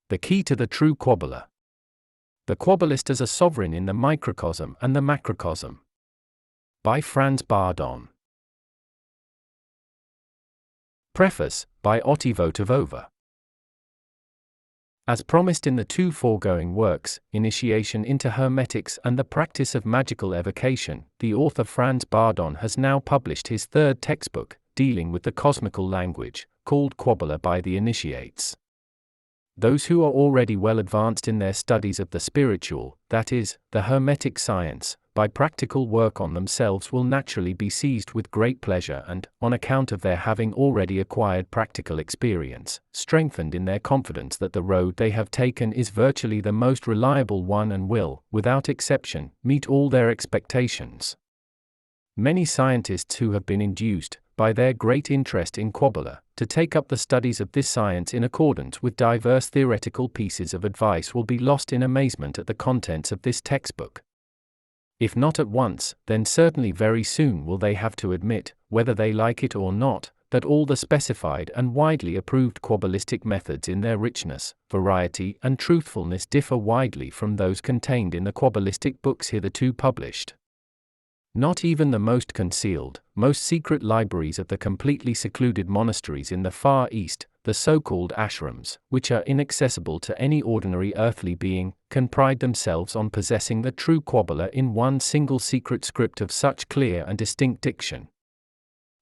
The key to the true Kabbalah. The Kabbalist as a sovereign in the microcosm and the macrocosm. By Franz Bardon. Preface, by Audiobook. As promised in the two foregoing works, Initiation into Hermetics and the Practice of Magical Evocation, the author Franz Bardon has now published his third textbook, dealing with the cosmical language, called Kabbalah by the Initiates. Those who are already well advanced in their studies of the spiritual, that is, the Hermetic science, by practical work on themselves will naturally be seized with great pleasure and, on account of their having already acquired practical experience, strengthened in their confidence that the road they have taken is virtually the most reliable one and will, without exception, meet all their expectations. Many scientists who have been induced, by their great interest in Kabbalah, to take up the studies of this science in accordance with diverse theoretical pieces of advice will be lost in amazement at the contents of this textbook. If not at once, then certainly very soon will they have to admit, whether they like it or not, that all the specified and widely approved Kabbalistic methods in their richness, variety, and truthfulness differ widely from those contained in the Kabbalistic books hitherto published. Not even the most concealed, most secret libraries of the completely secluded monasteries in the Far East, the so-called ashrams, which are inaccessible to any ordinary earthly being, can pride themselves on possessing the true Kabbalah in one single secret script of such clear and distinct diction.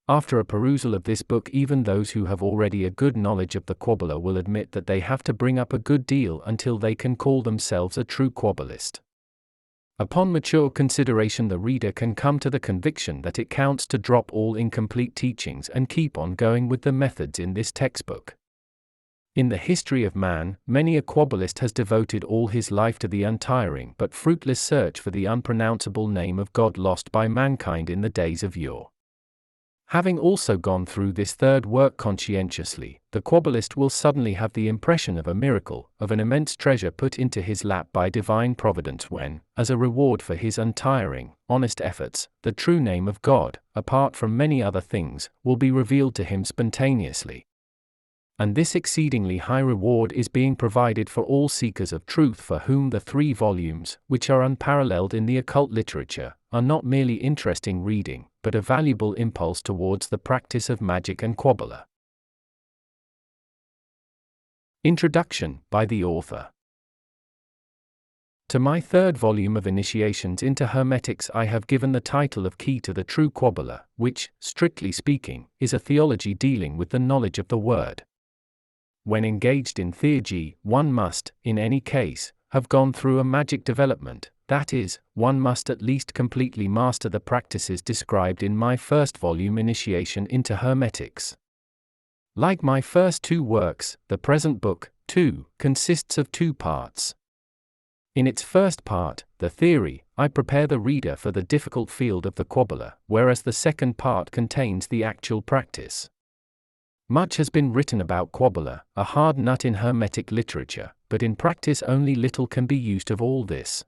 After a perusal of this book, even those who have already a good knowledge of the Kabbalah will admit that they have to bring up a good deal until they can call themselves a true Kabbalist. Upon mature consideration, the reader can come to the conviction that it counts to drop all incomplete teachings and keep on going with the methods in this textbook. In the history of man, many a Kabbalist has devoted all his life to the untiring but fruitless search for the unpronounceable name of God lost by mankind in the days of yore. Having also gone through this third work conscientiously, the Kabbalist will suddenly have the impression of a miracle, of an immense treasure put into his lap by divine providence when, as a reward for his untiring, honest efforts, the true name of God, apart from many other things, will be revealed to him spontaneously. And this exceedingly high reward is being provided for all seekers of truth, for whom the 3 volumes, which are unparalleled in the occult literature, are not merely interesting reading, but a valuable impulse towards the practice of magic and Kabbalah. Introduction, by the author. To my third volume of Initiations into Hermetics I have given the title of Key to the True Kabbalah, which, strictly speaking, is a theology dealing with the knowledge of the Word. When engaged in theurgy, one must, in any case, have gone through a magic development, that is, one must at least completely master the practices described in my first volume Initiation into Hermetics. Like my first 2 works, the present book, too, consists of 2 parts. In its first part, the theory, I prepare the reader for the difficult field of the Kabbalah, whereas the second part contains the actual practice. Much has been written about Kabbalah, a hard nut in Hermetic literature, but in practice only little can be used of all this.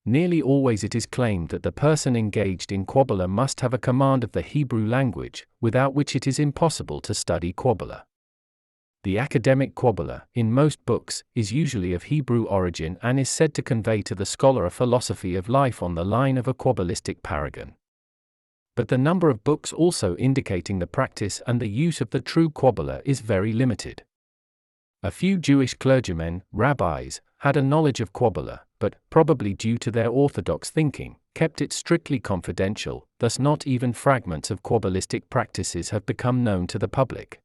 Nearly always it is claimed that the person engaged in Kabbalah must have a command of the Hebrew language, without which it is impossible to study Kabbalah. The academic Kabbalah, in most books, is usually of Hebrew origin and is said to convey to the scholar a philosophy of life on the line of a Kabbalistic paragon. But the number of books also indicating the practice and the use of the true Kabbalah is very limited. A few Jewish clergymen, rabbis, had a knowledge of Kabbalah, but, probably due to their orthodox thinking, kept it strictly confidential, thus not even fragments of Kabbalistic practices have become known to the public.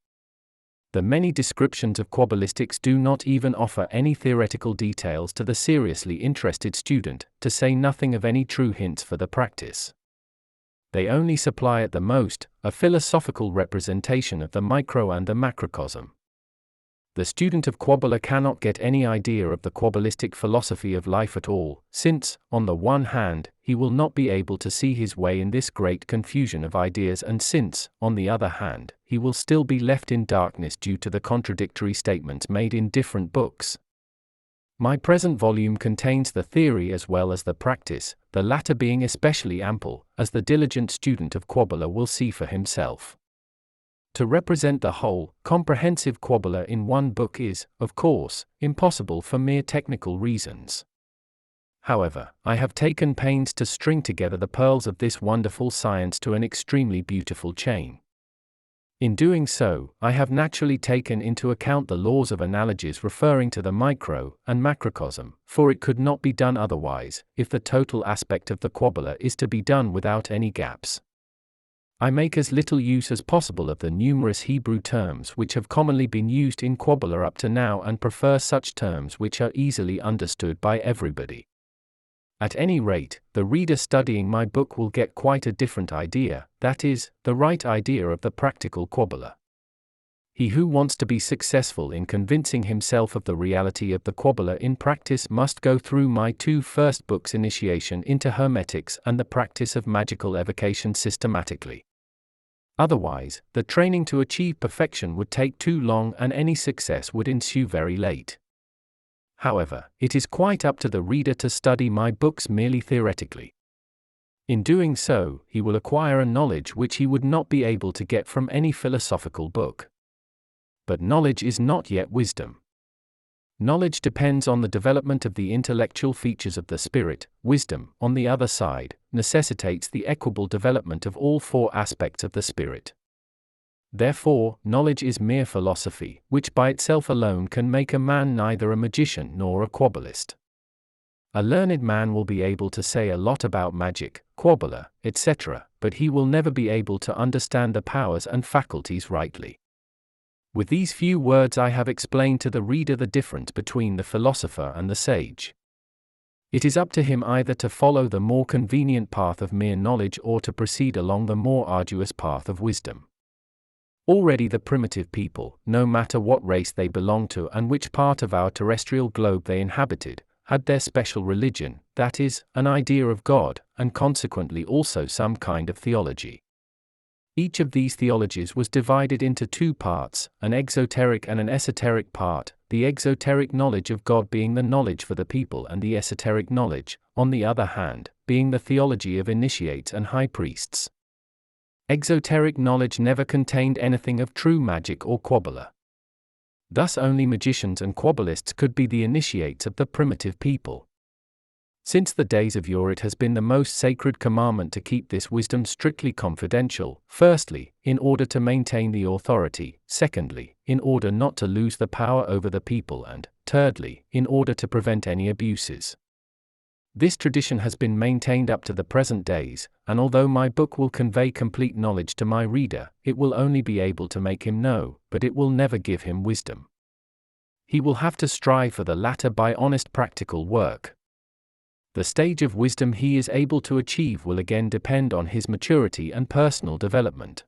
The many descriptions of Kabbalistics do not even offer any theoretical details to the seriously interested student, to say nothing of any true hints for the practice. They only supply at the most, a philosophical representation of the micro and the macrocosm. The student of Kabbalah cannot get any idea of the Kabbalistic philosophy of life at all, since, on the one hand, he will not be able to see his way in this great confusion of ideas, and since, on the other hand, he will still be left in darkness due to the contradictory statements made in different books. My present volume contains the theory as well as the practice, the latter being especially ample, as the diligent student of Kabbalah will see for himself. To represent the whole, comprehensive Kabbalah in one book is, of course, impossible for mere technical reasons. However, I have taken pains to string together the pearls of this wonderful science to an extremely beautiful chain. In doing so, I have naturally taken into account the laws of analogies referring to the micro and macrocosm, for it could not be done otherwise, if the total aspect of the Kabbalah is to be done without any gaps. I make as little use as possible of the numerous Hebrew terms which have commonly been used in Kabbalah up to now and prefer such terms which are easily understood by everybody. At any rate, the reader studying my book will get quite a different idea, that is, the right idea of the practical Kabbalah. He who wants to be successful in convincing himself of the reality of the Kabbalah in practice must go through my two first books, Initiation into Hermetics and the Practice of Magical Evocation, systematically. Otherwise, the training to achieve perfection would take too long and any success would ensue very late. However, it is quite up to the reader to study my books merely theoretically. In doing so, he will acquire a knowledge which he would not be able to get from any philosophical book. But knowledge is not yet wisdom. Knowledge depends on the development of the intellectual features of the spirit. Wisdom, on the other side, necessitates the equable development of all four aspects of the spirit. Therefore, knowledge is mere philosophy, which by itself alone can make a man neither a magician nor a Kabbalist. A learned man will be able to say a lot about magic, Kabbalah, etc., but he will never be able to understand the powers and faculties rightly. With these few words I have explained to the reader the difference between the philosopher and the sage. It is up to him either to follow the more convenient path of mere knowledge or to proceed along the more arduous path of wisdom. Already the primitive people, no matter what race they belonged to and which part of our terrestrial globe they inhabited, had their special religion, that is, an idea of God, and consequently also some kind of theology. Each of these theologies was divided into two parts, an exoteric and an esoteric part, the exoteric knowledge of God being the knowledge for the people and the esoteric knowledge, on the other hand, being the theology of initiates and high priests. Exoteric knowledge never contained anything of true magic or Kabbalah. Thus only magicians and Kabbalists could be the initiates of the primitive people. Since the days of yore it has been the most sacred commandment to keep this wisdom strictly confidential, firstly, in order to maintain the authority, secondly, in order not to lose the power over the people, and, thirdly, in order to prevent any abuses. This tradition has been maintained up to the present days, and although my book will convey complete knowledge to my reader, it will only be able to make him know, but it will never give him wisdom. He will have to strive for the latter by honest practical work. The stage of wisdom he is able to achieve will again depend on his maturity and personal development.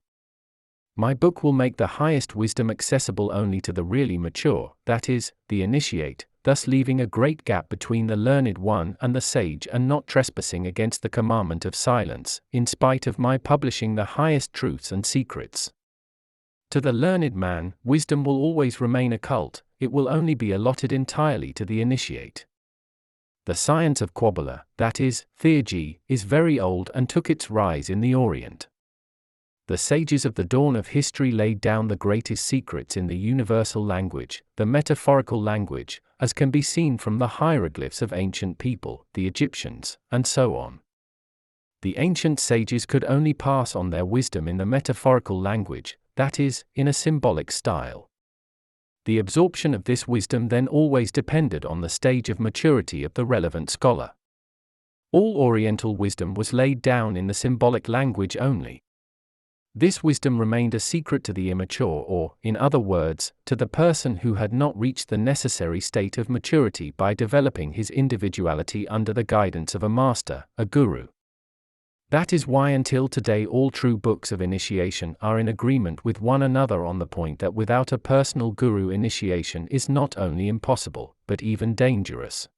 My book will make the highest wisdom accessible only to the really mature, that is, the initiate, thus leaving a great gap between the learned one and the sage and not trespassing against the commandment of silence, in spite of my publishing the highest truths and secrets. To the learned man, wisdom will always remain occult, it will only be allotted entirely to the initiate. The science of Kabbalah, that is, theurgy, is very old and took its rise in the Orient. The sages of the dawn of history laid down the greatest secrets in the universal language, the metaphorical language, as can be seen from the hieroglyphs of ancient people, the Egyptians, and so on. The ancient sages could only pass on their wisdom in the metaphorical language, that is, in a symbolic style. The absorption of this wisdom then always depended on the stage of maturity of the relevant scholar. All Oriental wisdom was laid down in the symbolic language only. This wisdom remained a secret to the immature or, in other words, to the person who had not reached the necessary state of maturity by developing his individuality under the guidance of a master, a guru. That is why until today all true books of initiation are in agreement with one another on the point that without a personal guru initiation is not only impossible, but even dangerous.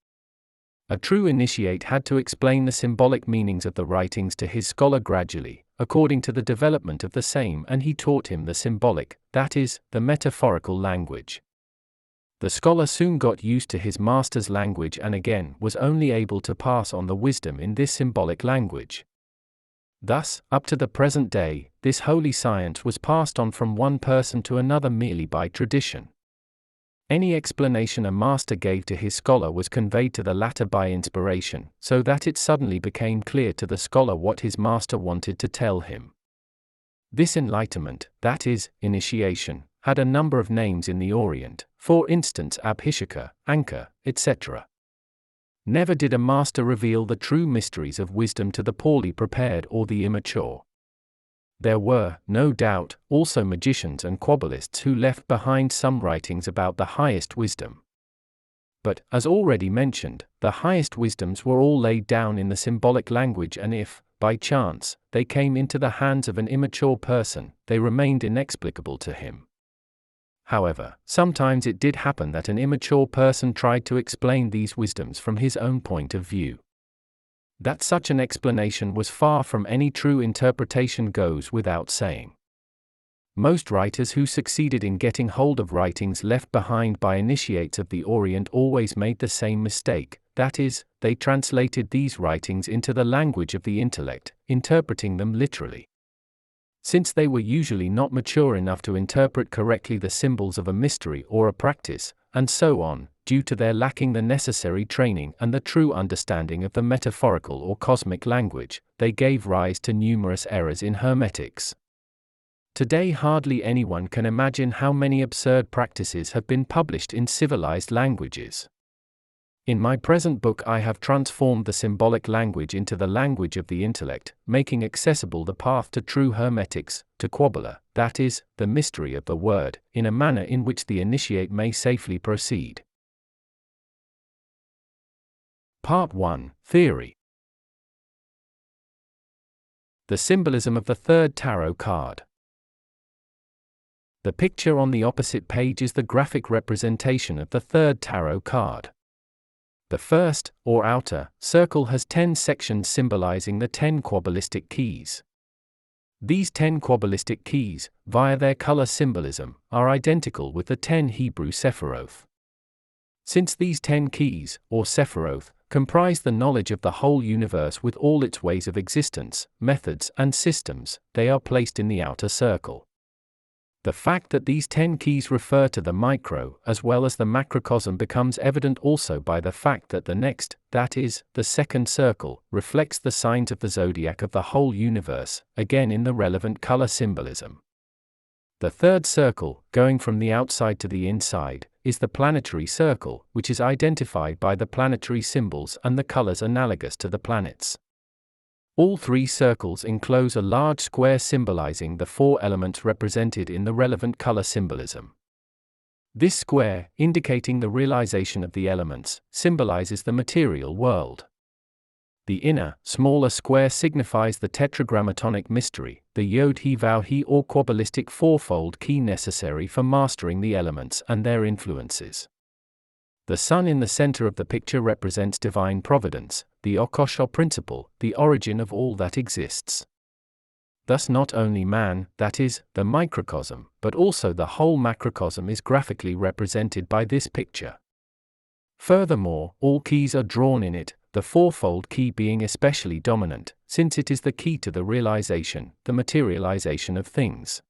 A true initiate had to explain the symbolic meanings of the writings to his scholar gradually, according to the development of the same, and he taught him the symbolic, that is, the metaphorical language. The scholar soon got used to his master's language and again was only able to pass on the wisdom in this symbolic language. Thus, up to the present day, this holy science was passed on from one person to another merely by tradition. Any explanation a master gave to his scholar was conveyed to the latter by inspiration, so that it suddenly became clear to the scholar what his master wanted to tell him. This enlightenment, that is, initiation, had a number of names in the Orient, for instance Abhisheka, Anka, etc. Never did a master reveal the true mysteries of wisdom to the poorly prepared or the immature. There were, no doubt, also magicians and Kabbalists who left behind some writings about the highest wisdom. But, as already mentioned, the highest wisdoms were all laid down in the symbolic language, and if, by chance, they came into the hands of an immature person, they remained inexplicable to him. However, sometimes it did happen that an immature person tried to explain these wisdoms from his own point of view. That such an explanation was far from any true interpretation goes without saying. Most writers who succeeded in getting hold of writings left behind by initiates of the Orient always made the same mistake, that is, they translated these writings into the language of the intellect, interpreting them literally. Since they were usually not mature enough to interpret correctly the symbols of a mystery or a practice, and so on, due to their lacking the necessary training and the true understanding of the metaphorical or cosmic language, they gave rise to numerous errors in hermetics. Today hardly anyone can imagine how many absurd practices have been published in civilized languages. In my present book I have transformed the symbolic language into the language of the intellect, making accessible the path to true hermetics, to Kabbalah, that is, the mystery of the word, in a manner in which the initiate may safely proceed. Part 1. Theory. The symbolism of the third tarot card. The picture on the opposite page is the graphic representation of the third tarot card. The first, or outer, circle has 10 sections symbolizing the 10 Kabbalistic keys. These 10 Kabbalistic keys, via their color symbolism, are identical with the 10 Hebrew Sephiroth. Since these 10 keys, or Sephiroth, comprise the knowledge of the whole universe with all its ways of existence, methods, and systems, they are placed in the outer circle. The fact that these 10 keys refer to the micro as well as the macrocosm becomes evident also by the fact that the next, that is, the second circle, reflects the signs of the zodiac of the whole universe, again in the relevant color symbolism. The third circle, going from the outside to the inside, is the planetary circle, which is identified by the planetary symbols and the colors analogous to the planets. All three circles enclose a large square symbolizing the four elements represented in the relevant color symbolism. This square, indicating the realization of the elements, symbolizes the material world. The inner, smaller square signifies the tetragrammatonic mystery, the Yod-He-Vav-He or Kabbalistic fourfold key necessary for mastering the elements and their influences. The sun in the center of the picture represents divine providence, the occult principle, the origin of all that exists. Thus not only man, that is, the microcosm, but also the whole macrocosm is graphically represented by this picture. Furthermore, all keys are drawn in it, the fourfold key being especially dominant, since it is the key to the realization, the materialization of things.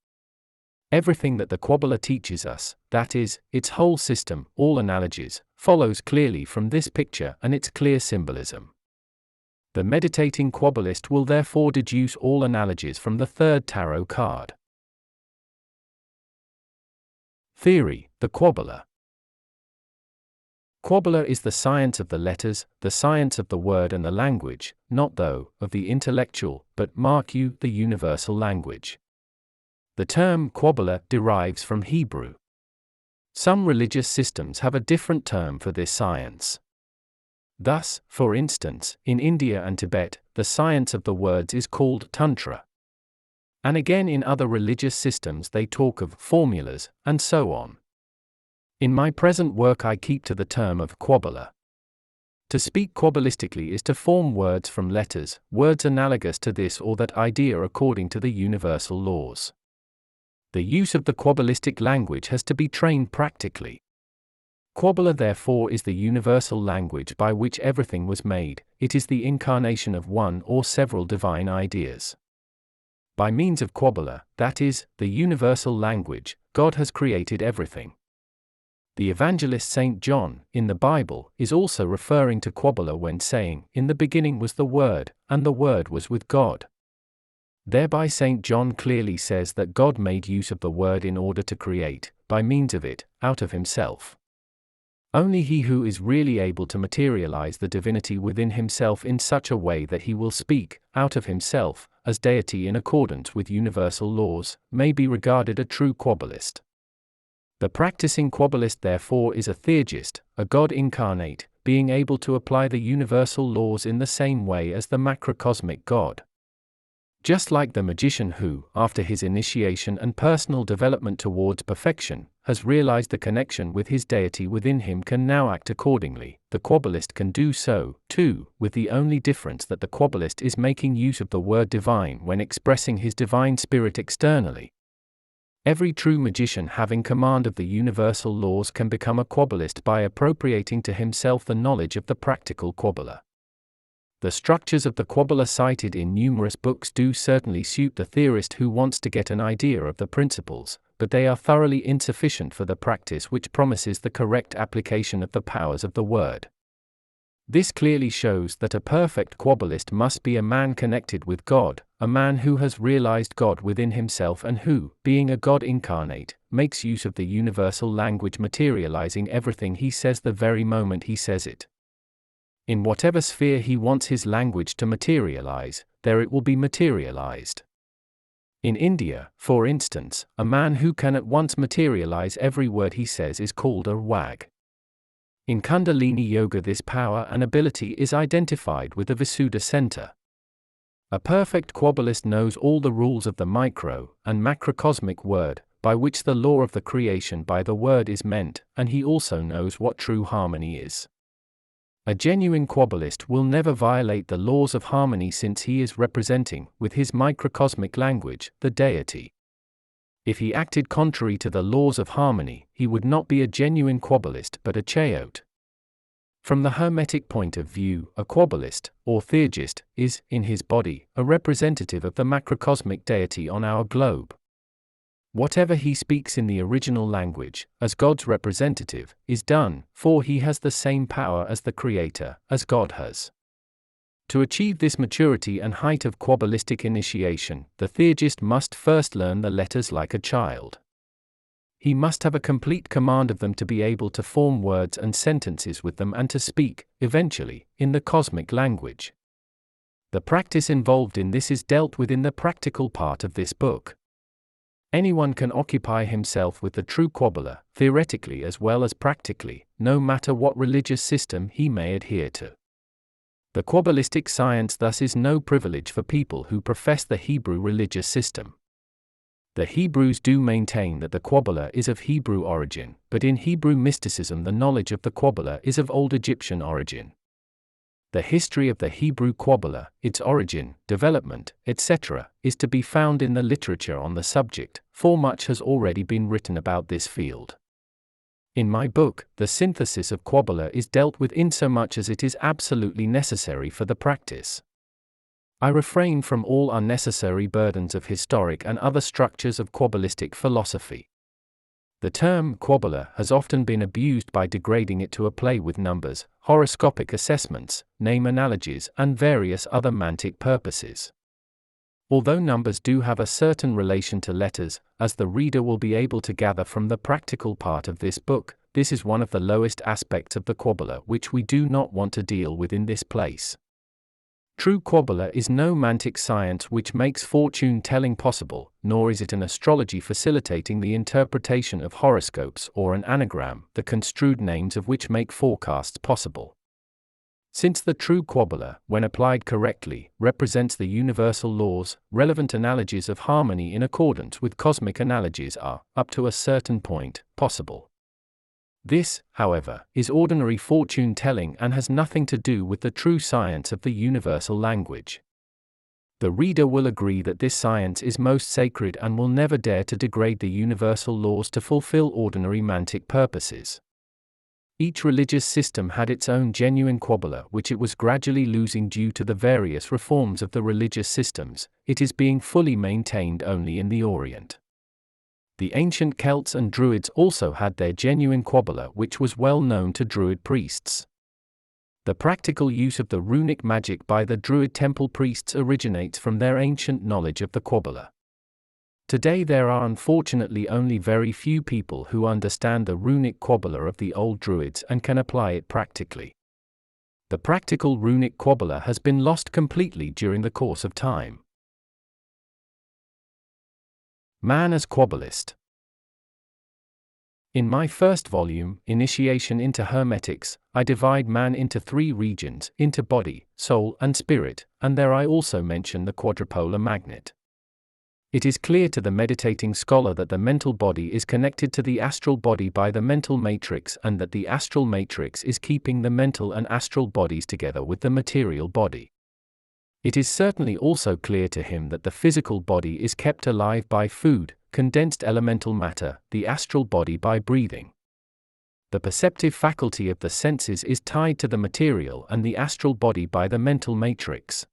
Everything that the Kabbalah teaches us, that is, its whole system, all analogies, follows clearly from this picture and its clear symbolism. The meditating Kabbalist will therefore deduce all analogies from the third tarot card. Theory, the Kabbalah. Kabbalah is the science of the letters, the science of the word and the language, not though, of the intellectual, but mark you, the universal language. The term Kabbalah derives from Hebrew. Some religious systems have a different term for this science. Thus, for instance, in India and Tibet, the science of the words is called Tantra. And again in other religious systems they talk of formulas, and so on. In my present work I keep to the term of Kabbalah. To speak Kabbalistically is to form words from letters, words analogous to this or that idea according to the universal laws. The use of the Kabbalistic language has to be trained practically. Kabbalah therefore is the universal language by which everything was made, it is the incarnation of one or several divine ideas. By means of Kabbalah, that is, the universal language, God has created everything. The evangelist St. John, in the Bible, is also referring to Kabbalah when saying, "In the beginning was the Word, and the Word was with God." Thereby St. John clearly says that God made use of the Word in order to create, by means of it, out of himself. Only he who is really able to materialize the divinity within himself in such a way that he will speak, out of himself, as deity in accordance with universal laws, may be regarded a true Kabbalist. The practicing Kabbalist therefore is a theurgist, a God incarnate, being able to apply the universal laws in the same way as the macrocosmic God. Just like the magician who, after his initiation and personal development towards perfection, has realized the connection with his deity within him can now act accordingly, the Kabbalist can do so, too, with the only difference that the Kabbalist is making use of the word divine when expressing his divine spirit externally. Every true magician having command of the universal laws can become a Kabbalist by appropriating to himself the knowledge of the practical Kabbalah. The structures of the Kabbalah cited in numerous books do certainly suit the theorist who wants to get an idea of the principles, but they are thoroughly insufficient for the practice which promises the correct application of the powers of the word. This clearly shows that a perfect Kabbalist must be a man connected with God, a man who has realized God within himself and who, being a God incarnate, makes use of the universal language, materializing everything he says the very moment he says it. In whatever sphere he wants his language to materialize, there it will be materialized. In India, for instance, a man who can at once materialize every word he says is called a wag. In Kundalini Yoga, this power and ability is identified with the Visuddha center. A perfect Kabbalist knows all the rules of the micro and macrocosmic word, by which the law of the creation by the word is meant, and he also knows what true harmony is. A genuine Kabbalist will never violate the laws of harmony, since he is representing, with his microcosmic language, the deity. If he acted contrary to the laws of harmony, he would not be a genuine Kabbalist but a Chaot. From the Hermetic point of view, a Kabbalist, or theurgist, is, in his body, a representative of the macrocosmic deity on our globe. Whatever he speaks in the original language, as God's representative, is done, for he has the same power as the Creator, as God has. To achieve this maturity and height of Kabbalistic initiation, the theurgist must first learn the letters like a child. He must have a complete command of them to be able to form words and sentences with them and to speak, eventually, in the cosmic language. The practice involved in this is dealt with in the practical part of this book. Anyone can occupy himself with the true Kabbalah, theoretically as well as practically, no matter what religious system he may adhere to. The Kabbalistic science thus is no privilege for people who profess the Hebrew religious system. The Hebrews do maintain that the Kabbalah is of Hebrew origin, but in Hebrew mysticism the knowledge of the Kabbalah is of Old Egyptian origin. The history of the Hebrew Kabbalah, its origin, development, etc., is to be found in the literature on the subject, for much has already been written about this field. In my book, the synthesis of Kabbalah is dealt with insomuch as it is absolutely necessary for the practice. I refrain from all unnecessary burdens of historic and other structures of Kabbalistic philosophy. The term Kabbalah has often been abused by degrading it to a play with numbers, horoscopic assessments, name analogies, and various other mantic purposes. Although numbers do have a certain relation to letters, as the reader will be able to gather from the practical part of this book, this is one of the lowest aspects of the Kabbalah which we do not want to deal with in this place. True Kabbalah is no mantic science which makes fortune-telling possible, nor is it an astrology facilitating the interpretation of horoscopes or an anagram, the construed names of which make forecasts possible. Since the true Kabbalah, when applied correctly, represents the universal laws, relevant analogies of harmony in accordance with cosmic analogies are, up to a certain point, possible. This, however, is ordinary fortune-telling and has nothing to do with the true science of the universal language. The reader will agree that this science is most sacred and will never dare to degrade the universal laws to fulfill ordinary mantic purposes. Each religious system had its own genuine Kabbalah, which it was gradually losing due to the various reforms of the religious systems. It is being fully maintained only in the Orient. The ancient Celts and Druids also had their genuine Kabbalah, which was well known to Druid priests. The practical use of the runic magic by the Druid temple priests originates from their ancient knowledge of the Kabbalah. Today there are unfortunately only very few people who understand the runic Kabbalah of the old Druids and can apply it practically. The practical runic Kabbalah has been lost completely during the course of time. Man as Kabbalist. In my first volume, Initiation into Hermetics, I divide man into three regions, into body, soul, and spirit, and there I also mention the quadrupolar magnet. It is clear to the meditating scholar that the mental body is connected to the astral body by the mental matrix, and that the astral matrix is keeping the mental and astral bodies together with the material body. It is certainly also clear to him that the physical body is kept alive by food, condensed elemental matter, the astral body by breathing. The perceptive faculty of the senses is tied to the material and the astral body by the mental matrix.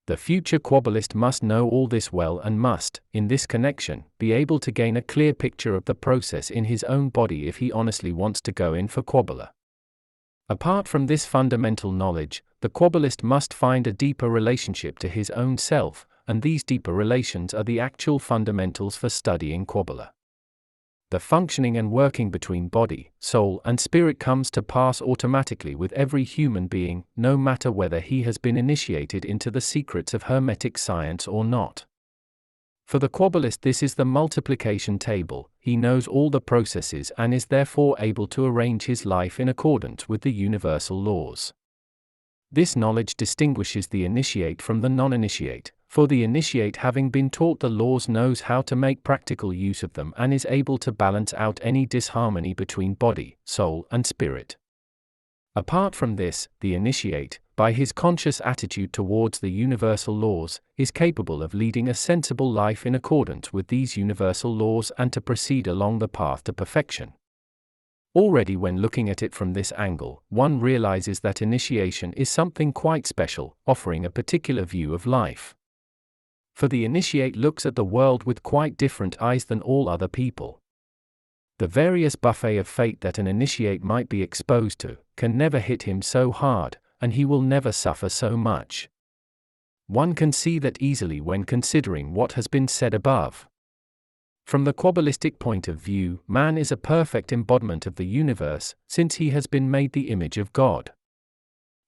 The future Kabbalist must know all this well and must, in this connection, be able to gain a clear picture of the process in his own body if he honestly wants to go in for Kabbalah. Apart from this fundamental knowledge, the Kabbalist must find a deeper relationship to his own self, and these deeper relations are the actual fundamentals for studying Kabbalah. The functioning and working between body, soul, and spirit comes to pass automatically with every human being, no matter whether he has been initiated into the secrets of Hermetic science or not. For the Kabbalist, this is the multiplication table. He knows all the processes and is therefore able to arrange his life in accordance with the universal laws. This knowledge distinguishes the initiate from the non-initiate, for the initiate, having been taught the laws, knows how to make practical use of them and is able to balance out any disharmony between body, soul, and spirit. Apart from this, the initiate, by his conscious attitude towards the universal laws, is capable of leading a sensible life in accordance with these universal laws and to proceed along the path to perfection. Already when looking at it from this angle, one realizes that initiation is something quite special, offering a particular view of life. For the initiate looks at the world with quite different eyes than all other people. The various buffet of fate that an initiate might be exposed to can never hit him so hard, and he will never suffer so much. One can see that easily when considering what has been said above. From the Kabbalistic point of view, man is a perfect embodiment of the universe, since he has been made the image of God.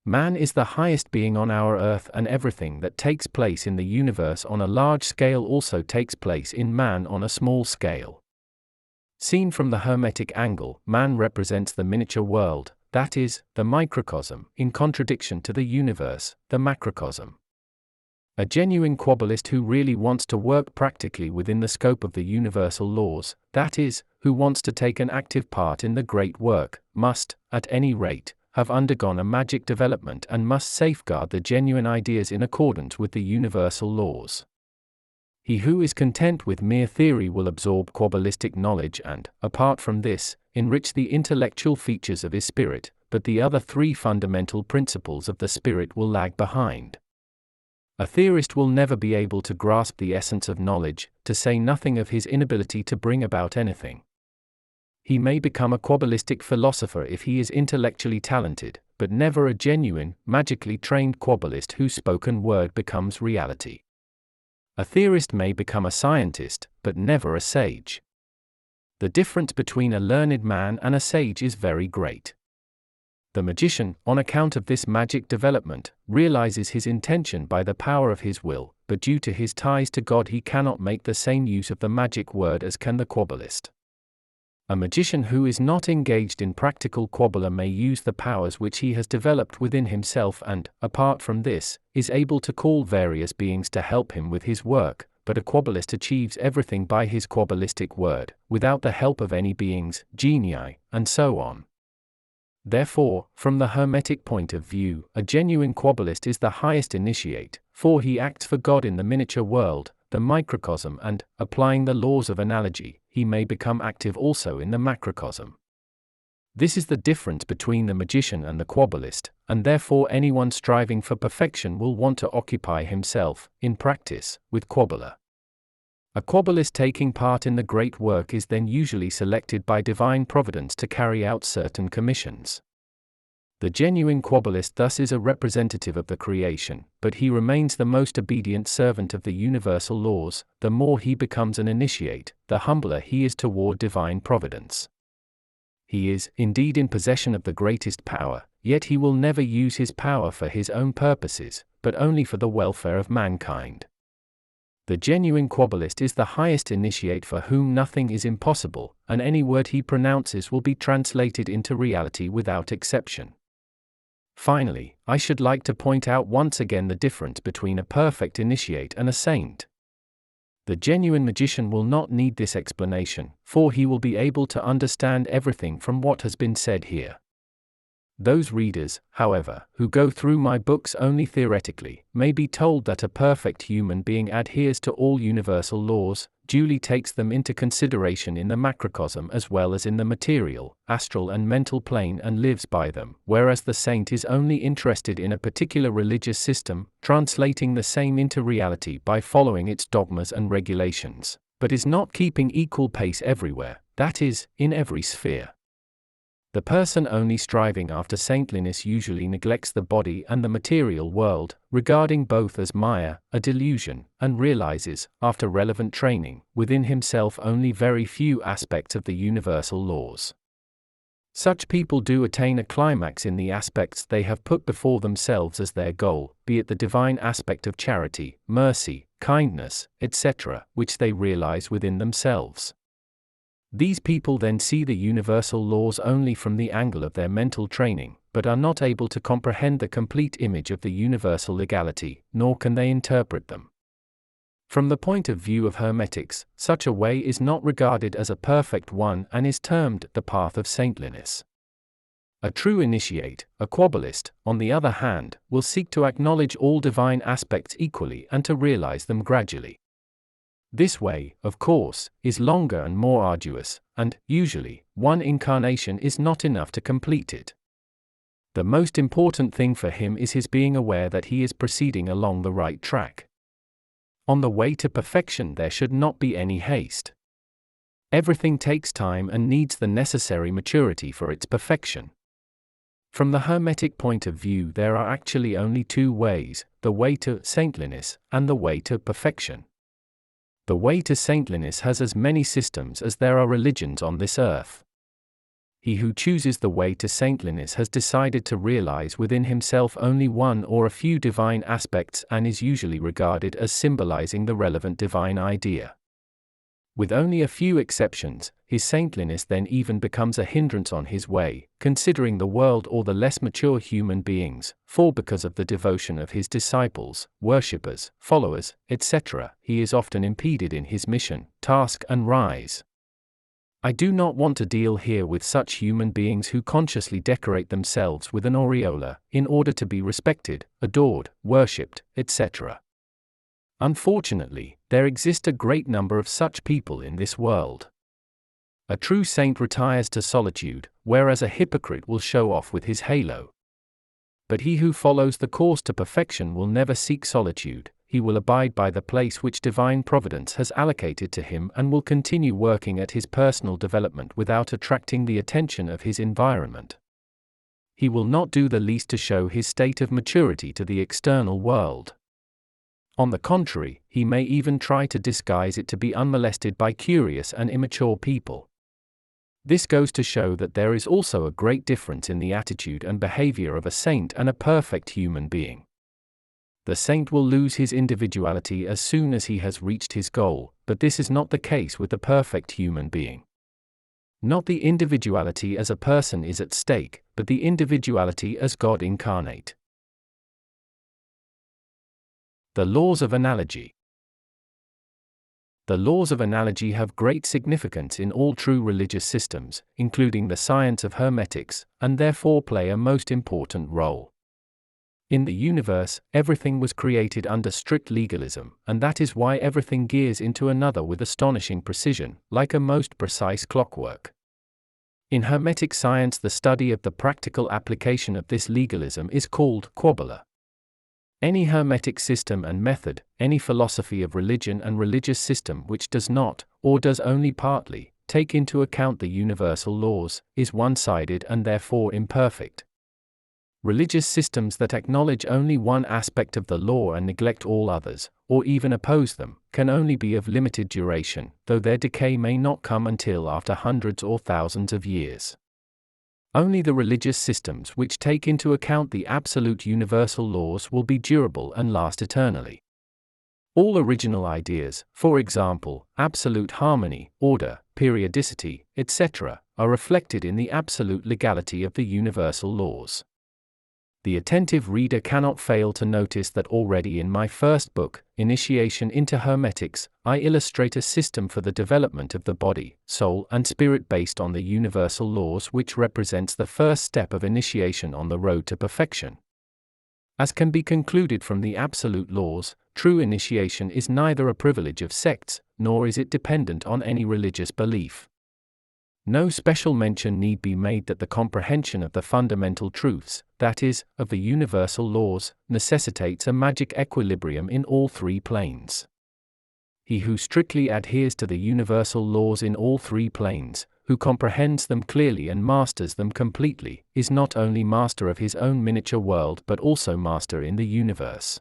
Man is the highest being on our earth, and everything that takes place in the universe on a large scale also takes place in man on a small scale. Seen from the Hermetic angle, man represents the miniature world, that is, the microcosm, in contradiction to the universe, the macrocosm. A genuine Kabbalist who really wants to work practically within the scope of the universal laws, that is, who wants to take an active part in the great work, must, at any rate, have undergone a magic development and must safeguard the genuine ideas in accordance with the universal laws. He who is content with mere theory will absorb Kabbalistic knowledge and, apart from this, enrich the intellectual features of his spirit, but the other three fundamental principles of the spirit will lag behind. A theorist will never be able to grasp the essence of knowledge, to say nothing of his inability to bring about anything. He may become a Kabbalistic philosopher if he is intellectually talented, but never a genuine, magically trained Kabbalist whose spoken word becomes reality. A theorist may become a scientist, but never a sage. The difference between a learned man and a sage is very great. The magician, on account of this magic development, realizes his intention by the power of his will, but due to his ties to God he cannot make the same use of the magic word as can the Kabbalist. A magician who is not engaged in practical Kabbalah may use the powers which he has developed within himself and, apart from this, is able to call various beings to help him with his work, but a Kabbalist achieves everything by his Kabbalistic word, without the help of any beings, genii, and so on. Therefore, from the Hermetic point of view, a genuine Kabbalist is the highest initiate, for he acts for God in the miniature world, the microcosm, and, applying the laws of analogy, he may become active also in the macrocosm. This is the difference between the magician and the Kabbalist, and therefore anyone striving for perfection will want to occupy himself, in practice, with Kabbalah. A Kabbalist taking part in the great work is then usually selected by divine providence to carry out certain commissions. The genuine Kabbalist thus is a representative of the creation, but he remains the most obedient servant of the universal laws. The more he becomes an initiate, the humbler he is toward divine providence. He is, indeed, in possession of the greatest power, yet he will never use his power for his own purposes, but only for the welfare of mankind. The genuine Kabbalist is the highest initiate for whom nothing is impossible, and any word he pronounces will be translated into reality without exception. Finally, I should like to point out once again the difference between a perfect initiate and a saint. The genuine magician will not need this explanation, for he will be able to understand everything from what has been said here. Those readers, however, who go through my books only theoretically, may be told that a perfect human being adheres to all universal laws, duly takes them into consideration in the macrocosm as well as in the material, astral and mental plane, and lives by them, whereas the saint is only interested in a particular religious system, translating the same into reality by following its dogmas and regulations, but is not keeping equal pace everywhere, that is, in every sphere. The person only striving after saintliness usually neglects the body and the material world, regarding both as maya, a delusion, and realizes, after relevant training, within himself only very few aspects of the universal laws. Such people do attain a climax in the aspects they have put before themselves as their goal, be it the divine aspect of charity, mercy, kindness, etc., which they realize within themselves. These people then see the universal laws only from the angle of their mental training, but are not able to comprehend the complete image of the universal legality, nor can they interpret them. From the point of view of Hermetics, such a way is not regarded as a perfect one and is termed the path of saintliness. A true initiate, a Kabbalist, on the other hand, will seek to acknowledge all divine aspects equally and to realize them gradually. This way, of course, is longer and more arduous, and, usually, one incarnation is not enough to complete it. The most important thing for him is his being aware that he is proceeding along the right track. On the way to perfection there should not be any haste. Everything takes time and needs the necessary maturity for its perfection. From the Hermetic point of view there are actually only two ways, the way to saintliness and the way to perfection. The way to saintliness has as many systems as there are religions on this earth. He who chooses the way to saintliness has decided to realize within himself only one or a few divine aspects and is usually regarded as symbolizing the relevant divine idea. With only a few exceptions, his saintliness then even becomes a hindrance on his way, considering the world or the less mature human beings, for because of the devotion of his disciples, worshippers, followers, etc., he is often impeded in his mission, task and rise. I do not want to deal here with such human beings who consciously decorate themselves with an aureola, in order to be respected, adored, worshipped, etc. Unfortunately, there exist a great number of such people in this world. A true saint retires to solitude, whereas a hypocrite will show off with his halo. But he who follows the course to perfection will never seek solitude, he will abide by the place which divine providence has allocated to him and will continue working at his personal development without attracting the attention of his environment. He will not do the least to show his state of maturity to the external world. On the contrary, he may even try to disguise it to be unmolested by curious and immature people. This goes to show that there is also a great difference in the attitude and behavior of a saint and a perfect human being. The saint will lose his individuality as soon as he has reached his goal, but this is not the case with the perfect human being. Not the individuality as a person is at stake, but the individuality as God incarnate. The laws of analogy. The laws of analogy have great significance in all true religious systems, including the science of hermetics, and therefore play a most important role. In the universe, everything was created under strict legalism, and that is why everything gears into another with astonishing precision, like a most precise clockwork. In Hermetic science, the study of the practical application of this legalism is called Kabbalah. Any Hermetic system and method, any philosophy of religion and religious system which does not, or does only partly, take into account the universal laws, is one-sided and therefore imperfect. Religious systems that acknowledge only one aspect of the law and neglect all others, or even oppose them, can only be of limited duration, though their decay may not come until after hundreds or thousands of years. Only the religious systems which take into account the absolute universal laws will be durable and last eternally. All original ideas, for example, absolute harmony, order, periodicity, etc., are reflected in the absolute legality of the universal laws. The attentive reader cannot fail to notice that already in my first book, Initiation into Hermetics, I illustrate a system for the development of the body, soul, and spirit based on the universal laws, which represents the first step of initiation on the road to perfection. As can be concluded from the absolute laws, true initiation is neither a privilege of sects, nor is it dependent on any religious belief. No special mention need be made that the comprehension of the fundamental truths, that is, of the universal laws, necessitates a magic equilibrium in all three planes. He who strictly adheres to the universal laws in all three planes, who comprehends them clearly and masters them completely, is not only master of his own miniature world but also master in the universe.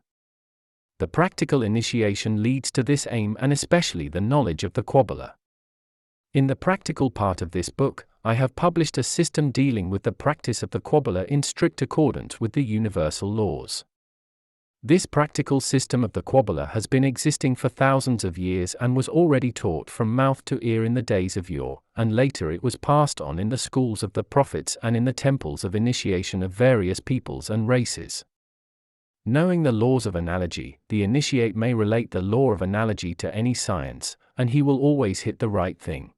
The practical initiation leads to this aim, and especially the knowledge of the Kabbalah. In the practical part of this book, I have published a system dealing with the practice of the Kabbalah in strict accordance with the universal laws. This practical system of the Kabbalah has been existing for thousands of years and was already taught from mouth to ear in the days of yore, and later it was passed on in the schools of the prophets and in the temples of initiation of various peoples and races. Knowing the laws of analogy, the initiate may relate the law of analogy to any science, and he will always hit the right thing.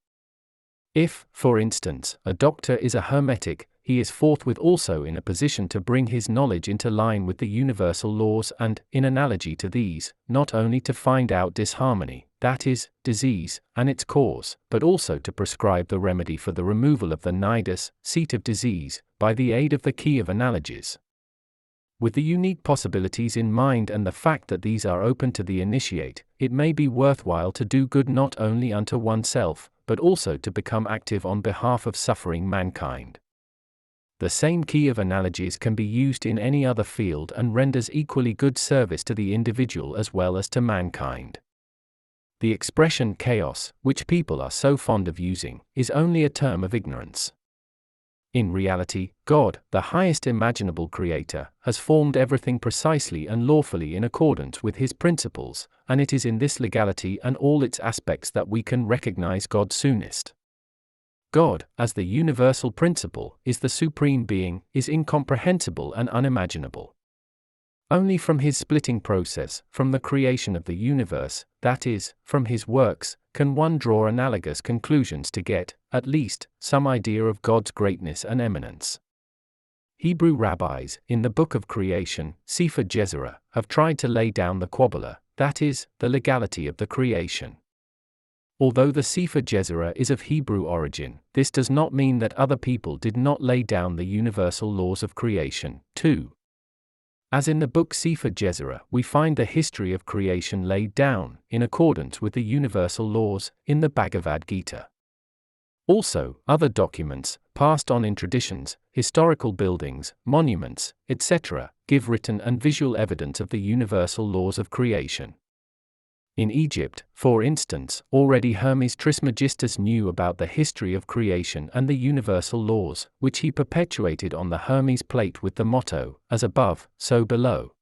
If, for instance, a doctor is a hermetic, he is forthwith also in a position to bring his knowledge into line with the universal laws and, in analogy to these, not only to find out disharmony, that is, disease, and its cause, but also to prescribe the remedy for the removal of the nidus, seat of disease, by the aid of the key of analogies. With the unique possibilities in mind and the fact that these are open to the initiate, it may be worthwhile to do good not only unto oneself, but also to become active on behalf of suffering mankind. The same key of analogies can be used in any other field and renders equally good service to the individual as well as to mankind. The expression chaos, which people are so fond of using, is only a term of ignorance. In reality, God, the highest imaginable creator, has formed everything precisely and lawfully in accordance with his principles, and it is in this legality and all its aspects that we can recognize God soonest. God, as the universal principle, is the supreme being, is incomprehensible and unimaginable. Only from his splitting process, from the creation of the universe, that is, from his works, can one draw analogous conclusions to get, at least, some idea of God's greatness and eminence. Hebrew rabbis, in the Book of Creation, Sefer Jezerah, have tried to lay down the Kabbalah, that is, the legality of the creation. Although the Sefer Jezerah is of Hebrew origin, this does not mean that other people did not lay down the universal laws of creation, too. As in the book Sefer Jezerah, we find the history of creation laid down, in accordance with the universal laws, in the Bhagavad Gita. Also, other documents, passed on in traditions, historical buildings, monuments, etc., give written and visual evidence of the universal laws of creation. In Egypt, for instance, already Hermes Trismegistus knew about the history of creation and the universal laws, which he perpetuated on the Hermes plate with the motto, as above, so below.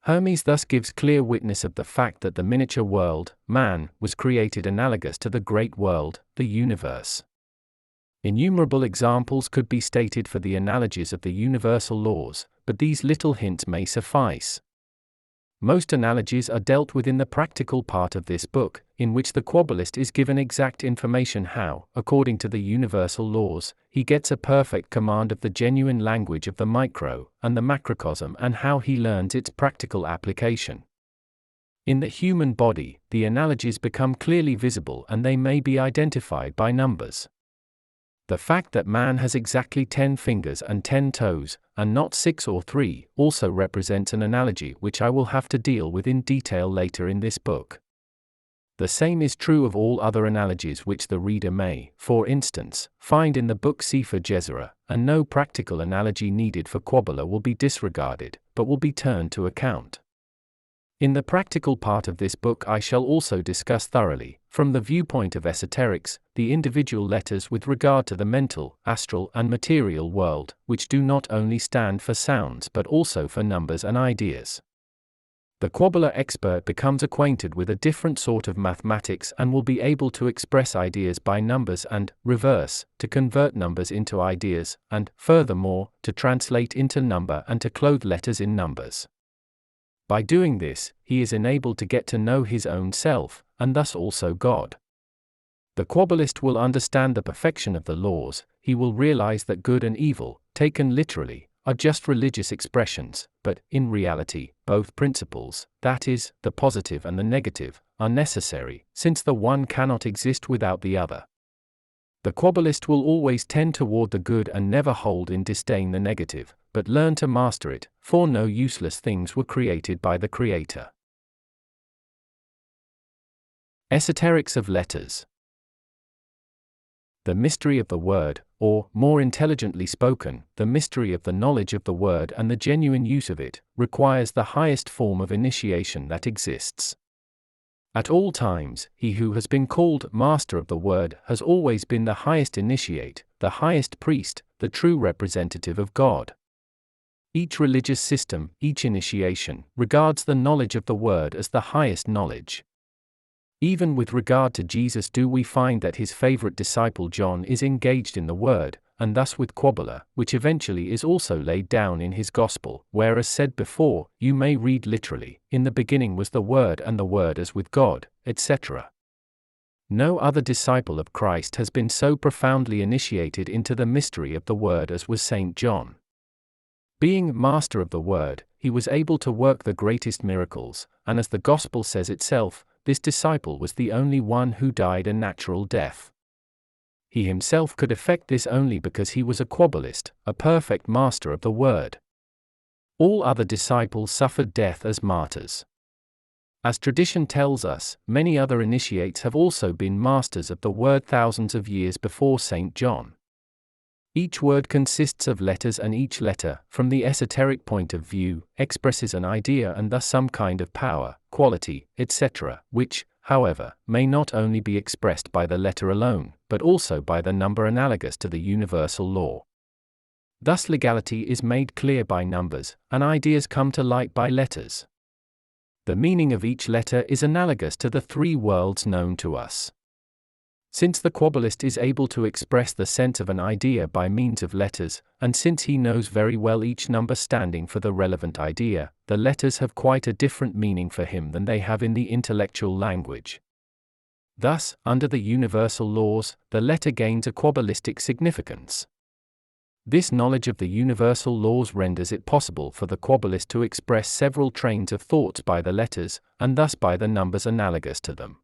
Hermes thus gives clear witness of the fact that the miniature world, man, was created analogous to the great world, the universe. Innumerable examples could be stated for the analogies of the universal laws, but these little hints may suffice. Most analogies are dealt with in the practical part of this book, in which the Kabbalist is given exact information how, according to the universal laws, he gets a perfect command of the genuine language of the micro and the macrocosm and how he learns its practical application. In the human body, the analogies become clearly visible and they may be identified by numbers. The fact that man has exactly 10 fingers and 10 toes, and not 6 or 3, also represents an analogy which I will have to deal with in detail later in this book. The same is true of all other analogies which the reader may, for instance, find in the book Sefer Jezerah, and no practical analogy needed for Kabbalah will be disregarded, but will be turned to account. In the practical part of this book I shall also discuss thoroughly, from the viewpoint of esoterics, the individual letters with regard to the mental, astral and material world, which do not only stand for sounds but also for numbers and ideas. The Kabbalah expert becomes acquainted with a different sort of mathematics and will be able to express ideas by numbers and, reverse, to convert numbers into ideas, and, furthermore, to translate into number and to clothe letters in numbers. By doing this, he is enabled to get to know his own self, and thus also God. The Kabbalist will understand the perfection of the laws, he will realize that good and evil, taken literally, are just religious expressions, but, in reality, both principles, that is, the positive and the negative, are necessary, since the one cannot exist without the other. The Kabbalist will always tend toward the good and never hold in disdain the negative, but learn to master it, for no useless things were created by the Creator. Esoterics of letters. The mystery of the word, or, more intelligently spoken, the mystery of the knowledge of the word and the genuine use of it, requires the highest form of initiation that exists. At all times, he who has been called Master of the Word has always been the highest initiate, the highest priest, the true representative of God. Each religious system, each initiation, regards the knowledge of the Word as the highest knowledge. Even with regard to Jesus do we find that his favorite disciple John is engaged in the Word, and thus with Kabbalah, which eventually is also laid down in his Gospel, where as said before, you may read literally, in the beginning was the Word and the Word as with God, etc. No other disciple of Christ has been so profoundly initiated into the mystery of the Word as was Saint John. Being master of the Word, he was able to work the greatest miracles, and as the Gospel says itself, this disciple was the only one who died a natural death. He himself could effect this only because he was a Kabbalist, a perfect master of the Word. All other disciples suffered death as martyrs. As tradition tells us, many other initiates have also been masters of the Word thousands of years before Saint John. Each word consists of letters and each letter, from the esoteric point of view, expresses an idea and thus some kind of power, quality, etc., which, however, may not only be expressed by the letter alone, but also by the number analogous to the universal law. Thus legality is made clear by numbers, and ideas come to light by letters. The meaning of each letter is analogous to the three worlds known to us. Since the Kabbalist is able to express the sense of an idea by means of letters, and since he knows very well each number standing for the relevant idea, the letters have quite a different meaning for him than they have in the intellectual language. Thus, under the universal laws, the letter gains a Kabbalistic significance. This knowledge of the universal laws renders it possible for the Kabbalist to express several trains of thoughts by the letters, and thus by the numbers analogous to them.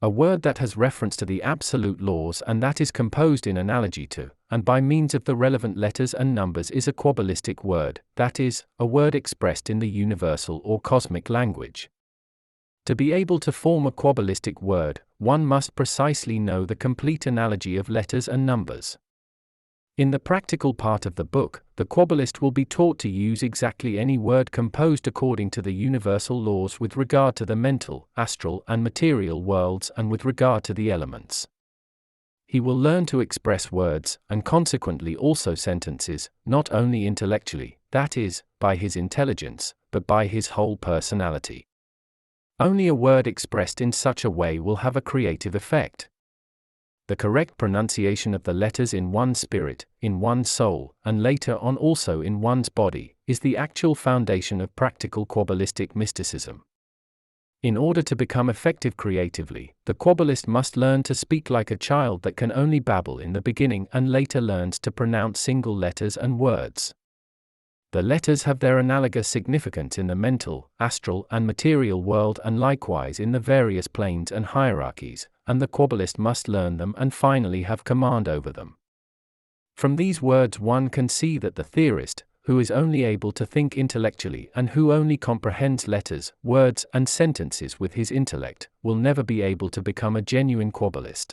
A word that has reference to the absolute laws and that is composed in analogy to, and by means of the relevant letters and numbers is a Kabbalistic word, that is, a word expressed in the universal or cosmic language. To be able to form a Kabbalistic word, one must precisely know the complete analogy of letters and numbers. In the practical part of the book, the Kabbalist will be taught to use exactly any word composed according to the universal laws with regard to the mental, astral, and material worlds and with regard to the elements. He will learn to express words, and consequently also sentences, not only intellectually, that is, by his intelligence, but by his whole personality. Only a word expressed in such a way will have a creative effect. The correct pronunciation of the letters in one's spirit, in one's soul, and later on also in one's body, is the actual foundation of practical Kabbalistic mysticism. In order to become effective creatively, the Kabbalist must learn to speak like a child that can only babble in the beginning and later learns to pronounce single letters and words. The letters have their analogous significance in the mental, astral, and material world and likewise in the various planes and hierarchies, and the Kabbalist must learn them and finally have command over them. From these words one can see that the theorist, who is only able to think intellectually and who only comprehends letters, words, and sentences with his intellect, will never be able to become a genuine Kabbalist.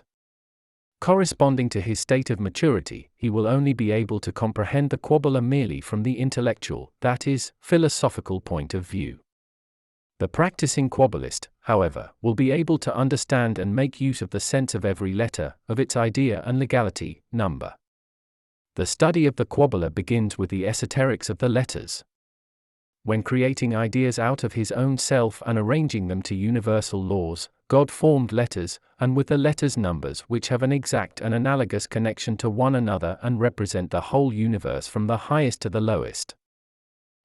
Corresponding to his state of maturity, he will only be able to comprehend the Kabbalah merely from the intellectual, that is, philosophical point of view. The practicing Kabbalist, however, will be able to understand and make use of the sense of every letter, of its idea and legality, number. The study of the Kabbalah begins with the esoterics of the letters. When creating ideas out of his own self and arranging them to universal laws, God formed letters, and with the letters numbers which have an exact and analogous connection to one another and represent the whole universe from the highest to the lowest.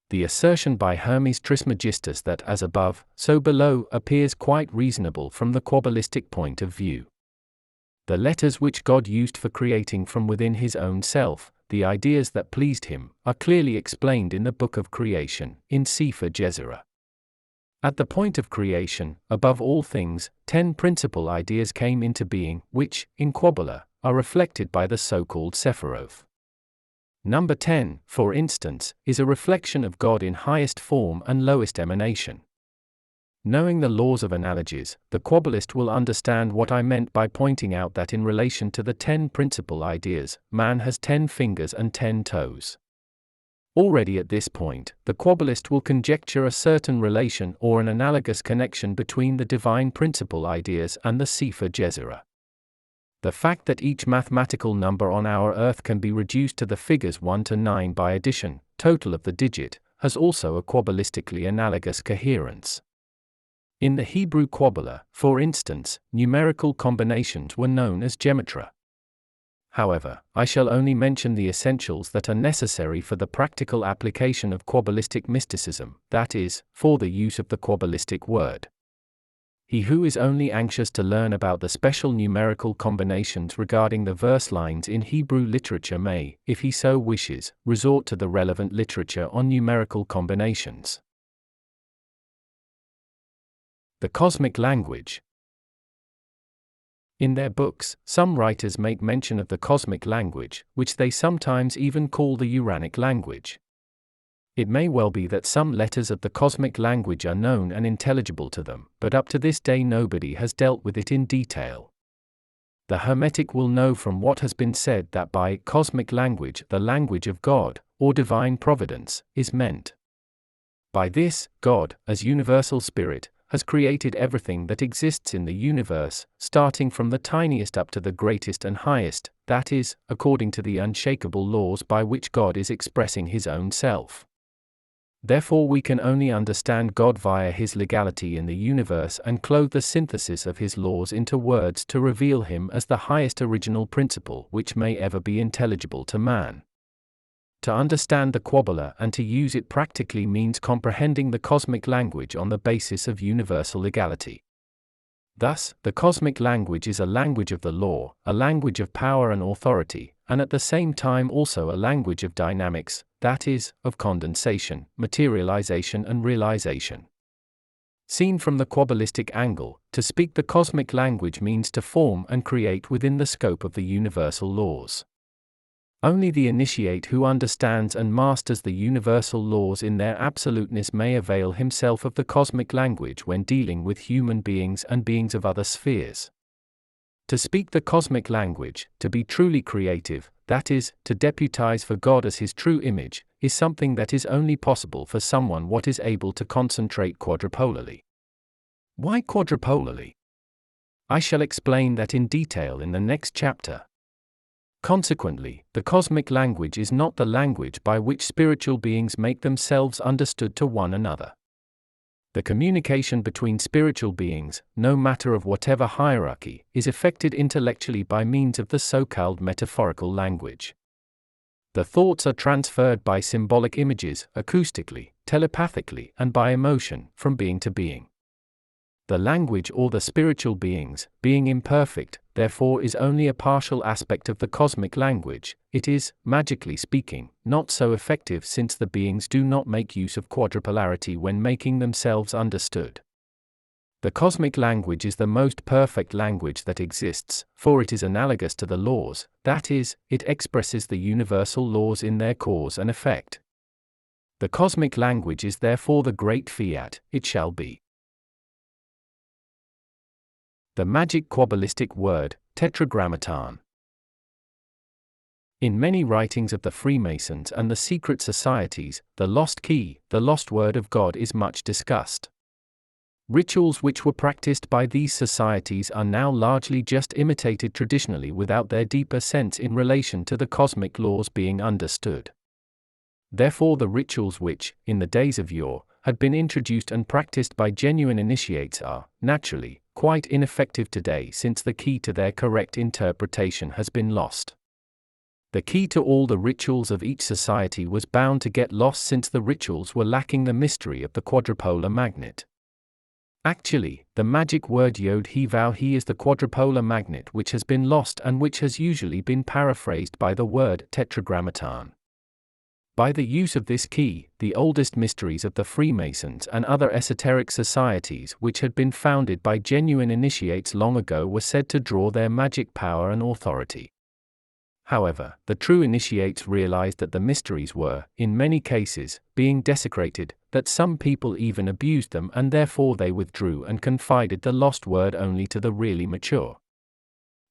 The assertion by Hermes Trismegistus that as above, so below appears quite reasonable from the Kabbalistic point of view. The letters which God used for creating from within his own self, the ideas that pleased him, are clearly explained in the Book of Creation, in Sefer Jezerah. At the point of creation, above all things, 10 principal ideas came into being, which, in Kabbalah, are reflected by the so-called Sephiroth. Number 10, for instance, is a reflection of God in highest form and lowest emanation. Knowing the laws of analogies, the Kabbalist will understand what I meant by pointing out that in relation to the 10 principal ideas, man has 10 fingers and 10 toes. Already at this point, the Kabbalist will conjecture a certain relation or an analogous connection between the divine principal ideas and the Sefer Jezerah. The fact that each mathematical number on our earth can be reduced to the figures 1 to 9 by addition, total of the digit, has also a Kabbalistically analogous coherence. In the Hebrew Kabbalah, for instance, numerical combinations were known as gematria. However, I shall only mention the essentials that are necessary for the practical application of Kabbalistic mysticism, that is, for the use of the Kabbalistic word. He who is only anxious to learn about the special numerical combinations regarding the verse lines in Hebrew literature may, if he so wishes, resort to the relevant literature on numerical combinations. The cosmic language. In their books, some writers make mention of the cosmic language, which they sometimes even call the Uranic language. It may well be that some letters of the cosmic language are known and intelligible to them, but up to this day nobody has dealt with it in detail. The Hermetic will know from what has been said that by cosmic language the language of God, or divine providence, is meant. By this, God, as universal spirit, has created everything that exists in the universe, starting from the tiniest up to the greatest and highest, that is, according to the unshakable laws by which God is expressing his own self. Therefore we can only understand God via his legality in the universe and clothe the synthesis of his laws into words to reveal him as the highest original principle which may ever be intelligible to man. To understand the Kabbalah and to use it practically means comprehending the cosmic language on the basis of universal legality. Thus, the cosmic language is a language of the law, a language of power and authority, and at the same time also a language of dynamics, that is, of condensation, materialization and realization. Seen from the Kabbalistic angle, to speak the cosmic language means to form and create within the scope of the universal laws. Only the initiate who understands and masters the universal laws in their absoluteness may avail himself of the cosmic language when dealing with human beings and beings of other spheres. To speak the cosmic language, to be truly creative, that is, to deputize for God as his true image, is something that is only possible for someone what is able to concentrate quadrupolarly. Why quadrupolarly? I shall explain that in detail in the next chapter. Consequently, the cosmic language is not the language by which spiritual beings make themselves understood to one another. The communication between spiritual beings, no matter of whatever hierarchy, is effected intellectually by means of the so-called metaphorical language. The thoughts are transferred by symbolic images, acoustically, telepathically, and by emotion, from being to being. The language or the spiritual beings, being imperfect, therefore is only a partial aspect of the cosmic language. It is, magically speaking, not so effective since the beings do not make use of quadrupolarity when making themselves understood. The cosmic language is the most perfect language that exists, for it is analogous to the laws, that is, it expresses the universal laws in their cause and effect. The cosmic language is therefore the great fiat, it shall be. The magic Kabbalistic word, tetragrammaton. In many writings of the Freemasons and the secret societies, the lost key, the lost word of God is much discussed. Rituals which were practiced by these societies are now largely just imitated traditionally without their deeper sense in relation to the cosmic laws being understood. Therefore the rituals which, in the days of yore, had been introduced and practiced by genuine initiates are, naturally, quite ineffective today since the key to their correct interpretation has been lost. The key to all the rituals of each society was bound to get lost since the rituals were lacking the mystery of the quadrupolar magnet. Actually, the magic word Yod-He-Vav-He is the quadrupolar magnet which has been lost and which has usually been paraphrased by the word tetragrammaton. By the use of this key, the oldest mysteries of the Freemasons and other esoteric societies which had been founded by genuine initiates long ago were said to draw their magic power and authority. However, the true initiates realized that the mysteries were, in many cases, being desecrated, that some people even abused them, and therefore they withdrew and confided the lost word only to the really mature.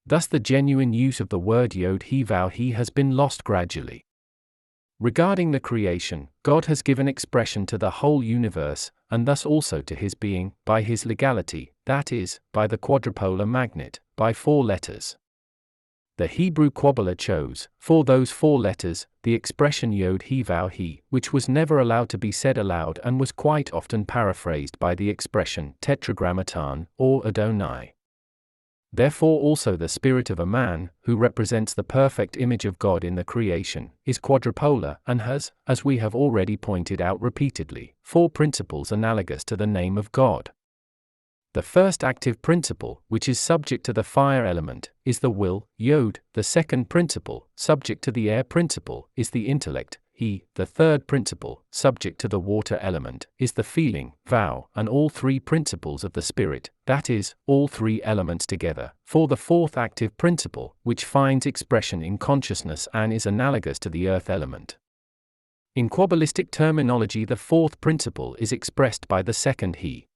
Thus the genuine use of the word Yod-He-Vav-He has been lost gradually. Regarding the creation, God has given expression to the whole universe, and thus also to his being, by his legality, that is, by the quadrupolar magnet, by 4 letters. The Hebrew Kabbalah chose, for those 4 letters, the expression Yod-He-Vav-He, which was never allowed to be said aloud and was quite often paraphrased by the expression tetragrammaton, or Adonai. Therefore also the spirit of a man, who represents the perfect image of God in the creation, is quadrupolar and has, as we have already pointed out repeatedly, 4 principles analogous to the name of God. The first active principle, which is subject to the fire element, is the will, Yod. The second principle, subject to the air principle, is the intellect, He. The third principle, subject to the water element, is the feeling, Vow. And all 3 principles of the spirit, that is, all 3 elements together, for the fourth active principle, which finds expression in consciousness and is analogous to the earth element. In Kabbalistic terminology, the 4th principle is expressed by the second He.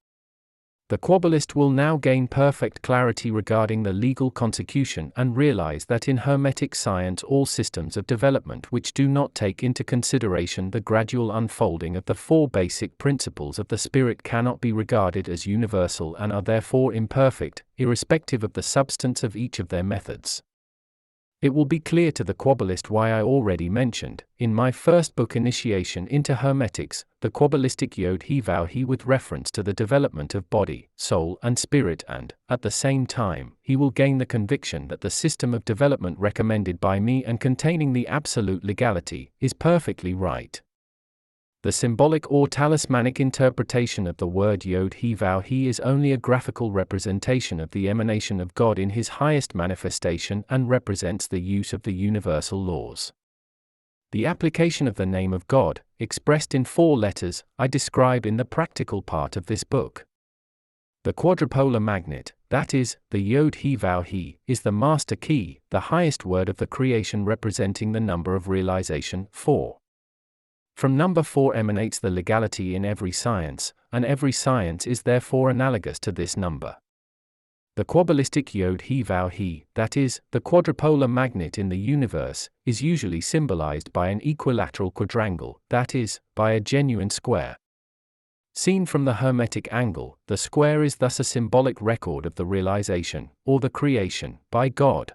The Kabbalist will now gain perfect clarity regarding the legal consecution and realize that in Hermetic science all systems of development which do not take into consideration the gradual unfolding of the 4 basic principles of the spirit cannot be regarded as universal and are therefore imperfect, irrespective of the substance of each of their methods. It will be clear to the Kabbalist why I already mentioned, in my first book Initiation into Hermetics, the Kabbalistic Yod-He-Vav-He with reference to the development of body, soul and spirit, and, at the same time, he will gain the conviction that the system of development recommended by me and containing the absolute legality, is perfectly right. The symbolic or talismanic interpretation of the word Yod-He-Vav-He is only a graphical representation of the emanation of God in his highest manifestation and represents the use of the universal laws. The application of the name of God, expressed in 4 letters, I describe in the practical part of this book. The quadrupolar magnet, that is, the Yod-He-Vav-He, is the master key, the highest word of the creation representing the number of realization, 4. From number 4 emanates the legality in every science, and every science is therefore analogous to this number. The Kabbalistic Yod-He-Vav-He, that is, the quadrupolar magnet in the universe, is usually symbolized by an equilateral quadrangle, that is, by a genuine square. Seen from the Hermetic angle, the square is thus a symbolic record of the realization, or the creation, by God.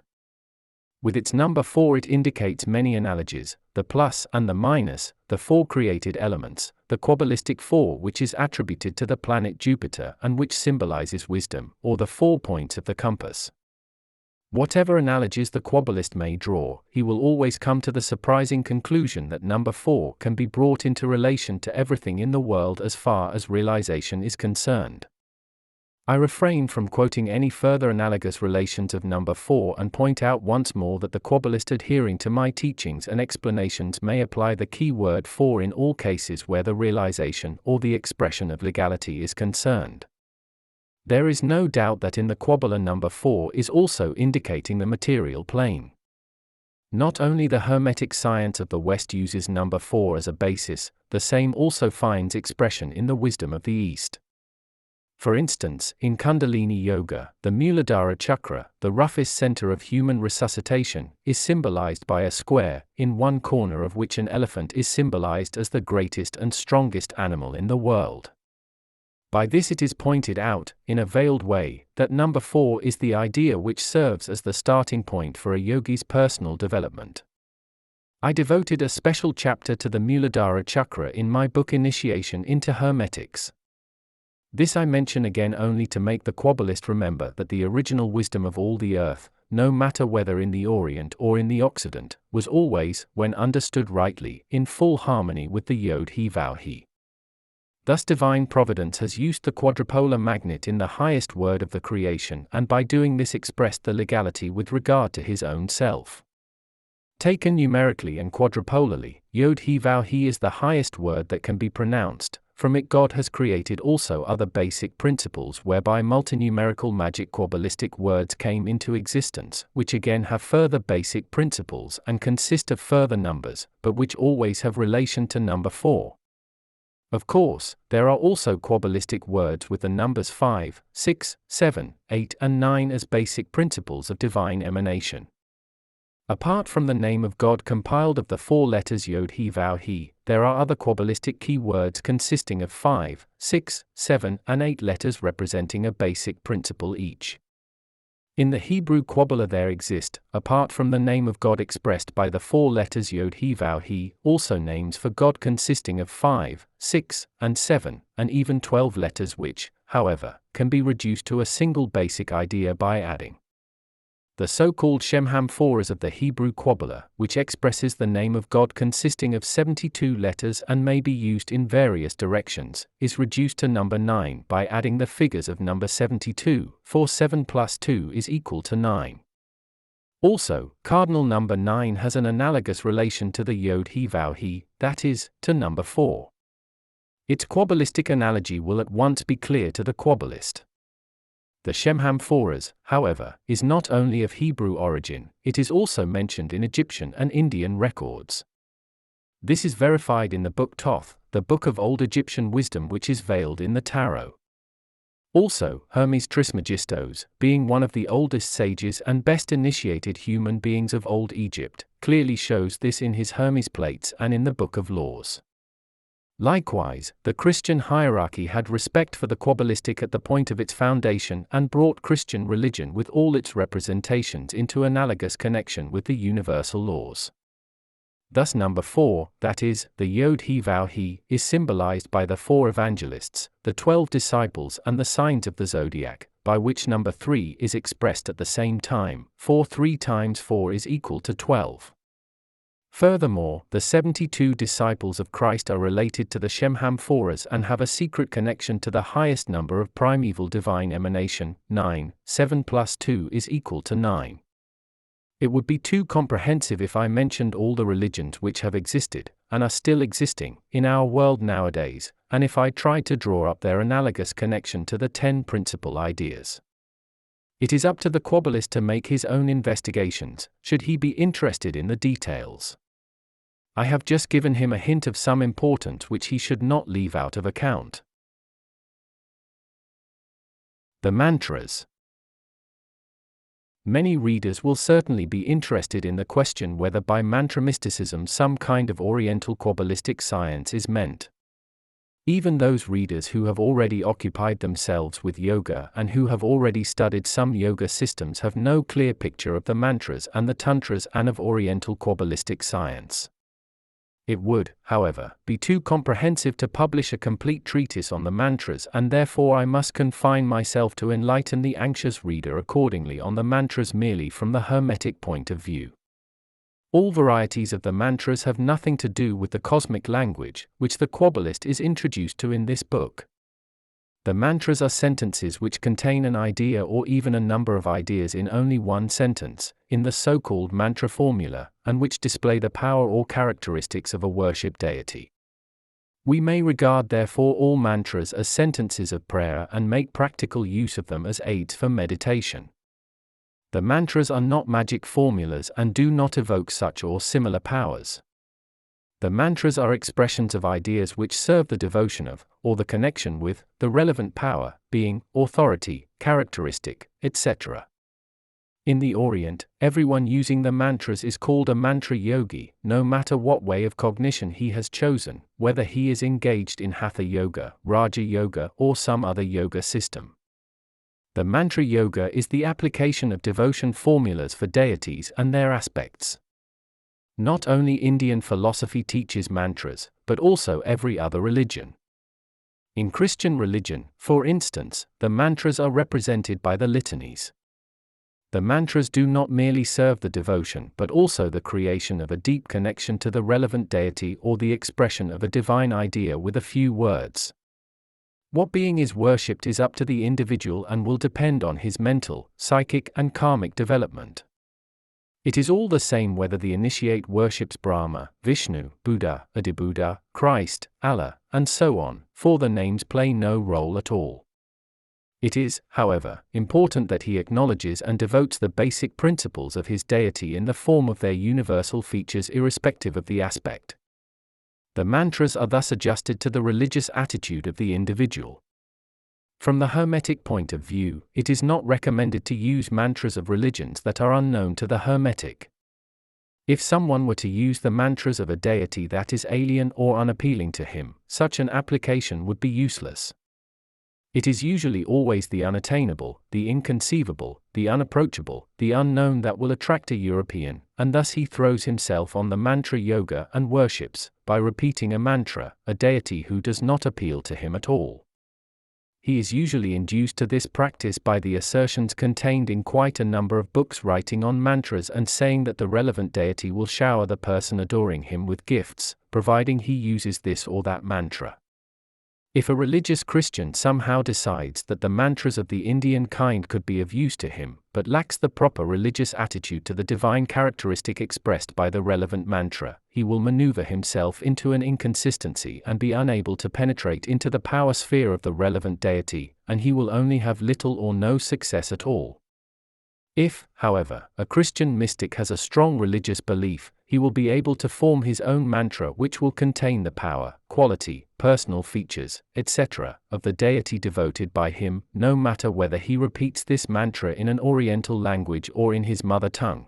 With its number 4 it indicates many analogies, the plus and the minus, the 4 created elements, the Kabbalistic 4 which is attributed to the planet Jupiter and which symbolizes wisdom, or the 4 points of the compass. Whatever analogies the Kabbalist may draw, he will always come to the surprising conclusion that number 4 can be brought into relation to everything in the world as far as realization is concerned. I refrain from quoting any further analogous relations of number 4 and point out once more that the Kabbalist adhering to my teachings and explanations may apply the key word 4 in all cases where the realization or the expression of legality is concerned. There is no doubt that in the Kabbalah number 4 is also indicating the material plane. Not only the Hermetic science of the West uses number 4 as a basis, the same also finds expression in the wisdom of the East. For instance, in Kundalini Yoga, the Muladhara chakra, the roughest center of human resuscitation, is symbolized by a square, in one corner of which an elephant is symbolized as the greatest and strongest animal in the world. By this it is pointed out, in a veiled way, that number 4 is the idea which serves as the starting point for a yogi's personal development. I devoted a special chapter to the Muladhara chakra in my book Initiation into Hermetics. This I mention again only to make the Kabbalist remember that the original wisdom of all the earth, no matter whether in the Orient or in the Occident, was always, when understood rightly, in full harmony with the Yod-He-Vav-He. Thus divine providence has used the quadrupolar magnet in the highest word of the creation, and by doing this expressed the legality with regard to his own self. Taken numerically and quadrupolarly, Yod-He-Vav-He is the highest word that can be pronounced. From it God has created also other basic principles whereby multinumerical magic Kabbalistic words came into existence, which again have further basic principles and consist of further numbers, but which always have relation to number 4. Of course, there are also Kabbalistic words with the numbers 5, 6, 7, 8 and 9 as basic principles of divine emanation. Apart from the name of God compiled of the 4 letters Yod-He-Vav-He, there are other Kabbalistic key words consisting of 5, 6, 7 and 8 letters representing a basic principle each. In the Hebrew Kabbalah there exist, apart from the name of God expressed by the 4 letters Yod-He-Vav-He, also names for God consisting of 5, 6, and 7, and even 12 letters which, however, can be reduced to a single basic idea by adding the so-called Shemhamphoras of the Hebrew Kabbalah, which expresses the name of God consisting of 72 letters and may be used in various directions, is reduced to number 9 by adding the figures of number 72, for 7 plus 2 is equal to 9. Also, cardinal number 9 has an analogous relation to the Yod-He-Vav-He, that is, to number 4. Its Kabbalistic analogy will at once be clear to the Kabbalist. The Shemhamphoras, however, is not only of Hebrew origin, it is also mentioned in Egyptian and Indian records. This is verified in the book Thoth, the book of Old Egyptian wisdom which is veiled in the Tarot. Also, Hermes Trismegistos, being one of the oldest sages and best initiated human beings of Old Egypt, clearly shows this in his Hermes plates and in the Book of Laws. Likewise, the Christian hierarchy had respect for the Kabbalistic at the point of its foundation and brought Christian religion with all its representations into analogous connection with the universal laws. Thus number 4, that is, the Yod-He-Vav-He, is symbolized by the 4 evangelists, the 12 disciples and the signs of the zodiac, by which number 3 is expressed at the same time, for 3 times 4 is equal to 12. Furthermore, the 72 disciples of Christ are related to the Shemhamphoras and have a secret connection to the highest number of primeval divine emanation, 9, 7 plus 2 is equal to 9. It would be too comprehensive if I mentioned all the religions which have existed, and are still existing, in our world nowadays, and if I tried to draw up their analogous connection to the 10 principal ideas. It is up to the Kabbalist to make his own investigations, should he be interested in the details. I have just given him a hint of some importance which he should not leave out of account. The mantras. Many readers will certainly be interested in the question whether by mantra mysticism some kind of Oriental Kabbalistic science is meant. Even those readers who have already occupied themselves with yoga and who have already studied some yoga systems have no clear picture of the mantras and the tantras and of Oriental Kabbalistic science. It would, however, be too comprehensive to publish a complete treatise on the mantras, and therefore I must confine myself to enlighten the anxious reader accordingly on the mantras merely from the Hermetic point of view. All varieties of the mantras have nothing to do with the cosmic language, which the Kabbalist is introduced to in this book. The mantras are sentences which contain an idea or even a number of ideas in only one sentence, in the so-called mantra formula, and which display the power or characteristics of a worship deity. We may regard therefore all mantras as sentences of prayer and make practical use of them as aids for meditation. The mantras are not magic formulas and do not evoke such or similar powers. The mantras are expressions of ideas which serve the devotion of, or the connection with, the relevant power, being, authority, characteristic, etc. In the Orient, everyone using the mantras is called a mantra yogi, no matter what way of cognition he has chosen, whether he is engaged in Hatha Yoga, Raja Yoga, or some other yoga system. The mantra yoga is the application of devotion formulas for deities and their aspects. Not only Indian philosophy teaches mantras, but also every other religion. In Christian religion, for instance, the mantras are represented by the litanies. The mantras do not merely serve the devotion but also the creation of a deep connection to the relevant deity or the expression of a divine idea with a few words. What being is worshipped is up to the individual and will depend on his mental, psychic, and karmic development. It is all the same whether the initiate worships Brahma, Vishnu, Buddha, Adibuddha, Christ, Allah, and so on, for the names play no role at all. It is, however, important that he acknowledges and devotes the basic principles of his deity in the form of their universal features irrespective of the aspect. The mantras are thus adjusted to the religious attitude of the individual. From the Hermetic point of view, it is not recommended to use mantras of religions that are unknown to the Hermetic. If someone were to use the mantras of a deity that is alien or unappealing to him, such an application would be useless. It is usually always the unattainable, the inconceivable, the unapproachable, the unknown that will attract a European, and thus he throws himself on the mantra yoga and worships, by repeating a mantra, a deity who does not appeal to him at all. He is usually induced to this practice by the assertions contained in quite a number of books writing on mantras and saying that the relevant deity will shower the person adoring him with gifts, providing he uses this or that mantra. If a religious Christian somehow decides that the mantras of the Indian kind could be of use to him, but lacks the proper religious attitude to the divine characteristic expressed by the relevant mantra, he will maneuver himself into an inconsistency and be unable to penetrate into the power sphere of the relevant deity, and he will only have little or no success at all. If, however, a Christian mystic has a strong religious belief, he will be able to form his own mantra which will contain the power, quality, personal features, etc., of the deity devoted by him, no matter whether he repeats this mantra in an Oriental language or in his mother tongue.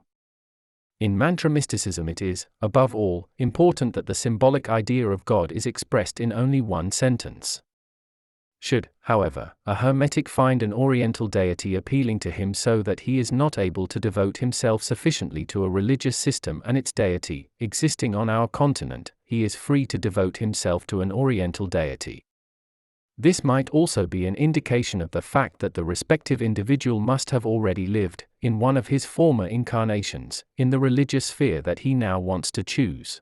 In mantra mysticism it is, above all, important that the symbolic idea of God is expressed in only one sentence. Should, however, a Hermetic find an Oriental deity appealing to him so that he is not able to devote himself sufficiently to a religious system and its deity, existing on our continent, he is free to devote himself to an Oriental deity. This might also be an indication of the fact that the respective individual must have already lived, in one of his former incarnations, in the religious sphere that he now wants to choose.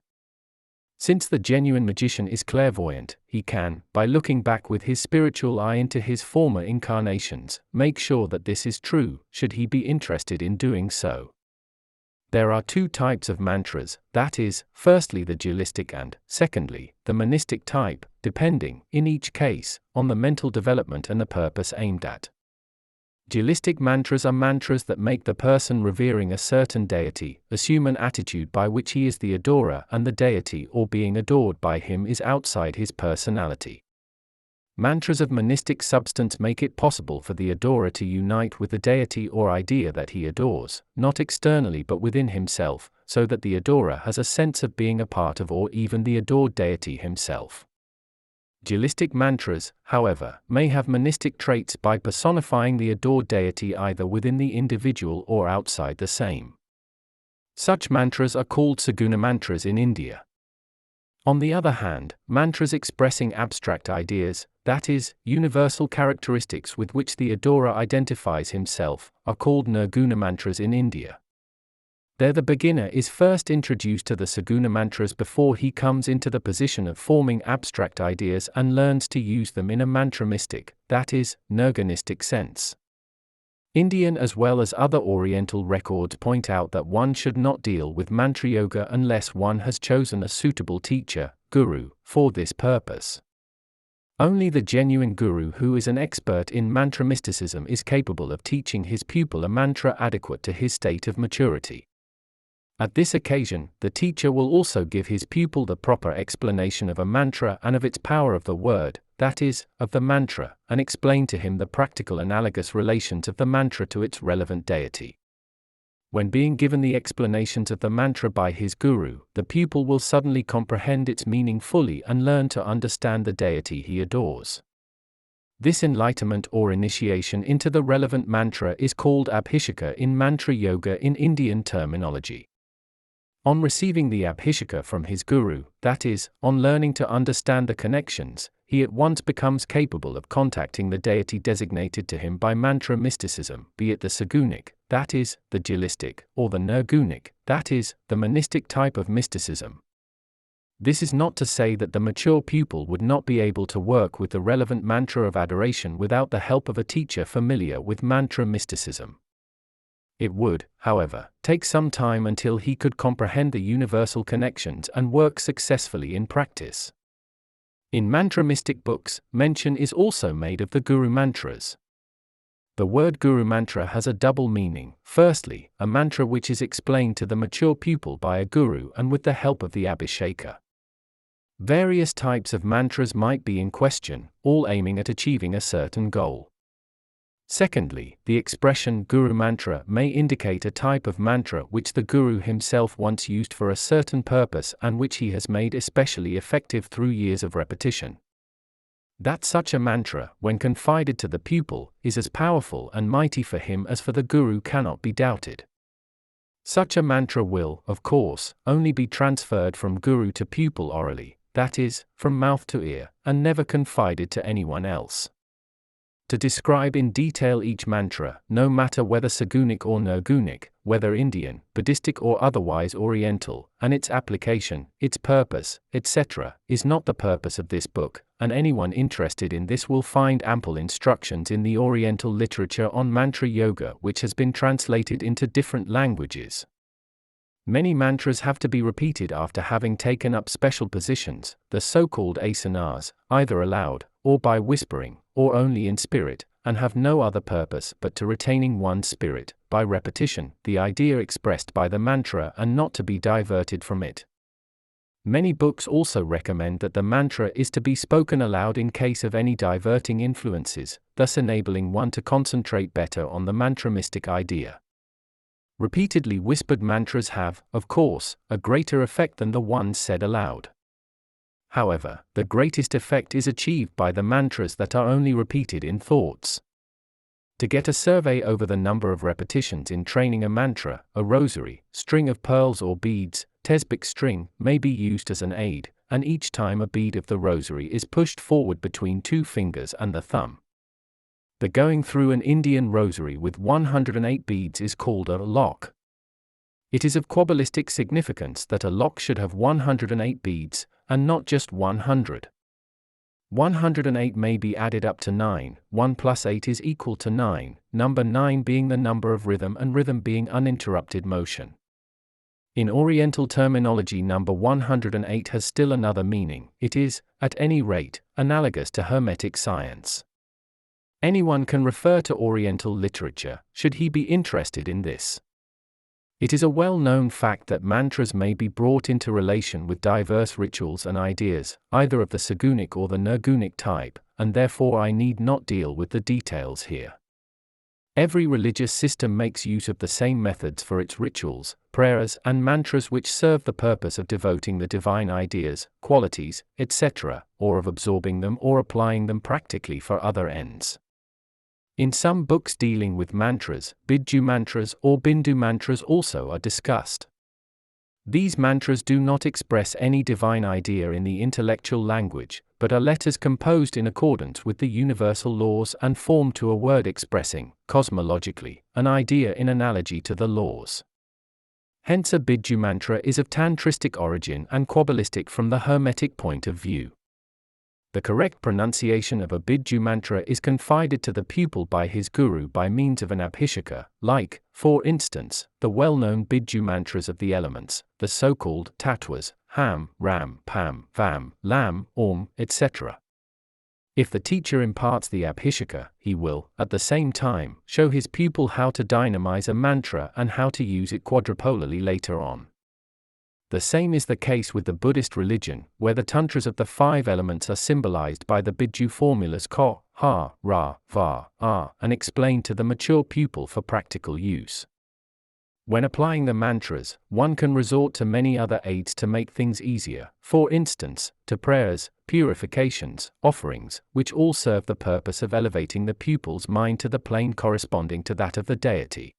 Since the genuine magician is clairvoyant, he can, by looking back with his spiritual eye into his former incarnations, make sure that this is true, should he be interested in doing so. There are two types of mantras, that is, firstly the dualistic and, secondly, the monistic type, depending, in each case, on the mental development and the purpose aimed at. Dualistic mantras are mantras that make the person revering a certain deity assume an attitude by which he is the adorer and the deity or being adored by him is outside his personality. Mantras of monistic substance make it possible for the adorer to unite with the deity or idea that he adores, not externally but within himself, so that the adorer has a sense of being a part of or even the adored deity himself. Dualistic mantras, however, may have monistic traits by personifying the adored deity either within the individual or outside the same. Such mantras are called saguna mantras in India. On the other hand, mantras expressing abstract ideas, that is, universal characteristics with which the adorer identifies himself, are called nirguna mantras in India. There the beginner is first introduced to the saguna mantras before he comes into the position of forming abstract ideas and learns to use them in a mantramistic, that is, nirgunistic sense. Indian as well as other Oriental records point out that one should not deal with mantra yoga unless one has chosen a suitable teacher, guru, for this purpose. Only the genuine guru who is an expert in mantra mysticism is capable of teaching his pupil a mantra adequate to his state of maturity. At this occasion, the teacher will also give his pupil the proper explanation of a mantra and of its power of the word, that is, of the mantra, and explain to him the practical analogous relations of the mantra to its relevant deity. When being given the explanations of the mantra by his guru, the pupil will suddenly comprehend its meaning fully and learn to understand the deity he adores. This enlightenment or initiation into the relevant mantra is called abhisheka in mantra yoga in Indian terminology. On receiving the abhisheka from his guru, that is, on learning to understand the connections, he at once becomes capable of contacting the deity designated to him by mantra mysticism, be it the sagunic, that is, the dualistic, or the nirgunic, that is, the monistic type of mysticism. This is not to say that the mature pupil would not be able to work with the relevant mantra of adoration without the help of a teacher familiar with mantra mysticism. It would, however, take some time until he could comprehend the universal connections and work successfully in practice. In mantra mystic books, mention is also made of the guru mantras. The word guru mantra has a double meaning. Firstly, a mantra which is explained to the mature pupil by a guru and with the help of the abhisheka. Various types of mantras might be in question, all aiming at achieving a certain goal. Secondly, the expression guru mantra may indicate a type of mantra which the guru himself once used for a certain purpose and which he has made especially effective through years of repetition. That such a mantra, when confided to the pupil, is as powerful and mighty for him as for the guru cannot be doubted. Such a mantra will, of course, only be transferred from guru to pupil orally, that is, from mouth to ear, and never confided to anyone else. To describe in detail each mantra, no matter whether sagunic or nirgunic, whether Indian, Buddhistic or otherwise Oriental, and its application, its purpose, etc., is not the purpose of this book, and anyone interested in this will find ample instructions in the Oriental literature on mantra yoga which has been translated into different languages. Many mantras have to be repeated after having taken up special positions, the so-called asanas, either aloud, or by whispering, or only in spirit, and have no other purpose but to retaining one's spirit, by repetition, the idea expressed by the mantra and not to be diverted from it. Many books also recommend that the mantra is to be spoken aloud in case of any diverting influences, thus enabling one to concentrate better on the mantra-mystic idea. Repeatedly whispered mantras have, of course, a greater effect than the ones said aloud. However, the greatest effect is achieved by the mantras that are only repeated in thoughts. To get a survey over the number of repetitions in training a mantra, a rosary, string of pearls or beads, tesbik string, may be used as an aid, and each time a bead of the rosary is pushed forward between two fingers and the thumb. The going through an Indian rosary with 108 beads is called a lock. It is of Kabbalistic significance that a lock should have 108 beads, and not just 100. 108 may be added up to 9, 1 plus 8 is equal to 9, number 9 being the number of rhythm and rhythm being uninterrupted motion. In Oriental terminology, number 108 has still another meaning. It is, at any rate, analogous to Hermetic science. Anyone can refer to Oriental literature, should he be interested in this. It is a well-known fact that mantras may be brought into relation with diverse rituals and ideas, either of the sagunic or the nirgunic type, and therefore I need not deal with the details here. Every religious system makes use of the same methods for its rituals, prayers, and mantras which serve the purpose of devoting the divine ideas, qualities, etc., or of absorbing them or applying them practically for other ends. In some books dealing with mantras, Biju mantras or Bindu mantras also are discussed. These mantras do not express any divine idea in the intellectual language, but are letters composed in accordance with the universal laws and formed to a word expressing, cosmologically, an idea in analogy to the laws. Hence a Biju mantra is of tantristic origin and Kabbalistic from the Hermetic point of view. The correct pronunciation of a Biju mantra is confided to the pupil by his guru by means of an abhisheka, like, for instance, the well-known Biju mantras of the elements, the so-called tattvas, ham, ram, pam, vam, lam, om, etc. If the teacher imparts the abhisheka, he will, at the same time, show his pupil how to dynamize a mantra and how to use it quadrupolarly later on. The same is the case with the Buddhist religion, where the tantras of the 5 elements are symbolized by the Biju formulas Ko, Ha, Ra, Va, Ah, and explained to the mature pupil for practical use. When applying the mantras, one can resort to many other aids to make things easier, for instance, to prayers, purifications, offerings, which all serve the purpose of elevating the pupil's mind to the plane corresponding to that of the deity.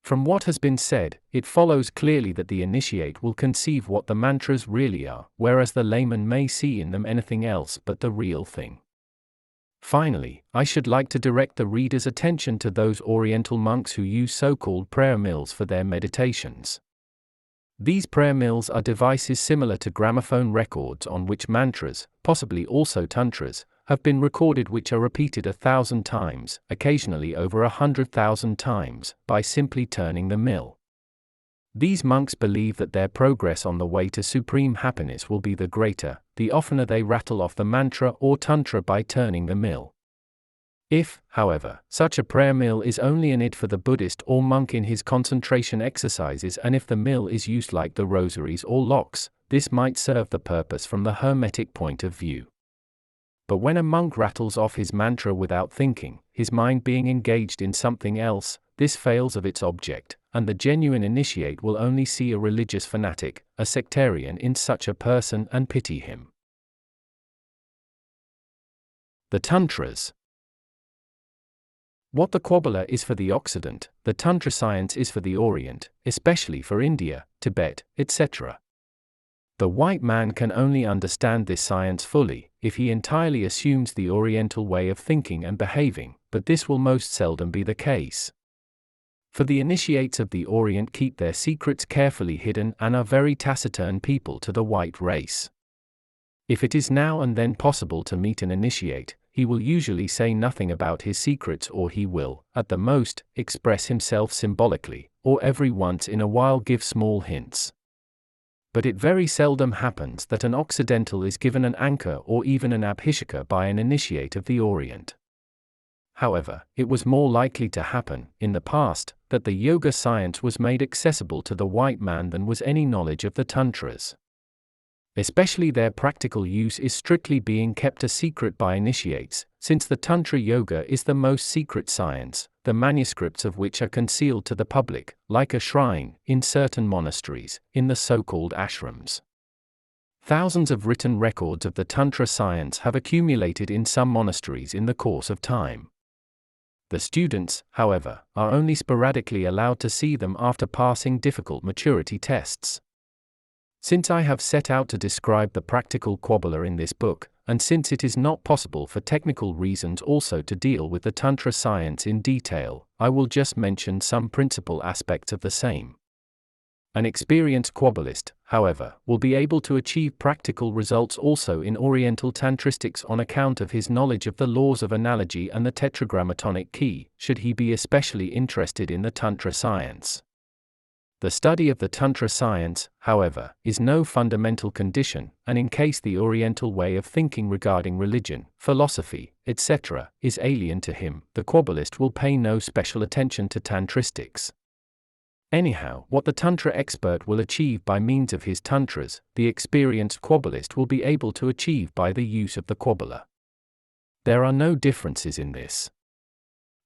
From what has been said, it follows clearly that the initiate will conceive what the mantras really are, whereas the layman may see in them anything else but the real thing. Finally, I should like to direct the reader's attention to those Oriental monks who use so-called prayer mills for their meditations. These prayer mills are devices similar to gramophone records on which mantras, possibly also tantras, have been recorded, which are repeated 1,000 times, occasionally over 100,000 times, by simply turning the mill. These monks believe that their progress on the way to supreme happiness will be the greater, the oftener they rattle off the mantra or tantra by turning the mill. If, however, such a prayer mill is only an id for the Buddhist or monk in his concentration exercises, and if the mill is used like the rosaries or locks, this might serve the purpose from the Hermetic point of view. But when a monk rattles off his mantra without thinking, his mind being engaged in something else, this fails of its object, and the genuine initiate will only see a religious fanatic, a sectarian in such a person, and pity him. The Tantras. What the Kabbalah is for the Occident, the Tantra science is for the Orient, especially for India, Tibet, etc. The white man can only understand this science fully if he entirely assumes the Oriental way of thinking and behaving, but this will most seldom be the case. For the initiates of the Orient keep their secrets carefully hidden and are very taciturn people to the white race. If it is now and then possible to meet an initiate, he will usually say nothing about his secrets, or he will, at the most, express himself symbolically, or every once in a while give small hints. But it very seldom happens that an Occidental is given an anchor or even an abhisheka by an initiate of the Orient. However, it was more likely to happen, in the past, that the yoga science was made accessible to the white man than was any knowledge of the tantras. Especially their practical use is strictly being kept a secret by initiates, since the Tantra Yoga is the most secret science, the manuscripts of which are concealed to the public, like a shrine, in certain monasteries, in the so-called ashrams. Thousands of written records of the Tantra science have accumulated in some monasteries in the course of time. The students, however, are only sporadically allowed to see them after passing difficult maturity tests. Since I have set out to describe the practical Kabbalah in this book, and since it is not possible for technical reasons also to deal with the Tantra science in detail, I will just mention some principal aspects of the same. An experienced Kabbalist, however, will be able to achieve practical results also in Oriental Tantristics on account of his knowledge of the laws of analogy and the tetragrammatonic key, should he be especially interested in the Tantra science. The study of the Tantra science, however, is no fundamental condition, and in case the Oriental way of thinking regarding religion, philosophy, etc., is alien to him, the Kabbalist will pay no special attention to Tantristics. Anyhow, what the Tantra expert will achieve by means of his Tantras, the experienced Kabbalist will be able to achieve by the use of the Kabbalah. There are no differences in this.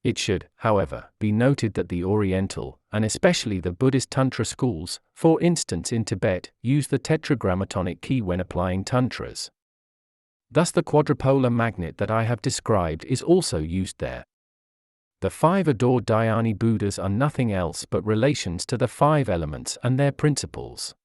It should, however, be noted that the Oriental, and especially the Buddhist Tantra schools, for instance in Tibet, use the tetragrammatonic key when applying Tantras. Thus the quadrupolar magnet that I have described is also used there. The 5 adored Dhyani Buddhas are nothing else but relations to the 5 elements and their principles.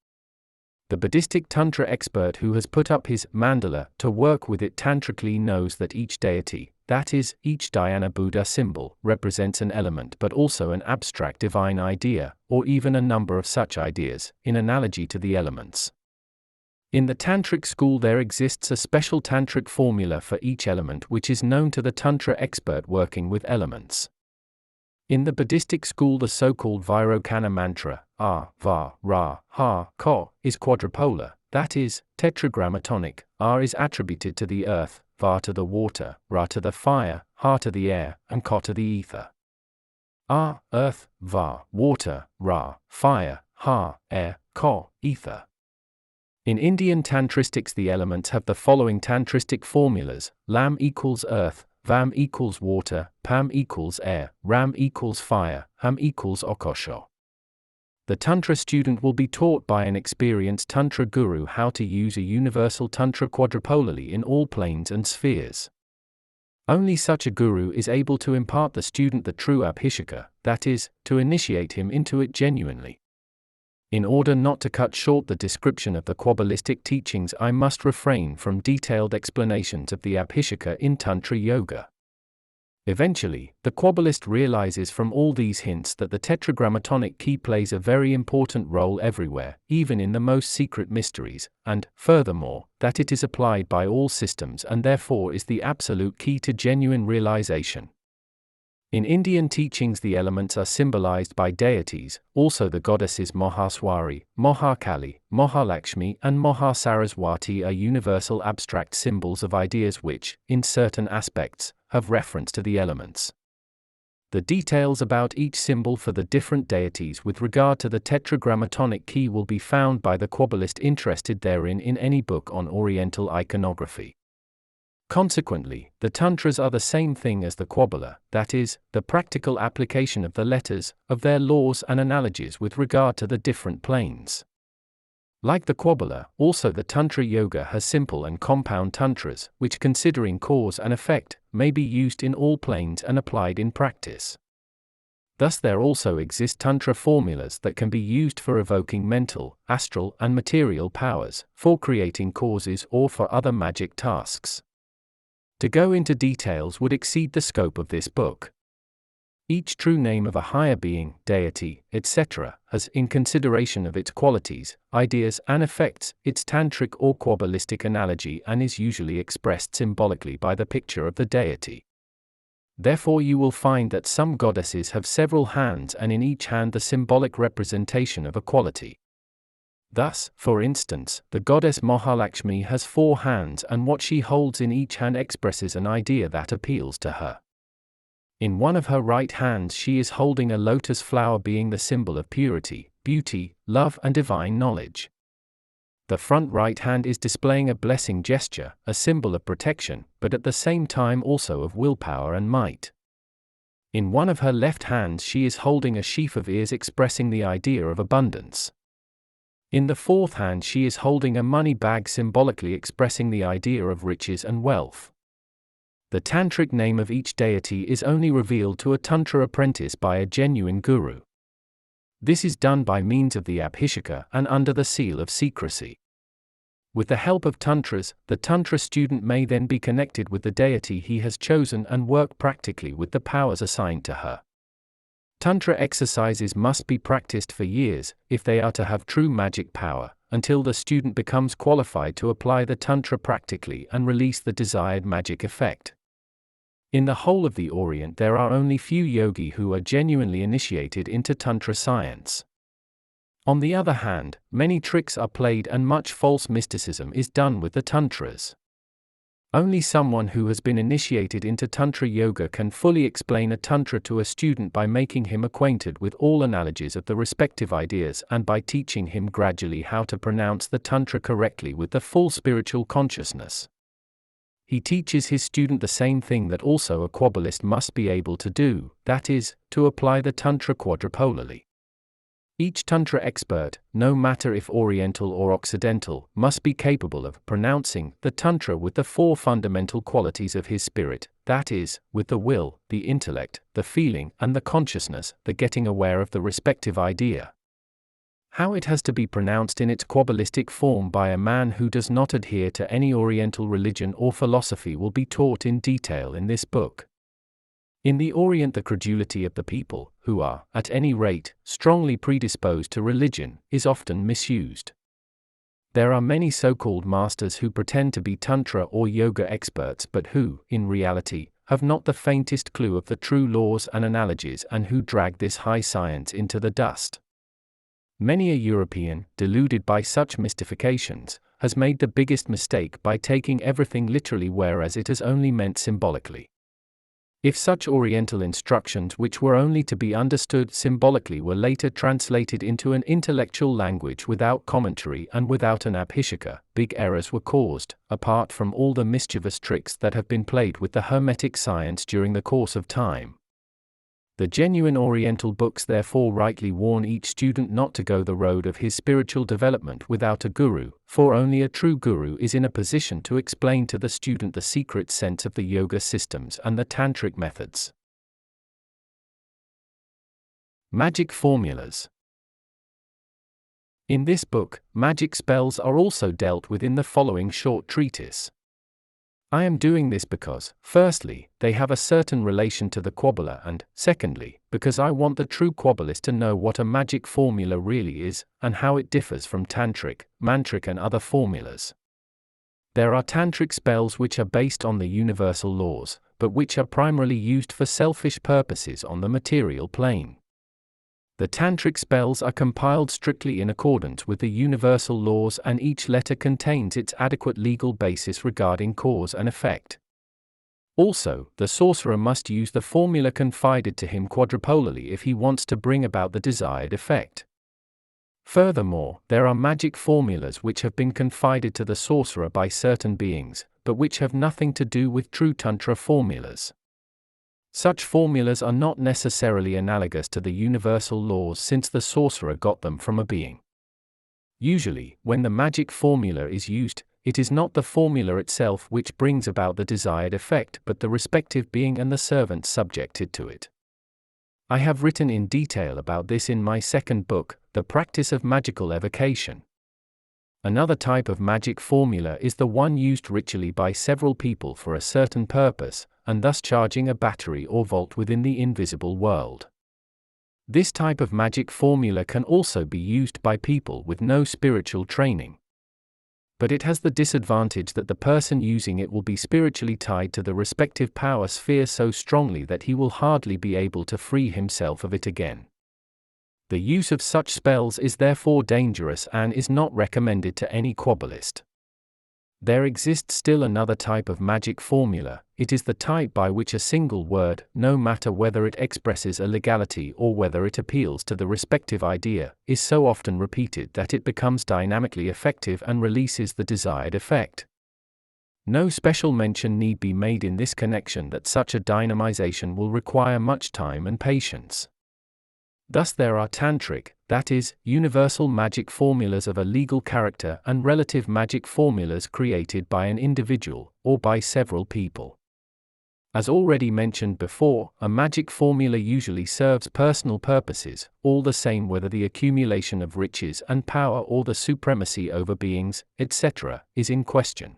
The Buddhistic Tantra expert who has put up his mandala to work with it tantrically knows that each deity, that is, each dhyana Buddha symbol, represents an element but also an abstract divine idea, or even a number of such ideas, in analogy to the elements. In the Tantric school there exists a special Tantric formula for each element which is known to the Tantra expert working with elements. In the Buddhistic school the so-called Vairocana mantra, Ah, Va, Ra, Ha, Ko, is quadrupolar, that is, tetragrammatonic. R is attributed to the earth, Va to the water, Ra to the fire, Ha to the air, and Ka to the ether. R, earth, Va, water, Ra, fire, Ha, air, Ka, ether. In Indian tantristics, the elements have the following tantristic formulas: Lam equals earth, Vam equals water, Pam equals air, Ram equals fire, Hum equals akasha. The Tantra student will be taught by an experienced Tantra guru how to use a universal Tantra quadrupolarly in all planes and spheres. Only such a guru is able to impart the student the true abhisheka, that is, to initiate him into it genuinely. In order not to cut short the description of the Kabbalistic teachings, I must refrain from detailed explanations of the abhisheka in Tantra Yoga. Eventually, the Kabbalist realizes from all these hints that the tetragrammatonic key plays a very important role everywhere, even in the most secret mysteries, and, furthermore, that it is applied by all systems and therefore is the absolute key to genuine realization. In Indian teachings, the elements are symbolized by deities, also the goddesses Mahaswari, Mahakali, Mahalakshmi, and Mahasaraswati are universal abstract symbols of ideas which, in certain aspects, have reference to the elements. The details about each symbol for the different deities with regard to the tetragrammatonic key will be found by the Kabbalist interested therein in any book on Oriental iconography. Consequently, the Tantras are the same thing as the Kabbalah, that is, the practical application of the letters, of their laws and analogies with regard to the different planes. Like the Kabbalah, also the Tantra Yoga has simple and compound tantras, which, considering cause and effect, may be used in all planes and applied in practice. Thus there also exist Tantra formulas that can be used for evoking mental, astral, and material powers, for creating causes or for other magic tasks. To go into details would exceed the scope of this book. Each true name of a higher being, deity, etc., has, in consideration of its qualities, ideas, and effects, its tantric or Kabbalistic analogy, and is usually expressed symbolically by the picture of the deity. Therefore you will find that some goddesses have several hands and in each hand the symbolic representation of a quality. Thus, for instance, the goddess Mahalakshmi has 4 hands and what she holds in each hand expresses an idea that appeals to her. In one of her right hands she is holding a lotus flower, being the symbol of purity, beauty, love, and divine knowledge. The front right hand is displaying a blessing gesture, a symbol of protection, but at the same time also of willpower and might. In one of her left hands she is holding a sheaf of ears expressing the idea of abundance. In the fourth hand she is holding a money bag symbolically expressing the idea of riches and wealth. The tantric name of each deity is only revealed to a Tantra apprentice by a genuine guru. This is done by means of the abhisheka and under the seal of secrecy. With the help of Tantras, the Tantra student may then be connected with the deity he has chosen and work practically with the powers assigned to her. Tantra exercises must be practiced for years, if they are to have true magic power, until the student becomes qualified to apply the Tantra practically and release the desired magic effect. In the whole of the Orient there are only few yogi who are genuinely initiated into Tantra science. On the other hand, many tricks are played and much false mysticism is done with the Tantras. Only someone who has been initiated into Tantra Yoga can fully explain a Tantra to a student by making him acquainted with all analogies of the respective ideas and by teaching him gradually how to pronounce the Tantra correctly with the full spiritual consciousness. He teaches his student the same thing that also a Kabbalist must be able to do, that is, to apply the Tantra quadrupolarly. Each Tantra expert, no matter if Oriental or Occidental, must be capable of pronouncing the Tantra with the 4 fundamental qualities of his spirit, that is, with the will, the intellect, the feeling, and the consciousness, the getting aware of the respective idea. How it has to be pronounced in its Kabbalistic form by a man who does not adhere to any Oriental religion or philosophy will be taught in detail in this book. In the Orient, the credulity of the people, who are, at any rate, strongly predisposed to religion, is often misused. There are many so-called masters who pretend to be Tantra or Yoga experts but who, in reality, have not the faintest clue of the true laws and analogies and who drag this high science into the dust. Many a European, deluded by such mystifications, has made the biggest mistake by taking everything literally whereas it is only meant symbolically. If such Oriental instructions which were only to be understood symbolically were later translated into an intellectual language without commentary and without an abhisheka, big errors were caused, apart from all the mischievous tricks that have been played with the Hermetic science during the course of time. The genuine Oriental books therefore rightly warn each student not to go the road of his spiritual development without a guru, for only a true guru is in a position to explain to the student the secret sense of the yoga systems and the tantric methods. Magic formulas. In this book, magic spells are also dealt with in the following short treatise. I am doing this because, firstly, they have a certain relation to the Kabbalah and, secondly, because I want the true Kabbalist to know what a magic formula really is, and how it differs from tantric, mantric and other formulas. There are tantric spells which are based on the universal laws, but which are primarily used for selfish purposes on the material plane. The tantric spells are compiled strictly in accordance with the universal laws and each letter contains its adequate legal basis regarding cause and effect. Also, the sorcerer must use the formula confided to him quadrupolarly if he wants to bring about the desired effect. Furthermore, there are magic formulas which have been confided to the sorcerer by certain beings, but which have nothing to do with true Tantra formulas. Such formulas are not necessarily analogous to the universal laws since the sorcerer got them from a being. Usually, when the magic formula is used, it is not the formula itself which brings about the desired effect but the respective being and the servant subjected to it. I have written in detail about this in my second book, The Practice of Magical Evocation. Another type of magic formula is the one used ritually by several people for a certain purpose, and thus charging a battery or vault within the invisible world. This type of magic formula can also be used by people with no spiritual training. But it has the disadvantage that the person using it will be spiritually tied to the respective power sphere so strongly that he will hardly be able to free himself of it again. The use of such spells is therefore dangerous and is not recommended to any Kabbalist. There exists still another type of magic formula. It is the type by which a single word, no matter whether it expresses a legality or whether it appeals to the respective idea, is so often repeated that it becomes dynamically effective and releases the desired effect. No special mention need be made in this connection that such a dynamization will require much time and patience. Thus there are tantric, that is, universal magic formulas of a legal character and relative magic formulas created by an individual, or by several people. As already mentioned before, a magic formula usually serves personal purposes, all the same whether the accumulation of riches and power or the supremacy over beings, etc., is in question.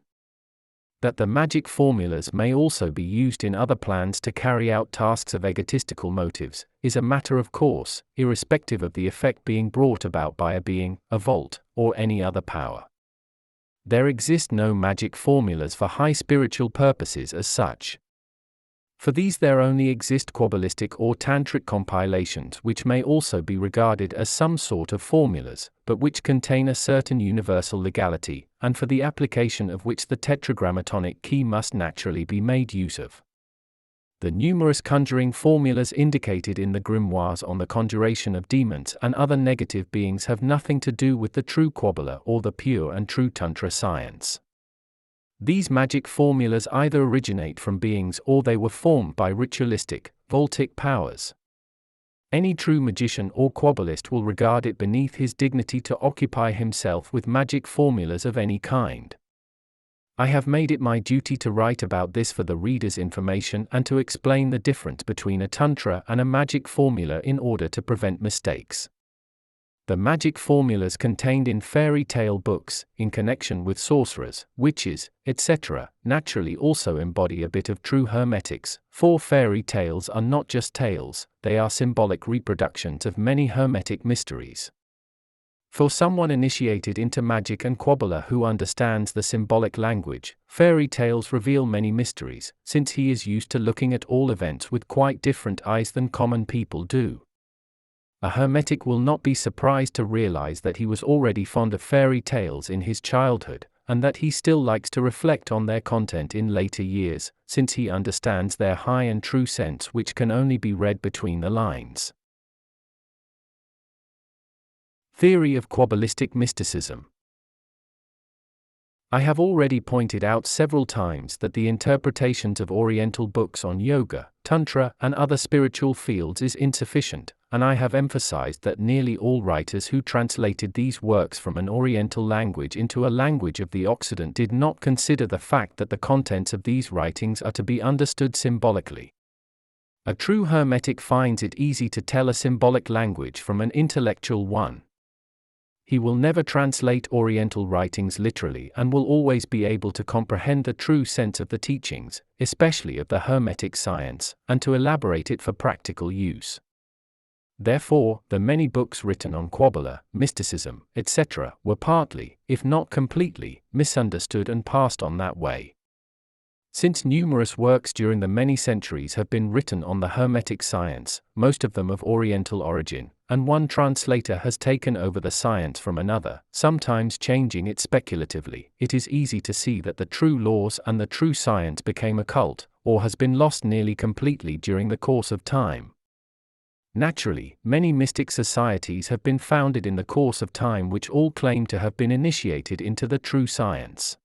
That the magic formulas may also be used in other plans to carry out tasks of egotistical motives, is a matter of course, irrespective of the effect being brought about by a being, a vault, or any other power. There exist no magic formulas for high spiritual purposes as such. For these there only exist Kabbalistic or Tantric compilations which may also be regarded as some sort of formulas, but which contain a certain universal legality, and for the application of which the tetragrammatonic key must naturally be made use of. The numerous conjuring formulas indicated in the grimoires on the conjuration of demons and other negative beings have nothing to do with the true Kabbalah or the pure and true Tantra science. These magic formulas either originate from beings or they were formed by ritualistic, vaultic powers. Any true magician or Kabbalist will regard it beneath his dignity to occupy himself with magic formulas of any kind. I have made it my duty to write about this for the reader's information and to explain the difference between a tantra and a magic formula in order to prevent mistakes. The magic formulas contained in fairy tale books, in connection with sorcerers, witches, etc., naturally also embody a bit of true hermetics, for fairy tales are not just tales, they are symbolic reproductions of many hermetic mysteries. For someone initiated into magic and Kabbalah who understands the symbolic language, fairy tales reveal many mysteries, since he is used to looking at all events with quite different eyes than common people do. A hermetic will not be surprised to realize that he was already fond of fairy tales in his childhood, and that he still likes to reflect on their content in later years, since he understands their high and true sense which can only be read between the lines. Theory of Kabbalistic Mysticism. I have already pointed out several times that the interpretations of Oriental books on yoga, tantra, and other spiritual fields is insufficient, and I have emphasized that nearly all writers who translated these works from an Oriental language into a language of the Occident did not consider the fact that the contents of these writings are to be understood symbolically. A true hermetic finds it easy to tell a symbolic language from an intellectual one. He will never translate Oriental writings literally and will always be able to comprehend the true sense of the teachings, especially of the Hermetic science, and to elaborate it for practical use. Therefore, the many books written on Kabbalah, mysticism, etc., were partly, if not completely, misunderstood and passed on that way. Since numerous works during the many centuries have been written on the Hermetic science, most of them of Oriental origin, and one translator has taken over the science from another, sometimes changing it speculatively, it is easy to see that the true laws and the true science became occult, or has been lost nearly completely during the course of time. Naturally, many mystic societies have been founded in the course of time which all claim to have been initiated into the true science.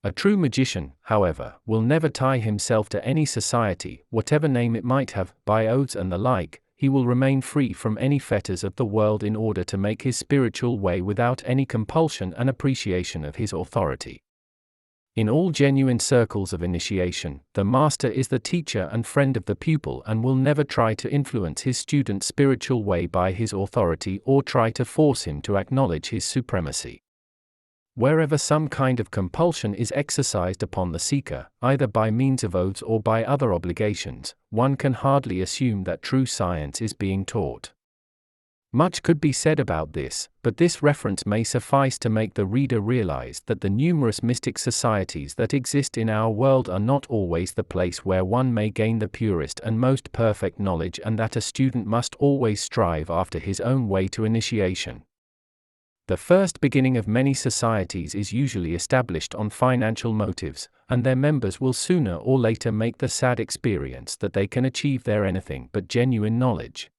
A true magician, however, will never tie himself to any society, whatever name it might have, by oaths and the like. He will remain free from any fetters of the world in order to make his spiritual way without any compulsion and appreciation of his authority. In all genuine circles of initiation, the master is the teacher and friend of the pupil and will never try to influence his student's spiritual way by his authority or try to force him to acknowledge his supremacy. Wherever some kind of compulsion is exercised upon the seeker, either by means of oaths or by other obligations, one can hardly assume that true science is being taught. Much could be said about this, but this reference may suffice to make the reader realize that the numerous mystic societies that exist in our world are not always the place where one may gain the purest and most perfect knowledge, and that a student must always strive after his own way to initiation. The first beginning of many societies is usually established on financial motives, and their members will sooner or later make the sad experience that they can achieve there anything but genuine knowledge.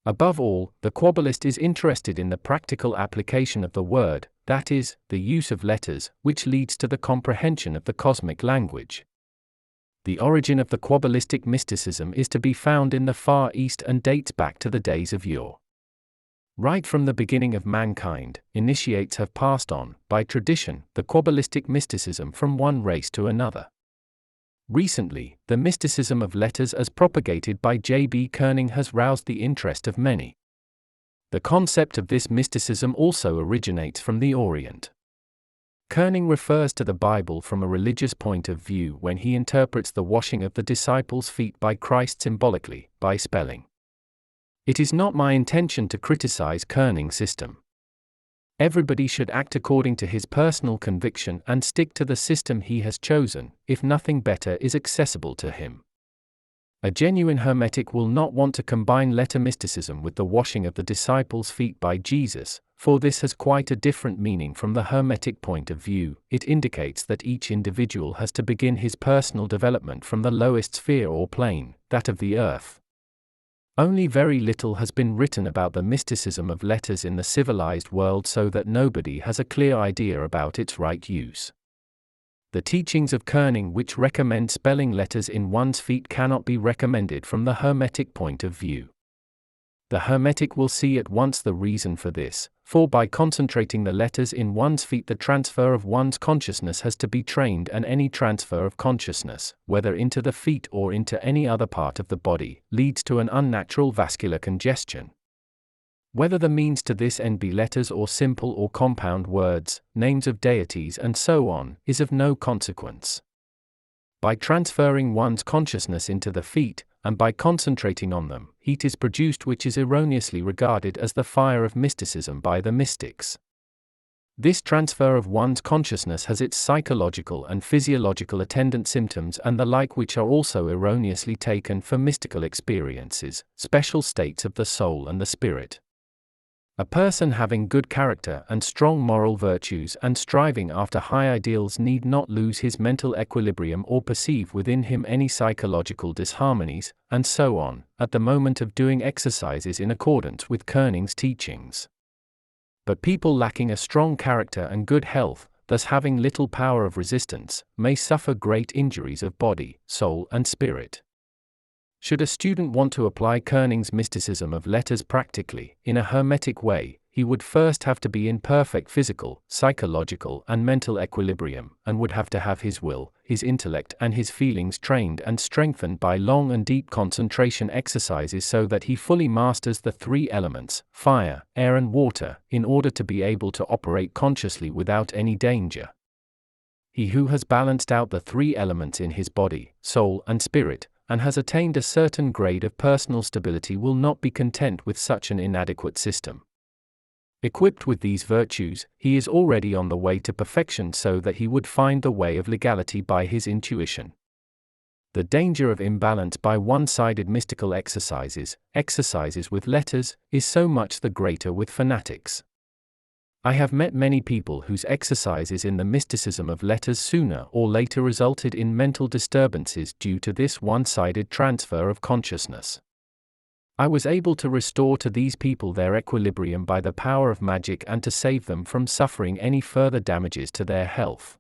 Above all, the Kabbalist is interested in the practical application of the word, that is, the use of letters, which leads to the comprehension of the cosmic language. The origin of the Kabbalistic mysticism is to be found in the Far East and dates back to the days of yore. Right from the beginning of mankind, initiates have passed on, by tradition, the Kabbalistic mysticism from one race to another. Recently, the mysticism of letters as propagated by J.B. Koenig has roused the interest of many. The concept of this mysticism also originates from the Orient. Koenig refers to the Bible from a religious point of view when he interprets the washing of the disciples' feet by Christ symbolically, by spelling. It is not my intention to criticize Koenig's system. Everybody should act according to his personal conviction and stick to the system he has chosen, if nothing better is accessible to him. A genuine hermetic will not want to combine letter mysticism with the washing of the disciples' feet by Jesus, for this has quite a different meaning from the hermetic point of view. It indicates that each individual has to begin his personal development from the lowest sphere or plane, that of the earth. Only very little has been written about the mysticism of letters in the civilized world, so that nobody has a clear idea about its right use. The teachings of Koenig which recommend spelling letters in one's feet cannot be recommended from the Hermetic point of view. The Hermetic will see at once the reason for this, for by concentrating the letters in one's feet the transfer of one's consciousness has to be trained, and any transfer of consciousness, whether into the feet or into any other part of the body, leads to an unnatural vascular congestion. Whether the means to this end be letters or simple or compound words, names of deities and so on, is of no consequence. By transferring one's consciousness into the feet, and by concentrating on them, heat is produced which is erroneously regarded as the fire of mysticism by the mystics. This transfer of one's consciousness has its psychological and physiological attendant symptoms and the like, which are also erroneously taken for mystical experiences, special states of the soul and the spirit. A person having good character and strong moral virtues and striving after high ideals need not lose his mental equilibrium or perceive within him any psychological disharmonies, and so on, at the moment of doing exercises in accordance with Kerning's teachings. But people lacking a strong character and good health, thus having little power of resistance, may suffer great injuries of body, soul and spirit. Should a student want to apply Kerning's mysticism of letters practically, in a hermetic way, he would first have to be in perfect physical, psychological and mental equilibrium, and would have to have his will, his intellect and his feelings trained and strengthened by long and deep concentration exercises so that he fully masters the three elements, fire, air and water, in order to be able to operate consciously without any danger. He who has balanced out the three elements in his body, soul and spirit, and has attained a certain grade of personal stability will not be content with such an inadequate system. Equipped with these virtues, he is already on the way to perfection so that he would find the way of legality by his intuition. The danger of imbalance by one-sided mystical exercises with letters, is so much the greater with fanatics. I have met many people whose exercises in the mysticism of letters sooner or later resulted in mental disturbances due to this one-sided transfer of consciousness. I was able to restore to these people their equilibrium by the power of magic and to save them from suffering any further damages to their health.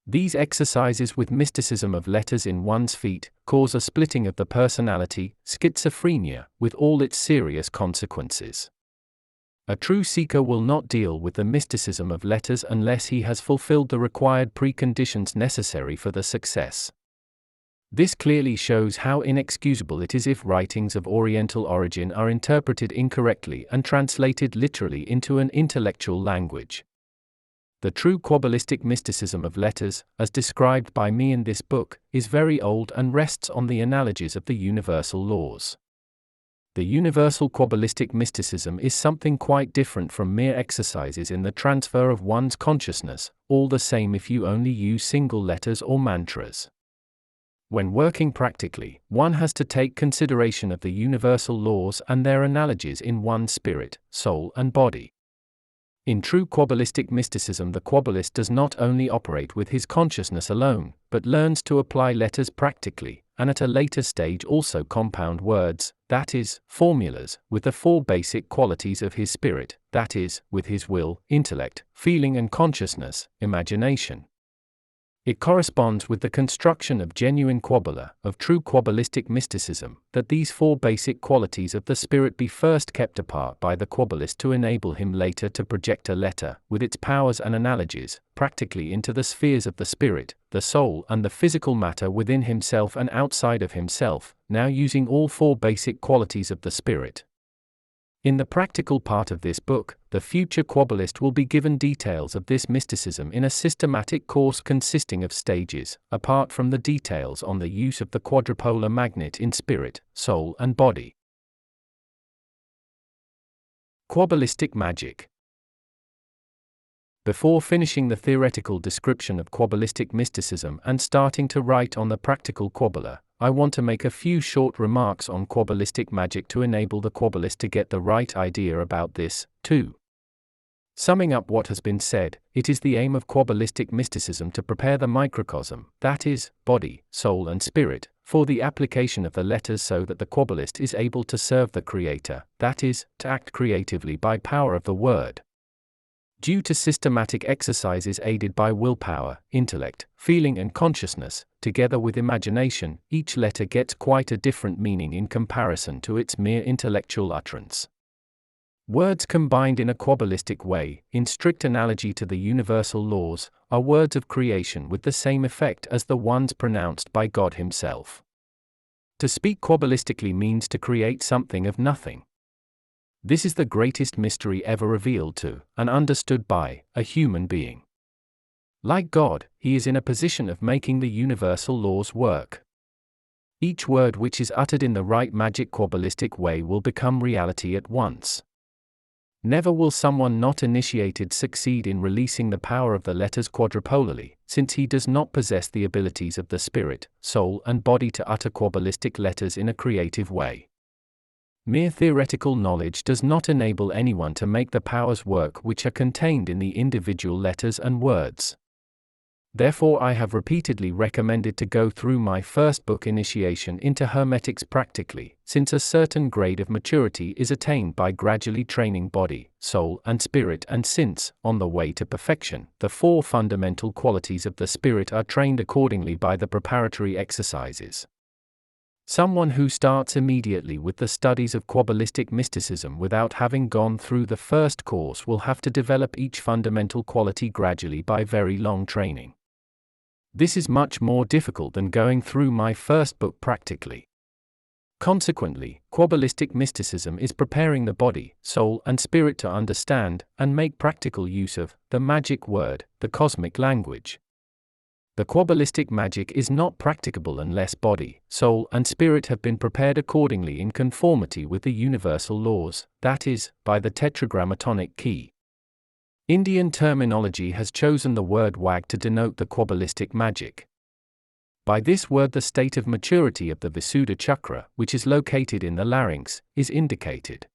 These exercises with mysticism of letters in one's feet cause a splitting of the personality, schizophrenia, with all its serious consequences. A true seeker will not deal with the mysticism of letters unless he has fulfilled the required preconditions necessary for the success. This clearly shows how inexcusable it is if writings of Oriental origin are interpreted incorrectly and translated literally into an intellectual language. The true Kabbalistic mysticism of letters, as described by me in this book, is very old and rests on the analogies of the universal laws. The universal Kabbalistic mysticism is something quite different from mere exercises in the transfer of one's consciousness, all the same if you only use single letters or mantras. When working practically, one has to take consideration of the universal laws and their analogies in one's spirit, soul and body. In true Kabbalistic mysticism, the Kabbalist does not only operate with his consciousness alone, but learns to apply letters practically, and at a later stage also compound words, that is, formulas, with the four basic qualities of his spirit, that is, with his will, intellect, feeling and consciousness, imagination. It corresponds with the construction of genuine Kabbalah, of true Kabbalistic mysticism, that these four basic qualities of the spirit be first kept apart by the Kabbalist to enable him later to project a letter, with its powers and analogies, practically into the spheres of the spirit, the soul and the physical matter within himself and outside of himself, now using all four basic qualities of the spirit. In the practical part of this book, the future Kabbalist will be given details of this mysticism in a systematic course consisting of stages, apart from the details on the use of the quadrupolar magnet in spirit, soul and body. Kabbalistic magic. Before finishing the theoretical description of Kabbalistic mysticism and starting to write on the practical Kabbalah, I want to make a few short remarks on Kabbalistic magic to enable the Kabbalist to get the right idea about this, too. Summing up what has been said, it is the aim of Kabbalistic mysticism to prepare the microcosm, that is, body, soul and spirit, for the application of the letters so that the Kabbalist is able to serve the Creator, that is, to act creatively by power of the word. Due to systematic exercises aided by willpower, intellect, feeling and consciousness, together with imagination, each letter gets quite a different meaning in comparison to its mere intellectual utterance. Words combined in a Kabbalistic way, in strict analogy to the universal laws, are words of creation with the same effect as the ones pronounced by God Himself. To speak Kabbalistically means to create something of nothing. This is the greatest mystery ever revealed to, and understood by, a human being. Like God, he is in a position of making the universal laws work. Each word which is uttered in the right magic Kabbalistic way will become reality at once. Never will someone not initiated succeed in releasing the power of the letters quadrupolarly, since he does not possess the abilities of the spirit, soul, and body to utter Kabbalistic letters in a creative way. Mere theoretical knowledge does not enable anyone to make the powers work which are contained in the individual letters and words. Therefore, I have repeatedly recommended to go through my first book, Initiation into Hermetics, practically, since a certain grade of maturity is attained by gradually training body, soul, and spirit, and since, on the way to perfection, the four fundamental qualities of the spirit are trained accordingly by the preparatory exercises. Someone who starts immediately with the studies of Kabbalistic mysticism without having gone through the first course will have to develop each fundamental quality gradually by very long training. This is much more difficult than going through my first book practically. Consequently, Kabbalistic mysticism is preparing the body, soul, and spirit to understand and make practical use of the magic word, the cosmic language. The Kabbalistic magic is not practicable unless body, soul, and spirit have been prepared accordingly in conformity with the universal laws, that is, by the tetragrammatonic key. Indian terminology has chosen the word wag to denote the Kabbalistic magic. By this word, the state of maturity of the Visuddha chakra, which is located in the larynx, is indicated.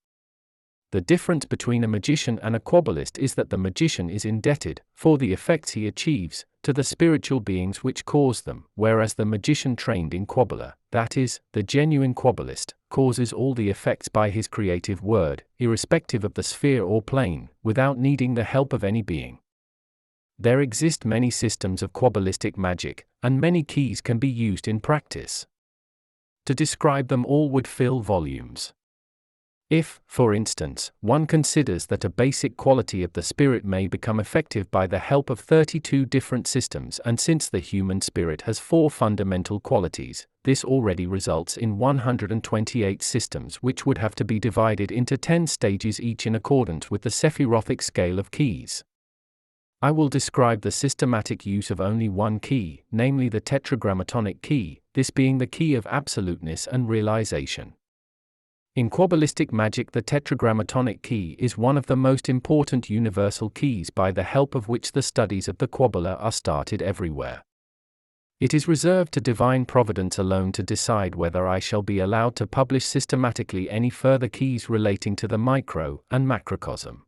The difference between a magician and a Kabbalist is that the magician is indebted, for the effects he achieves, to the spiritual beings which cause them, whereas the magician trained in Kabbalah, that is, the genuine Kabbalist, causes all the effects by his creative word, irrespective of the sphere or plane, without needing the help of any being. There exist many systems of Kabbalistic magic, and many keys can be used in practice. To describe them all would fill volumes. If, for instance, one considers that a basic quality of the spirit may become effective by the help of 32 different systems, and since the human spirit has 4 fundamental qualities, this already results in 128 systems which would have to be divided into 10 stages each in accordance with the Sephirothic scale of keys. I will describe the systematic use of only one key, namely the tetragrammatonic key, this being the key of absoluteness and realization. In Kabbalistic magic, the tetragrammatonic key is one of the most important universal keys by the help of which the studies of the Kabbalah are started everywhere. It is reserved to divine providence alone to decide whether I shall be allowed to publish systematically any further keys relating to the micro and macrocosm.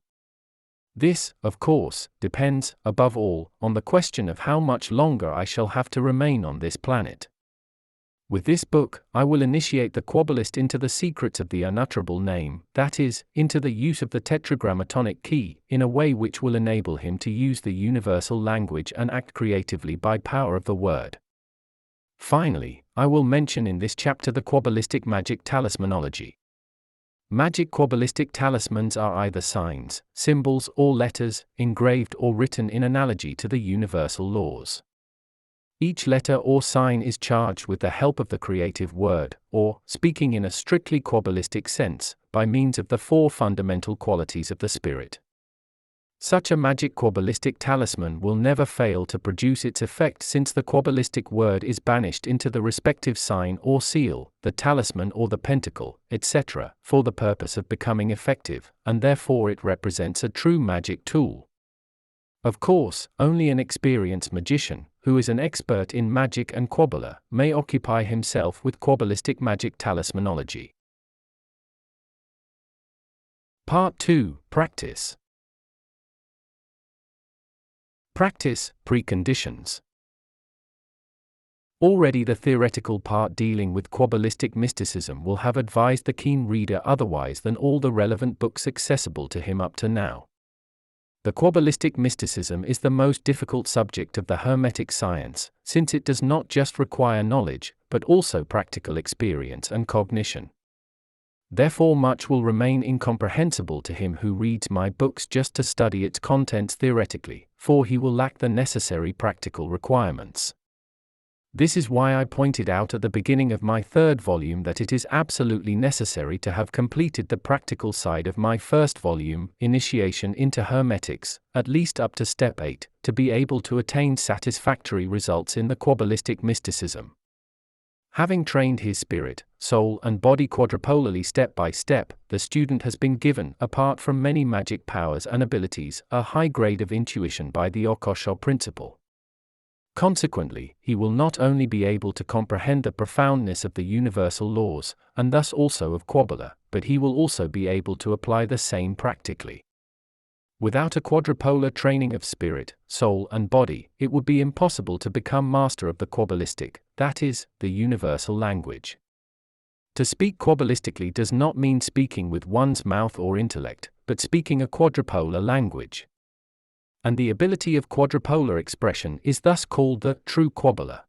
This, of course, depends, above all, on the question of how much longer I shall have to remain on this planet. With this book, I will initiate the Kabbalist into the secrets of the unutterable name, that is, into the use of the tetragrammatonic key, in a way which will enable him to use the universal language and act creatively by power of the word. Finally, I will mention in this chapter the Kabbalistic magic talismanology. Magic Kabbalistic talismans are either signs, symbols, or letters, engraved or written in analogy to the universal laws. Each letter or sign is charged with the help of the creative word, or, speaking in a strictly Kabbalistic sense, by means of the 4 fundamental qualities of the spirit. Such a magic Kabbalistic talisman will never fail to produce its effect, since the Kabbalistic word is banished into the respective sign or seal, the talisman or the pentacle, etc., for the purpose of becoming effective, and therefore it represents a true magic tool. Of course, only an experienced magician, who is an expert in magic and Kabbalah, may occupy himself with Kabbalistic magic talismanology. Part 2. Practice. Practice, preconditions. Already the theoretical part dealing with Kabbalistic mysticism will have advised the keen reader otherwise than all the relevant books accessible to him up to now. The Kabbalistic mysticism is the most difficult subject of the Hermetic science, since it does not just require knowledge, but also practical experience and cognition. Therefore, much will remain incomprehensible to him who reads my books just to study its contents theoretically, for he will lack the necessary practical requirements. This is why I pointed out at the beginning of my 3rd volume that it is absolutely necessary to have completed the practical side of my 1st volume, Initiation into Hermetics, at least up to step 8, to be able to attain satisfactory results in the Kabbalistic mysticism. Having trained his spirit, soul, and body quadrupolarly step by step, the student has been given, apart from many magic powers and abilities, a high grade of intuition by the occult principle. Consequently, he will not only be able to comprehend the profoundness of the universal laws, and thus also of Kabbalah, but he will also be able to apply the same practically. Without a quadrupolar training of spirit, soul, and body, it would be impossible to become master of the Kabbalistic, that is, the universal language. To speak Kabbalistically does not mean speaking with one's mouth or intellect, but speaking a quadrupolar language. And the ability of quadrupolar expression is thus called the true Kabbalah.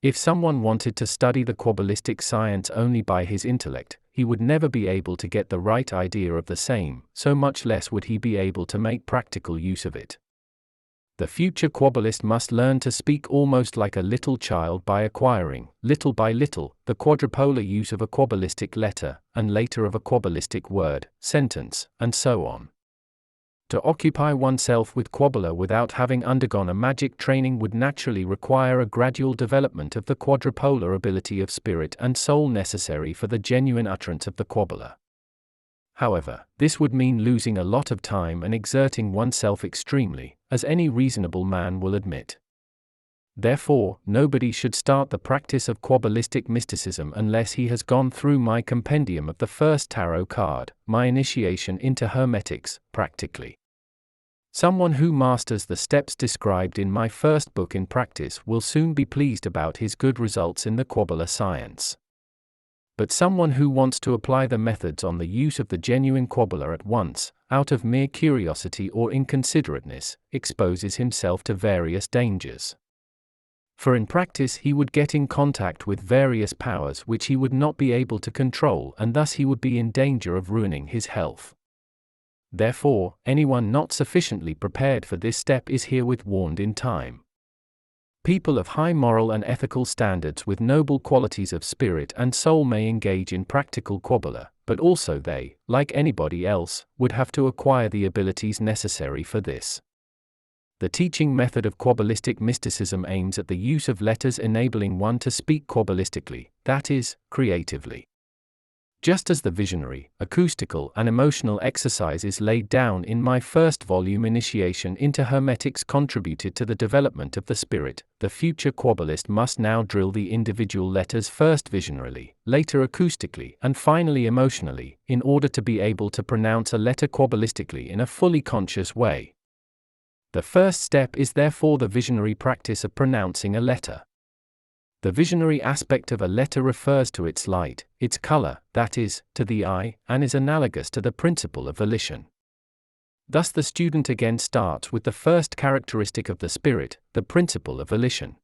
If someone wanted to study the Kabbalistic science only by his intellect, he would never be able to get the right idea of the same, so much less would he be able to make practical use of it. The future Kabbalist must learn to speak almost like a little child by acquiring, little by little, the quadrupolar use of a Kabbalistic letter, and later of a Kabbalistic word, sentence, and so on. To occupy oneself with Kabbalah without having undergone a magic training would naturally require a gradual development of the quadrupolar ability of spirit and soul necessary for the genuine utterance of the Kabbalah. However, this would mean losing a lot of time and exerting oneself extremely, as any reasonable man will admit. Therefore, nobody should start the practice of Kabbalistic mysticism unless he has gone through my compendium of the first tarot card, my Initiation into Hermetics, practically. Someone who masters the steps described in my first book in practice will soon be pleased about his good results in the Kabbalah science. But someone who wants to apply the methods on the use of the genuine Kabbalah at once, out of mere curiosity or inconsiderateness, exposes himself to various dangers. For in practice he would get in contact with various powers which he would not be able to control, and thus he would be in danger of ruining his health. Therefore, anyone not sufficiently prepared for this step is herewith warned in time. People of high moral and ethical standards with noble qualities of spirit and soul may engage in practical Kabbalah, but also they, like anybody else, would have to acquire the abilities necessary for this. The teaching method of Kabbalistic mysticism aims at the use of letters enabling one to speak Kabbalistically, that is, creatively. Just as the visionary, acoustical, and emotional exercises laid down in my first volume Initiation into Hermetics contributed to the development of the spirit, the future Kabbalist must now drill the individual letters first visionarily, later acoustically, and finally emotionally, in order to be able to pronounce a letter Kabbalistically in a fully conscious way. The first step is therefore the visionary practice of pronouncing a letter. The visionary aspect of a letter refers to its light, its color, that is, to the eye, and is analogous to the principle of volition. Thus the student again starts with the first characteristic of the spirit, the principle of volition.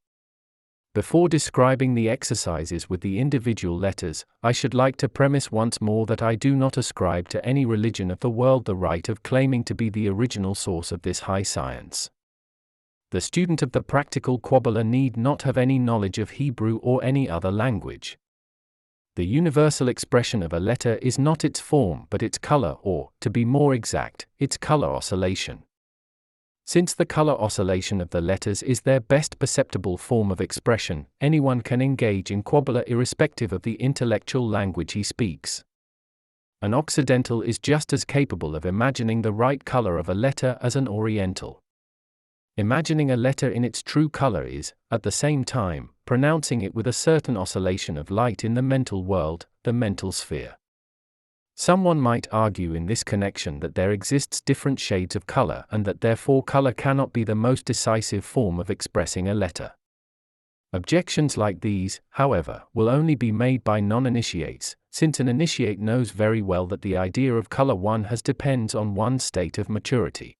Before describing the exercises with the individual letters, I should like to premise once more that I do not ascribe to any religion of the world the right of claiming to be the original source of this high science. The student of the practical Kabbalah need not have any knowledge of Hebrew or any other language. The universal expression of a letter is not its form but its color or, to be more exact, its color oscillation. Since the color oscillation of the letters is their best perceptible form of expression, anyone can engage in Kabbalah irrespective of the intellectual language he speaks. An Occidental is just as capable of imagining the right color of a letter as an Oriental. Imagining a letter in its true color is, at the same time, pronouncing it with a certain oscillation of light in the mental world, the mental sphere. Someone might argue in this connection that there exists different shades of color and that therefore color cannot be the most decisive form of expressing a letter. Objections like these, however, will only be made by non-initiates, since an initiate knows very well that the idea of color one has depends on one's state of maturity.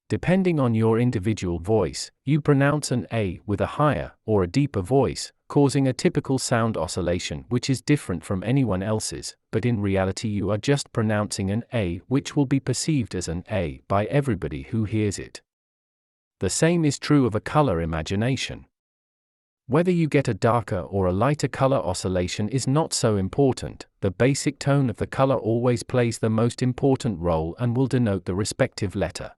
Depending on your individual voice, you pronounce an A with a higher or a deeper voice, causing a typical sound oscillation which is different from anyone else's, but in reality you are just pronouncing an A which will be perceived as an A by everybody who hears it. The same is true of a color imagination. Whether you get a darker or a lighter color oscillation is not so important, the basic tone of the color always plays the most important role and will denote the respective letter.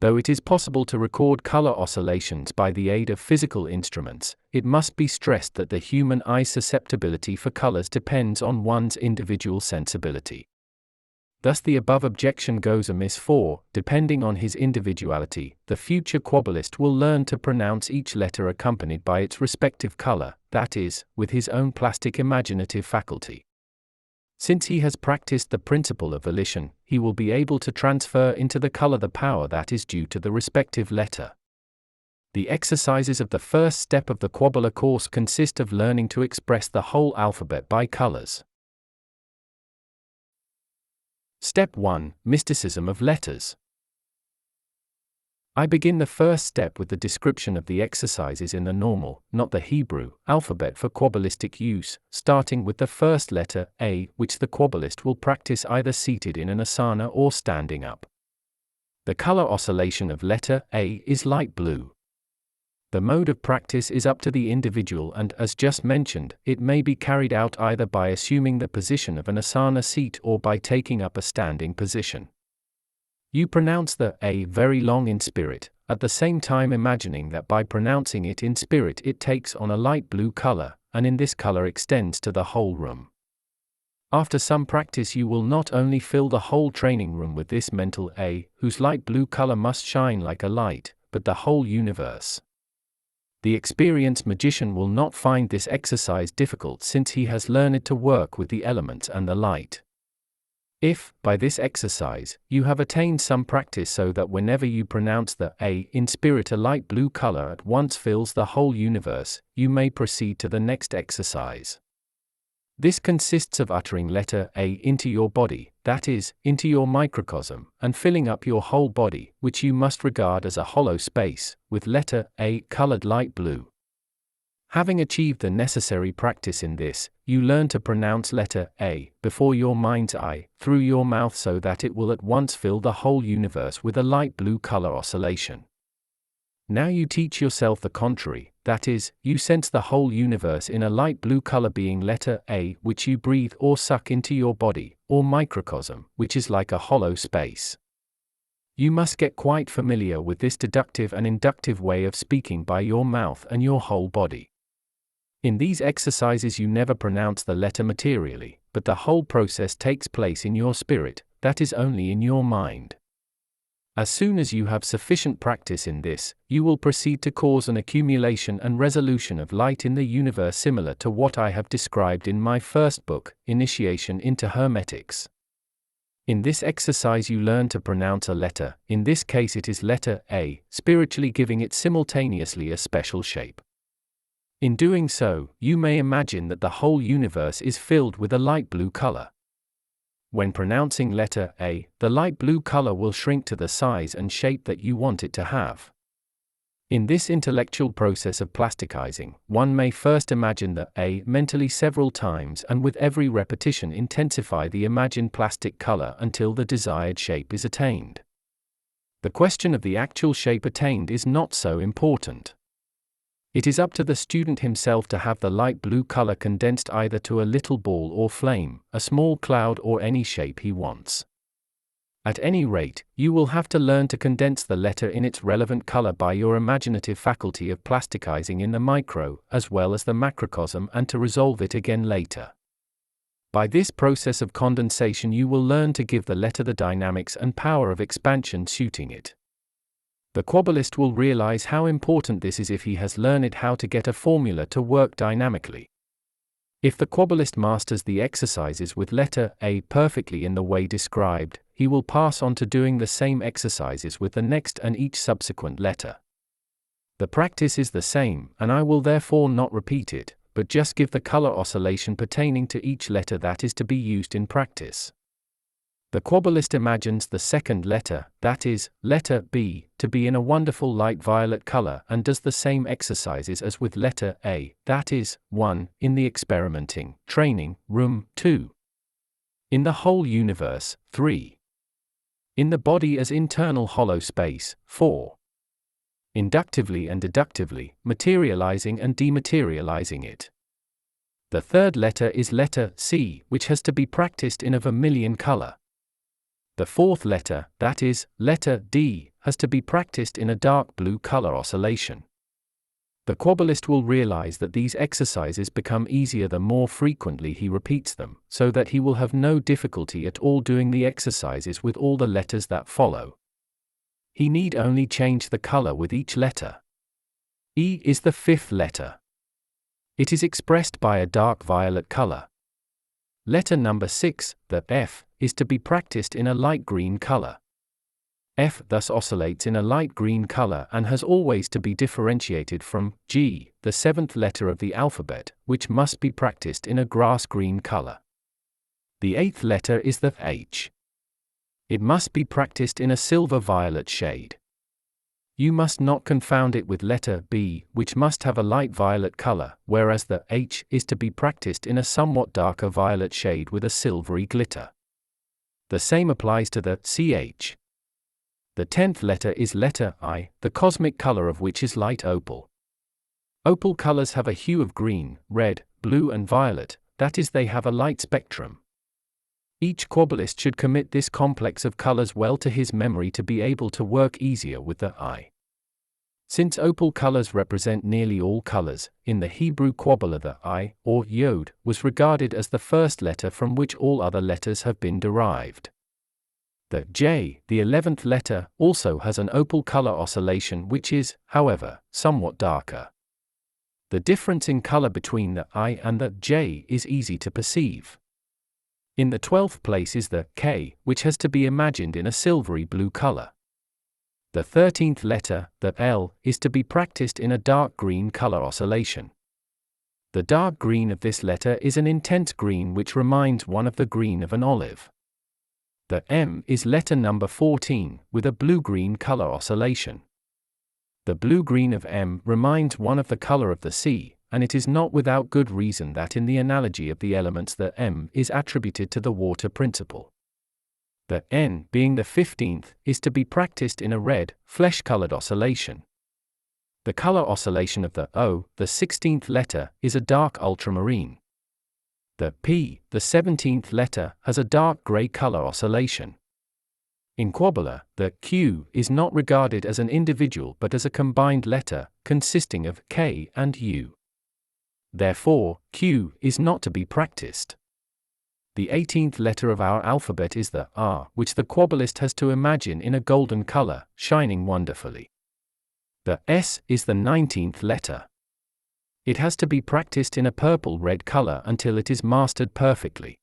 Though it is possible to record color oscillations by the aid of physical instruments, it must be stressed that the human eye's susceptibility for colors depends on one's individual sensibility. Thus the above objection goes amiss for, depending on his individuality, the future quabbalist will learn to pronounce each letter accompanied by its respective color, that is, with his own plastic imaginative faculty. Since he has practiced the principle of volition, he will be able to transfer into the color the power that is due to the respective letter. The exercises of the first step of the Kabbalah course consist of learning to express the whole alphabet by colors. Step 1. Mysticism of letters. I begin the first step with the description of the exercises in the normal, not the Hebrew, alphabet for Kabbalistic use, starting with the first letter, A, which the Kabbalist will practice either seated in an asana or standing up. The color oscillation of letter A is light blue. The mode of practice is up to the individual and, as just mentioned, it may be carried out either by assuming the position of an asana seat or by taking up a standing position. You pronounce the A very long in spirit, at the same time imagining that by pronouncing it in spirit it takes on a light blue color, and in this color extends to the whole room. After some practice you will not only fill the whole training room with this mental A, whose light blue color must shine like a light, but the whole universe. The experienced magician will not find this exercise difficult since he has learned to work with the elements and the light. If, by this exercise, you have attained some practice so that whenever you pronounce the A in spirit a light blue color at once fills the whole universe, you may proceed to the next exercise. This consists of uttering letter A into your body, that is, into your microcosm, and filling up your whole body, which you must regard as a hollow space, with letter A colored light blue. Having achieved the necessary practice in this, you learn to pronounce letter A before your mind's eye, through your mouth so that it will at once fill the whole universe with a light blue color oscillation. Now you teach yourself the contrary, that is, you sense the whole universe in a light blue color being letter A which you breathe or suck into your body, or microcosm, which is like a hollow space. You must get quite familiar with this deductive and inductive way of speaking by your mouth and your whole body. In these exercises you never pronounce the letter materially, but the whole process takes place in your spirit, that is only in your mind. As soon as you have sufficient practice in this, you will proceed to cause an accumulation and resolution of light in the universe similar to what I have described in my first book, Initiation into Hermetics. In this exercise you learn to pronounce a letter, in this case it is letter A, spiritually giving it simultaneously a special shape. In doing so, you may imagine that the whole universe is filled with a light blue color. When pronouncing letter A, the light blue color will shrink to the size and shape that you want it to have. In this intellectual process of plasticizing, one may first imagine the A mentally several times and with every repetition intensify the imagined plastic color until the desired shape is attained. The question of the actual shape attained is not so important. It is up to the student himself to have the light blue color condensed either to a little ball or flame, a small cloud or any shape he wants. At any rate, you will have to learn to condense the letter in its relevant color by your imaginative faculty of plasticizing in the micro, as well as the macrocosm, and to resolve it again later. By this process of condensation you will learn to give the letter the dynamics and power of expansion suiting it. The Kabbalist will realize how important this is if he has learned how to get a formula to work dynamically. If the Kabbalist masters the exercises with letter A perfectly in the way described, he will pass on to doing the same exercises with the next and each subsequent letter. The practice is the same, and I will therefore not repeat it, but just give the color oscillation pertaining to each letter that is to be used in practice. The Kabbalist imagines the second letter, that is, letter B, to be in a wonderful light violet color and does the same exercises as with letter A, that is, 1, in the experimenting, training, room, 2. In the whole universe, 3. In the body as internal hollow space, 4. Inductively and deductively, materializing and dematerializing it. The third letter is letter C, which has to be practiced in a vermilion color. The fourth letter, that is, letter D, has to be practiced in a dark blue color oscillation. The Kabbalist will realize that these exercises become easier the more frequently he repeats them, so that he will have no difficulty at all doing the exercises with all the letters that follow. He need only change the color with each letter. E is the fifth letter. It is expressed by a dark violet color. Letter number 6, the F, is to be practiced in a light green color. F thus oscillates in a light green color and has always to be differentiated from G, the seventh letter of the alphabet, which must be practiced in a grass green color. The eighth letter is the H. It must be practiced in a silver violet shade. You must not confound it with letter B, which must have a light violet color, whereas the H is to be practiced in a somewhat darker violet shade with a silvery glitter. The same applies to the CH. The 10th letter is letter I, the cosmic color of which is light opal. Opal colors have a hue of green, red, blue and violet, that is, they have a light spectrum. Each Kabbalist should commit this complex of colors well to his memory to be able to work easier with the I. Since opal colors represent nearly all colors, in the Hebrew Kabbalah the I, or Yod, was regarded as the first letter from which all other letters have been derived. The J, the 11th letter, also has an opal color oscillation which is, however, somewhat darker. The difference in color between the I and the J is easy to perceive. In the 12th place is the K, which has to be imagined in a silvery blue color. The 13th letter, the L, is to be practiced in a dark green color oscillation. The dark green of this letter is an intense green which reminds one of the green of an olive. The M is letter number 14, with a blue-green color oscillation. The blue-green of M reminds one of the color of the sea, and it is not without good reason that in the analogy of the elements the M is attributed to the water principle. The N, being the 15th, is to be practiced in a red, flesh-colored oscillation. The color oscillation of the O, the 16th letter, is a dark ultramarine. The P, the 17th letter, has a dark gray color oscillation. In Kabbalah, the Q is not regarded as an individual but as a combined letter, consisting of K and U. Therefore, Q is not to be practiced. The 18th letter of our alphabet is the R, which the Kabbalist has to imagine in a golden color, shining wonderfully. The S is the 19th letter. It has to be practiced in a purple-red color until it is mastered perfectly.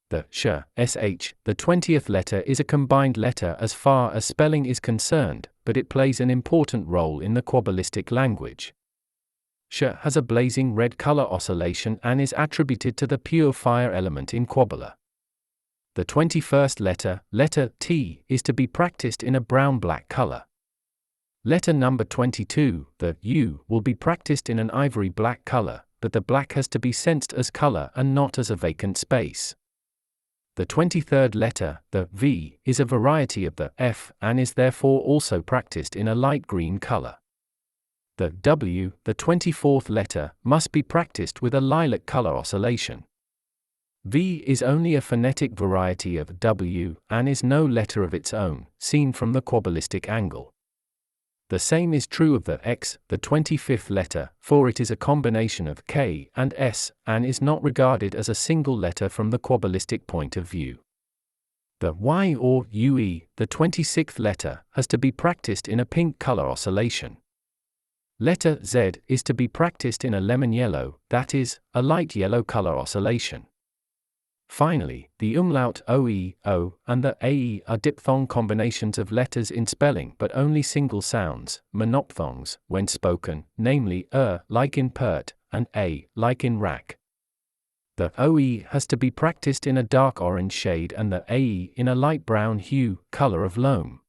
The sh, sh, the 20th letter is a combined letter as far as spelling is concerned, but it plays an important role in the Kabbalistic language. Sh has a blazing red color oscillation and is attributed to the pure fire element in Kabbalah. The 21st letter, letter T, is to be practiced in a brown-black color. Letter number 22, the U, will be practiced in an ivory-black color, but the black has to be sensed as color and not as a vacant space. The 23rd letter, the V, is a variety of the F and is therefore also practiced in a light green color. The W, the 24th letter, must be practiced with a lilac color oscillation. V is only a phonetic variety of W and is no letter of its own, seen from the Kabbalistic angle. The same is true of the X, the 25th letter, for it is a combination of K and S, and is not regarded as a single letter from the Kabbalistic point of view. The Y or UE, the 26th letter, has to be practiced in a pink color oscillation. Letter Z is to be practiced in a lemon yellow, that is, a light yellow color oscillation. Finally, the umlaut OE, O, and the AE are diphthong combinations of letters in spelling but only single sounds, monophthongs, when spoken, namely like in pert, and A, like in rack. The OE has to be practiced in a dark orange shade and the AE in a light brown hue, color of loam.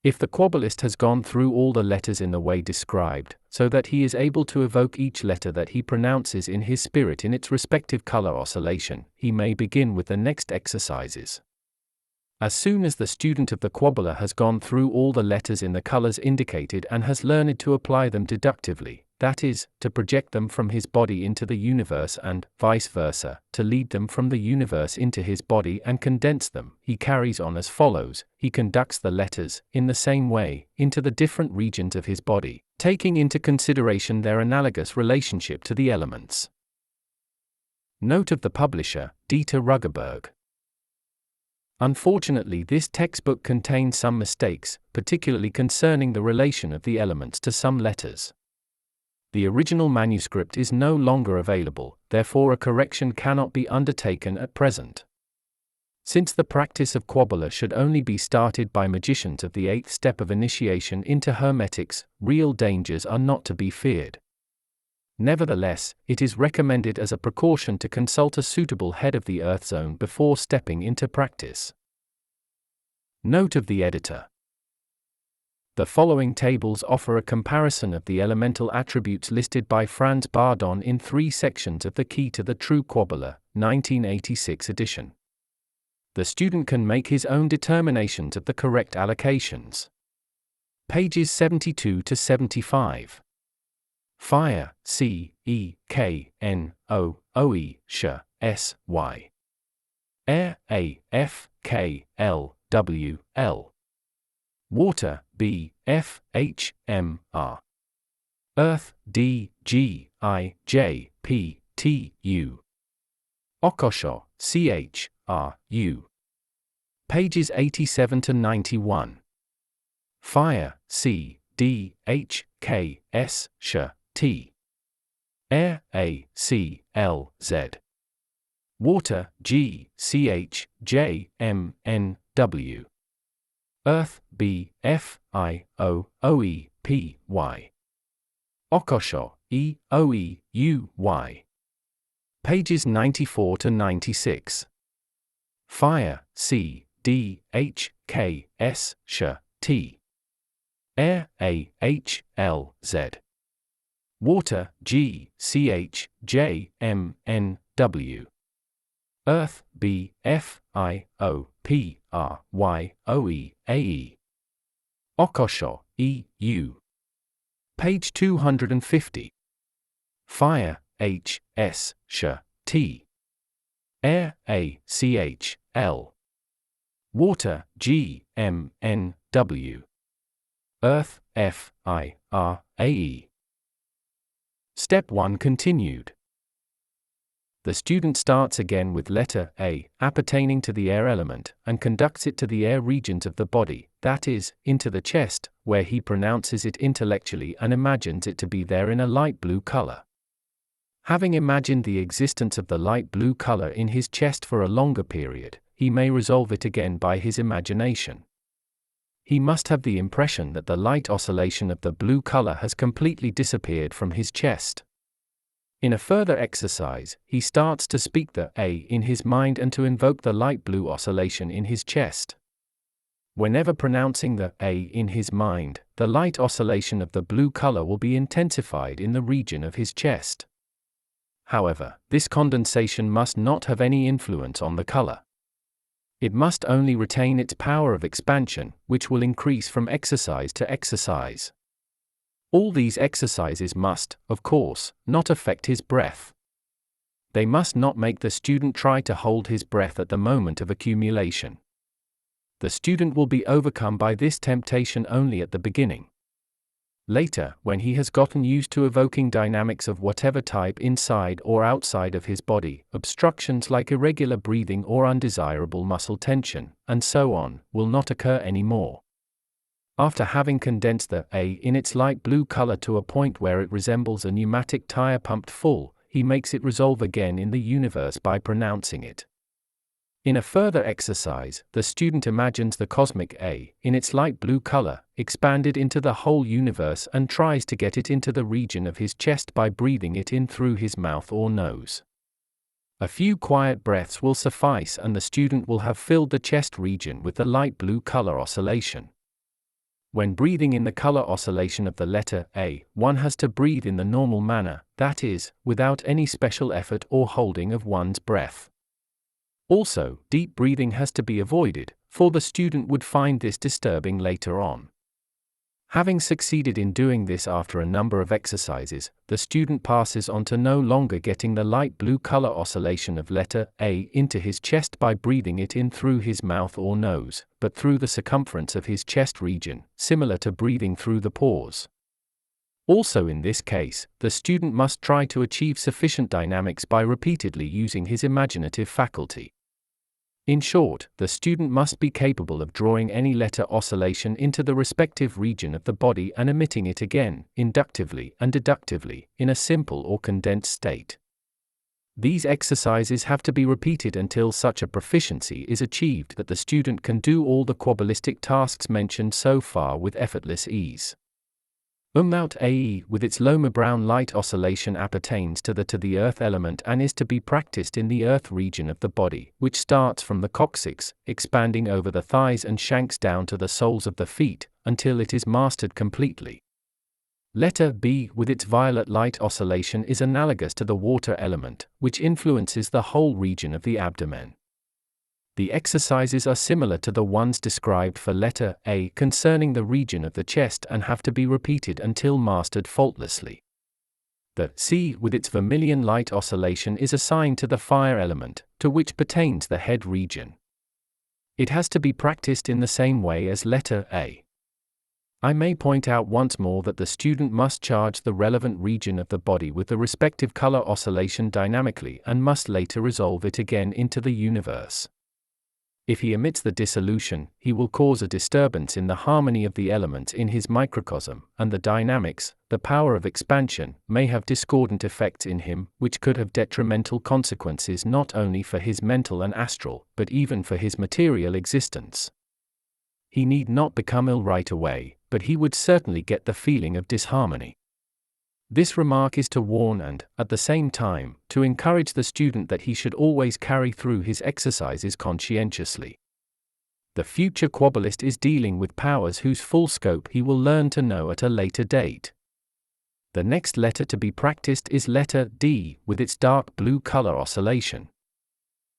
If the Kabbalist has gone through all the letters in the way described, so that he is able to evoke each letter that he pronounces in his spirit in its respective color oscillation, he may begin with the next exercises. As soon as the student of the Kabbalah has gone through all the letters in the colors indicated and has learned to apply them deductively, that is, to project them from his body into the universe and, vice versa, to lead them from the universe into his body and condense them. He carries on as follows: he conducts the letters, in the same way, into the different regions of his body, taking into consideration their analogous relationship to the elements. Note of the publisher, Dieter Ruggerberg. Unfortunately, this textbook contains some mistakes, particularly concerning the relation of the elements to some letters. The original manuscript is no longer available, therefore a correction cannot be undertaken at present. Since the practice of Kabbalah should only be started by magicians of the 8th step of initiation into Hermetics, real dangers are not to be feared. Nevertheless, it is recommended as a precaution to consult a suitable head of the Earth Zone before stepping into practice. Note of the editor. The following tables offer a comparison of the elemental attributes listed by Franz Bardon in 3 sections of The Key to the True Kabbalah, 1986 edition. The student can make his own determinations of the correct allocations. Pages 72 to 75. Fire, C-E-K-N-O-O-E, Sh, S-Y. Air, A-F-K-L-W-L. Water, B-F-H-M-R. Earth, D-G-I-J-P-T-U. Okosho, C-H-R-U. Pages 87 to 91. Fire, C-D-H-K-S, Sh, T. Air, A-C-L-Z. Water, G-C-H-J-M-N-W. Earth, B-F-I-O-O-E-P-Y. Okosho, E-O-E-U-Y. Pages 94 to 96. Fire, C-D-H-K-S, Sh, T. Air, A-H-L-Z. Water, G-C-H-J-M-N-W. Earth, B-F-I-O-P-R-Y-O-E-A-E. Okosho, E-U. Page 250. Fire, H-S, Sh, T. Air, A-C-H-L. Water, G-M-N-W. Earth, F-I-R-A-E. Step 1 continued. The student starts again with letter A, appertaining to the air element, and conducts it to the air regions of the body, that is, into the chest, where he pronounces it intellectually and imagines it to be there in a light blue color. Having imagined the existence of the light blue color in his chest for a longer period, he may resolve it again by his imagination. He must have the impression that the light oscillation of the blue color has completely disappeared from his chest. In a further exercise, he starts to speak the A in his mind and to invoke the light blue oscillation in his chest. Whenever pronouncing the A in his mind, the light oscillation of the blue color will be intensified in the region of his chest. However, this condensation must not have any influence on the color. It must only retain its power of expansion, which will increase from exercise to exercise. All these exercises must, of course, not affect his breath. They must not make the student try to hold his breath at the moment of accumulation. The student will be overcome by this temptation only at the beginning. Later, when he has gotten used to evoking dynamics of whatever type inside or outside of his body, obstructions like irregular breathing or undesirable muscle tension, and so on, will not occur anymore. After having condensed the A in its light blue color to a point where it resembles a pneumatic tire pumped full, he makes it resolve again in the universe by pronouncing it. In a further exercise, the student imagines the cosmic A, in its light blue color, expanded into the whole universe and tries to get it into the region of his chest by breathing it in through his mouth or nose. A few quiet breaths will suffice and the student will have filled the chest region with the light blue color oscillation. When breathing in the color oscillation of the letter A, one has to breathe in the normal manner, that is, without any special effort or holding of one's breath. Also, deep breathing has to be avoided, for the student would find this disturbing later on. Having succeeded in doing this after a number of exercises, the student passes on to no longer getting the light blue color oscillation of letter A into his chest by breathing it in through his mouth or nose, but through the circumference of his chest region, similar to breathing through the pores. Also in this case, the student must try to achieve sufficient dynamics by repeatedly using his imaginative faculty. In short, the student must be capable of drawing any letter oscillation into the respective region of the body and emitting it again, inductively and deductively, in a simple or condensed state. These exercises have to be repeated until such a proficiency is achieved that the student can do all the Kabbalistic tasks mentioned so far with effortless ease. AE with its Loma-Brown light oscillation appertains to the earth element and is to be practiced in the earth region of the body, which starts from the coccyx, expanding over the thighs and shanks down to the soles of the feet, until it is mastered completely. Letter B with its violet light oscillation is analogous to the water element, which influences the whole region of the abdomen. The exercises are similar to the ones described for letter A concerning the region of the chest and have to be repeated until mastered faultlessly. The C with its vermilion light oscillation is assigned to the fire element, to which pertains the head region. It has to be practiced in the same way as letter A. I may point out once more that the student must charge the relevant region of the body with the respective color oscillation dynamically and must later resolve it again into the universe. If he omits the dissolution, he will cause a disturbance in the harmony of the elements in his microcosm, and the dynamics, the power of expansion, may have discordant effects in him, which could have detrimental consequences not only for his mental and astral, but even for his material existence. He need not become ill right away, but he would certainly get the feeling of disharmony. This remark is to warn and, at the same time, to encourage the student that he should always carry through his exercises conscientiously. The future Kabbalist is dealing with powers whose full scope he will learn to know at a later date. The next letter to be practiced is letter D, with its dark blue color oscillation.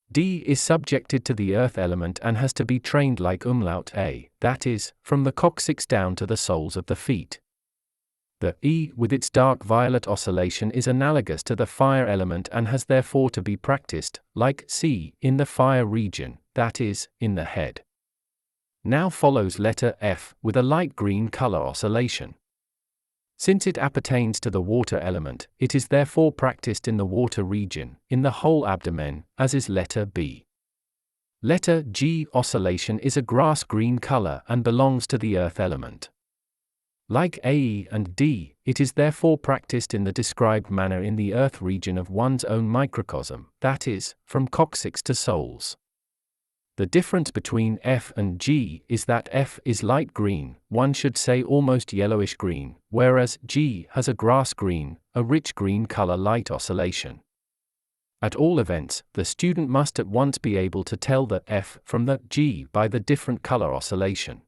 D is subjected to the earth element and has to be trained like umlaut A, that is, from the coccyx down to the soles of the feet. The E with its dark violet oscillation is analogous to the fire element and has therefore to be practiced, like C, in the fire region, that is, in the head. Now follows letter F with a light green color oscillation. Since it appertains to the water element, it is therefore practiced in the water region, in the whole abdomen, as is letter B. Letter G oscillation is a grass green color and belongs to the earth element. Like AE and D, it is therefore practiced in the described manner in the earth region of one's own microcosm, that is, from coccyx to soles. The difference between F and G is that F is light green, one should say almost yellowish green, whereas G has a grass green, a rich green color light oscillation. At all events, the student must at once be able to tell the F from the G by the different color oscillation.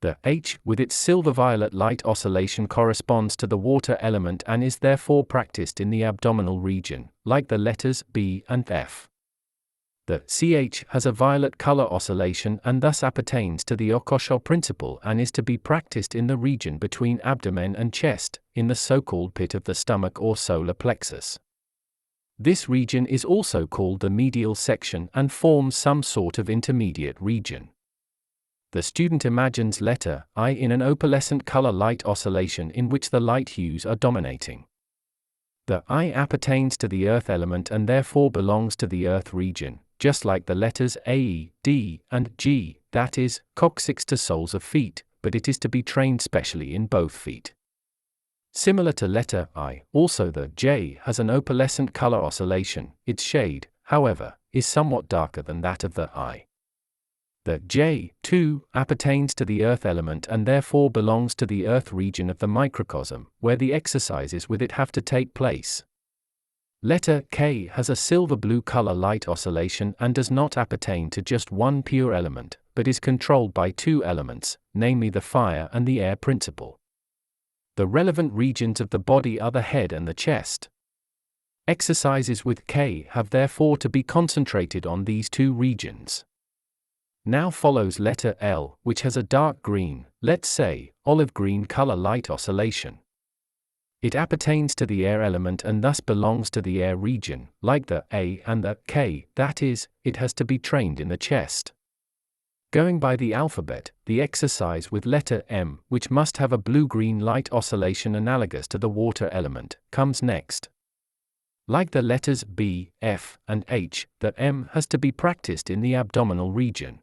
The H with its silver-violet light oscillation corresponds to the water element and is therefore practiced in the abdominal region, like the letters B and F. The CH has a violet color oscillation and thus appertains to the occult principle and is to be practiced in the region between abdomen and chest, in the so-called pit of the stomach or solar plexus. This region is also called the medial section and forms some sort of intermediate region. The student imagines letter I in an opalescent color light oscillation in which the light hues are dominating. The I appertains to the earth element and therefore belongs to the earth region, just like the letters A, D, and G, that is, coccyx to soles of feet, but it is to be trained specially in both feet. Similar to letter I, also the J has an opalescent color oscillation. Its shade, however, is somewhat darker than that of the I. The J, too, appertains to the earth element and therefore belongs to the earth region of the microcosm, where the exercises with it have to take place. Letter K has a silver-blue color light oscillation and does not appertain to just one pure element, but is controlled by two elements, namely the fire and the air principle. The relevant regions of the body are the head and the chest. Exercises with K have therefore to be concentrated on these two regions. Now follows letter L, which has a dark green, let's say, olive green color light oscillation. It appertains to the air element and thus belongs to the air region, like the A and the K, that is, it has to be trained in the chest. Going by the alphabet, the exercise with letter M, which must have a blue-green light oscillation analogous to the water element, comes next. Like the letters B, F, and H, the M has to be practiced in the abdominal region.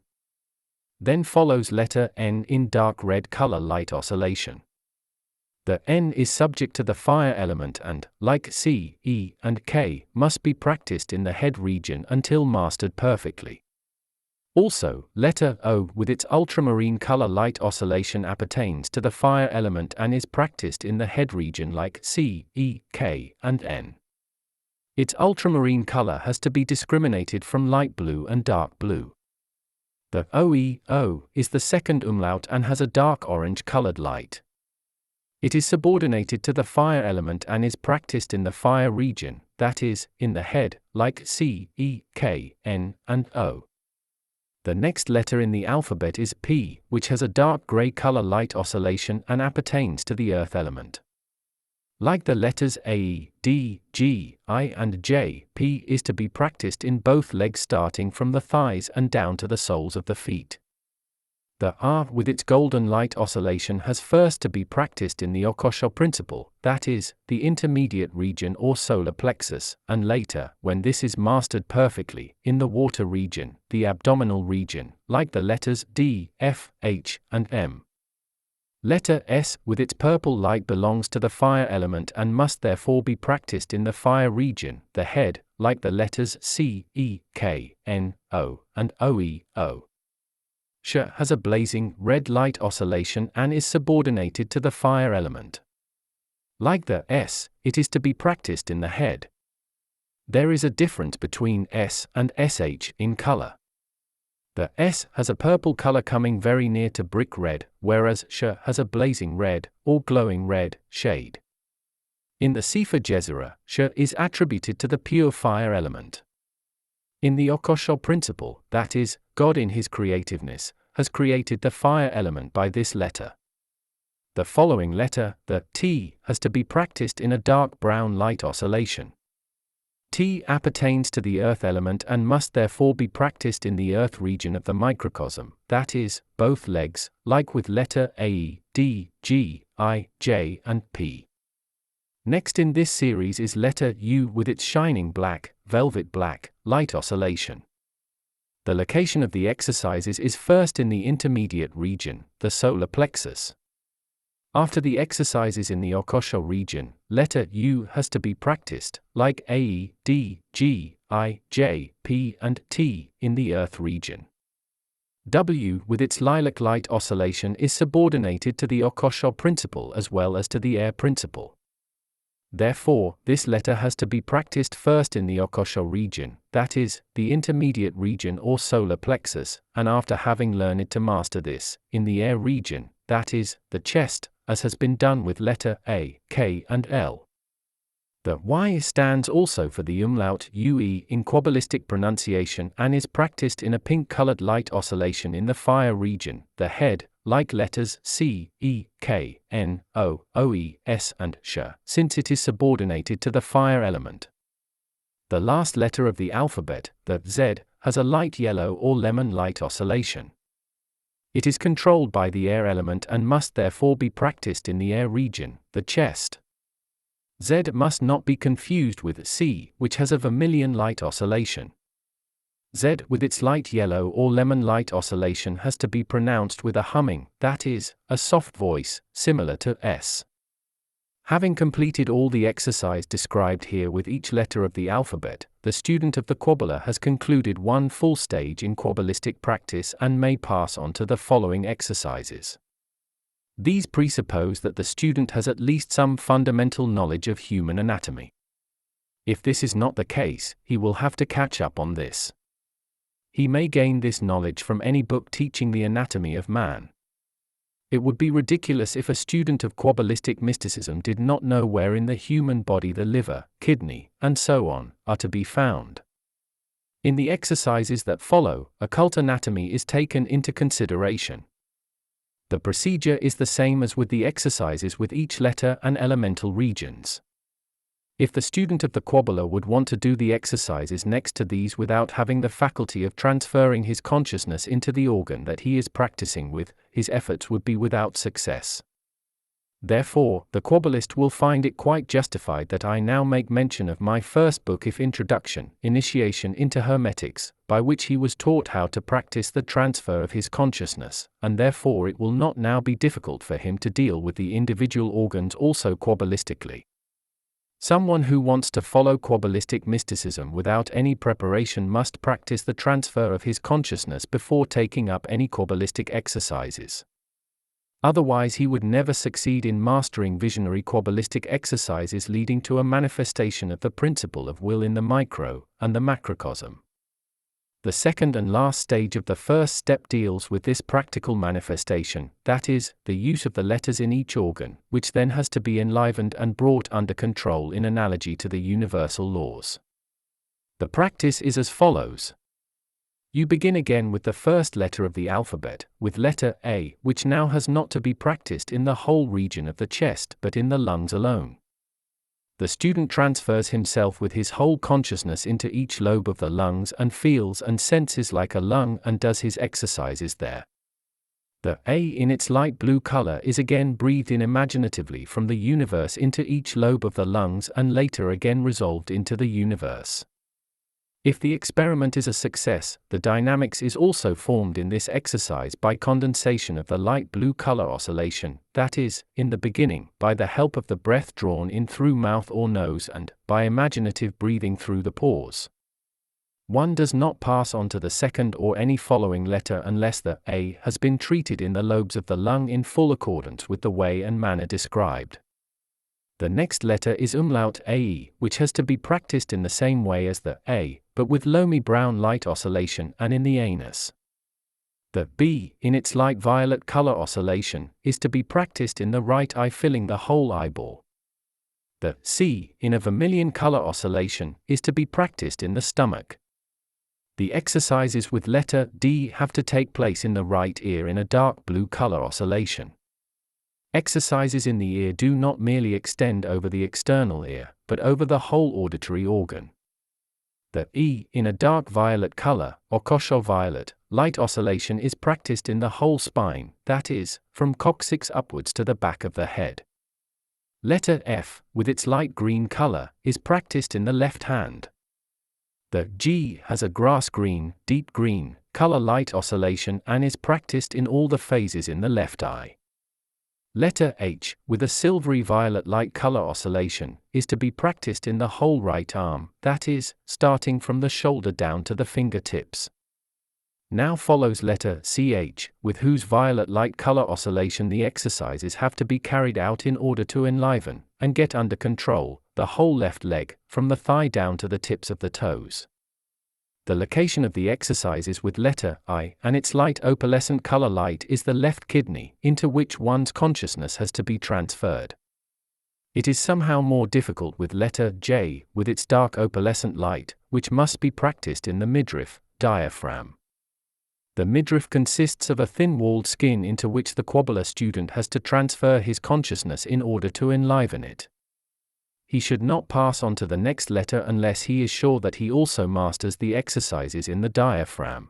Then follows letter N in dark red color light oscillation. The N is subject to the fire element and, like C, E, and K, must be practiced in the head region until mastered perfectly. Also, letter O with its ultramarine color light oscillation appertains to the fire element and is practiced in the head region like C, E, K, and N. Its ultramarine color has to be discriminated from light blue and dark blue. The OE is the second umlaut and has a dark orange colored light. It is subordinated to the fire element and is practiced in the fire region, that is, in the head, like C, E, K, N, and O. The next letter in the alphabet is P, which has a dark gray color light oscillation and appertains to the earth element. Like the letters A, D, G, I, and J, P is to be practiced in both legs starting from the thighs and down to the soles of the feet. The R with its golden light oscillation has first to be practiced in the occult principle, that is, the intermediate region or solar plexus, and later, when this is mastered perfectly, in the water region, the abdominal region, like the letters D, F, H, and M. Letter S with its purple light belongs to the fire element and must therefore be practiced in the fire region, the head, like the letters C, E, K, N, O, and OE. Sh has a blazing, red light oscillation and is subordinated to the fire element. Like the S, it is to be practiced in the head. There is a difference between S and SH in color. The S has a purple color coming very near to brick red, whereas Sh has a blazing red, or glowing red, shade. In the Sefer Jezerah, Sh is attributed to the pure fire element. In the occult principle, that is, God in his creativeness, has created the fire element by this letter. The following letter, the T, has to be practiced in a dark brown light oscillation. T appertains to the earth element and must therefore be practiced in the earth region of the microcosm, that is, both legs, like with letter A, D, G, I, J, and P. Next in this series is letter U with its shining black, velvet black, light oscillation. The location of the exercises is first in the intermediate region, the solar plexus. After the exercises in the occult region, letter U has to be practiced, like A, D, G, I, J, P, and T, in the earth region. W with its lilac light oscillation is subordinated to the occult principle as well as to the air principle. Therefore, this letter has to be practiced first in the occult region, that is, the intermediate region or solar plexus, and after having learned to master this, in the air region, that is, the chest, as has been done with letter A, K, and L. The Y stands also for the umlaut UE in Kabbalistic pronunciation and is practiced in a pink-colored light oscillation in the fire region, the head, like letters C, E, K, N, O, OE, S, and Sh, since it is subordinated to the fire element. The last letter of the alphabet, the Z, has a light yellow or lemon light oscillation. It is controlled by the air element and must therefore be practiced in the air region, the chest. Z must not be confused with C, which has a vermilion light oscillation. Z with its light yellow or lemon light oscillation has to be pronounced with a humming, that is, a soft voice, similar to S. Having completed all the exercise described here with each letter of the alphabet, the student of the Kabbalah has concluded one full stage in Kabbalistic practice and may pass on to the following exercises. These presuppose that the student has at least some fundamental knowledge of human anatomy. If this is not the case, he will have to catch up on this. He may gain this knowledge from any book teaching the anatomy of man. It would be ridiculous if a student of Kabbalistic mysticism did not know where in the human body the liver, kidney, and so on, are to be found. In the exercises that follow, occult anatomy is taken into consideration. The procedure is the same as with the exercises with each letter and elemental regions. If the student of the Kabbalah would want to do the exercises next to these without having the faculty of transferring his consciousness into the organ that he is practicing with, his efforts would be without success. Therefore, the Kabbalist will find it quite justified that I now make mention of my first book of introduction, Initiation into Hermetics, by which he was taught how to practice the transfer of his consciousness, and therefore it will not now be difficult for him to deal with the individual organs also Kabbalistically. Someone who wants to follow Kabbalistic mysticism without any preparation must practice the transfer of his consciousness before taking up any Kabbalistic exercises. Otherwise he would never succeed in mastering visionary Kabbalistic exercises leading to a manifestation of the principle of will in the micro and the macrocosm. The second and last stage of the first step deals with this practical manifestation, that is, the use of the letters in each organ, which then has to be enlivened and brought under control in analogy to the universal laws. The practice is as follows. You begin again with the first letter of the alphabet, with letter A, which now has not to be practiced in the whole region of the chest but in the lungs alone. The student transfers himself with his whole consciousness into each lobe of the lungs and feels and senses like a lung and does his exercises there. The A in its light blue color is again breathed in imaginatively from the universe into each lobe of the lungs and later again resolved into the universe. If the experiment is a success, the dynamics is also formed in this exercise by condensation of the light blue color oscillation, that is, in the beginning, by the help of the breath drawn in through mouth or nose and, by imaginative breathing through the pores. One does not pass on to the second or any following letter unless the A has been treated in the lobes of the lung in full accordance with the way and manner described. The next letter is umlaut AE, which has to be practiced in the same way as the A, but with loamy brown light oscillation and in the anus. The B, in its light violet color oscillation, is to be practiced in the right eye filling the whole eyeball. The C, in a vermilion color oscillation, is to be practiced in the stomach. The exercises with letter D have to take place in the right ear in a dark blue color oscillation. Exercises in the ear do not merely extend over the external ear, but over the whole auditory organ. The E, in a dark violet color, or violet, light oscillation is practiced in the whole spine, that is, from coccyx upwards to the back of the head. Letter F, with its light green color, is practiced in the left hand. The G has a grass green, deep green, color light oscillation and is practiced in all the phases in the left eye. Letter H, with a silvery violet light color oscillation, is to be practiced in the whole right arm, that is, starting from the shoulder down to the fingertips. Now follows letter CH, with whose violet light color oscillation the exercises have to be carried out in order to enliven, and get under control, the whole left leg, from the thigh down to the tips of the toes. The location of the exercises with letter I and its light opalescent color light is the left kidney, into which one's consciousness has to be transferred. It is somehow more difficult with letter J, with its dark opalescent light, which must be practiced in the midriff, diaphragm. The midriff consists of a thin-walled skin into which the Kabbalah student has to transfer his consciousness in order to enliven it. He should not pass on to the next letter unless he is sure that he also masters the exercises in the diaphragm.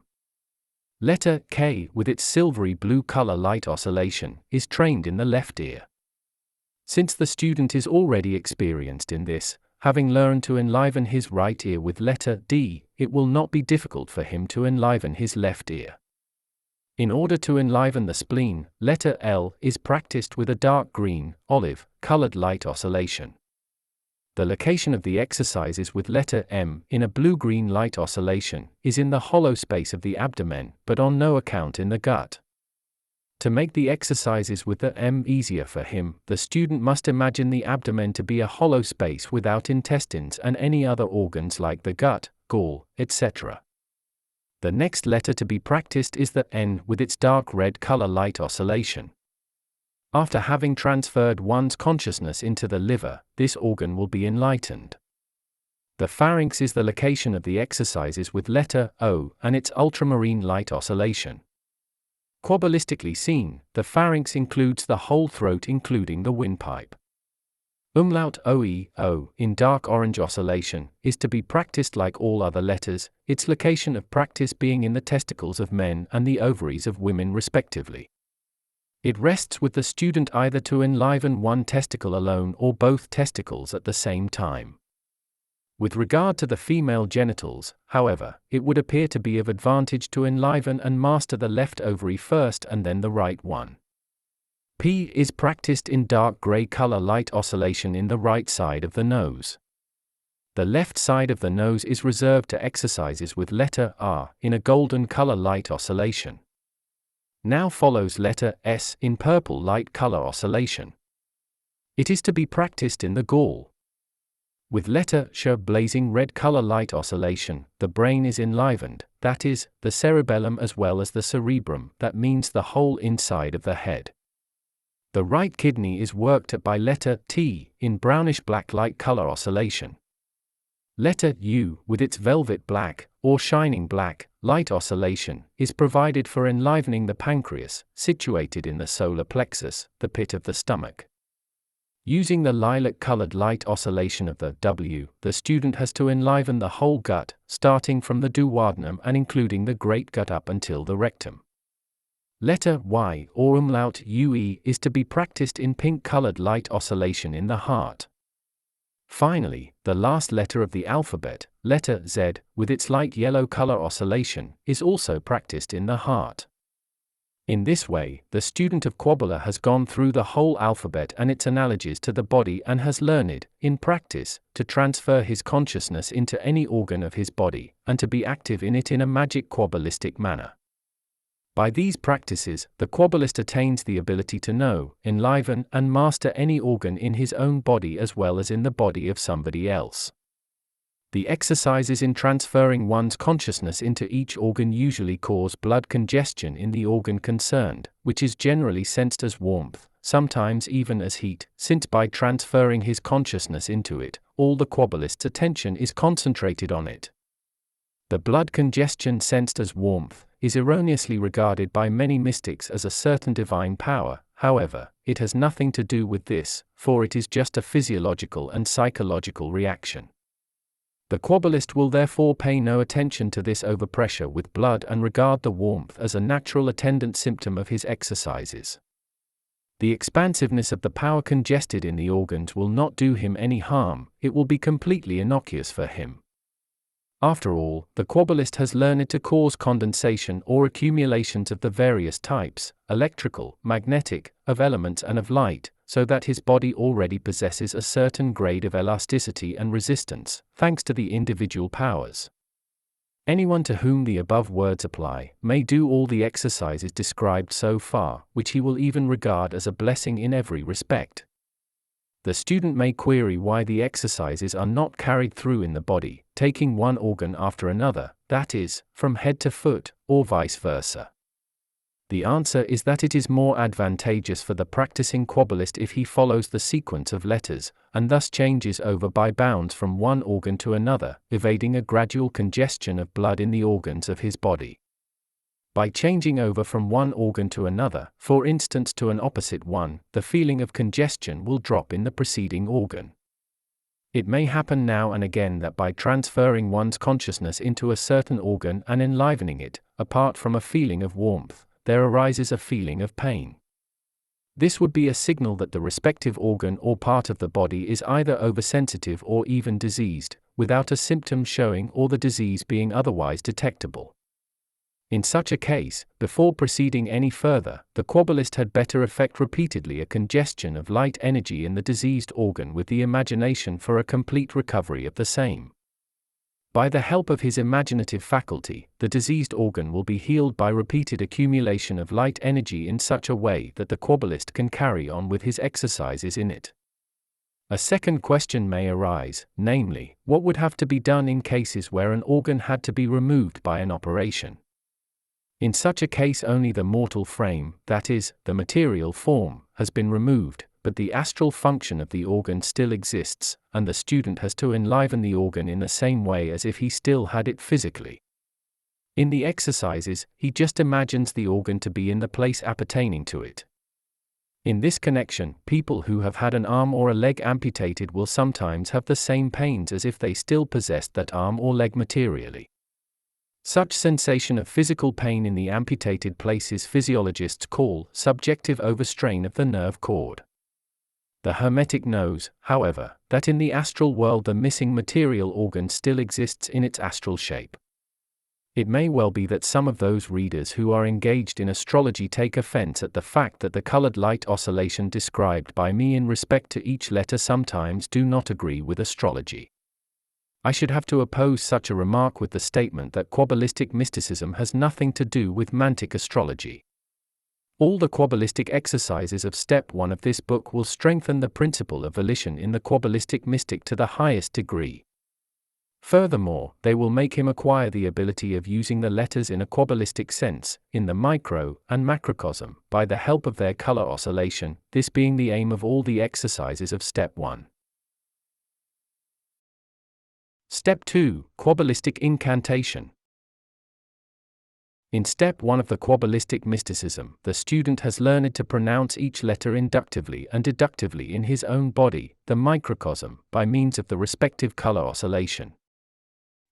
Letter K, with its silvery blue color light oscillation, is trained in the left ear. Since the student is already experienced in this, having learned to enliven his right ear with letter D, it will not be difficult for him to enliven his left ear. In order to enliven the spleen, letter L is practiced with a dark green, olive, colored light oscillation. The location of the exercises with letter M, in a blue-green light oscillation, is in the hollow space of the abdomen, but on no account in the gut. To make the exercises with the M easier for him, the student must imagine the abdomen to be a hollow space without intestines and any other organs like the gut, gall, etc. The next letter to be practiced is the N, with its dark red color light oscillation. After having transferred one's consciousness into the liver, this organ will be enlightened. The pharynx is the location of the exercises with letter O and its ultramarine light oscillation. Quabbalistically seen, the pharynx includes the whole throat including the windpipe. Umlaut OE, in dark orange oscillation, is to be practiced like all other letters, its location of practice being in the testicles of men and the ovaries of women respectively. It rests with the student either to enliven one testicle alone or both testicles at the same time. With regard to the female genitals, however, it would appear to be of advantage to enliven and master the left ovary first and then the right one. P is practiced in dark gray color light oscillation in the right side of the nose. The left side of the nose is reserved to exercises with letter R in a golden color light oscillation. Now follows letter S in purple light color oscillation. It is to be practiced in the gall. With letter Sh blazing red color light oscillation, the brain is enlivened, that is, the cerebellum as well as the cerebrum, that means the whole inside of the head. The right kidney is worked at by letter T in brownish black light color oscillation. Letter U, with its velvet black, or shining black, light oscillation, is provided for enlivening the pancreas, situated in the solar plexus, the pit of the stomach. Using the lilac-colored light oscillation of the W, the student has to enliven the whole gut, starting from the duodenum and including the great gut up until the rectum. Letter Y, or umlaut UE, is to be practiced in pink-colored light oscillation in the heart. Finally, the last letter of the alphabet, letter Z, with its light yellow color oscillation, is also practiced in the heart. In this way, the student of Kabbalah has gone through the whole alphabet and its analogies to the body and has learned, in practice, to transfer his consciousness into any organ of his body, and to be active in it in a magic Kabbalistic manner. By these practices, the Kabbalist attains the ability to know, enliven, and master any organ in his own body as well as in the body of somebody else. The exercises in transferring one's consciousness into each organ usually cause blood congestion in the organ concerned, which is generally sensed as warmth, sometimes even as heat, since by transferring his consciousness into it, all the Kabbalist's attention is concentrated on it. The blood congestion sensed as warmth is erroneously regarded by many mystics as a certain divine power. However, it has nothing to do with this, for it is just a physiological and psychological reaction. The Kabbalist will therefore pay no attention to this overpressure with blood and regard the warmth as a natural attendant symptom of his exercises. The expansiveness of the power congested in the organs will not do him any harm, it will be completely innocuous for him. After all, the Kabbalist has learned to cause condensation or accumulations of the various types, electrical, magnetic, of elements and of light, so that his body already possesses a certain grade of elasticity and resistance, thanks to the individual powers. Anyone to whom the above words apply, may do all the exercises described so far, which he will even regard as a blessing in every respect. The student may query why the exercises are not carried through in the body, taking one organ after another, that is, from head to foot, or vice versa. The answer is that it is more advantageous for the practicing Kabbalist if he follows the sequence of letters, and thus changes over by bounds from one organ to another, evading a gradual congestion of blood in the organs of his body. By changing over from one organ to another, for instance to an opposite one, the feeling of congestion will drop in the preceding organ. It may happen now and again that by transferring one's consciousness into a certain organ and enlivening it, apart from a feeling of warmth, there arises a feeling of pain. This would be a signal that the respective organ or part of the body is either oversensitive or even diseased, without a symptom showing or the disease being otherwise detectable. In such a case, before proceeding any further, the Kabbalist had better effect repeatedly a congestion of light energy in the diseased organ with the imagination for a complete recovery of the same. By the help of his imaginative faculty, the diseased organ will be healed by repeated accumulation of light energy in such a way that the Kabbalist can carry on with his exercises in it. A second question may arise, namely, what would have to be done in cases where an organ had to be removed by an operation? In such a case only the mortal frame, that is, the material form, has been removed, but the astral function of the organ still exists, and the student has to enliven the organ in the same way as if he still had it physically. In the exercises, he just imagines the organ to be in the place appertaining to it. In this connection, people who have had an arm or a leg amputated will sometimes have the same pains as if they still possessed that arm or leg materially. Such sensation of physical pain in the amputated places physiologists call subjective overstrain of the nerve cord. The hermetic knows, however, that in the astral world the missing material organ still exists in its astral shape. It may well be that some of those readers who are engaged in astrology take offense at the fact that the colored light oscillation described by me in respect to each letter sometimes do not agree with astrology. I should have to oppose such a remark with the statement that Kabbalistic mysticism has nothing to do with mantic astrology. All the Kabbalistic exercises of Step 1 of this book will strengthen the principle of volition in the Kabbalistic mystic to the highest degree. Furthermore, they will make him acquire the ability of using the letters in a Kabbalistic sense, in the micro and macrocosm, by the help of their color oscillation, this being the aim of all the exercises of Step 1. Step 2, Kabbalistic incantation. In Step 1 of the Kabbalistic mysticism, the student has learned to pronounce each letter inductively and deductively in his own body, the microcosm, by means of the respective color oscillation.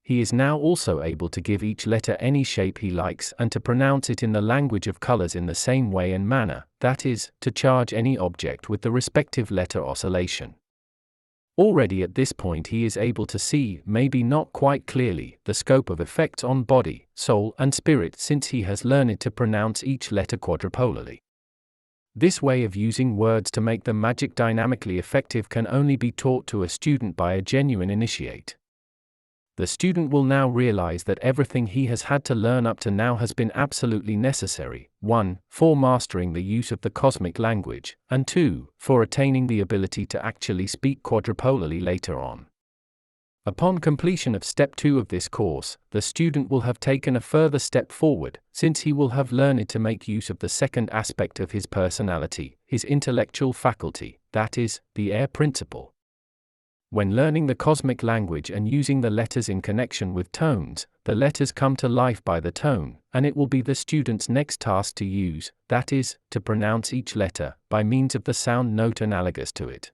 He is now also able to give each letter any shape he likes and to pronounce it in the language of colors in the same way and manner, that is, to charge any object with the respective letter oscillation. Already at this point he is able to see, maybe not quite clearly, the scope of effects on body, soul and spirit since he has learned to pronounce each letter quadrupolarly. This way of using words to make the magic dynamically effective can only be taught to a student by a genuine initiate. The student will now realize that everything he has had to learn up to now has been absolutely necessary, 1. For mastering the use of the cosmic language, and 2. For attaining the ability to actually speak quadrupolarly later on. Upon completion of Step 2 of this course, the student will have taken a further step forward, since he will have learned to make use of the second aspect of his personality, his intellectual faculty, that is, the air principle. When learning the cosmic language and using the letters in connection with tones, the letters come to life by the tone, and it will be the student's next task to use, that is, to pronounce each letter, by means of the sound note analogous to it.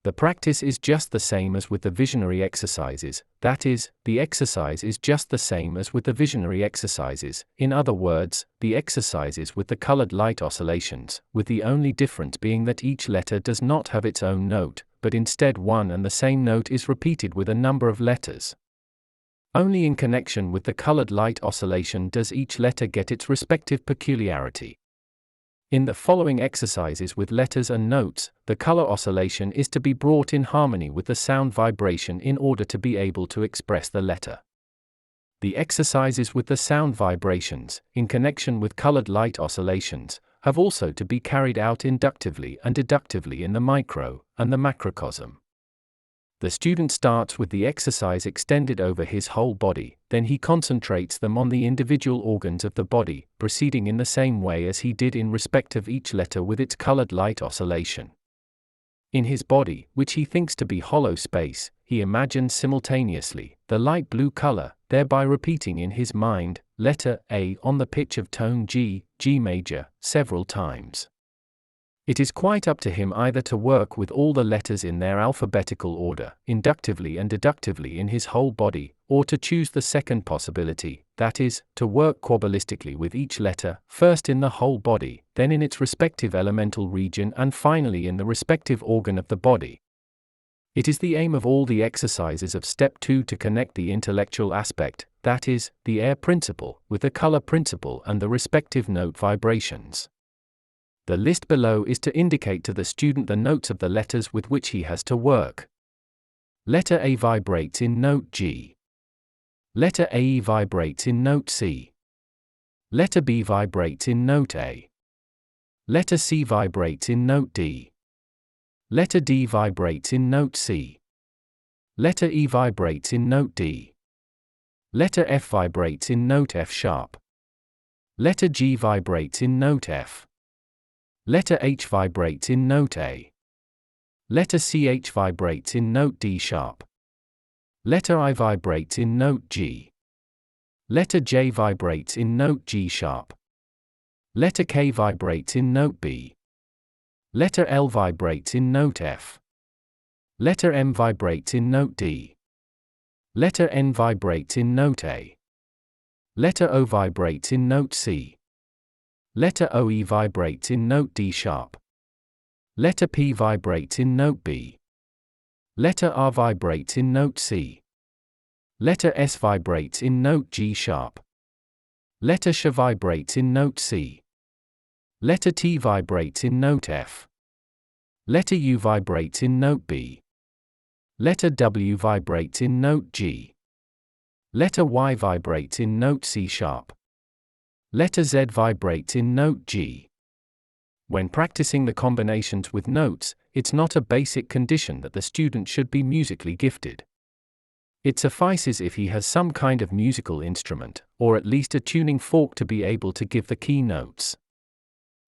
The practice is just the same as with the visionary exercises, that is, the exercise is just the same as with the visionary exercises, in other words, the exercises with the colored light oscillations, with the only difference being that each letter does not have its own note, but instead one and the same note is repeated with a number of letters. Only in connection with the colored light oscillation does each letter get its respective peculiarity. In the following exercises with letters and notes, the color oscillation is to be brought in harmony with the sound vibration in order to be able to express the letter. The exercises with the sound vibrations, in connection with colored light oscillations, have also to be carried out inductively and deductively in the micro and the macrocosm. The student starts with the exercise extended over his whole body, then he concentrates them on the individual organs of the body, proceeding in the same way as he did in respect of each letter with its colored light oscillation. In his body, which he thinks to be hollow space, he imagines simultaneously the light blue color, thereby repeating in his mind letter A on the pitch of tone G, G major, several times. It is quite up to him either to work with all the letters in their alphabetical order, inductively and deductively in his whole body, or to choose the second possibility, that is, to work Kabbalistically with each letter, first in the whole body, then in its respective elemental region and finally in the respective organ of the body. It is the aim of all the exercises of Step 2 to connect the intellectual aspect, that is, the air principle, with the color principle and the respective note vibrations. The list below is to indicate to the student the notes of the letters with which he has to work. Letter A vibrates in note G. Letter A vibrates in note C. Letter B vibrates in note A. Letter C vibrates in note D. Letter D vibrates in note C. Letter E vibrates in note D. Letter F vibrates in note F sharp. Letter G vibrates in note F. Letter H vibrates in note A. Letter CH vibrates in note D sharp. Letter I vibrates in note G. Letter J vibrates in note G sharp. Letter K vibrates in note B. Letter L vibrates in note F. Letter M vibrates in note D. Letter N vibrates in note A. Letter O vibrates in note C. Letter OE vibrates in note D sharp. Letter P vibrates in note B. Letter R vibrates in note C. Letter S vibrates in note G sharp. Letter Sh vibrates in note C. Letter T vibrates in note F. Letter U vibrates in note B. Letter W vibrates in note G. Letter Y vibrates in note C sharp. Letter Z vibrates in note G. When practicing the combinations with notes, it's not a basic condition that the student should be musically gifted. It suffices if he has some kind of musical instrument, or at least a tuning fork to be able to give the key notes.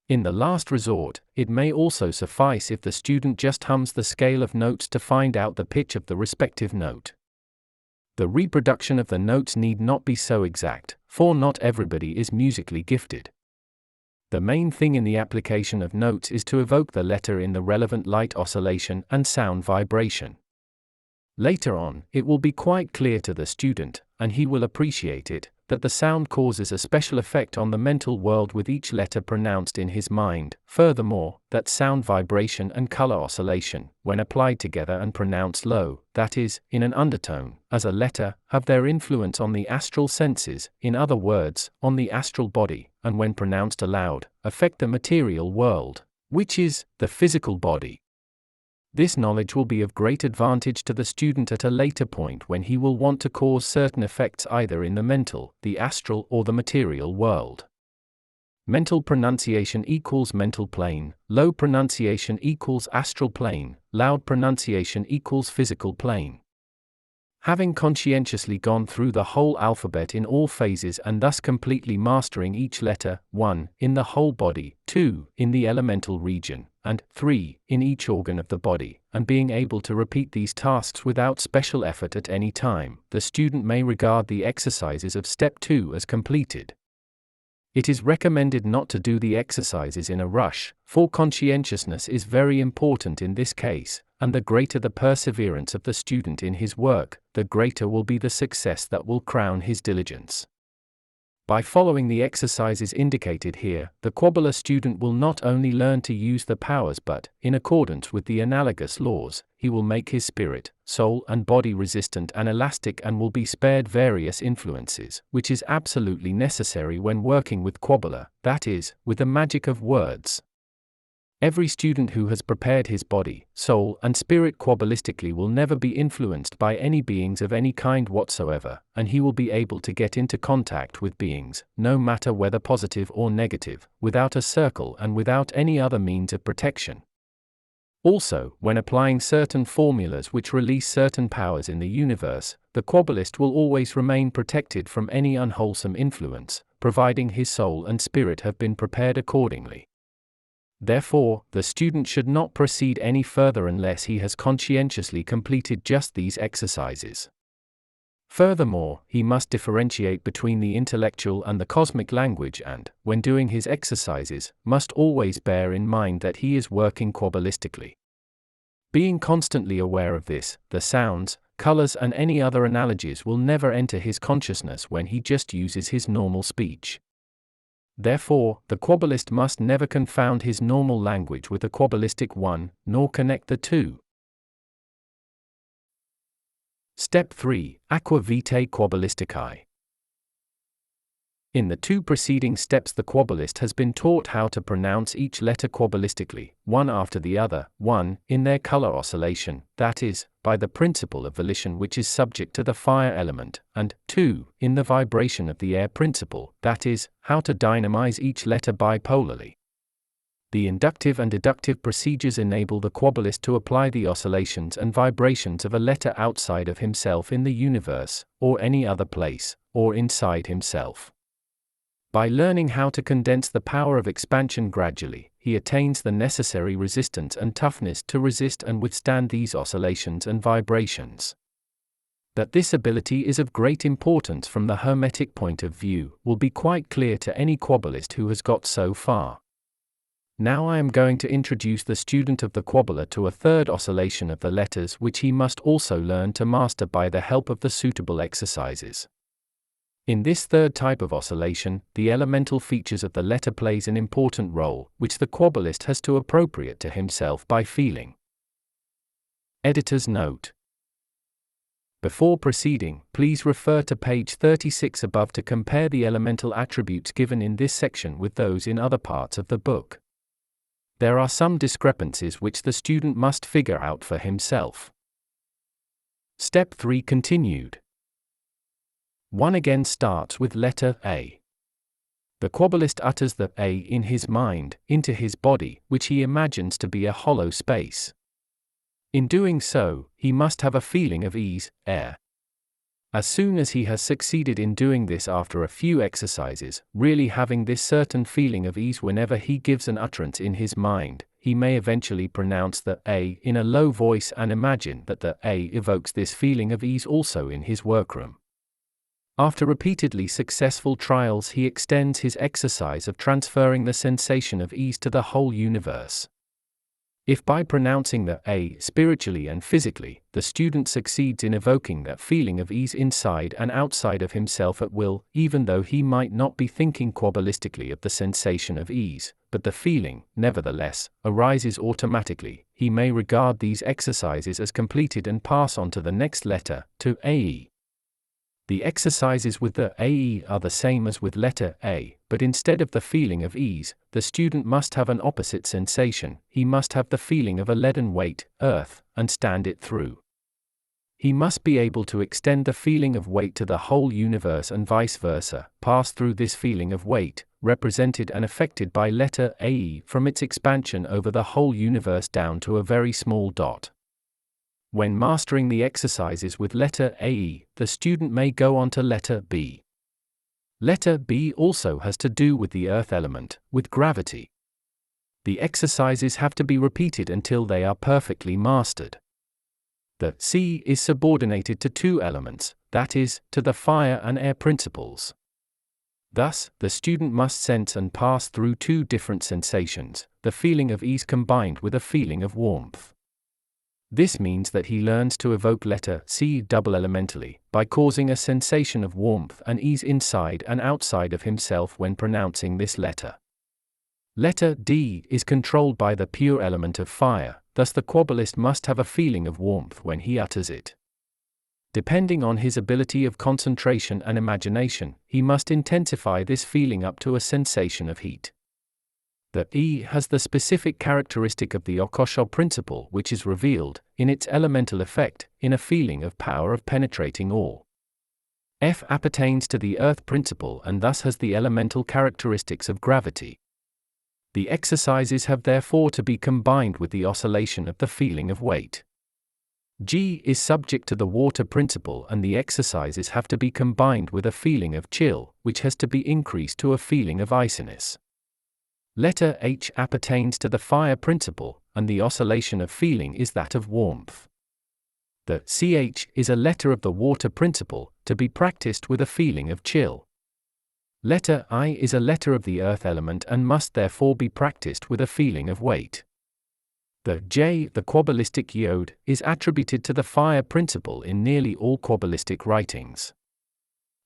In the last resort, it may also suffice if the student just hums the scale of notes to find out the pitch of the respective note. The reproduction of the notes need not be so exact, for not everybody is musically gifted. The main thing in the application of notes is to evoke the letter in the relevant light oscillation and sound vibration. Later on, it will be quite clear to the student, and he will appreciate it, that the sound causes a special effect on the mental world with each letter pronounced in his mind. Furthermore, that sound vibration and color oscillation, when applied together and pronounced low, that is, in an undertone, as a letter, have their influence on the astral senses, in other words, on the astral body, and when pronounced aloud, affect the material world, which is the physical body. This knowledge will be of great advantage to the student at a later point when he will want to cause certain effects either in the mental, the astral, or the material world. Mental pronunciation equals mental plane, low pronunciation equals astral plane, loud pronunciation equals physical plane. Having conscientiously gone through the whole alphabet in all phases and thus completely mastering each letter, 1, in the whole body, 2, in the elemental region, and 3, in each organ of the body, and being able to repeat these tasks without special effort at any time, the student may regard the exercises of Step 2 as completed. It is recommended not to do the exercises in a rush, for conscientiousness is very important in this case, and the greater the perseverance of the student in his work, the greater will be the success that will crown his diligence. By following the exercises indicated here, the Kabbalah student will not only learn to use the powers but, in accordance with the analogous laws, he will make his spirit, soul and body resistant and elastic and will be spared various influences, which is absolutely necessary when working with Kabbalah, that is, with the magic of words. Every student who has prepared his body, soul, and spirit Kabbalistically will never be influenced by any beings of any kind whatsoever, and he will be able to get into contact with beings, no matter whether positive or negative, without a circle and without any other means of protection. Also, when applying certain formulas which release certain powers in the universe, the Kabbalist will always remain protected from any unwholesome influence, providing his soul and spirit have been prepared accordingly. Therefore, the student should not proceed any further unless he has conscientiously completed just these exercises. Furthermore, he must differentiate between the intellectual and the cosmic language and, when doing his exercises, must always bear in mind that he is working Kabbalistically. Being constantly aware of this, the sounds, colors and any other analogies will never enter his consciousness when he just uses his normal speech. Therefore, the Kabbalist must never confound his normal language with a Kabbalistic one, nor connect the two. Step 3. Aqua Vitae Kabbalisticae. In the two preceding steps the Kabbalist has been taught how to pronounce each letter Kabbalistically, one after the other, 1, in their color oscillation, that is, by the principle of volition which is subject to the fire element, and 2, in the vibration of the air principle, that is, how to dynamize each letter bipolarly. The inductive and deductive procedures enable the Kabbalist to apply the oscillations and vibrations of a letter outside of himself in the universe, or any other place, or inside himself. By learning how to condense the power of expansion gradually, he attains the necessary resistance and toughness to resist and withstand these oscillations and vibrations. That this ability is of great importance from the Hermetic point of view will be quite clear to any Kabbalist who has got so far. Now I am going to introduce the student of the Kabbalah to a third oscillation of the letters which he must also learn to master by the help of the suitable exercises. In this third type of oscillation, the elemental features of the letter plays an important role, which the Kabbalist has to appropriate to himself by feeling. Editor's note. Before proceeding, please refer to page 36 above to compare the elemental attributes given in this section with those in other parts of the book. There are some discrepancies which the student must figure out for himself. Step 3 continued. 1 again starts with letter A. The Kabbalist utters the A in his mind, into his body, which he imagines to be a hollow space. In doing so, he must have a feeling of ease, air. As soon as he has succeeded in doing this after a few exercises, really having this certain feeling of ease whenever he gives an utterance in his mind, he may eventually pronounce the A in a low voice and imagine that the A evokes this feeling of ease also in his workroom. After repeatedly successful trials, he extends his exercise of transferring the sensation of ease to the whole universe. If by pronouncing the A spiritually and physically, the student succeeds in evoking that feeling of ease inside and outside of himself at will, even though he might not be thinking Kabbalistically of the sensation of ease, but the feeling, nevertheless, arises automatically, he may regard these exercises as completed and pass on to the next letter, to AE. The exercises with the AE are the same as with letter A, but instead of the feeling of ease, the student must have an opposite sensation. He must have the feeling of a leaden weight, earth, and stand it through. He must be able to extend the feeling of weight to the whole universe and vice versa, pass through this feeling of weight, represented and affected by letter AE, from its expansion over the whole universe down to a very small dot. When mastering the exercises with letter AE, the student may go on to letter B. Letter B also has to do with the earth element, with gravity. The exercises have to be repeated until they are perfectly mastered. The C is subordinated to two elements, that is, to the fire and air principles. Thus, the student must sense and pass through two different sensations, the feeling of ease combined with a feeling of warmth. This means that he learns to evoke letter C double elementally, by causing a sensation of warmth and ease inside and outside of himself when pronouncing this letter. Letter D is controlled by the pure element of fire, thus the Kabbalist must have a feeling of warmth when he utters it. Depending on his ability of concentration and imagination, he must intensify this feeling up to a sensation of heat. The E has the specific characteristic of the occult principle, which is revealed, in its elemental effect, in a feeling of power of penetrating all. F appertains to the earth principle and thus has the elemental characteristics of gravity. The exercises have therefore to be combined with the oscillation of the feeling of weight. G is subject to the water principle and the exercises have to be combined with a feeling of chill, which has to be increased to a feeling of iciness. Letter H appertains to the fire principle, and the oscillation of feeling is that of warmth. The CH is a letter of the water principle, to be practiced with a feeling of chill. Letter I is a letter of the earth element and must therefore be practiced with a feeling of weight. The J, the Kabbalistic Yod, is attributed to the fire principle in nearly all Kabbalistic writings.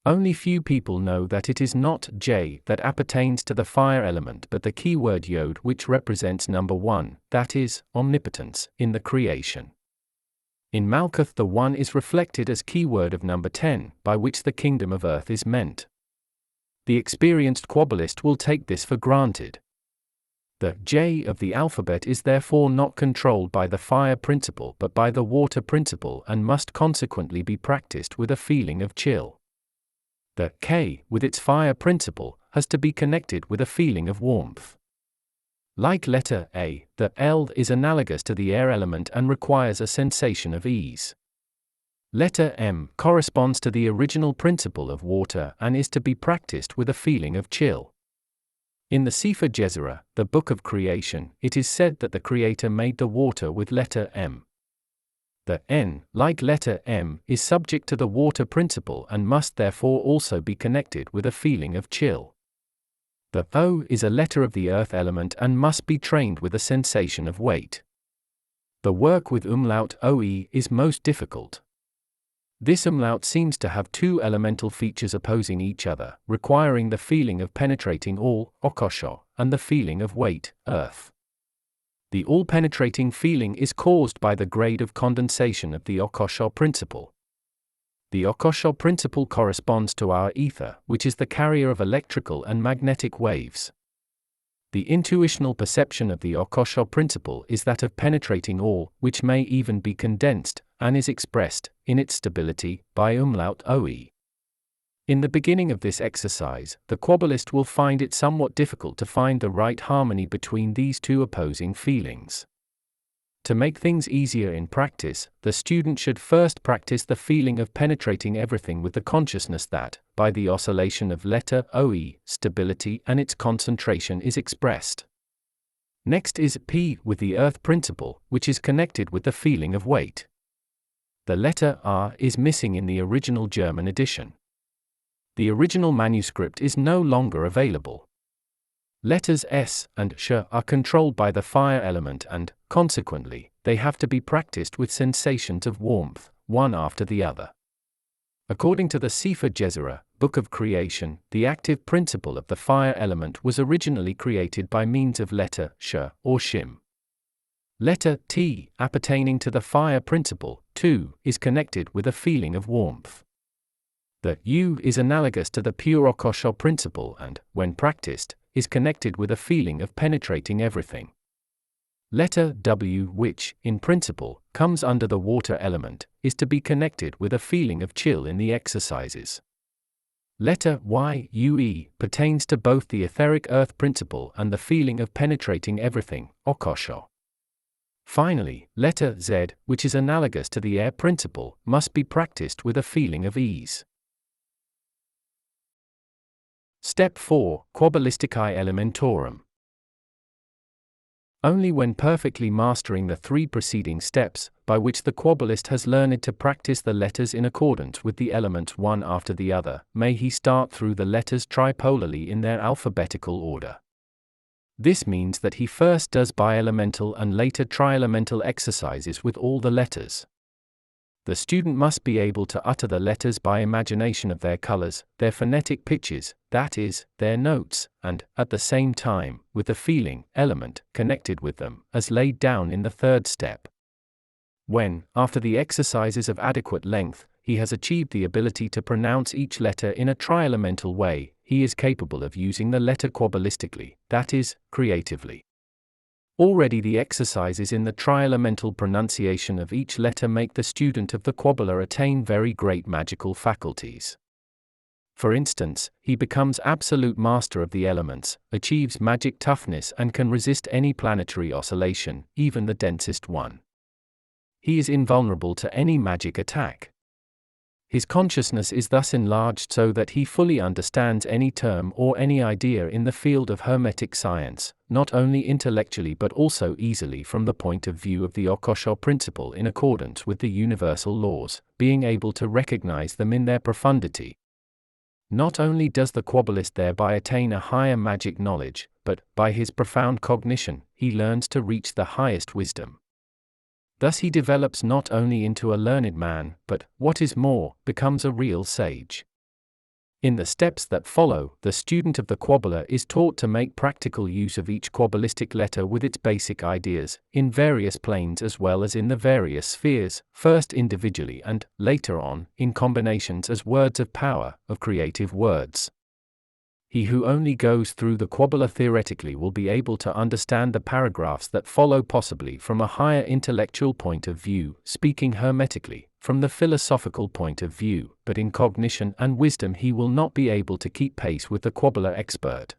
Only few people know that it is not J that appertains to the fire element but the keyword Yod, which represents number 1, that is, omnipotence, in the creation. In Malkuth the 1 is reflected as keyword of number 10, by which the kingdom of earth is meant. The experienced Kabbalist will take this for granted. The J of the alphabet is therefore not controlled by the fire principle but by the water principle and must consequently be practiced with a feeling of chill. The K, with its fire principle, has to be connected with a feeling of warmth. Like letter A, the L is analogous to the air element and requires a sensation of ease. Letter M corresponds to the original principle of water and is to be practiced with a feeling of chill. In the Sefer Jezerah, the Book of Creation, it is said that the Creator made the water with letter M. The N, like letter M, is subject to the water principle and must therefore also be connected with a feeling of chill. The O is a letter of the earth element and must be trained with a sensation of weight. The work with umlaut OE is most difficult. This umlaut seems to have two elemental features opposing each other, requiring the feeling of penetrating all, okosho, and the feeling of weight, earth. The all-penetrating feeling is caused by the grade of condensation of the okosho principle. The okosho principle corresponds to our ether, which is the carrier of electrical and magnetic waves. The intuitional perception of the okosho principle is that of penetrating all, which may even be condensed, and is expressed, in its stability, by umlaut OE. In the beginning of this exercise, the Kabbalist will find it somewhat difficult to find the right harmony between these two opposing feelings. To make things easier in practice, the student should first practice the feeling of penetrating everything with the consciousness that, by the oscillation of letter OE, stability and its concentration is expressed. Next is P with the earth principle, which is connected with the feeling of weight. The letter R is missing in the original German edition. The original manuscript is no longer available. Letters S and Sh are controlled by the fire element and, consequently, they have to be practiced with sensations of warmth, one after the other. According to the Sefer Jezerah, Book of Creation, the active principle of the fire element was originally created by means of letter Sh or Shim. Letter T, appertaining to the fire principle, too, is connected with a feeling of warmth. The U is analogous to the pure okosho principle and, when practiced, is connected with a feeling of penetrating everything. Letter W, which, in principle, comes under the water element, is to be connected with a feeling of chill in the exercises. Letter Y, UE, pertains to both the etheric earth principle and the feeling of penetrating everything, okosho. Finally, letter Z, which is analogous to the air principle, must be practiced with a feeling of ease. Step 4, Quabalisticae Elementorum. Only when perfectly mastering the three preceding steps, by which the Kabbalist has learned to practice the letters in accordance with the elements one after the other, may he start through the letters tripolarly in their alphabetical order. This means that he first does bi-elemental and later tri-elemental exercises with all the letters. The student must be able to utter the letters by imagination of their colors, their phonetic pitches, that is, their notes, and, at the same time, with the feeling, element, connected with them, as laid down in the third step. When, after the exercises of adequate length, he has achieved the ability to pronounce each letter in a tri-elemental way, he is capable of using the letter Kabbalistically, that is, creatively. Already the exercises in the tri-elemental pronunciation of each letter make the student of the Kabbalah attain very great magical faculties. For instance, he becomes absolute master of the elements, achieves magic toughness and can resist any planetary oscillation, even the densest one. He is invulnerable to any magic attack. His consciousness is thus enlarged so that he fully understands any term or any idea in the field of Hermetic science, not only intellectually but also easily from the point of view of the okosho principle in accordance with the universal laws, being able to recognize them in their profundity. Not only does the Kabbalist thereby attain a higher magic knowledge, but, by his profound cognition, he learns to reach the highest wisdom. Thus he develops not only into a learned man, but, what is more, becomes a real sage. In the steps that follow, the student of the Kabbalah is taught to make practical use of each Kabbalistic letter with its basic ideas, in various planes as well as in the various spheres, first individually and, later on, in combinations as words of power, of creative words. He who only goes through the Kabbalah theoretically will be able to understand the paragraphs that follow possibly from a higher intellectual point of view, speaking hermetically, from the philosophical point of view, but in cognition and wisdom he will not be able to keep pace with the Kabbalah expert.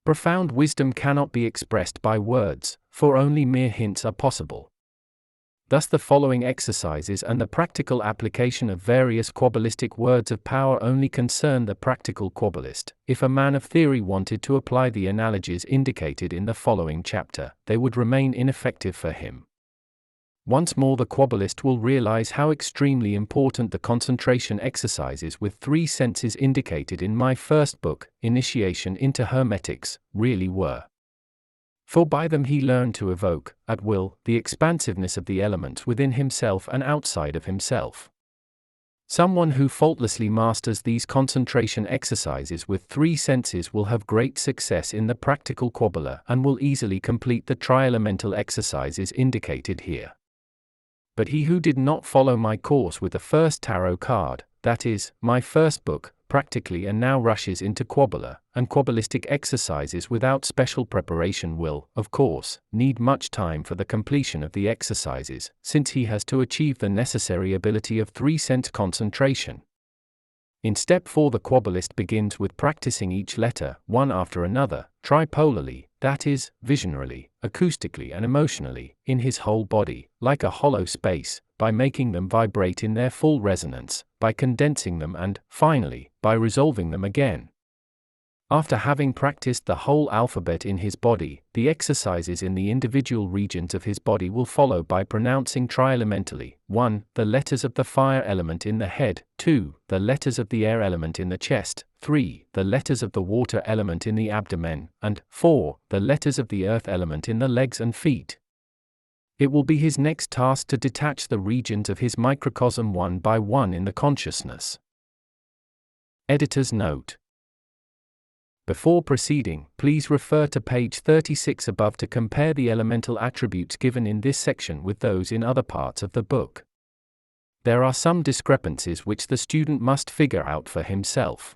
Profound wisdom cannot be expressed by words, for only mere hints are possible. Thus the following exercises and the practical application of various Kabbalistic words of power only concern the practical Kabbalist. If a man of theory wanted to apply the analogies indicated in the following chapter, they would remain ineffective for him. Once more the Kabbalist will realize how extremely important the concentration exercises with 3 senses indicated in my first book, Initiation into Hermetics, really were. For by them he learned to evoke, at will, the expansiveness of the elements within himself and outside of himself. Someone who faultlessly masters these concentration exercises with 3 senses will have great success in the practical Kabbalah and will easily complete the tri-elemental exercises indicated here. But he who did not follow my course with the first tarot card, that is, my first book, practically and now rushes into Kabbalah and Kabbalistic exercises without special preparation will, of course, need much time for the completion of the exercises, since he has to achieve the necessary ability of 3-sense concentration. In step 4 the Kabbalist begins with practicing each letter, one after another, tripolarly, that is, visionarily, acoustically and emotionally, in his whole body, like a hollow space, by making them vibrate in their full resonance, by condensing them and, finally, by resolving them again. After having practiced the whole alphabet in his body, the exercises in the individual regions of his body will follow by pronouncing tri-elementally: 1. The letters of the fire element in the head, 2. The letters of the air element in the chest, 3. The letters of the water element in the abdomen, and 4. The letters of the earth element in the legs and feet. It will be his next task to detach the regions of his microcosm one by one in the consciousness. Editor's note. Before proceeding, please refer to page 36 above to compare the elemental attributes given in this section with those in other parts of the book. There are some discrepancies which the student must figure out for himself.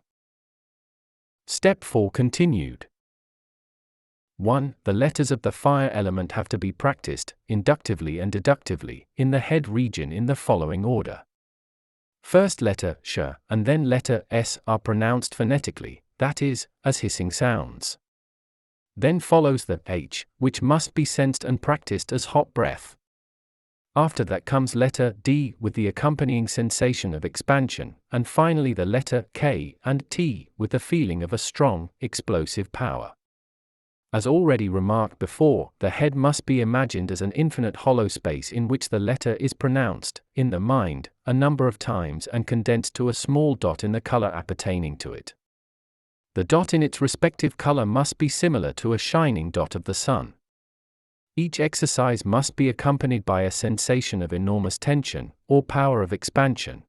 Step 4 continued. 1. The letters of the fire element have to be practiced, inductively and deductively, in the head region in the following order. First letter, sh, and then letter, s, are pronounced phonetically, that is, as hissing sounds. Then follows the h, which must be sensed and practiced as hot breath. After that comes letter d with the accompanying sensation of expansion, and finally the letter k and t with the feeling of a strong, explosive power. As already remarked before, the head must be imagined as an infinite hollow space in which the letter is pronounced, in the mind, a number of times and condensed to a small dot in the color appertaining to it. The dot in its respective color must be similar to a shining dot of the sun. Each exercise must be accompanied by a sensation of enormous tension, or power of expansion.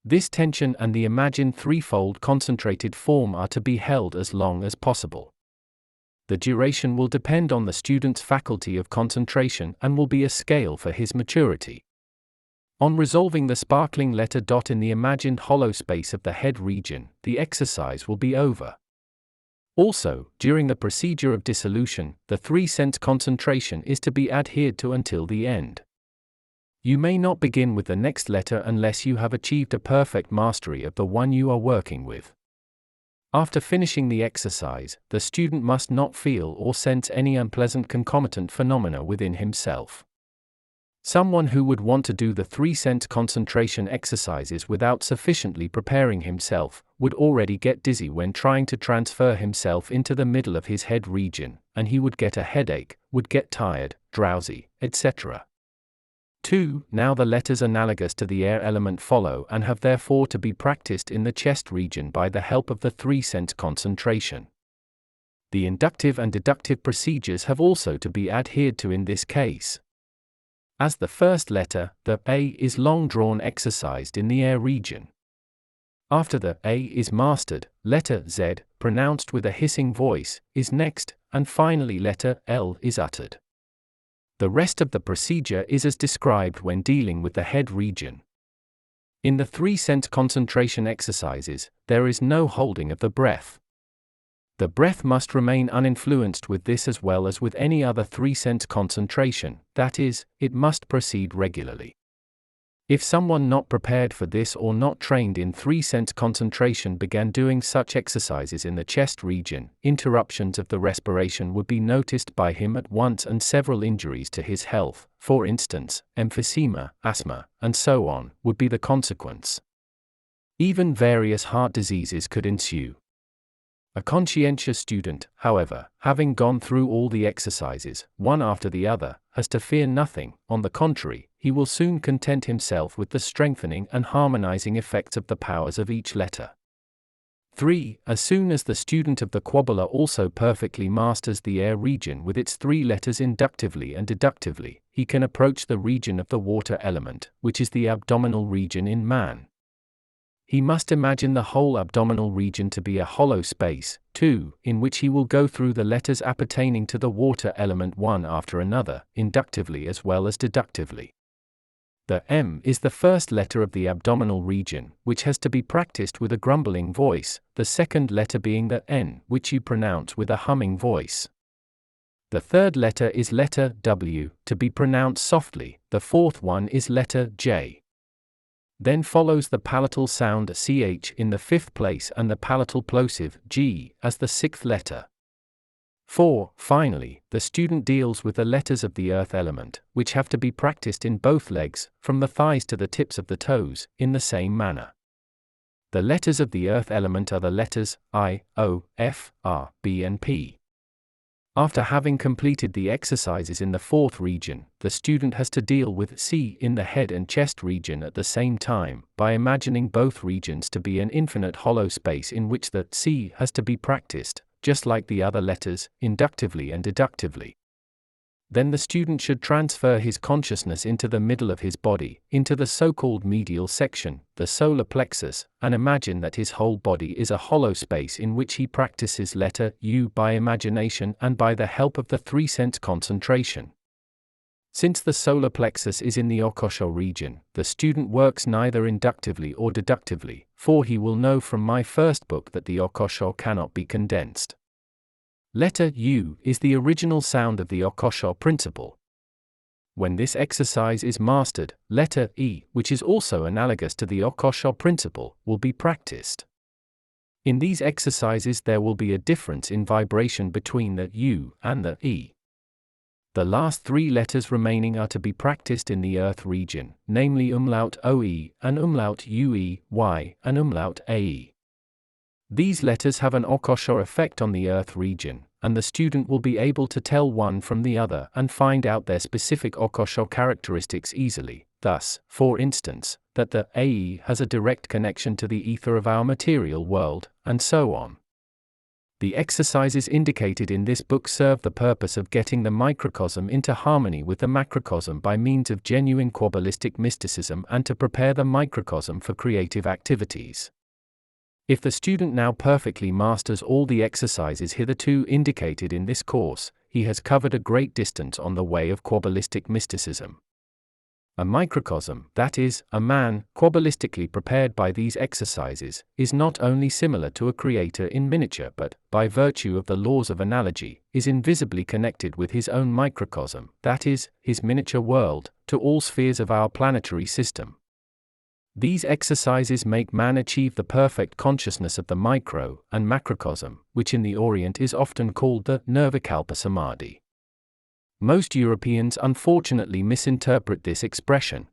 This tension and the imagined threefold concentrated form are to be held as long as possible. The duration will depend on the student's faculty of concentration and will be a scale for his maturity. On resolving the sparkling letter dot in the imagined hollow space of the head region, the exercise will be over. Also, during the procedure of dissolution, the 3-sense concentration is to be adhered to until the end. You may not begin with the next letter unless you have achieved a perfect mastery of the one you are working with. After finishing the exercise, the student must not feel or sense any unpleasant concomitant phenomena within himself. Someone who would want to do the 3-sense concentration exercises without sufficiently preparing himself would already get dizzy when trying to transfer himself into the middle of his head region, and he would get a headache, would get tired, drowsy, etc. 2. Now the letters analogous to the air element follow and have therefore to be practiced in the chest region by the help of the 3-sense concentration. The inductive and deductive procedures have also to be adhered to in this case. As the first letter, the A is long drawn exercised in the air region. After the A is mastered, letter Z, pronounced with a hissing voice, is next, and finally letter L is uttered. The rest of the procedure is as described when dealing with the head region. In the 3-sense concentration exercises, there is no holding of the breath. The breath must remain uninfluenced with this as well as with any other 3-sense concentration, that is, it must proceed regularly. If someone not prepared for this or not trained in 3-sense concentration began doing such exercises in the chest region, interruptions of the respiration would be noticed by him at once and several injuries to his health, for instance, emphysema, asthma, and so on, would be the consequence. Even various heart diseases could ensue. A conscientious student, however, having gone through all the exercises, one after the other, has to fear nothing. On the contrary, he will soon content himself with the strengthening and harmonizing effects of the powers of each letter. 3. As soon as the student of the Kabbalah also perfectly masters the air region with its 3 letters inductively and deductively, he can approach the region of the water element, which is the abdominal region in man. He must imagine the whole abdominal region to be a hollow space, 2, in which he will go through the letters appertaining to the water element one after another, inductively as well as deductively. The M is the first letter of the abdominal region, which has to be practiced with a grumbling voice, the second letter being the N, which you pronounce with a humming voice. The third letter is letter W, to be pronounced softly, the fourth one is letter J. Then follows the palatal sound CH in the 5th place and the palatal plosive G as the 6th letter. 4. Finally, the student deals with the letters of the earth element, which have to be practiced in both legs, from the thighs to the tips of the toes, in the same manner. The letters of the earth element are the letters I, O, F, R, B and P. After having completed the exercises in the 4th region, the student has to deal with C in the head and chest region at the same time, by imagining both regions to be an infinite hollow space in which the C has to be practiced, just like the other letters, inductively and deductively. Then the student should transfer his consciousness into the middle of his body, into the so-called medial section, the solar plexus, and imagine that his whole body is a hollow space in which he practices letter U by imagination and by the help of the 3-sense concentration. Since the solar plexus is in the occult region, the student works neither inductively or deductively, for he will know from my first book that the occult cannot be condensed. Letter U is the original sound of the occult principle. When this exercise is mastered, letter E, which is also analogous to the occult principle, will be practiced. In these exercises there will be a difference in vibration between the U and the E. The last 3 letters remaining are to be practiced in the earth region, namely umlaut OE and umlaut UE, Y, and umlaut AE. These letters have an occult effect on the earth region, and the student will be able to tell one from the other and find out their specific occult characteristics easily. Thus, for instance, that the AE has a direct connection to the ether of our material world, and so on. The exercises indicated in this book serve the purpose of getting the microcosm into harmony with the macrocosm by means of genuine Kabbalistic mysticism and to prepare the microcosm for creative activities. If the student now perfectly masters all the exercises hitherto indicated in this course, he has covered a great distance on the way of Kabbalistic mysticism. A microcosm, that is, a man, Kabbalistically prepared by these exercises, is not only similar to a creator in miniature but, by virtue of the laws of analogy, is invisibly connected with his own microcosm, that is, his miniature world, to all spheres of our planetary system. These exercises make man achieve the perfect consciousness of the micro and macrocosm, which in the Orient is often called the Nirvikalpa Samadhi. Most Europeans unfortunately misinterpret this expression.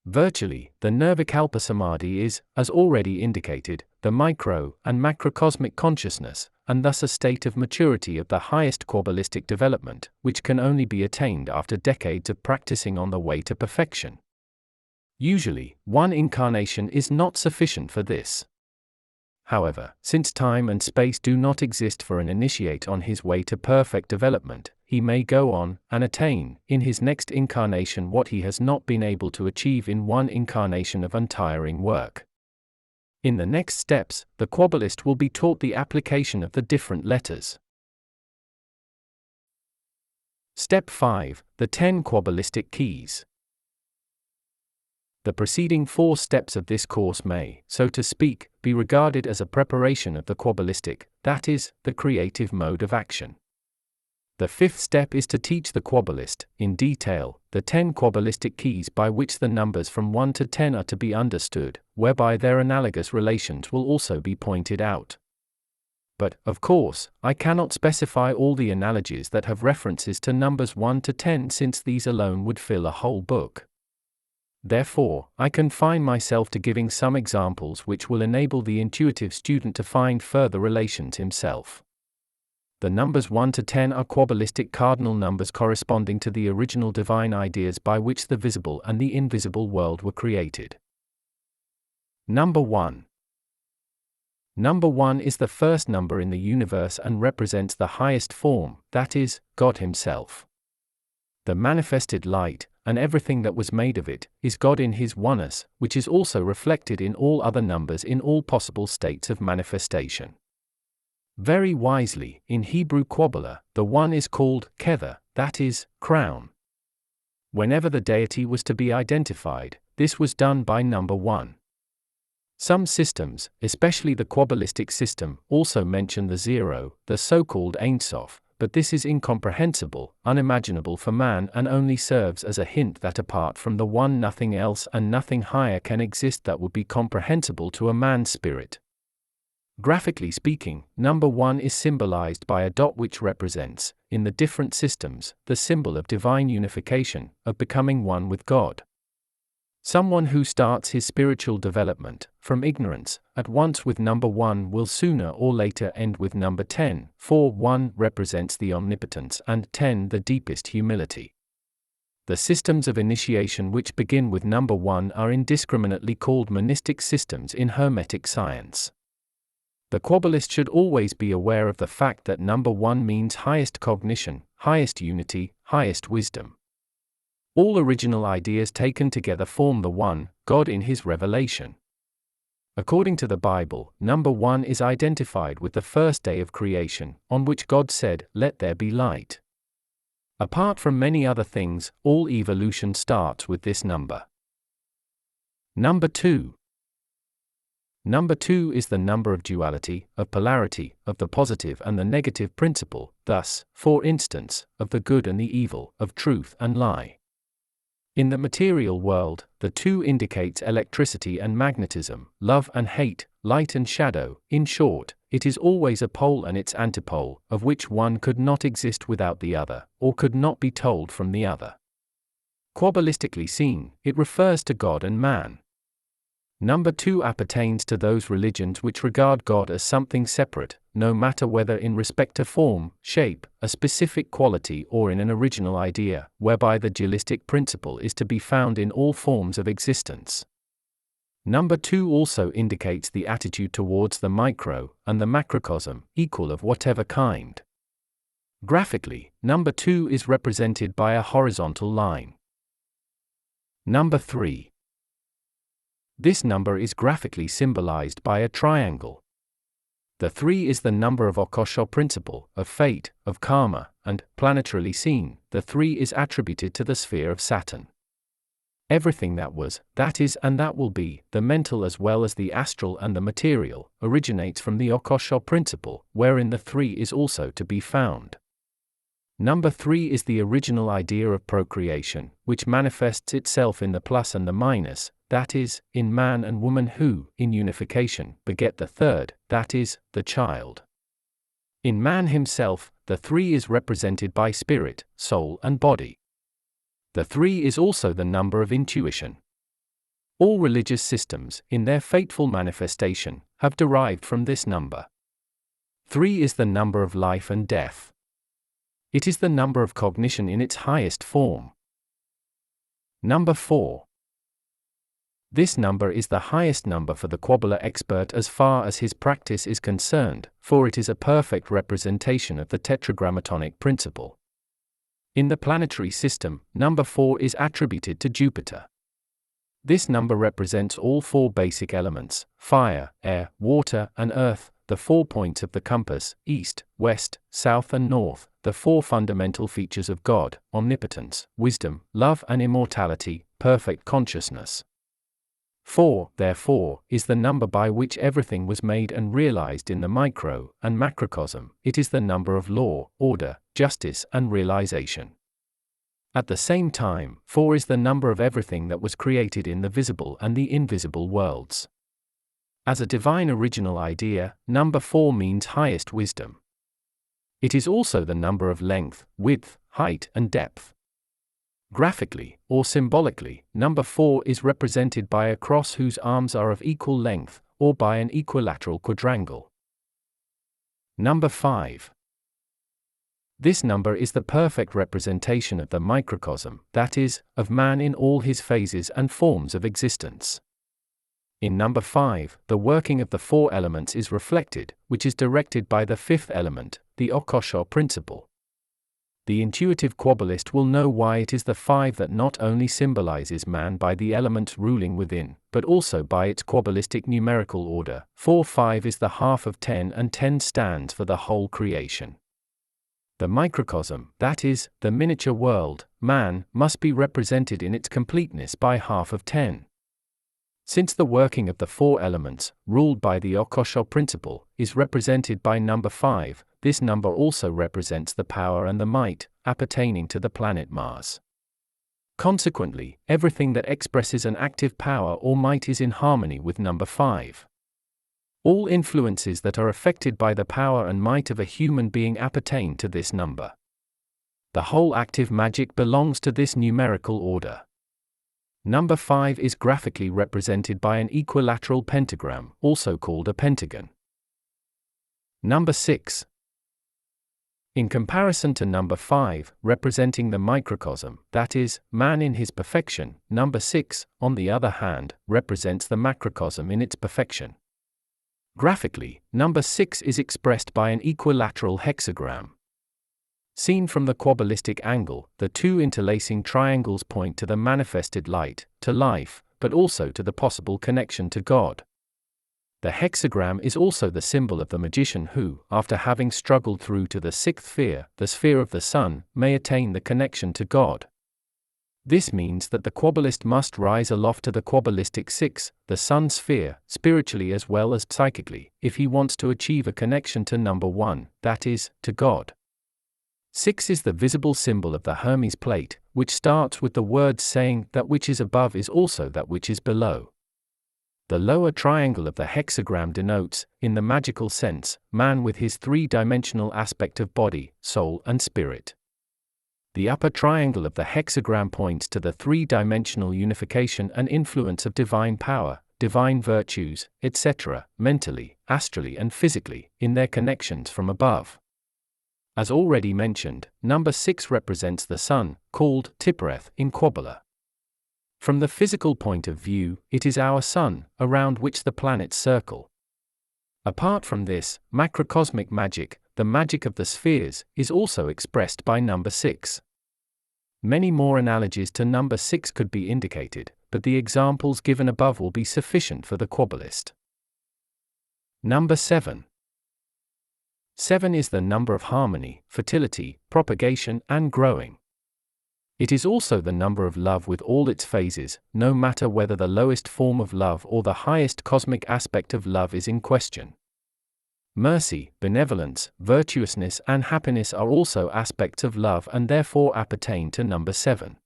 Virtually, the Nirvikalpa Samadhi is, as already indicated, the micro and macrocosmic consciousness, and thus a state of maturity of the highest Kabbalistic development, which can only be attained after decades of practicing on the way to perfection. Usually, one incarnation is not sufficient for this. However, since time and space do not exist for an initiate on his way to perfect development, he may go on and attain, in his next incarnation, what he has not been able to achieve in one incarnation of untiring work. In the next steps, the Kabbalist will be taught the application of the different letters. Step 5: The 10 Kabbalistic Keys. The preceding 4 steps of this course may, so to speak, be regarded as a preparation of the Kabbalistic, that is, the creative mode of action. The fifth step is to teach the Kabbalist, in detail, the 10 Kabbalistic keys by which the numbers from 1 to 10 are to be understood, whereby their analogous relations will also be pointed out. But, of course, I cannot specify all the analogies that have references to numbers 1 to 10 since these alone would fill a whole book. Therefore, I confine myself to giving some examples which will enable the intuitive student to find further relations himself. The numbers 1 to 10 are Kabbalistic cardinal numbers corresponding to the original divine ideas by which the visible and the invisible world were created. Number 1. Number 1 is the first number in the universe and represents the highest form, that is, God Himself. The manifested light, and everything that was made of it, is God in His oneness, which is also reflected in all other numbers in all possible states of manifestation. Very wisely, in Hebrew Kabbalah, the one is called Kether, that is, crown. Whenever the deity was to be identified, this was done by number 1. Some systems, especially the Kabbalistic system, also mention the zero, the so-called Ein Sof, but this is incomprehensible, unimaginable for man, and only serves as a hint that apart from the one nothing else and nothing higher can exist that would be comprehensible to a man's spirit. Graphically speaking, number 1 is symbolized by a dot which represents, in the different systems, the symbol of divine unification, of becoming one with God. Someone who starts his spiritual development, from ignorance, at once with number 1 will sooner or later end with number 10, for 1 represents the omnipotence and 10 the deepest humility. The systems of initiation which begin with number 1 are indiscriminately called monistic systems in Hermetic science. The Kabbalist should always be aware of the fact that number 1 means highest cognition, highest unity, highest wisdom. All original ideas taken together form the one, God in His revelation. According to the Bible, number 1 is identified with the first day of creation, on which God said, "Let there be light." Apart from many other things, all evolution starts with this number. Number 2. Number 2 is the number of duality, of polarity, of the positive and the negative principle, thus, for instance, of the good and the evil, of truth and lie. In the material world, the 2 indicates electricity and magnetism, love and hate, light and shadow. In short, it is always a pole and its antipole, of which one could not exist without the other, or could not be told from the other. Kabbalistically seen, it refers to God and man. Number 2 appertains to those religions which regard God as something separate, no matter whether in respect to form, shape, a specific quality, or in an original idea, whereby the dualistic principle is to be found in all forms of existence. Number 2 also indicates the attitude towards the micro, and the macrocosm, equal of whatever kind. Graphically, number 2 is represented by a horizontal line. Number 3. This number is graphically symbolized by a triangle. The 3 is the number of occult principle, of fate, of karma, and, planetarily seen, the 3 is attributed to the sphere of Saturn. Everything that was, that is and that will be, the mental as well as the astral and the material, originates from the occult principle, wherein the 3 is also to be found. Number 3 is the original idea of procreation, which manifests itself in the plus and the minus, that is, in man and woman who, in unification, beget the third, that is, the child. In man himself, the 3 is represented by spirit, soul and body. The 3 is also the number of intuition. All religious systems, in their fateful manifestation, have derived from this number. 3 is the number of life and death. It is the number of cognition in its highest form. Number 4. This number is the highest number for the Kabbalah expert as far as his practice is concerned, for it is a perfect representation of the tetragrammatonic principle. In the planetary system, number 4 is attributed to Jupiter. This number represents all 4 basic elements, fire, air, water, and earth, the 4 points of the compass, east, west, south and north, the 4 fundamental features of God, omnipotence, wisdom, love and immortality, perfect consciousness. 4, therefore, is the number by which everything was made and realized in the micro and macrocosm. It is the number of law, order, justice, and realization. At the same time, 4 is the number of everything that was created in the visible and the invisible worlds. As a divine original idea, number 4 means highest wisdom. It is also the number of length, width, height, and depth. Graphically, or symbolically, number 4 is represented by a cross whose arms are of equal length, or by an equilateral quadrangle. Number 5. This number is the perfect representation of the microcosm, that is, of man in all his phases and forms of existence. In number 5, the working of the 4 elements is reflected, which is directed by the 5th element, the occult principle. The intuitive Kabbalist will know why it is the 5 that not only symbolizes man by the elements ruling within, but also by its Kabbalistic numerical order. 4-5 is the half of 10 and 10 stands for the whole creation. The microcosm, that is, the miniature world, man, must be represented in its completeness by half of 10. Since the working of the 4 elements, ruled by the occult principle, is represented by number 5, this number also represents the power and the might, appertaining to the planet Mars. Consequently, everything that expresses an active power or might is in harmony with number 5. All influences that are affected by the power and might of a human being appertain to this number. The whole active magic belongs to this numerical order. Number 5 is graphically represented by an equilateral pentagram, also called a pentagon. Number 6. In comparison to number 5, representing the microcosm, that is, man in his perfection, number 6, on the other hand, represents the macrocosm in its perfection. Graphically, number 6 is expressed by an equilateral hexagram. Seen from the Kabbalistic angle, the 2 interlacing triangles point to the manifested light, to life, but also to the possible connection to God. The hexagram is also the symbol of the magician who, after having struggled through to the 6th sphere, the sphere of the sun, may attain the connection to God. This means that the Kabbalist must rise aloft to the Kabbalistic 6, the sun sphere, spiritually as well as psychically, if he wants to achieve a connection to number 1, that is, to God. 6 is the visible symbol of the Hermes plate, which starts with the words saying, that which is above is also that which is below. The lower triangle of the hexagram denotes, in the magical sense, man with his 3-dimensional aspect of body, soul, and spirit. The upper triangle of the hexagram points to the 3-dimensional unification and influence of divine power, divine virtues, etc., mentally, astrally, and physically, in their connections from above. As already mentioned, number 6 represents the sun, called Tiphareth in Kabbalah. From the physical point of view, it is our sun, around which the planets circle. Apart from this, macrocosmic magic, the magic of the spheres, is also expressed by number 6. Many more analogies to number 6 could be indicated, but the examples given above will be sufficient for the Kabbalist. Number 7. 7 is the number of harmony, fertility, propagation, and growing. It is also the number of love with all its phases, no matter whether the lowest form of love or the highest cosmic aspect of love is in question. Mercy, benevolence, virtuousness, and happiness are also aspects of love and therefore appertain to number 7.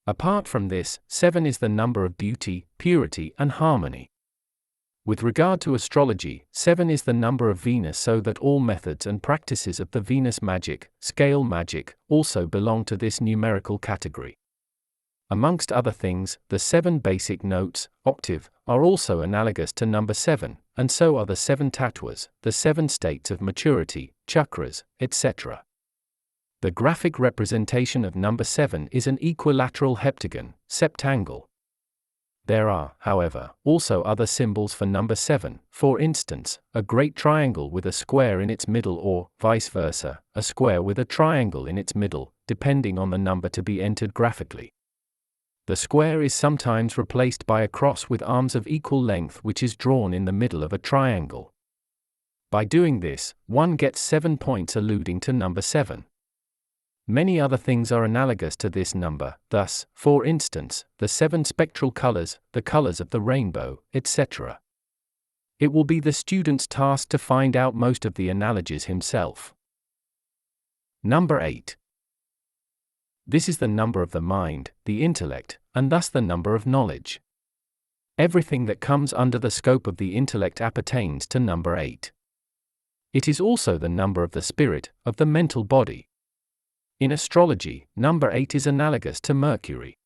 Apart from this, 7 is the number of beauty, purity, and harmony. With regard to astrology, 7 is the number of Venus, so that all methods and practices of the Venus magic, scale magic, also belong to this numerical category. Amongst other things, the 7 basic notes, octave, are also analogous to number 7, and so are the 7 tattvas, the 7 states of maturity, chakras, etc. The graphic representation of number 7 is an equilateral heptagon, septangle. There are, however, also other symbols for number 7, for instance, a great triangle with a square in its middle or, vice versa, a square with a triangle in its middle, depending on the number to be entered graphically. The square is sometimes replaced by a cross with arms of equal length which is drawn in the middle of a triangle. By doing this, one gets 7 points alluding to number 7. Many other things are analogous to this number, thus, for instance, the 7 spectral colors, the colors of the rainbow, etc. It will be the student's task to find out most of the analogies himself. Number 8. This is the number of the mind, the intellect, and thus the number of knowledge. Everything that comes under the scope of the intellect appertains to number 8. It is also the number of the spirit, of the mental body. In astrology, number 8 is analogous to Mercury.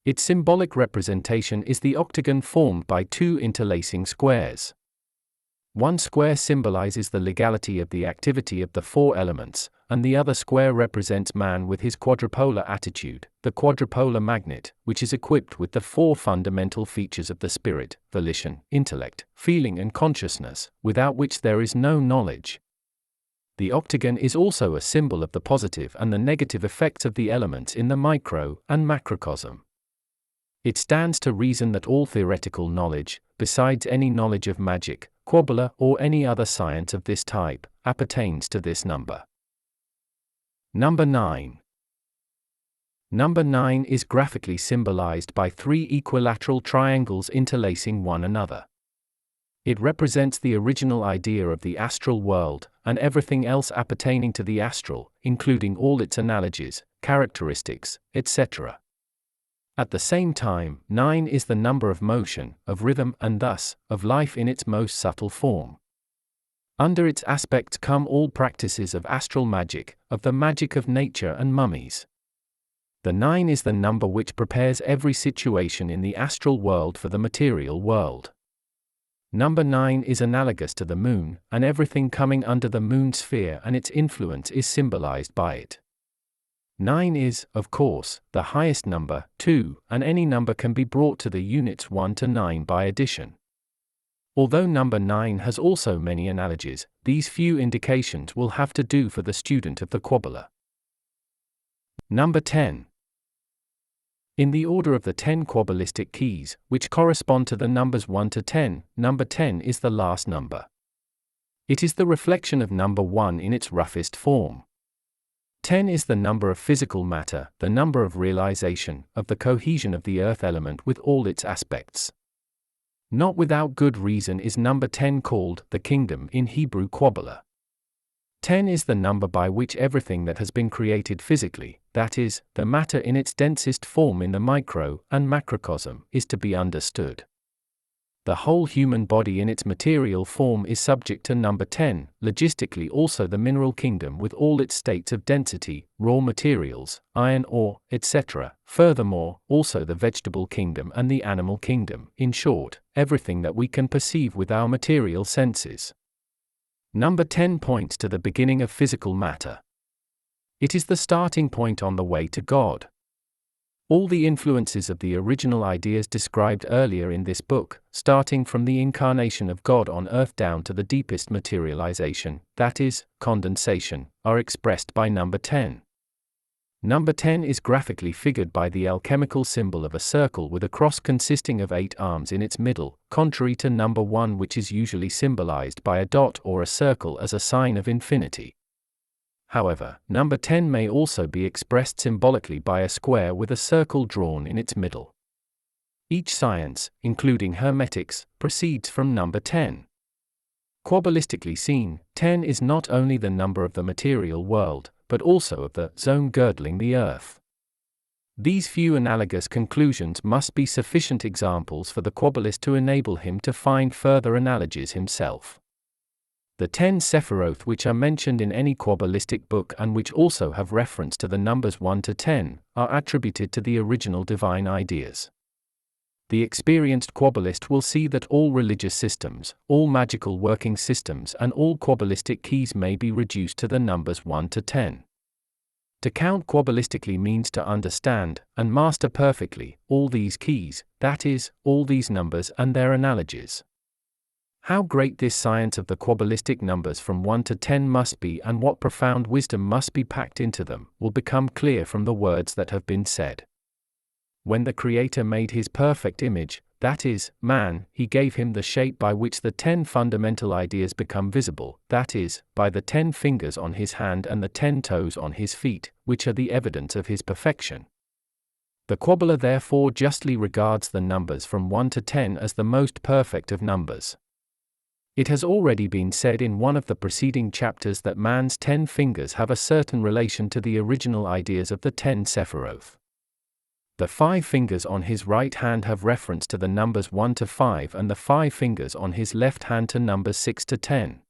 Its symbolic representation is the octagon formed by 2 interlacing squares. One square symbolizes the legality of the activity of the 4 elements, and the other square represents man with his quadrupolar attitude, the quadrupolar magnet, which is equipped with the 4 fundamental features of the spirit: volition, intellect, feeling and consciousness, without which there is no knowledge. The octagon is also a symbol of the positive and the negative effects of the elements in the micro and macrocosm. It stands to reason that all theoretical knowledge, besides any knowledge of magic, Kabbalah, or any other science of this type, appertains to this number. Number 9. Number 9 is graphically symbolized by 3 equilateral triangles interlacing one another. It represents the original idea of the astral world, and everything else appertaining to the astral, including all its analogies, characteristics, etc. At the same time, 9 is the number of motion, of rhythm, and thus, of life in its most subtle form. Under its aspects come all practices of astral magic, of the magic of nature and mummies. The 9 is the number which prepares every situation in the astral world for the material world. Number 9 is analogous to the moon, and everything coming under the moon sphere and its influence is symbolized by it. 9 is, of course, the highest number, too, and any number can be brought to the units 1 to 9 by addition. Although number 9 has also many analogies, these few indications will have to do for the student of the Kabbalah. Number 10. In the order of the 10 Kabbalistic keys, which correspond to the numbers 1 to 10, number 10 is the last number. It is the reflection of number 1 in its roughest form. 10 is the number of physical matter, the number of realization, of the cohesion of the earth element with all its aspects. Not without good reason is number 10 called the kingdom in Hebrew Kabbalah. 10 is the number by which everything that has been created physically, that is, the matter in its densest form in the micro and macrocosm, is to be understood. The whole human body in its material form is subject to number 10, logistically also the mineral kingdom with all its states of density, raw materials, iron ore, etc. Furthermore, also the vegetable kingdom and the animal kingdom, in short, everything that we can perceive with our material senses. Number 10 points to the beginning of physical matter. It is the starting point on the way to God. All the influences of the original ideas described earlier in this book, starting from the incarnation of God on earth down to the deepest materialization, that is, condensation, are expressed by number 10. Number 10 is graphically figured by the alchemical symbol of a circle with a cross consisting of 8 arms in its middle, contrary to number 1, which is usually symbolized by a dot or a circle as a sign of infinity. However, number 10 may also be expressed symbolically by a square with a circle drawn in its middle. Each science, including Hermetics, proceeds from number 10. Kabbalistically seen, 10 is not only the number of the material world, but also of the zone girdling the earth. These few analogous conclusions must be sufficient examples for the Kabbalist to enable him to find further analogies himself. The 10 Sephiroth which are mentioned in any Kabbalistic book and which also have reference to the numbers 1 to 10, are attributed to the original divine ideas. The experienced Kabbalist will see that all religious systems, all magical working systems and all Kabbalistic keys may be reduced to the numbers 1 to 10. To count Kabbalistically means to understand, and master perfectly, all these keys, that is, all these numbers and their analogies. How great this science of the Kabbalistic numbers from 1 to 10 must be and what profound wisdom must be packed into them, will become clear from the words that have been said. When the Creator made his perfect image, that is, man, he gave him the shape by which the 10 fundamental ideas become visible, that is, by the 10 fingers on his hand and the 10 toes on his feet, which are the evidence of his perfection. The Kabbalah therefore justly regards the numbers from 1 to 10 as the most perfect of numbers. It has already been said in one of the preceding chapters that man's 10 fingers have a certain relation to the original ideas of the 10 Sephiroth. The 5 fingers on his right hand have reference to the numbers 1 to 5 and the 5 fingers on his left hand to numbers 6 to 10.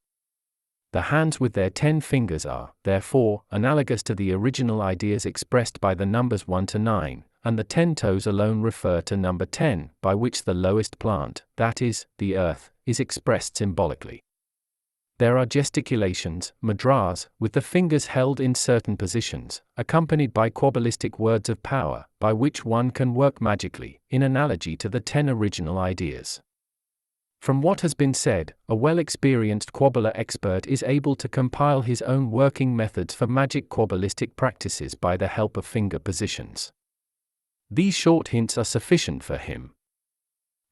The hands with their 10 fingers are, therefore, analogous to the original ideas expressed by the numbers 1 to 9, and the 10 toes alone refer to number 10, by which the lowest plant, that is, the earth, is expressed symbolically. There are gesticulations, mudras, with the fingers held in certain positions, accompanied by Kabbalistic words of power, by which one can work magically, in analogy to the 10 original ideas. From what has been said, a well-experienced Kabbalah expert is able to compile his own working methods for magic Kabbalistic practices by the help of finger positions. These short hints are sufficient for him.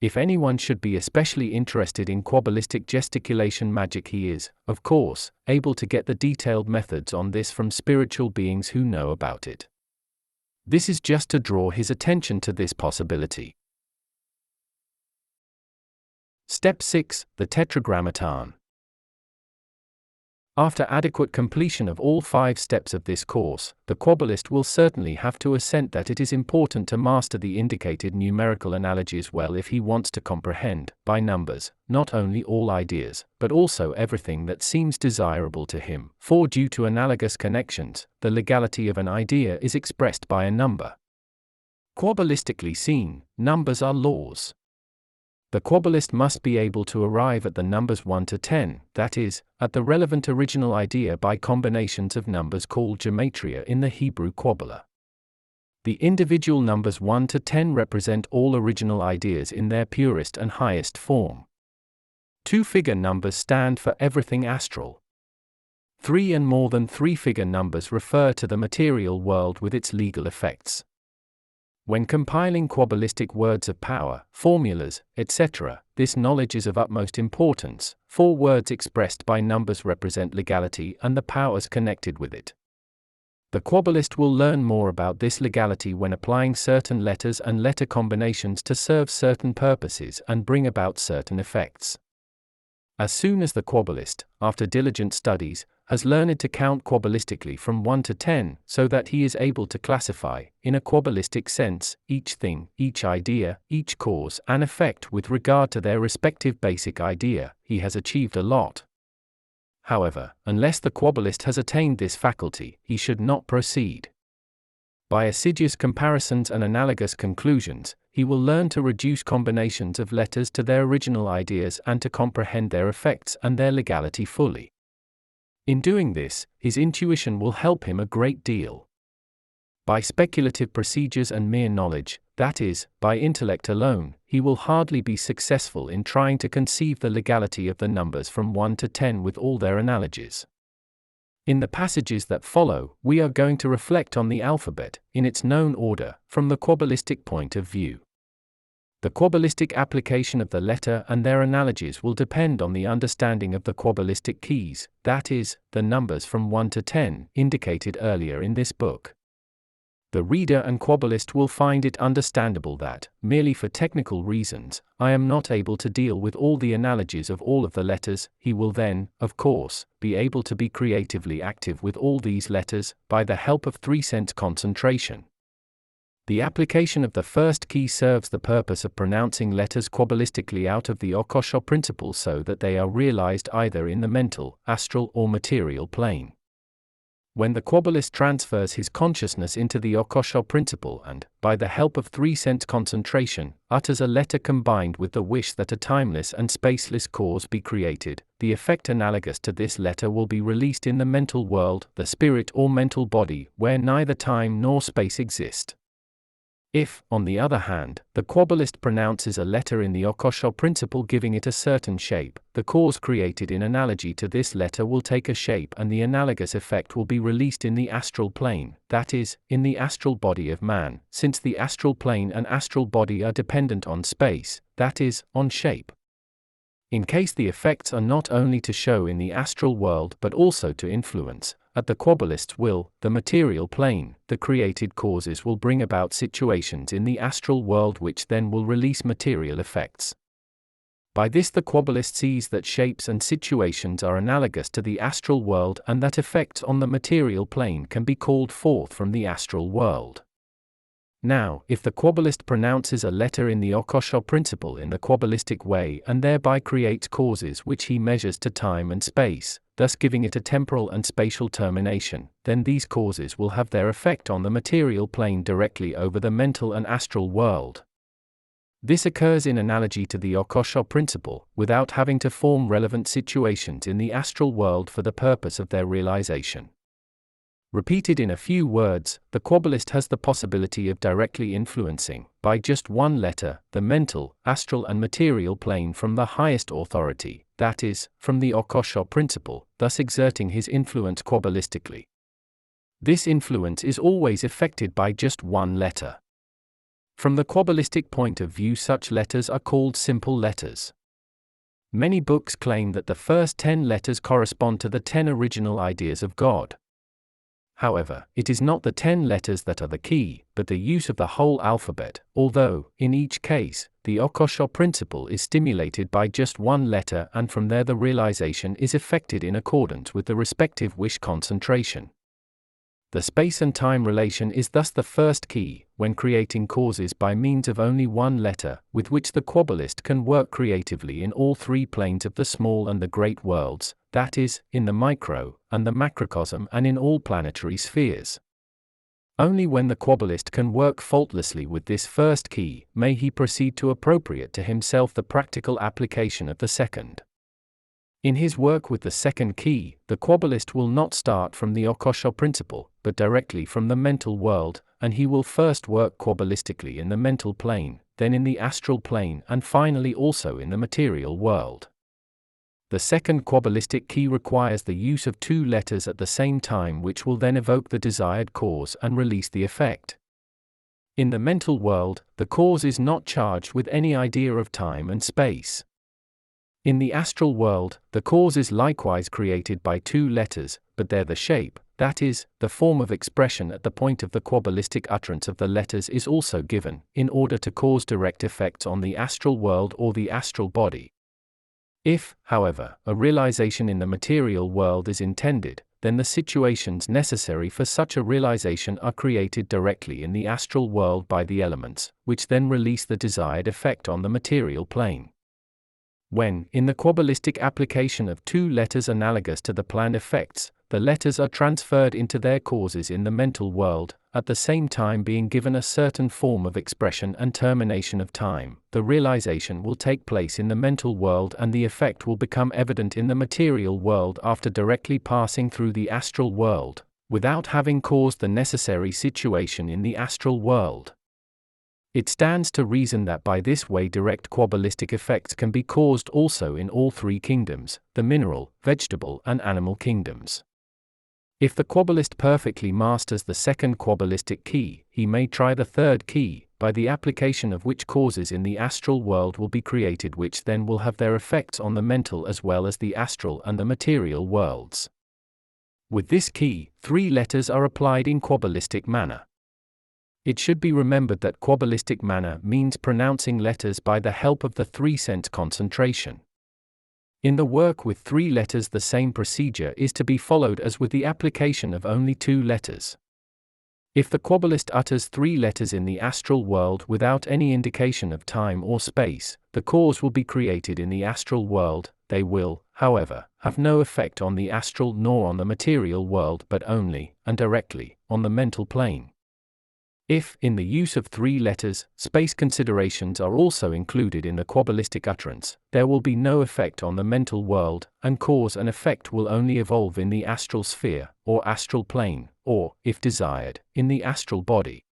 If anyone should be especially interested in Kabbalistic gesticulation magic, he is, of course, able to get the detailed methods on this from spiritual beings who know about it. This is just to draw his attention to this possibility. Step 6. The Tetragrammaton. After adequate completion of all 5 steps of this course, the Kabbalist will certainly have to assent that it is important to master the indicated numerical analogies well if he wants to comprehend, by numbers, not only all ideas, but also everything that seems desirable to him, for due to analogous connections, the legality of an idea is expressed by a number. Kabbalistically seen, numbers are laws. The Kabbalist must be able to arrive at the numbers 1 to 10, that is, at the relevant original idea by combinations of numbers called gematria in the Hebrew Kabbalah. The individual numbers 1 to 10 represent all original ideas in their purest and highest form. 2-figure numbers stand for everything astral. 3 and more than 3-figure numbers refer to the material world with its legal effects. When compiling Kabbalistic words of power, formulas, etc., this knowledge is of utmost importance, for words expressed by numbers represent legality and the powers connected with it. The Kabbalist will learn more about this legality when applying certain letters and letter combinations to serve certain purposes and bring about certain effects. As soon as the Kabbalist, after diligent studies, has learned to count Kabbalistically from 1 to 10, so that he is able to classify, in a Kabbalistic sense, each thing, each idea, each cause and effect with regard to their respective basic idea, he has achieved a lot. However, unless the Kabbalist has attained this faculty, he should not proceed. By assiduous comparisons and analogous conclusions, he will learn to reduce combinations of letters to their original ideas and to comprehend their effects and their legality fully. In doing this, his intuition will help him a great deal. By speculative procedures and mere knowledge, that is, by intellect alone, he will hardly be successful in trying to conceive the legality of the numbers from 1 to 10 with all their analogies. In the passages that follow, we are going to reflect on the alphabet, in its known order, from the Kabbalistic point of view. The Kabbalistic application of the letter and their analogies will depend on the understanding of the Kabbalistic keys, that is, the numbers from 1 to 10, indicated earlier in this book. The reader and Kabbalist will find it understandable that, merely for technical reasons, I am not able to deal with all the analogies of all of the letters. He will then, of course, be able to be creatively active with all these letters, by the help of 3-sense concentration. The application of the first key serves the purpose of pronouncing letters Kabbalistically out of the occult principle so that they are realized either in the mental, astral or material plane. When the Kabbalist transfers his consciousness into the occult principle and, by the help of 3-sense concentration, utters a letter combined with the wish that a timeless and spaceless cause be created, the effect analogous to this letter will be released in the mental world, the spirit or mental body, where neither time nor space exist. If, on the other hand, the Kabbalist pronounces a letter in the occult principle giving it a certain shape, the cause created in analogy to this letter will take a shape and the analogous effect will be released in the astral plane, that is, in the astral body of man, since the astral plane and astral body are dependent on space, that is, on shape. In case the effects are not only to show in the astral world but also to influence, at the Kabbalist's will, the material plane, the created causes will bring about situations in the astral world which then will release material effects. By this the Kabbalist sees that shapes and situations are analogous to the astral world and that effects on the material plane can be called forth from the astral world. Now, if the Kabbalist pronounces a letter in the occult principle in the Kabbalistic way and thereby creates causes which he measures to time and space, thus giving it a temporal and spatial termination, then these causes will have their effect on the material plane directly over the mental and astral world. This occurs in analogy to the occult principle, without having to form relevant situations in the astral world for the purpose of their realization. Repeated in a few words, the Kabbalist has the possibility of directly influencing, by just one letter, the mental, astral and material plane from the highest authority, that is, from the occult principle, thus exerting his influence Kabbalistically. This influence is always effected by just one letter. From the Kabbalistic point of view, such letters are called simple letters. Many books claim that the first 10 letters correspond to the 10 original ideas of God. However, it is not the 10 letters that are the key, but the use of the whole alphabet, although, in each case, the occult principle is stimulated by just one letter and from there the realization is effected in accordance with the respective wish concentration. The space and time relation is thus the first key, when creating causes by means of only one letter, with which the Kabbalist can work creatively in all three planes of the small and the great worlds, that is, in the micro and the macrocosm and in all planetary spheres. Only when the Kabbalist can work faultlessly with this first key, may he proceed to appropriate to himself the practical application of the second. In his work with the second key, the Kabbalist will not start from the occult principle, but directly from the mental world, and he will first work Kabbalistically in the mental plane, then in the astral plane and finally also in the material world. The second Kabbalistic key requires the use of 2 letters at the same time, which will then evoke the desired cause and release the effect. In the mental world, the cause is not charged with any idea of time and space. In the astral world, the cause is likewise created by 2 letters, but there the shape, that is, the form of expression at the point of the Kabbalistic utterance of the letters is also given, in order to cause direct effects on the astral world or the astral body. If, however, a realization in the material world is intended, then the situations necessary for such a realization are created directly in the astral world by the elements, which then release the desired effect on the material plane. When, in the Kabbalistic application of 2 letters analogous to the planned effects, the letters are transferred into their causes in the mental world, at the same time being given a certain form of expression and termination of time, the realization will take place in the mental world and the effect will become evident in the material world after directly passing through the astral world, without having caused the necessary situation in the astral world. It stands to reason that by this way direct Kabbalistic effects can be caused also in all 3 kingdoms, the mineral, vegetable and animal kingdoms. If the Kabbalist perfectly masters the second Kabbalistic key, he may try the third key, by the application of which causes in the astral world will be created which then will have their effects on the mental as well as the astral and the material worlds. With this key, 3 letters are applied in Kabbalistic manner. It should be remembered that Kabbalistic manner means pronouncing letters by the help of the 3-sense concentration. In the work with 3 letters the same procedure is to be followed as with the application of only 2 letters. If the Kabbalist utters 3 letters in the astral world without any indication of time or space, the cause will be created in the astral world, they will, however, have no effect on the astral nor on the material world but only, and directly, on the mental plane. If, in the use of 3 letters, space considerations are also included in the Kabbalistic utterance, there will be no effect on the mental world, and cause and effect will only evolve in the astral sphere, or astral plane, or, if desired, in the astral body.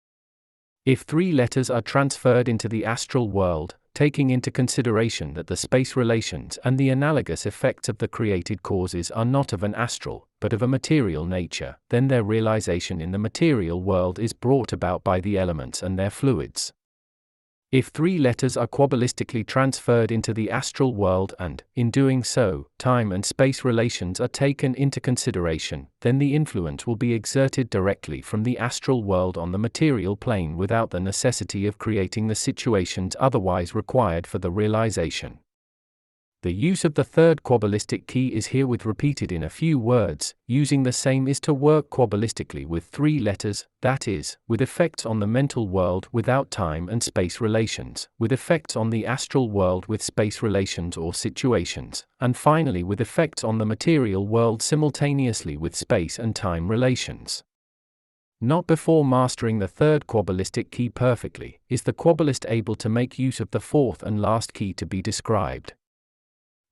If 3 letters are transferred into the astral world, taking into consideration that the space relations and the analogous effects of the created causes are not of an astral, but of a material nature, then their realization in the material world is brought about by the elements and their fluids. If 3 letters are quabbalistically transferred into the astral world and, in doing so, time and space relations are taken into consideration, then the influence will be exerted directly from the astral world on the material plane without the necessity of creating the situations otherwise required for the realization. The use of the third quabbalistic key is herewith repeated in a few words. Using the same is to work quabbalistically with 3 letters, that is, with effects on the mental world without time and space relations, with effects on the astral world with space relations or situations, and finally with effects on the material world simultaneously with space and time relations. Not before mastering the third quabbalistic key perfectly, is the quabbalist able to make use of the fourth and last key to be described.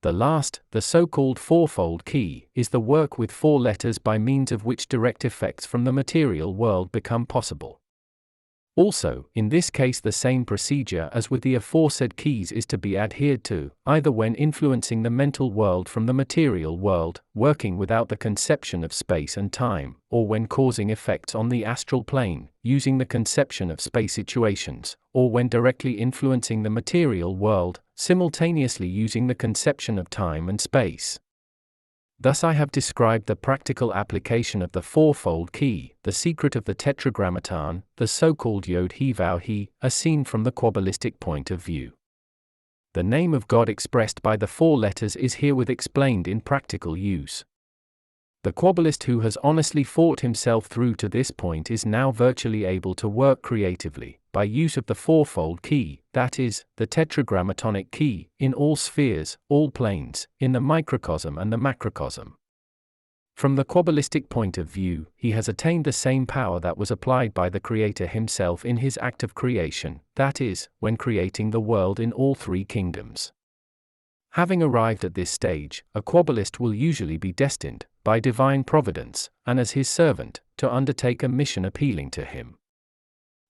The last, the so-called fourfold key, is the work with 4 letters by means of which direct effects from the material world become possible. Also, in this case the same procedure as with the aforesaid keys is to be adhered to, either when influencing the mental world from the material world, working without the conception of space and time, or when causing effects on the astral plane, using the conception of space situations, or when directly influencing the material world, simultaneously using the conception of time and space. Thus I have described the practical application of the fourfold key, the secret of the tetragrammaton, the so-called Yod-He-Vav-He, as seen from the quabbalistic point of view. The name of God expressed by the 4 letters is herewith explained in practical use. The quabbalist who has honestly fought himself through to this point is now virtually able to work creatively, by use of the fourfold key, that is, the tetragrammatonic key, in all spheres, all planes, in the microcosm and the macrocosm. From the quabbalistic point of view, he has attained the same power that was applied by the Creator himself in his act of creation, that is, when creating the world in all 3 kingdoms. Having arrived at this stage, a quabbalist will usually be destined, by divine providence, and as his servant, to undertake a mission appealing to him.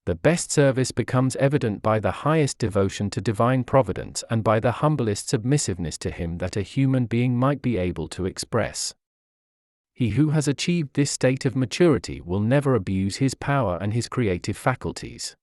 The best service becomes evident by the highest devotion to divine providence and by the humblest submissiveness to him that a human being might be able to express. He who has achieved this state of maturity will never abuse his power and his creative faculties.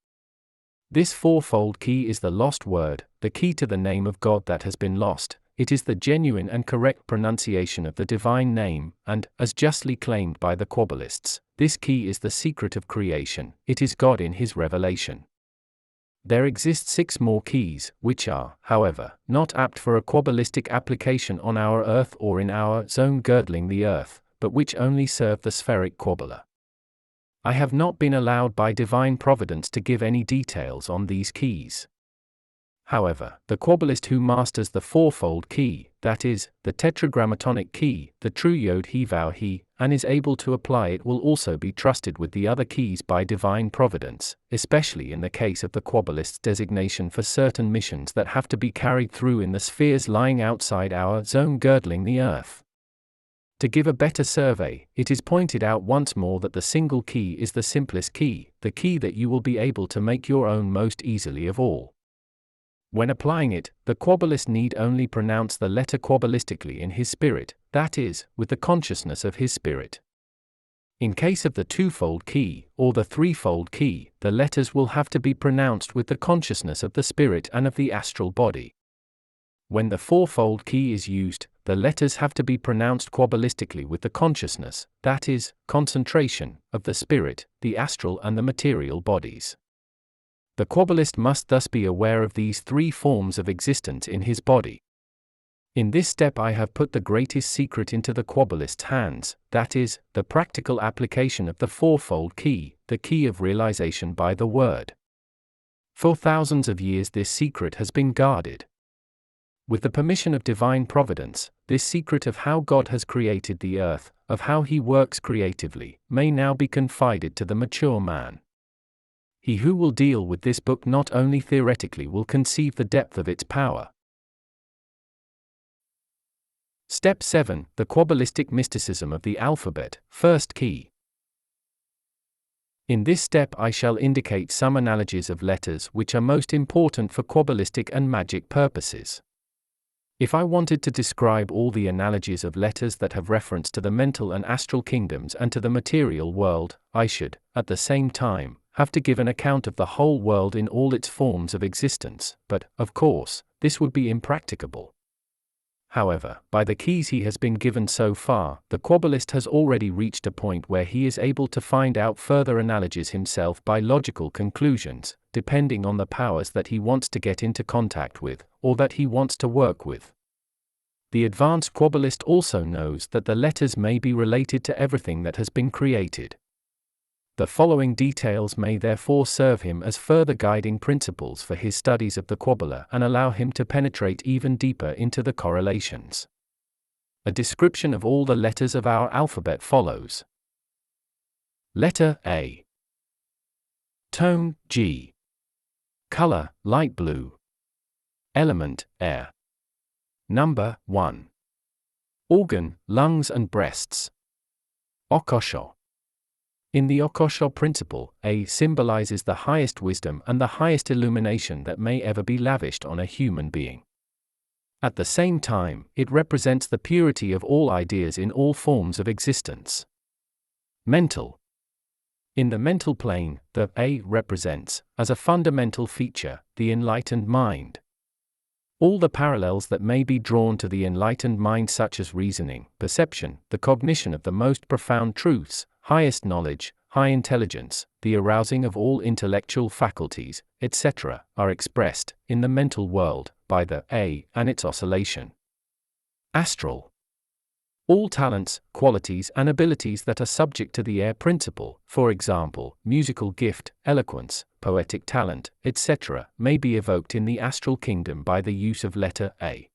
This fourfold key is the lost word, the key to the name of God that has been lost. It is the genuine and correct pronunciation of the divine name, and, as justly claimed by the quabbalists, this key is the secret of creation. It is God in his revelation. There exist 6 more keys, which are, however, not apt for a quabbalistic application on our earth or in our zone girdling the earth, but which only serve the spheric quabbala. I have not been allowed by divine providence to give any details on these keys. However, the quabbalist who masters the fourfold key, that is, the tetragrammatonic key, the true Yod-He-Vav-He, and is able to apply it will also be trusted with the other keys by divine providence, especially in the case of the quabbalist's designation for certain missions that have to be carried through in the spheres lying outside our zone girdling the earth. To give a better survey, it is pointed out once more that the single key is the simplest key, the key that you will be able to make your own most easily of all. When applying it, the quabbalist need only pronounce the letter quabbalistically in his spirit, that is, with the consciousness of his spirit. In case of the twofold key, or the threefold key, the letters will have to be pronounced with the consciousness of the spirit and of the astral body. When the fourfold key is used, the letters have to be pronounced quabbalistically with the consciousness, that is, concentration, of the spirit, the astral and the material bodies. The quabbalist must thus be aware of these 3 forms of existence in his body. In this step I have put the greatest secret into the quabbalist's hands, that is, the practical application of the fourfold key, the key of realization by the word. For thousands of years this secret has been guarded. With the permission of divine providence, this secret of how God has created the earth, of how he works creatively, may now be confided to the mature man. He who will deal with this book not only theoretically will conceive the depth of its power. Step 7. The Quabbalistic Mysticism of the Alphabet, First Key. In this step I shall indicate some analogies of letters which are most important for Kabbalistic and magic purposes. If I wanted to describe all the analogies of letters that have reference to the mental and astral kingdoms and to the material world, I should, at the same time, have to give an account of the whole world in all its forms of existence, but, of course, this would be impracticable. However, by the keys he has been given so far, the Kabbalist has already reached a point where he is able to find out further analogies himself by logical conclusions, depending on the powers that he wants to get into contact with, or that he wants to work with. The advanced Kabbalist also knows that the letters may be related to everything that has been created. The following details may therefore serve him as further guiding principles for his studies of the Kabbalah and allow him to penetrate even deeper into the correlations. A description of all the letters of our alphabet follows. Letter A. Tone, G. Color, light blue. Element, air. Number, 1. Organ, lungs and breasts. Okosho. In the Okosho principle, A symbolizes the highest wisdom and the highest illumination that may ever be lavished on a human being. At the same time, it represents the purity of all ideas in all forms of existence. Mental. In the mental plane, the A represents, as a fundamental feature, the enlightened mind. All the parallels that may be drawn to the enlightened mind, such as reasoning, perception, the cognition of the most profound truths, highest knowledge, high intelligence, the arousing of all intellectual faculties, etc., are expressed, in the mental world, by the A and its oscillation. Astral. All talents, qualities and abilities that are subject to the air principle, for example, musical gift, eloquence, poetic talent, etc., may be evoked in the astral kingdom by the use of letter A.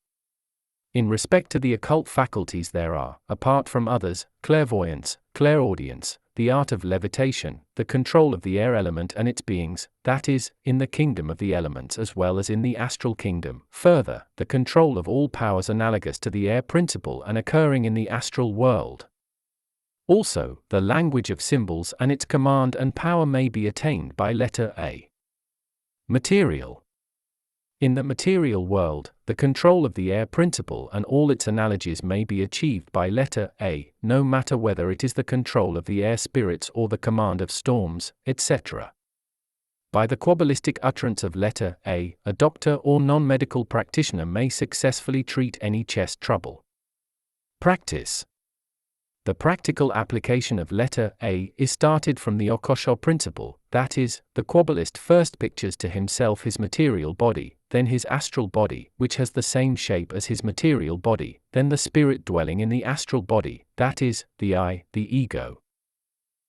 In respect to the occult faculties there are, apart from others, clairvoyance, clairaudience, the art of levitation, the control of the air element and its beings, that is, in the kingdom of the elements as well as in the astral kingdom. Further, the control of all powers analogous to the air principle and occurring in the astral world. Also, the language of symbols and its command and power may be attained by letter A. Material. In the material world, the control of the air principle and all its analogies may be achieved by letter A, no matter whether it is the control of the air spirits or the command of storms, etc. By the Kabbalistic utterance of letter A, a doctor or non-medical practitioner may successfully treat any chest trouble. Practice. The practical application of letter A is started from the Okosho principle, that is, the Kabbalist first pictures to himself his material body, then his astral body, which has the same shape as his material body, then the spirit dwelling in the astral body, that is, the I, the ego.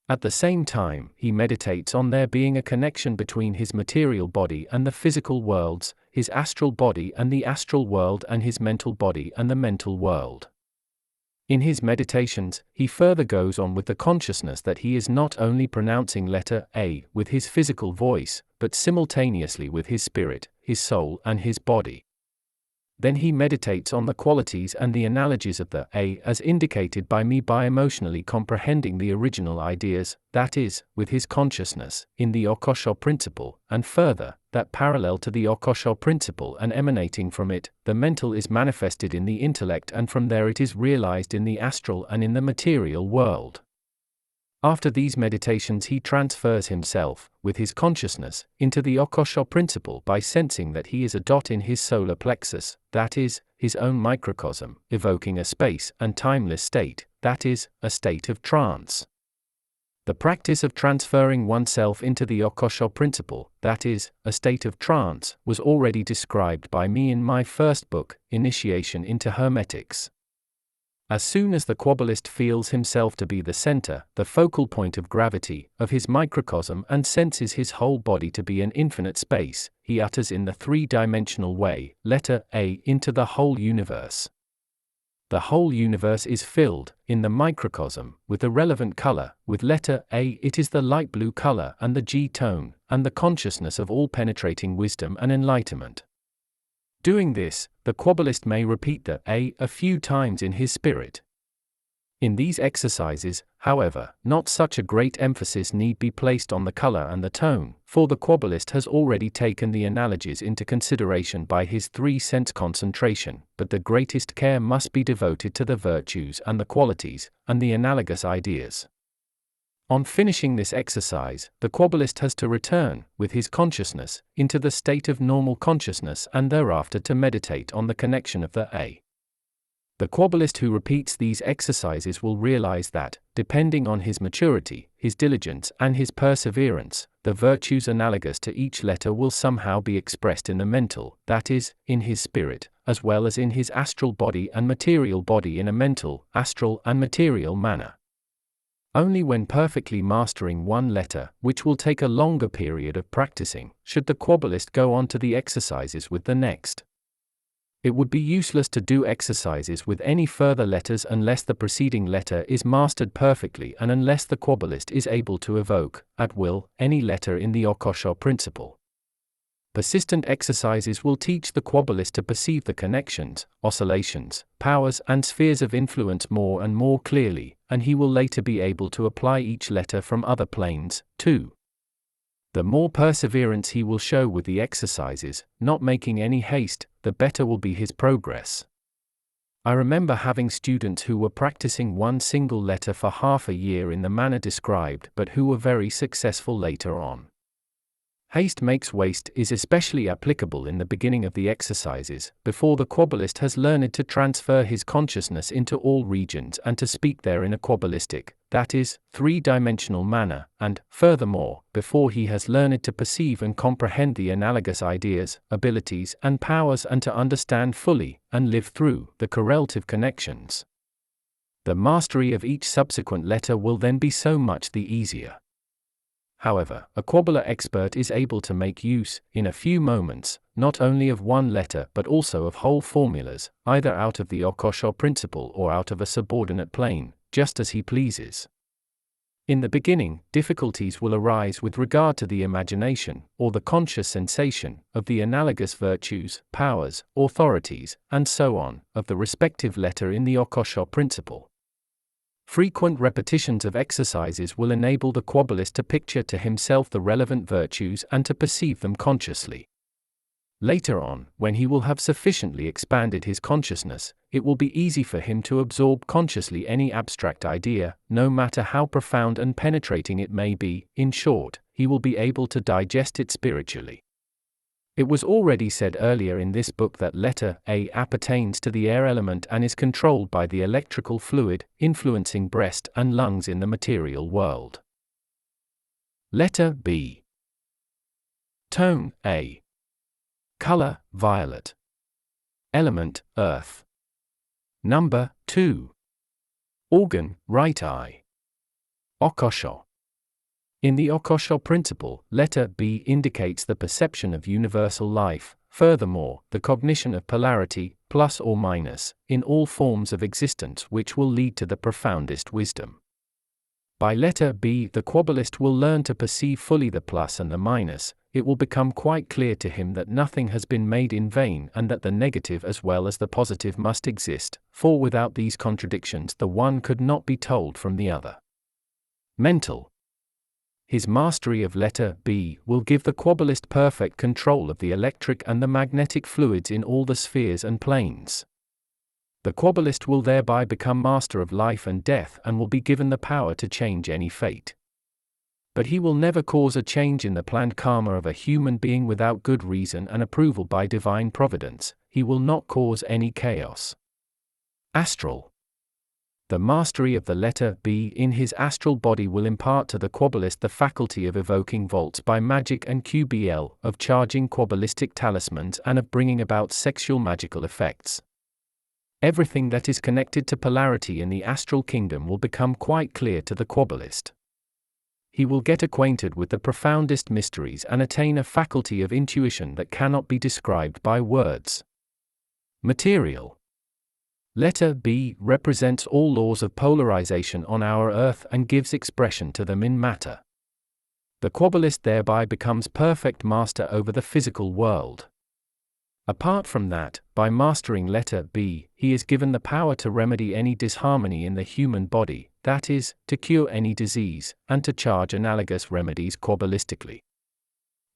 At the same time, he meditates on there being a connection between his material body and the physical worlds, his astral body and the astral world, and his mental body and the mental world. In his meditations, he further goes on with the consciousness that he is not only pronouncing letter A with his physical voice, but simultaneously with his spirit, his soul and his body. Then he meditates on the qualities and the analogies of the A as indicated by me by emotionally comprehending the original ideas, that is, with his consciousness, in the Okosho principle, and further, that parallel to the Okosho principle and emanating from it, the mental is manifested in the intellect and from there it is realized in the astral and in the material world. After these meditations he transfers himself, with his consciousness, into the Okosho principle by sensing that he is a dot in his solar plexus, that is, his own microcosm, evoking a space and timeless state, that is, a state of trance. The practice of transferring oneself into the Okosho principle, that is, a state of trance, was already described by me in my first book, Initiation into Hermetics. As soon as the Kabbalist feels himself to be the center, the focal point of gravity, of his microcosm and senses his whole body to be an infinite space, he utters in the three-dimensional way, letter A into the whole universe. The whole universe is filled, in the microcosm, with the relevant color, with letter A it is the light blue color and the G tone, and the consciousness of all penetrating wisdom and enlightenment. Doing this, the Kabbalist may repeat the A a few times in his spirit. In these exercises, however, not such a great emphasis need be placed on the color and the tone, for the Kabbalist has already taken the analogies into consideration by his 3-sense concentration, but the greatest care must be devoted to the virtues and the qualities, and the analogous ideas. On finishing this exercise, the Kabbalist has to return, with his consciousness, into the state of normal consciousness and thereafter to meditate on the connection of the A. The Kabbalist who repeats these exercises will realize that, depending on his maturity, his diligence, and his perseverance, the virtues analogous to each letter will somehow be expressed in the mental, that is, in his spirit, as well as in his astral body and material body in a mental, astral, and material manner. Only when perfectly mastering one letter, which will take a longer period of practicing, should the Kabbalist go on to the exercises with the next. It would be useless to do exercises with any further letters unless the preceding letter is mastered perfectly and unless the Kabbalist is able to evoke, at will, any letter in the occult principle. Persistent exercises will teach the Kabbalist to perceive the connections, oscillations, powers, and spheres of influence more and more clearly, and he will later be able to apply each letter from other planes, too. The more perseverance he will show with the exercises, not making any haste, the better will be his progress. I remember having students who were practicing one single letter for half a year in the manner described but who were very successful later on. Haste makes waste is especially applicable in the beginning of the exercises, before the Kabbalist has learned to transfer his consciousness into all regions and to speak there in a Kabbalistic, that is, 3-dimensional manner, and, furthermore, before he has learned to perceive and comprehend the analogous ideas, abilities, and powers and to understand fully, and live through, the correlative connections. The mastery of each subsequent letter will then be so much the easier. However, a Kabbalah expert is able to make use, in a few moments, not only of one letter but also of whole formulas, either out of the occult principle or out of a subordinate plane, just as he pleases. In the beginning, difficulties will arise with regard to the imagination, or the conscious sensation, of the analogous virtues, powers, authorities, and so on, of the respective letter in the occult principle. Frequent repetitions of exercises will enable the Kabbalist to picture to himself the relevant virtues and to perceive them consciously. Later on, when he will have sufficiently expanded his consciousness, it will be easy for him to absorb consciously any abstract idea, no matter how profound and penetrating it may be. In short, he will be able to digest it spiritually. It was already said earlier in this book that letter A appertains to the air element and is controlled by the electrical fluid, influencing breast and lungs in the material world. Letter B. Tone A. Color violet. Element earth. Number 2. Organ right eye. Occult. In the occult principle, letter B indicates the perception of universal life, furthermore, the cognition of polarity, plus or minus, in all forms of existence which will lead to the profoundest wisdom. By letter B the Kabbalist will learn to perceive fully the plus and the minus. It will become quite clear to him that nothing has been made in vain and that the negative as well as the positive must exist, for without these contradictions the one could not be told from the other. Mental. His mastery of letter B will give the Kabbalist perfect control of the electric and the magnetic fluids in all the spheres and planes. The Kabbalist will thereby become master of life and death and will be given the power to change any fate. But he will never cause a change in the planned karma of a human being without good reason and approval by divine providence. He will not cause any chaos. Astral. The mastery of the letter B in his astral body will impart to the Kabbalist the faculty of evoking volts by magic and QBL, of charging Kabbalistic talismans and of bringing about sexual magical effects. Everything that is connected to polarity in the astral kingdom will become quite clear to the Kabbalist. He will get acquainted with the profoundest mysteries and attain a faculty of intuition that cannot be described by words. Material. Letter B represents all laws of polarization on our earth and gives expression to them in matter. The Kabbalist thereby becomes perfect master over the physical world. Apart from that, by mastering letter B, he is given the power to remedy any disharmony in the human body, that is, to cure any disease, and to charge analogous remedies Kabbalistically.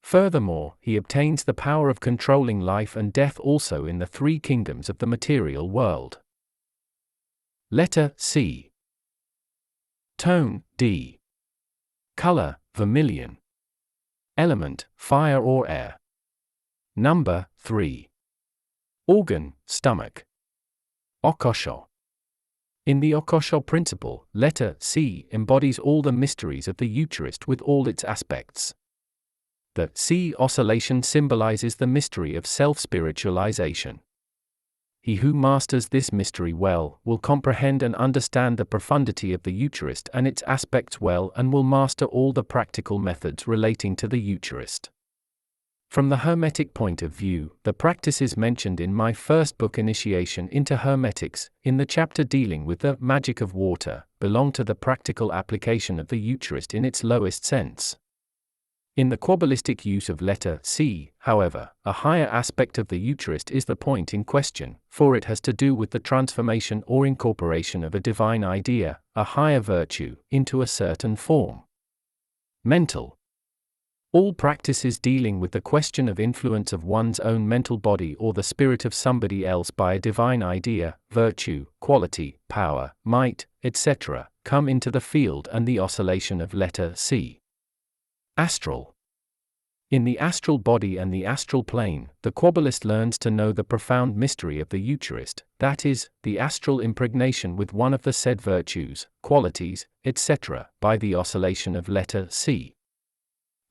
Furthermore, he obtains the power of controlling life and death also in the three kingdoms of the material world. Letter C. Tone, D. Color, vermilion. Element, fire or air. Number, 3. Organ, stomach. Okosho. In the Okosho principle, letter C embodies all the mysteries of the Eucharist with all its aspects. The C oscillation symbolizes the mystery of self-spiritualization. He who masters this mystery well will comprehend and understand the profundity of the Eucharist and its aspects well, and will master all the practical methods relating to the Eucharist. From the Hermetic point of view, the practices mentioned in my first book Initiation into Hermetics, in the chapter dealing with the magic of water, belong to the practical application of the Eucharist in its lowest sense. In the Kabbalistic use of letter C, however, a higher aspect of the Eucharist is the point in question, for it has to do with the transformation or incorporation of a divine idea, a higher virtue, into a certain form. Mental. All practices dealing with the question of influence of one's own mental body or the spirit of somebody else by a divine idea, virtue, quality, power, might, etc., come into the field and the oscillation of letter C. Astral. In the astral body and the astral plane, the Kabbalist learns to know the profound mystery of the Eucharist, that is, the astral impregnation with one of the said virtues, qualities, etc., by the oscillation of letter C.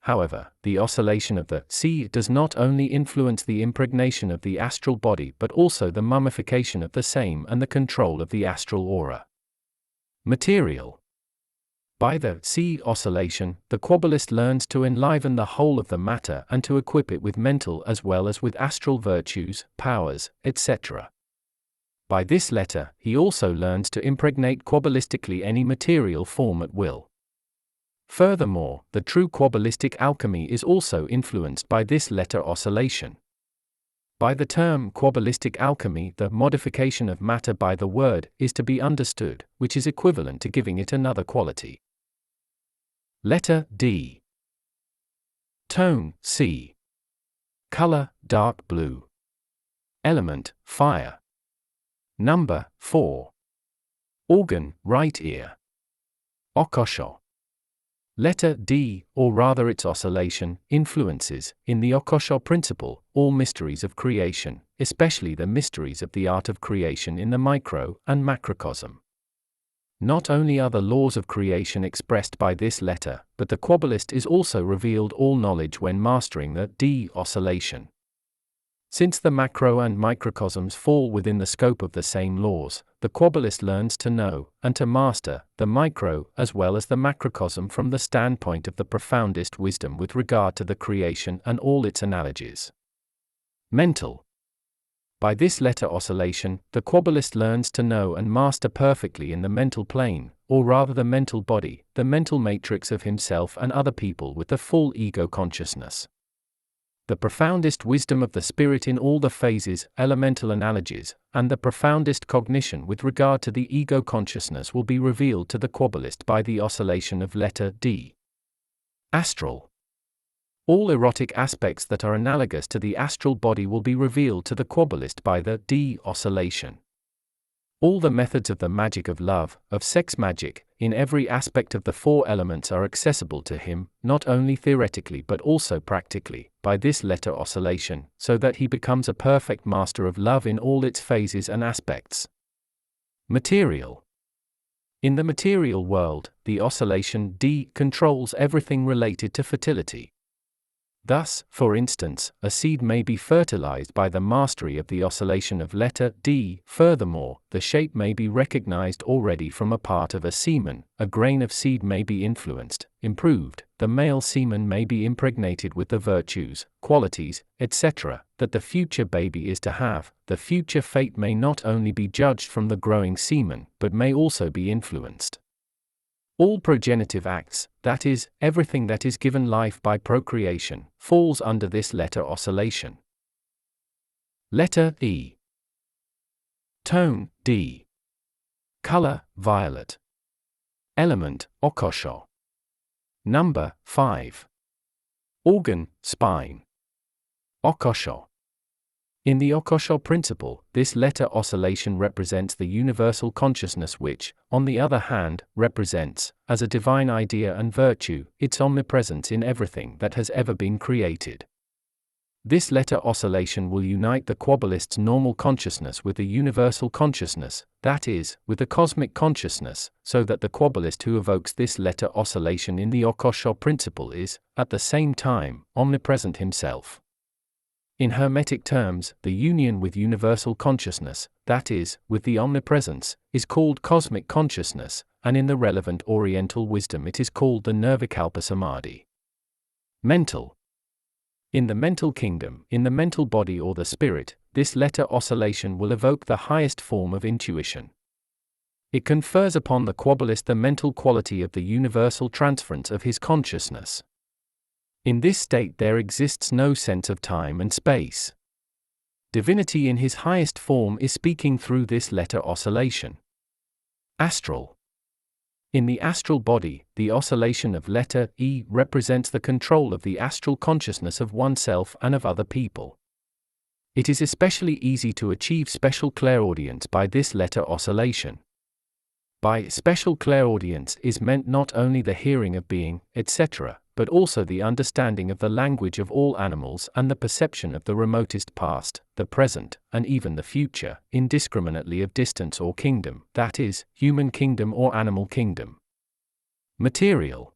However, the oscillation of the C does not only influence the impregnation of the astral body but also the mummification of the same and the control of the astral aura. Material. By the C oscillation, the Kabbalist learns to enliven the whole of the matter and to equip it with mental as well as with astral virtues, powers, etc. By this letter, he also learns to impregnate Kabbalistically any material form at will. Furthermore, the true Kabbalistic alchemy is also influenced by this letter oscillation. By the term Kabbalistic alchemy, the modification of matter by the word is to be understood, which is equivalent to giving it another quality. Letter D. Tone, C. Color, dark blue. Element, fire. Number, 4. Organ, right ear. Okosho. Letter D, or rather its oscillation, influences, in the Okosho principle, all mysteries of creation, especially the mysteries of the art of creation in the micro and macrocosm. Not only are the laws of creation expressed by this letter, but the Kabbalist is also revealed all knowledge when mastering the D oscillation. Since the macro and microcosms fall within the scope of the same laws, the Kabbalist learns to know, and to master, the micro as well as the macrocosm from the standpoint of the profoundest wisdom with regard to the creation and all its analogies. Mental. By this letter oscillation, the Kabbalist learns to know and master perfectly in the mental plane, or rather the mental body, the mental matrix of himself and other people with the full ego consciousness. The profoundest wisdom of the spirit in all the phases, elemental analogies, and the profoundest cognition with regard to the ego consciousness will be revealed to the Kabbalist by the oscillation of letter D. Astral. All erotic aspects that are analogous to the astral body will be revealed to the Kabbalist by the D oscillation. All the methods of the magic of love, of sex magic, in every aspect of the four elements are accessible to him, not only theoretically but also practically, by this letter oscillation, so that he becomes a perfect master of love in all its phases and aspects. Material. In the material world, the oscillation D controls everything related to fertility. Thus, for instance, a seed may be fertilized by the mastery of the oscillation of letter D. Furthermore, the shape may be recognized already from a part of a semen, a grain of seed may be influenced, improved, the male semen may be impregnated with the virtues, qualities, etc., that the future baby is to have, the future fate may not only be judged from the growing semen, but may also be influenced. All progenitive acts, that is, everything that is given life by procreation, falls under this letter oscillation. Letter E. Tone, D. Color, violet. Element, occult. Number, 5. Organ, spine. Occult. In the occult principle, this letter oscillation represents the universal consciousness which, on the other hand, represents, as a divine idea and virtue, its omnipresence in everything that has ever been created. This letter oscillation will unite the Kabbalist's normal consciousness with the universal consciousness, that is, with the cosmic consciousness, so that the Kabbalist who evokes this letter oscillation in the occult principle is, at the same time, omnipresent himself. In Hermetic terms, the union with universal consciousness, that is, with the omnipresence, is called cosmic consciousness, and in the relevant Oriental wisdom it is called the Nirvikalpa Samadhi. Mental. In the mental kingdom, in the mental body or the spirit, this letter oscillation will evoke the highest form of intuition. It confers upon the Kabbalist the mental quality of the universal transference of his consciousness. In this state there exists no sense of time and space. Divinity in his highest form is speaking through this letter oscillation. Astral. In the astral body, the oscillation of letter E represents the control of the astral consciousness of oneself and of other people. It is especially easy to achieve special clairaudience by this letter oscillation. By special clairaudience is meant not only the hearing of being, etc., but also the understanding of the language of all animals and the perception of the remotest past, the present, and even the future, indiscriminately of distance or kingdom, that is, human kingdom or animal kingdom. Material.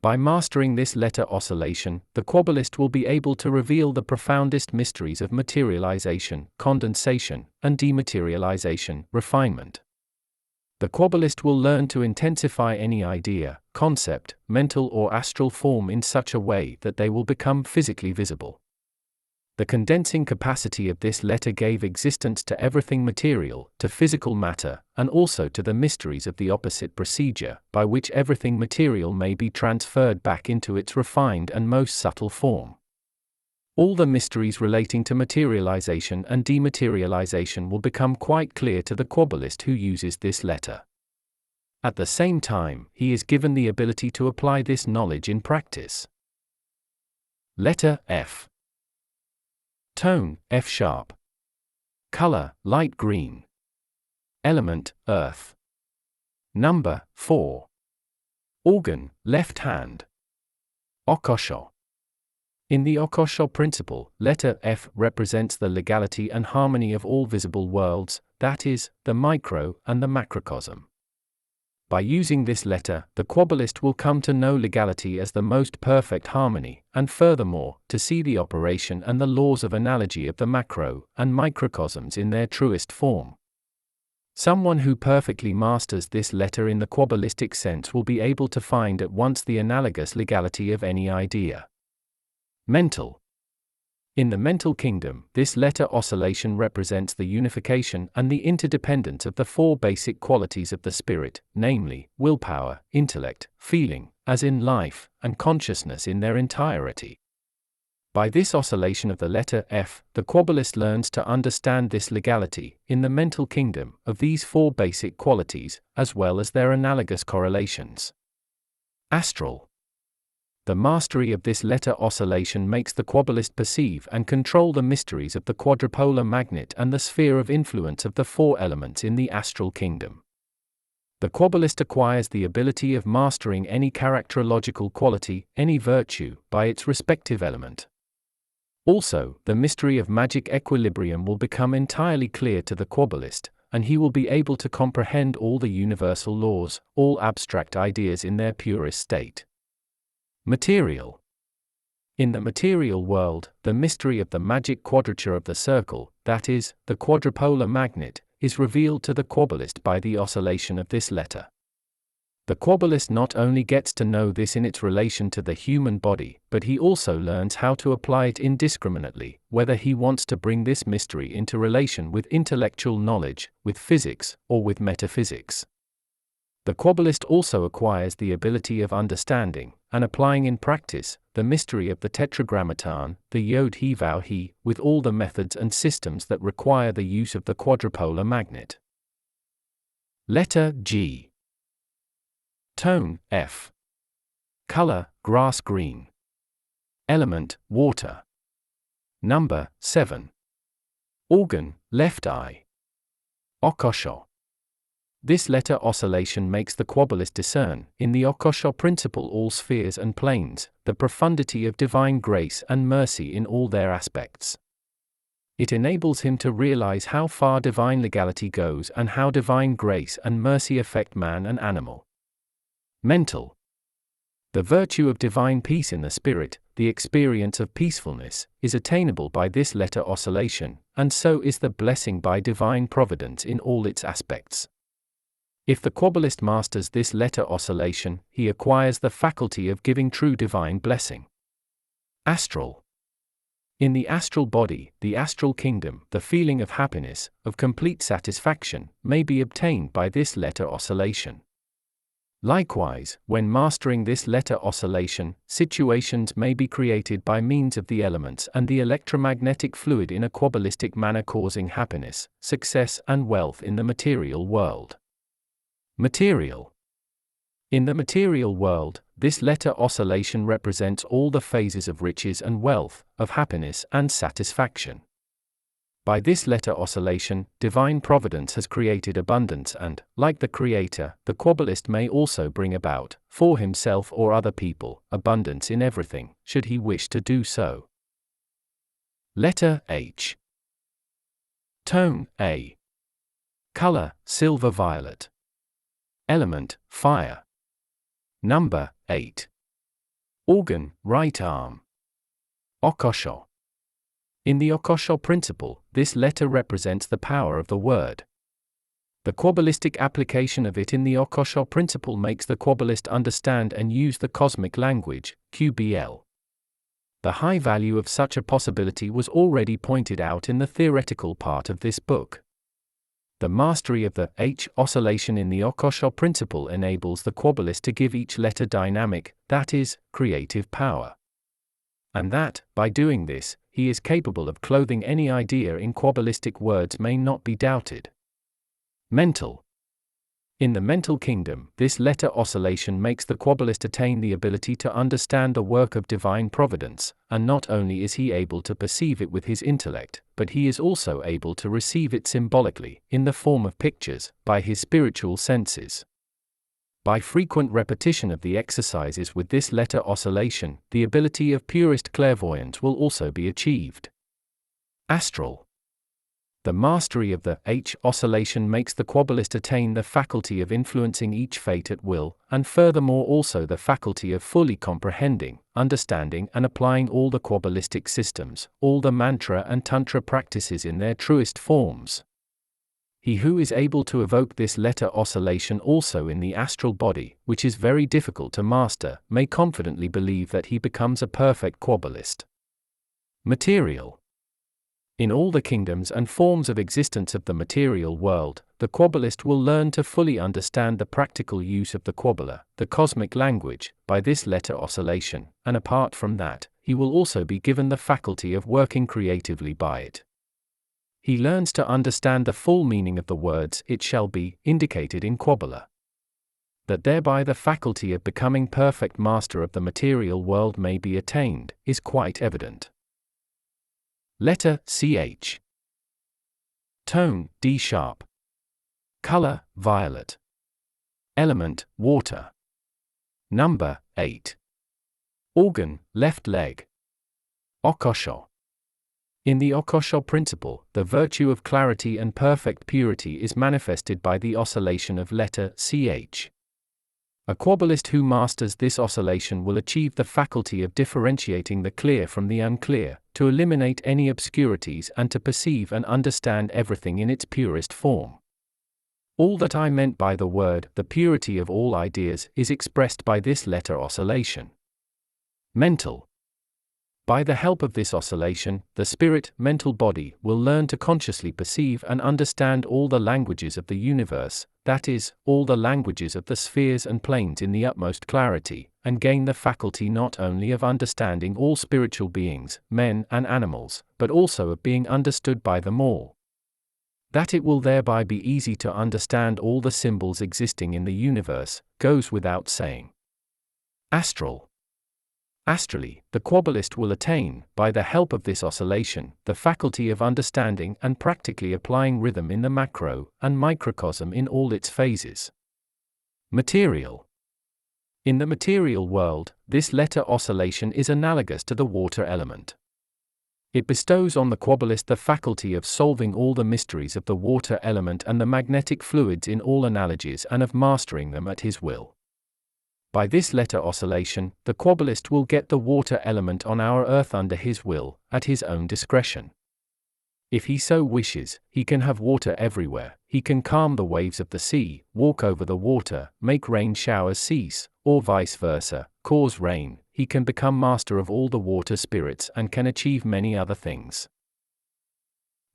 By mastering this letter oscillation, the Kabbalist will be able to reveal the profoundest mysteries of materialization, condensation, and dematerialization, refinement. The Kabbalist will learn to intensify any idea, concept, mental or astral form in such a way that they will become physically visible. The condensing capacity of this letter gave existence to everything material, to physical matter, and also to the mysteries of the opposite procedure, by which everything material may be transferred back into its refined and most subtle form. All the mysteries relating to materialization and dematerialization will become quite clear to the Kabbalist who uses this letter. At the same time, he is given the ability to apply this knowledge in practice. Letter F. Tone, F sharp. Color, light green. Element, earth. Number, 4. Organ, left hand. Occult. In the occult principle, letter F represents the legality and harmony of all visible worlds, that is, the micro and the macrocosm. By using this letter, the Kabbalist will come to know legality as the most perfect harmony, and furthermore, to see the operation and the laws of analogy of the macro and microcosms in their truest form. Someone who perfectly masters this letter in the Kabbalistic sense will be able to find at once the analogous legality of any idea. Mental. In the mental kingdom, this letter oscillation represents the unification and the interdependence of the 4 basic qualities of the spirit, namely, willpower, intellect, feeling, as in life, and consciousness in their entirety. By this oscillation of the letter F, the Kabbalist learns to understand this legality, in the mental kingdom, of these 4 basic qualities, as well as their analogous correlations. Astral. The mastery of this letter oscillation makes the Kabbalist perceive and control the mysteries of the quadrupolar magnet and the sphere of influence of the 4 elements in the astral kingdom. The Kabbalist acquires the ability of mastering any characterological quality, any virtue, by its respective element. Also, the mystery of magic equilibrium will become entirely clear to the Kabbalist, and he will be able to comprehend all the universal laws, all abstract ideas in their purest state. Material. In the material world, the mystery of the magic quadrature of the circle, that is, the quadrupolar magnet, is revealed to the Kabbalist by the oscillation of this letter. The Kabbalist not only gets to know this in its relation to the human body, but he also learns how to apply it indiscriminately, whether he wants to bring this mystery into relation with intellectual knowledge, with physics, or with metaphysics. The Kabbalist also acquires the ability of understanding, and applying in practice, the mystery of the Tetragrammaton, the Yod-He-Vav-He, with all the methods and systems that require the use of the quadrupolar magnet. Letter G. Tone, F. Color, grass green. Element, water. Number, 7. Organ, left eye. Okosho. This letter oscillation makes the Kabbalist discern, in the Okosho principle, all spheres and planes, the profundity of divine grace and mercy in all their aspects. It enables him to realize how far divine legality goes and how divine grace and mercy affect man and animal. Mental. The virtue of divine peace in the spirit, the experience of peacefulness, is attainable by this letter oscillation, and so is the blessing by divine providence in all its aspects. If the Kabbalist masters this letter oscillation, he acquires the faculty of giving true divine blessing. Astral. In the astral body, the astral kingdom, the feeling of happiness, of complete satisfaction, may be obtained by this letter oscillation. Likewise, when mastering this letter oscillation, situations may be created by means of the elements and the electromagnetic fluid in a Kabbalistic manner, causing happiness, success, and wealth in the material world. Material. In the material world, this letter oscillation represents all the phases of riches and wealth, of happiness and satisfaction. By this letter oscillation, divine providence has created abundance and, like the Creator, the Kabbalist may also bring about, for himself or other people, abundance in everything, should he wish to do so. Letter H. Tone, A. Color, silver-violet. Element, fire. Number, 8. Organ, right arm. Okosho. In the Okosho principle, this letter represents the power of the word. The Kabbalistic application of it in the Okosho principle makes the Kabbalist understand and use the cosmic language, QBL. The high value of such a possibility was already pointed out in the theoretical part of this book. The mastery of the H oscillation in the Okosho principle enables the Kabbalist to give each letter dynamic, that is, creative power. And that, by doing this, he is capable of clothing any idea in Kabbalistic words may not be doubted. Mental. In the mental kingdom, this letter oscillation makes the Kabbalist attain the ability to understand the work of divine providence, and not only is he able to perceive it with his intellect, but he is also able to receive it symbolically, in the form of pictures, by his spiritual senses. By frequent repetition of the exercises with this letter oscillation, the ability of purest clairvoyance will also be achieved. Astral. The mastery of the H oscillation makes the Kabbalist attain the faculty of influencing each fate at will, and furthermore also the faculty of fully comprehending, understanding and applying all the Kabbalistic systems, all the mantra and tantra practices in their truest forms. He who is able to evoke this letter oscillation also in the astral body, which is very difficult to master, may confidently believe that he becomes a perfect Kabbalist. Material. In all the kingdoms and forms of existence of the material world, the Kabbalist will learn to fully understand the practical use of the Kabbalah, the cosmic language, by this letter oscillation, and apart from that, he will also be given the faculty of working creatively by it. He learns to understand the full meaning of the words "it shall be" indicated in Kabbalah. That thereby the faculty of becoming perfect master of the material world may be attained, is quite evident. Letter CH. Tone, D sharp. Color, violet. Element, water. Number, 8. Organ, left leg. Okosho. In the Okosho principle, the virtue of clarity and perfect purity is manifested by the oscillation of letter CH. A Kabbalist who masters this oscillation will achieve the faculty of differentiating the clear from the unclear, to eliminate any obscurities and to perceive and understand everything in its purest form. All that I meant by the word, the purity of all ideas, is expressed by this letter oscillation. Mental. By the help of this oscillation, the spirit, mental body, will learn to consciously perceive and understand all the languages of the universe, that is, all the languages of the spheres and planes in the utmost clarity, and gain the faculty not only of understanding all spiritual beings, men and animals, but also of being understood by them all. That it will thereby be easy to understand all the symbols existing in the universe, goes without saying. Astral. Astrally, the Kabbalist will attain, by the help of this oscillation, the faculty of understanding and practically applying rhythm in the macro and microcosm in all its phases. Material. In the material world, this letter oscillation is analogous to the water element. It bestows on the Kabbalist the faculty of solving all the mysteries of the water element and the magnetic fluids in all analogies and of mastering them at his will. By this letter oscillation, the Kabbalist will get the water element on our earth under his will, at his own discretion. If he so wishes, he can have water everywhere, he can calm the waves of the sea, walk over the water, make rain showers cease, or vice versa, cause rain. He can become master of all the water spirits and can achieve many other things.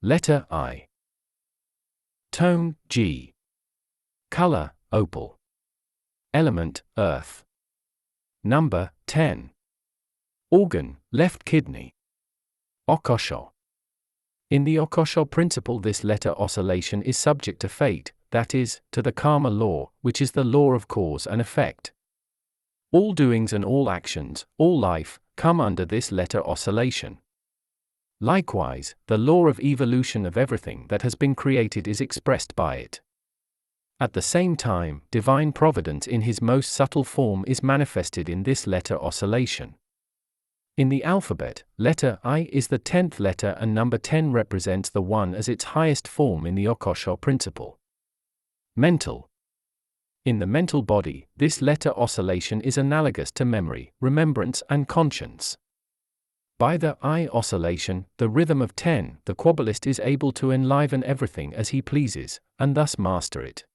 Letter I. Tone, G. Color, opal. Element, earth. Number, 10. Organ, left kidney. Okosho. In the Okosho principle, this letter oscillation is subject to fate, that is, to the karma law, which is the law of cause and effect. All doings and all actions, all life, come under this letter oscillation. Likewise, the law of evolution of everything that has been created is expressed by it. At the same time, divine providence in his most subtle form is manifested in this letter oscillation. In the alphabet, letter I is the 10th letter and number 10 represents the one as its highest form in the Okosho principle. Mental. In the mental body, this letter oscillation is analogous to memory, remembrance and conscience. By the I oscillation, the rhythm of 10, the Kabbalist is able to enliven everything as he pleases, and thus master it.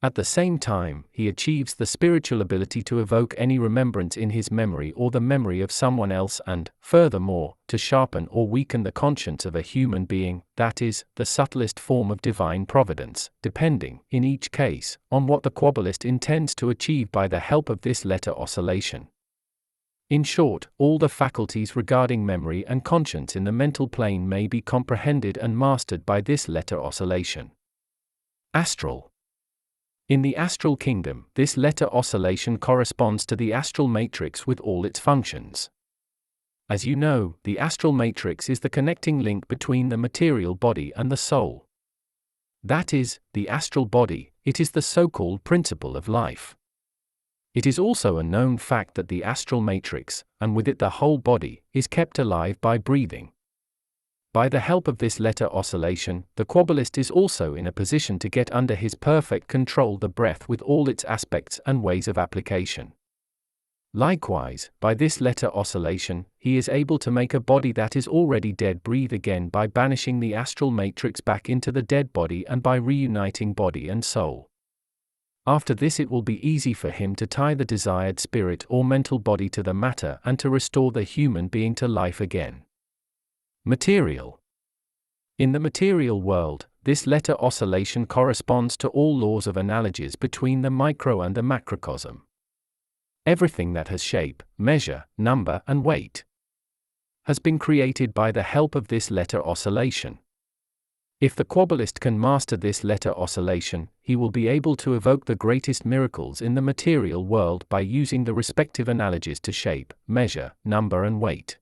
At the same time, he achieves the spiritual ability to evoke any remembrance in his memory or the memory of someone else and, furthermore, to sharpen or weaken the conscience of a human being, that is, the subtlest form of divine providence, depending, in each case, on what the Kabbalist intends to achieve by the help of this letter oscillation. In short, all the faculties regarding memory and conscience in the mental plane may be comprehended and mastered by this letter oscillation. Astral. In the astral kingdom, this letter oscillation corresponds to the astral matrix with all its functions. As you know, the astral matrix is the connecting link between the material body and the soul. That is, the astral body, it is the so-called principle of life. It is also a known fact that the astral matrix, and with it the whole body, is kept alive by breathing. By the help of this letter oscillation, the Kabbalist is also in a position to get under his perfect control the breath with all its aspects and ways of application. Likewise, by this letter oscillation, he is able to make a body that is already dead breathe again by banishing the astral matrix back into the dead body and by reuniting body and soul. After this, it will be easy for him to tie the desired spirit or mental body to the matter and to restore the human being to life again. Material. In the material world, this letter oscillation corresponds to all laws of analogies between the micro and the macrocosm. Everything that has shape, measure, number and weight has been created by the help of this letter oscillation. If the Kabbalist can master this letter oscillation, he will be able to evoke the greatest miracles in the material world by using the respective analogies to shape, measure, number and weight.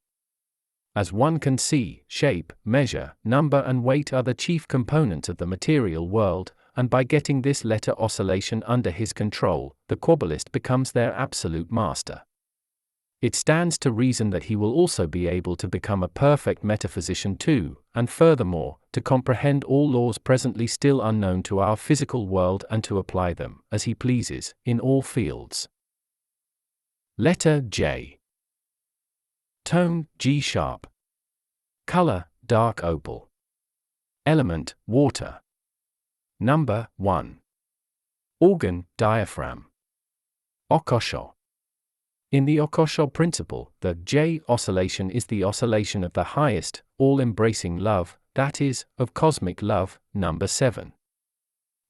As one can see, shape, measure, number and weight are the chief components of the material world, and by getting this letter oscillation under his control, the Kabbalist becomes their absolute master. It stands to reason that he will also be able to become a perfect metaphysician too, and furthermore, to comprehend all laws presently still unknown to our physical world and to apply them, as he pleases, in all fields. Letter J. Tone, G sharp. Color, dark opal. Element, water. Number, 1. Organ, diaphragm. Okosho. In the occult principle, the J oscillation is the oscillation of the highest, all-embracing love, that is, of cosmic love, number 7.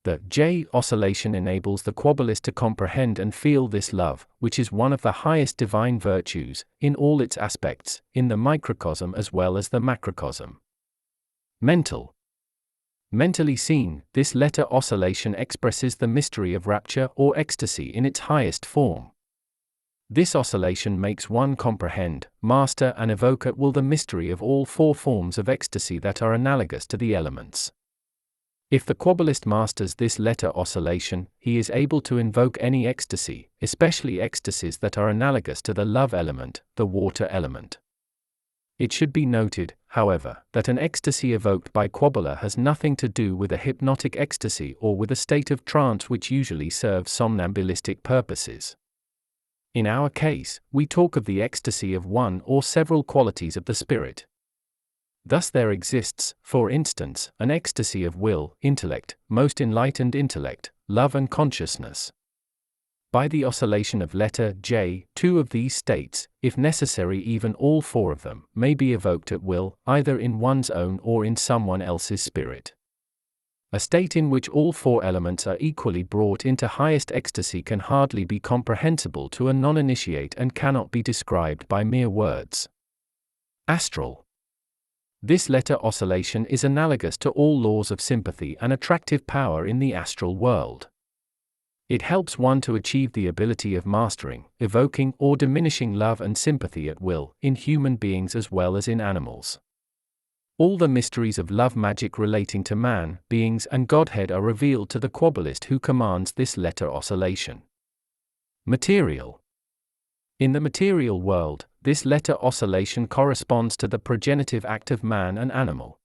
The J oscillation enables the Kabbalist to comprehend and feel this love, which is one of the highest divine virtues, in all its aspects, in the microcosm as well as the macrocosm. Mental. Mentally seen, this letter oscillation expresses the mystery of rapture or ecstasy in its highest form. This oscillation makes one comprehend, master and evoke at will the mystery of all 4 forms of ecstasy that are analogous to the elements. If the Kabbalist masters this letter oscillation, he is able to invoke any ecstasy, especially ecstasies that are analogous to the love element, the water element. It should be noted, however, that an ecstasy evoked by Kabbalah has nothing to do with a hypnotic ecstasy or with a state of trance which usually serves somnambulistic purposes. In our case, we talk of the ecstasy of one or several qualities of the spirit. Thus there exists, for instance, an ecstasy of will, intellect, most enlightened intellect, love and consciousness. By the oscillation of letter J, 2 of these states, if necessary even all 4 of them, may be evoked at will, either in one's own or in someone else's spirit. A state in which all 4 elements are equally brought into highest ecstasy can hardly be comprehensible to a non-initiate and cannot be described by mere words. Astral. This letter oscillation is analogous to all laws of sympathy and attractive power in the astral world. It helps one to achieve the ability of mastering, evoking, or diminishing love and sympathy at will, in human beings as well as in animals. All the mysteries of love magic relating to man, beings and Godhead are revealed to the Kabbalist who commands this letter oscillation. Material. In the material world, this letter oscillation corresponds to the progenitive act of man and animal.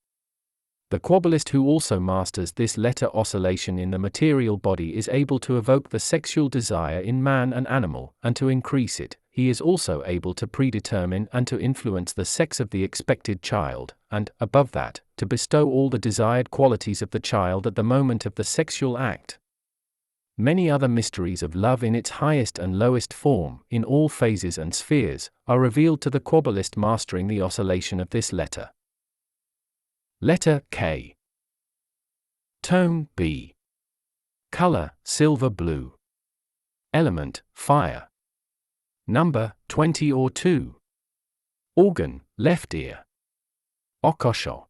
The Kabbalist who also masters this letter oscillation in the material body is able to evoke the sexual desire in man and animal, and to increase it. He is also able to predetermine and to influence the sex of the expected child, and, above that, to bestow all the desired qualities of the child at the moment of the sexual act. Many other mysteries of love in its highest and lowest form, in all phases and spheres, are revealed to the Kabbalist mastering the oscillation of this letter. Letter K. Tone B. Color, silver blue. Element, fire. Number, 20 or 2. Organ, left ear. Occult.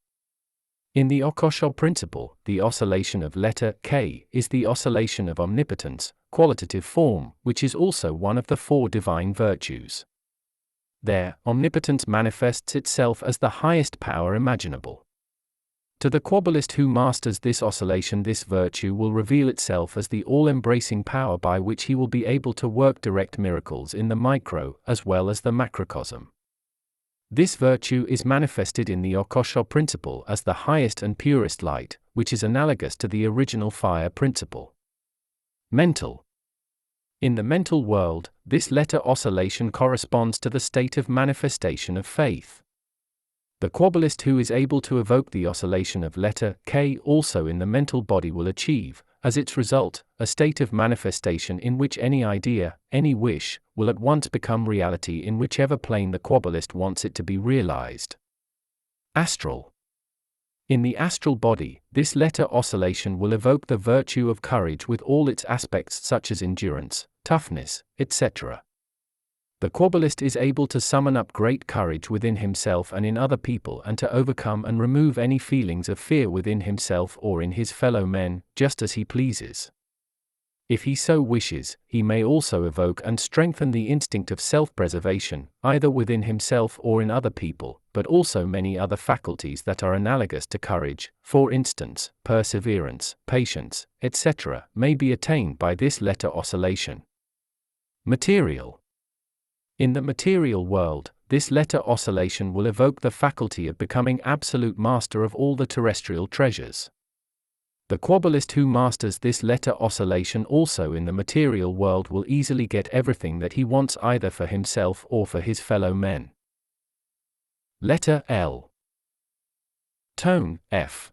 In the occult principle, the oscillation of letter K is the oscillation of omnipotence, qualitative form, which is also one of the 4 divine virtues. There, omnipotence manifests itself as the highest power imaginable. To the Kabbalist who masters this oscillation, this virtue will reveal itself as the all-embracing power by which he will be able to work direct miracles in the micro as well as the macrocosm. This virtue is manifested in the occult principle as the highest and purest light, which is analogous to the original fire principle. Mental. In the mental world, this letter oscillation corresponds to the state of manifestation of faith. The Kabbalist who is able to evoke the oscillation of letter K also in the mental body will achieve, as its result, a state of manifestation in which any idea, any wish, will at once become reality in whichever plane the Kabbalist wants it to be realized. Astral. In the astral body, this letter oscillation will evoke the virtue of courage with all its aspects such as endurance, toughness, etc. The Kabbalist is able to summon up great courage within himself and in other people and to overcome and remove any feelings of fear within himself or in his fellow men, just as he pleases. If he so wishes, he may also evoke and strengthen the instinct of self-preservation, either within himself or in other people, but also many other faculties that are analogous to courage, for instance, perseverance, patience, etc., may be attained by this letter oscillation. Material. In the material world, this letter oscillation will evoke the faculty of becoming absolute master of all the terrestrial treasures. The Kabbalist who masters this letter oscillation also in the material world will easily get everything that he wants either for himself or for his fellow men. Letter L. Tone, F.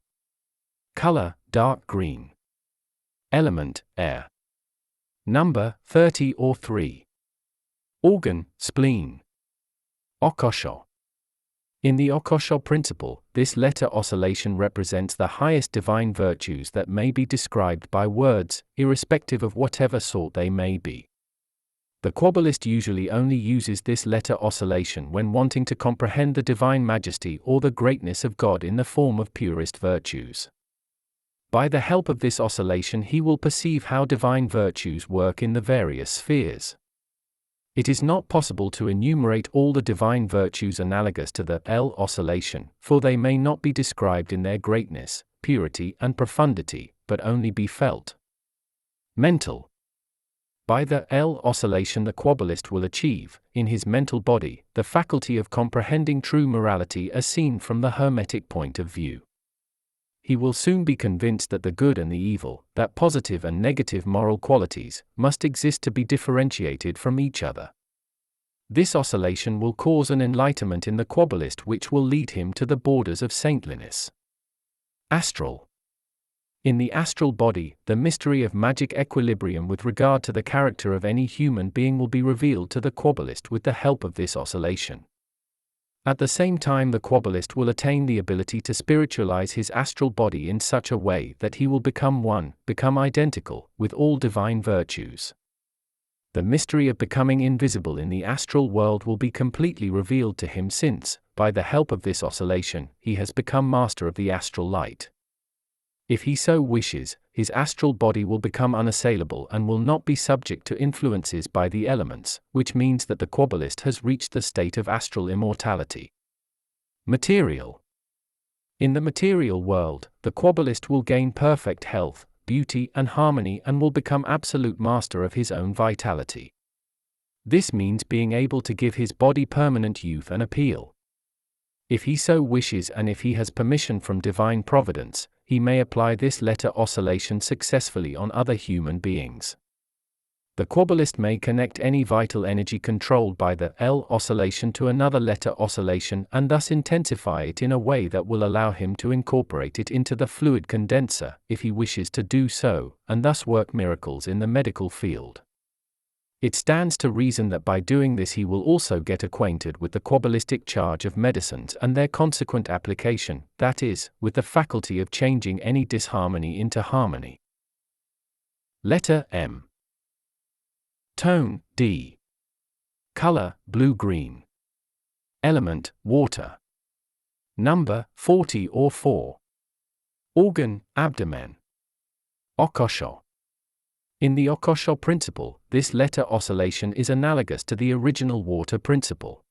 Color, dark green. Element, air. Number, 30 or 3. Organ, spleen. Okosho. In the Okosho principle, this letter oscillation represents the highest divine virtues that may be described by words, irrespective of whatever sort they may be. The Kabbalist usually only uses this letter oscillation when wanting to comprehend the divine majesty or the greatness of God in the form of purest virtues. By the help of this oscillation he will perceive how divine virtues work in the various spheres. It is not possible to enumerate all the divine virtues analogous to the L oscillation, for they may not be described in their greatness, purity and profundity, but only be felt. Mental. By the L oscillation the Kabbalist will achieve, in his mental body, the faculty of comprehending true morality as seen from the Hermetic point of view. He will soon be convinced that the good and the evil, that positive and negative moral qualities, must exist to be differentiated from each other. This oscillation will cause an enlightenment in the Kabbalist which will lead him to the borders of saintliness. Astral. In the astral body, the mystery of magic equilibrium with regard to the character of any human being will be revealed to the Kabbalist with the help of this oscillation. At the same time the Kabbalist will attain the ability to spiritualize his astral body in such a way that he will become one, become identical, with all divine virtues. The mystery of becoming invisible in the astral world will be completely revealed to him since, by the help of this oscillation, he has become master of the astral light. If he so wishes, his astral body will become unassailable and will not be subject to influences by the elements, which means that the Kabbalist has reached the state of astral immortality. Material. In the material world, the Kabbalist will gain perfect health, beauty and harmony and will become absolute master of his own vitality. This means being able to give his body permanent youth and appeal. If he so wishes and if he has permission from divine providence, he may apply this letter oscillation successfully on other human beings. The Kabbalist may connect any vital energy controlled by the L oscillation to another letter oscillation and thus intensify it in a way that will allow him to incorporate it into the fluid condenser, if he wishes to do so, and thus work miracles in the medical field. It stands to reason that by doing this he will also get acquainted with the Kabbalistic charge of medicines and their consequent application, that is, with the faculty of changing any disharmony into harmony. Letter M. Tone, D. Color, blue-green. Element, water. Number, 40 or 4. Organ, abdomen. Okosho. In the Okosho principle, this letter oscillation is analogous to the original water principle.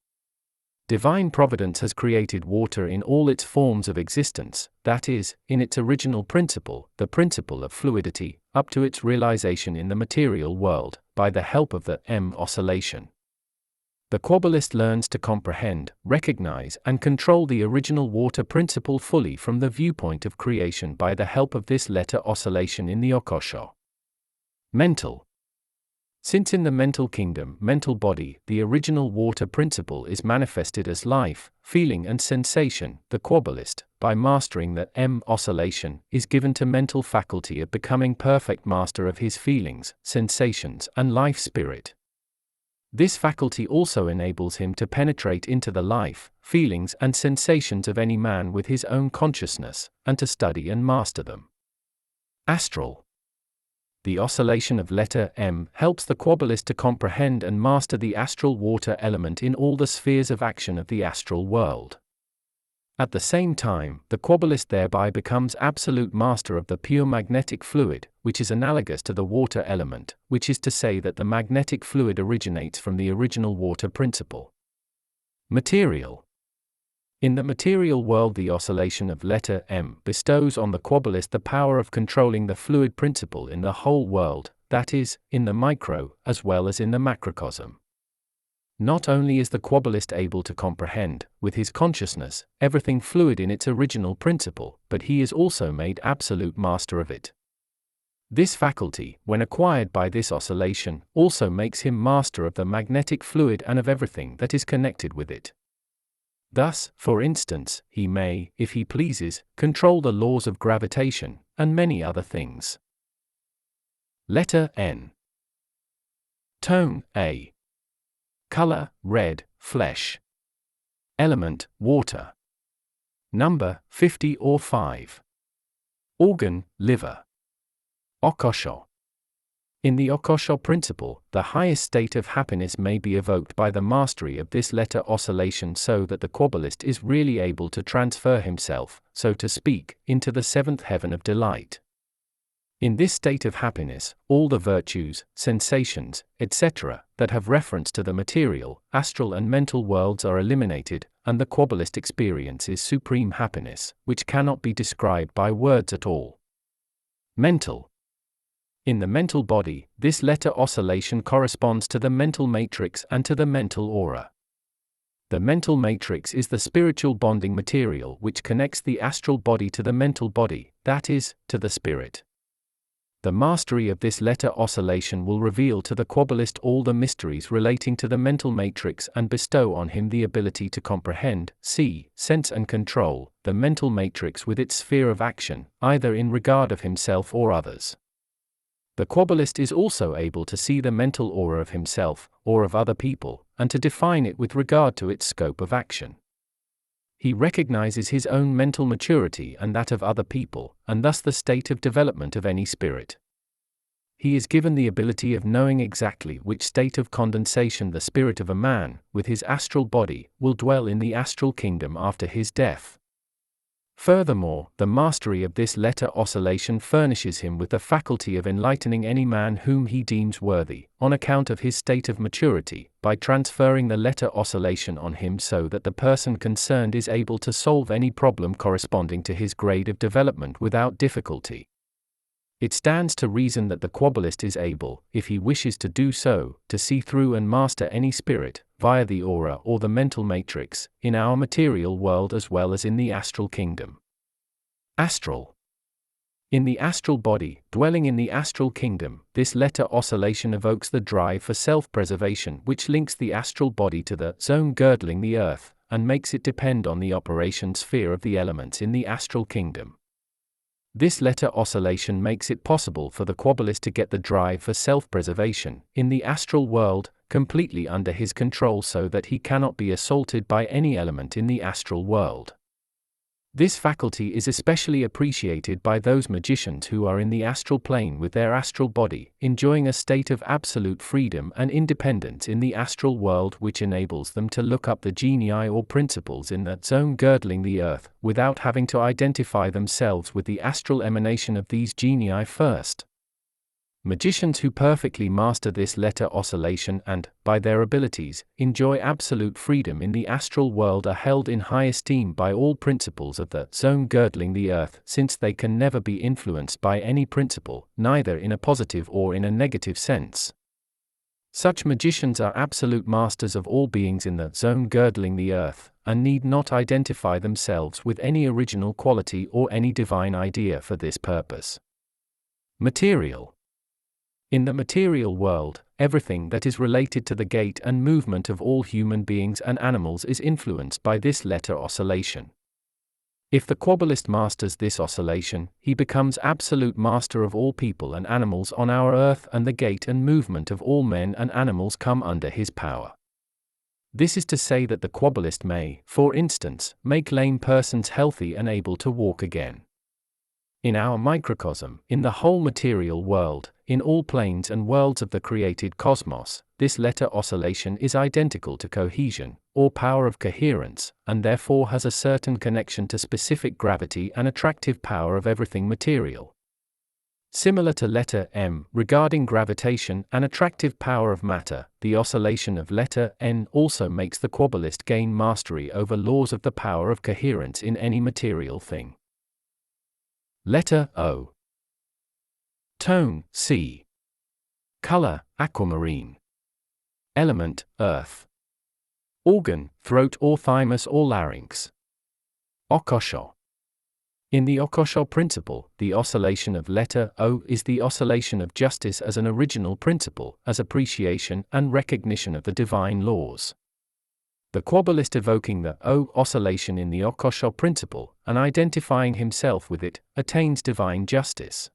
Divine providence has created water in all its forms of existence, that is, in its original principle, the principle of fluidity, up to its realization in the material world, by the help of the M oscillation. The Kabbalist learns to comprehend, recognize, and control the original water principle fully from the viewpoint of creation by the help of this letter oscillation in the Okosho. Mental. Since in the mental kingdom, mental body, the original water principle is manifested as life, feeling and sensation, the Kabbalist, by mastering the M oscillation, is given to mental faculty of becoming perfect master of his feelings, sensations and life spirit. This faculty also enables him to penetrate into the life, feelings and sensations of any man with his own consciousness, and to study and master them. Astral. The oscillation of letter M helps the Kabbalist to comprehend and master the astral water element in all the spheres of action of the astral world. At the same time, the Kabbalist thereby becomes absolute master of the pure magnetic fluid, which is analogous to the water element, which is to say that the magnetic fluid originates from the original water principle. Material. In the material world, the oscillation of letter M bestows on the Kabbalist the power of controlling the fluid principle in the whole world, that is, in the micro, as well as in the macrocosm. Not only is the Kabbalist able to comprehend, with his consciousness, everything fluid in its original principle, but he is also made absolute master of it. This faculty, when acquired by this oscillation, also makes him master of the magnetic fluid and of everything that is connected with it. Thus, for instance, he may, if he pleases, control the laws of gravitation, and many other things. Letter N. Tone, A. Color, red, flesh. Element, water. Number, 50 or 5. Organ, liver. Okosho. In the Okosho principle, the highest state of happiness may be evoked by the mastery of this letter oscillation so that the Kabbalist is really able to transfer himself, so to speak, into the seventh heaven of delight. In this state of happiness, all the virtues, sensations, etc., that have reference to the material, astral and mental worlds are eliminated, and the Kabbalist experiences supreme happiness, which cannot be described by words at all. Mental. In the mental body, this letter oscillation corresponds to the mental matrix and to the mental aura. The mental matrix is the spiritual bonding material which connects the astral body to the mental body, that is, to the spirit. The mastery of this letter oscillation will reveal to the Kabbalist all the mysteries relating to the mental matrix and bestow on him the ability to comprehend, see, sense and control the mental matrix with its sphere of action, either in regard of himself or others. The Kabbalist is also able to see the mental aura of himself, or of other people, and to define it with regard to its scope of action. He recognizes his own mental maturity and that of other people, and thus the state of development of any spirit. He is given the ability of knowing exactly which state of condensation the spirit of a man, with his astral body, will dwell in the astral kingdom after his death. Furthermore, the mastery of this letter oscillation furnishes him with the faculty of enlightening any man whom he deems worthy, on account of his state of maturity, by transferring the letter oscillation on him so that the person concerned is able to solve any problem corresponding to his grade of development without difficulty. It stands to reason that the Kabbalist is able, if he wishes to do so, to see through and master any spirit, via the aura or the mental matrix, in our material world as well as in the astral kingdom. Astral. In the astral body, dwelling in the astral kingdom, this letter oscillation evokes the drive for self-preservation which links the astral body to the zone girdling the earth, and makes it depend on the operation sphere of the elements in the astral kingdom. This letter oscillation makes it possible for the Kabbalist to get the drive for self-preservation, in the astral world, completely under his control so that he cannot be assaulted by any element in the astral world. This faculty is especially appreciated by those magicians who are in the astral plane with their astral body, enjoying a state of absolute freedom and independence in the astral world which enables them to look up the genii or principles in that zone girdling the earth, without having to identify themselves with the astral emanation of these genii first. Magicians who perfectly master this letter oscillation and, by their abilities, enjoy absolute freedom in the astral world are held in high esteem by all principles of the zone girdling the earth, since they can never be influenced by any principle, neither in a positive or in a negative sense. Such magicians are absolute masters of all beings in the zone girdling the earth, and need not identify themselves with any original quality or any divine idea for this purpose. Material. In the material world, everything that is related to the gait and movement of all human beings and animals is influenced by this letter oscillation. If the Kabbalist masters this oscillation, he becomes absolute master of all people and animals on our earth, and the gait and movement of all men and animals come under his power. This is to say that the Kabbalist may, for instance, make lame persons healthy and able to walk again. In our microcosm, in the whole material world, in all planes and worlds of the created cosmos, this letter oscillation is identical to cohesion, or power of coherence, and therefore has a certain connection to specific gravity and attractive power of everything material. Similar to letter M regarding gravitation and attractive power of matter, the oscillation of letter N also makes the Kabbalist gain mastery over laws of the power of coherence in any material thing. Letter O. Tone, C. Color, aquamarine. Element, earth. Organ, throat or thymus or larynx. Okosho. In the Okosho principle, the oscillation of letter O is the oscillation of justice as an original principle, as appreciation and recognition of the divine laws. The Kabbalist evoking the O oscillation in the Okosho principle, and identifying himself with it, attains divine justice.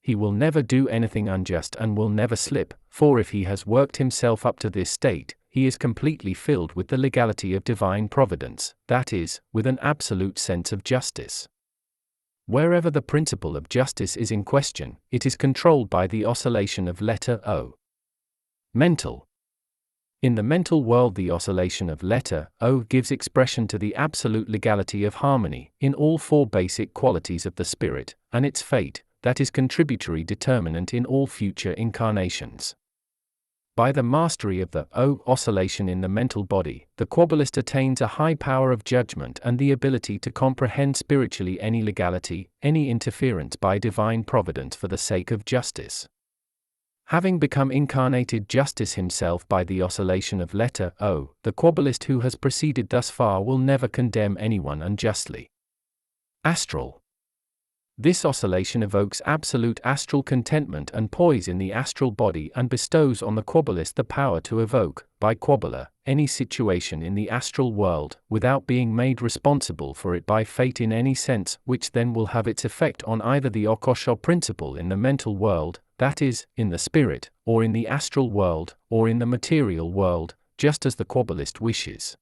He will never do anything unjust and will never slip, for if he has worked himself up to this state, he is completely filled with the legality of divine providence, that is, with an absolute sense of justice. Wherever the principle of justice is in question, it is controlled by the oscillation of letter O. Mental. In the mental world, the oscillation of letter O gives expression to the absolute legality of harmony in all four basic qualities of the spirit, and its fate, that is contributory determinant in all future incarnations. By the mastery of the O oscillation in the mental body, the Kabbalist attains a high power of judgment and the ability to comprehend spiritually any legality, any interference by divine providence for the sake of justice. Having become incarnated justice himself by the oscillation of letter O, the Kabbalist who has proceeded thus far will never condemn anyone unjustly. Astral. This oscillation evokes absolute astral contentment and poise in the astral body and bestows on the Kabbalist the power to evoke, by Kabbalah, any situation in the astral world, without being made responsible for it by fate in any sense, which then will have its effect on either the occult principle in the mental world, that is, in the spirit, or in the astral world, or in the material world, just as the Kabbalist wishes.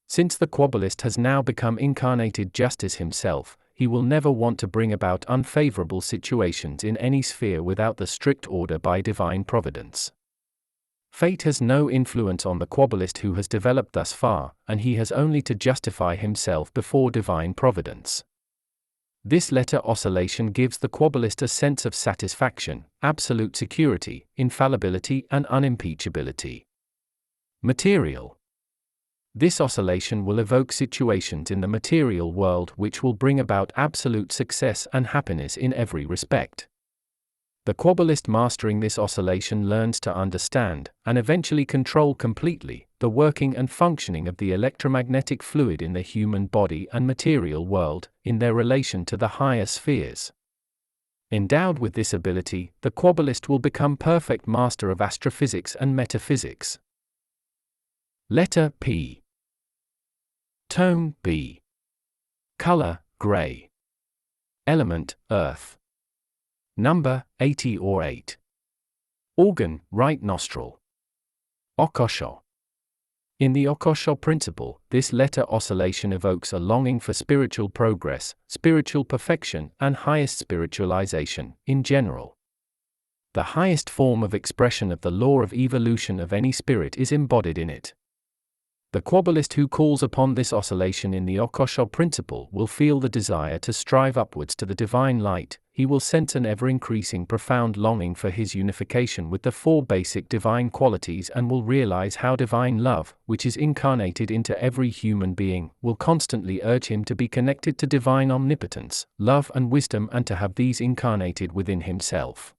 Since the Kabbalist has now become incarnated justice himself, he will never want to bring about unfavorable situations in any sphere without the strict order by divine providence. Fate has no influence on the Kabbalist who has developed thus far, and he has only to justify himself before divine providence. This letter oscillation gives the Kabbalist a sense of satisfaction, absolute security, infallibility, and unimpeachability. Material. This oscillation will evoke situations in the material world which will bring about absolute success and happiness in every respect. The Kabbalist mastering this oscillation learns to understand, and eventually control completely, the working and functioning of the electromagnetic fluid in the human body and material world, in their relation to the higher spheres. Endowed with this ability, the Kabbalist will become perfect master of astrophysics and metaphysics. Letter P. Tone B. Color gray. Element earth. Number 80 or 8. Organ right nostril. Occult. In the occult principle, this letter oscillation evokes a longing for spiritual progress, spiritual perfection, and highest spiritualization, in general. The highest form of expression of the law of evolution of any spirit is embodied in it. The Kabbalist who calls upon this oscillation in the occult principle will feel the desire to strive upwards to the divine light. He will sense an ever-increasing profound longing for his unification with the four basic divine qualities and will realize how divine love, which is incarnated into every human being, will constantly urge him to be connected to divine omnipotence, love and wisdom and to have these incarnated within himself.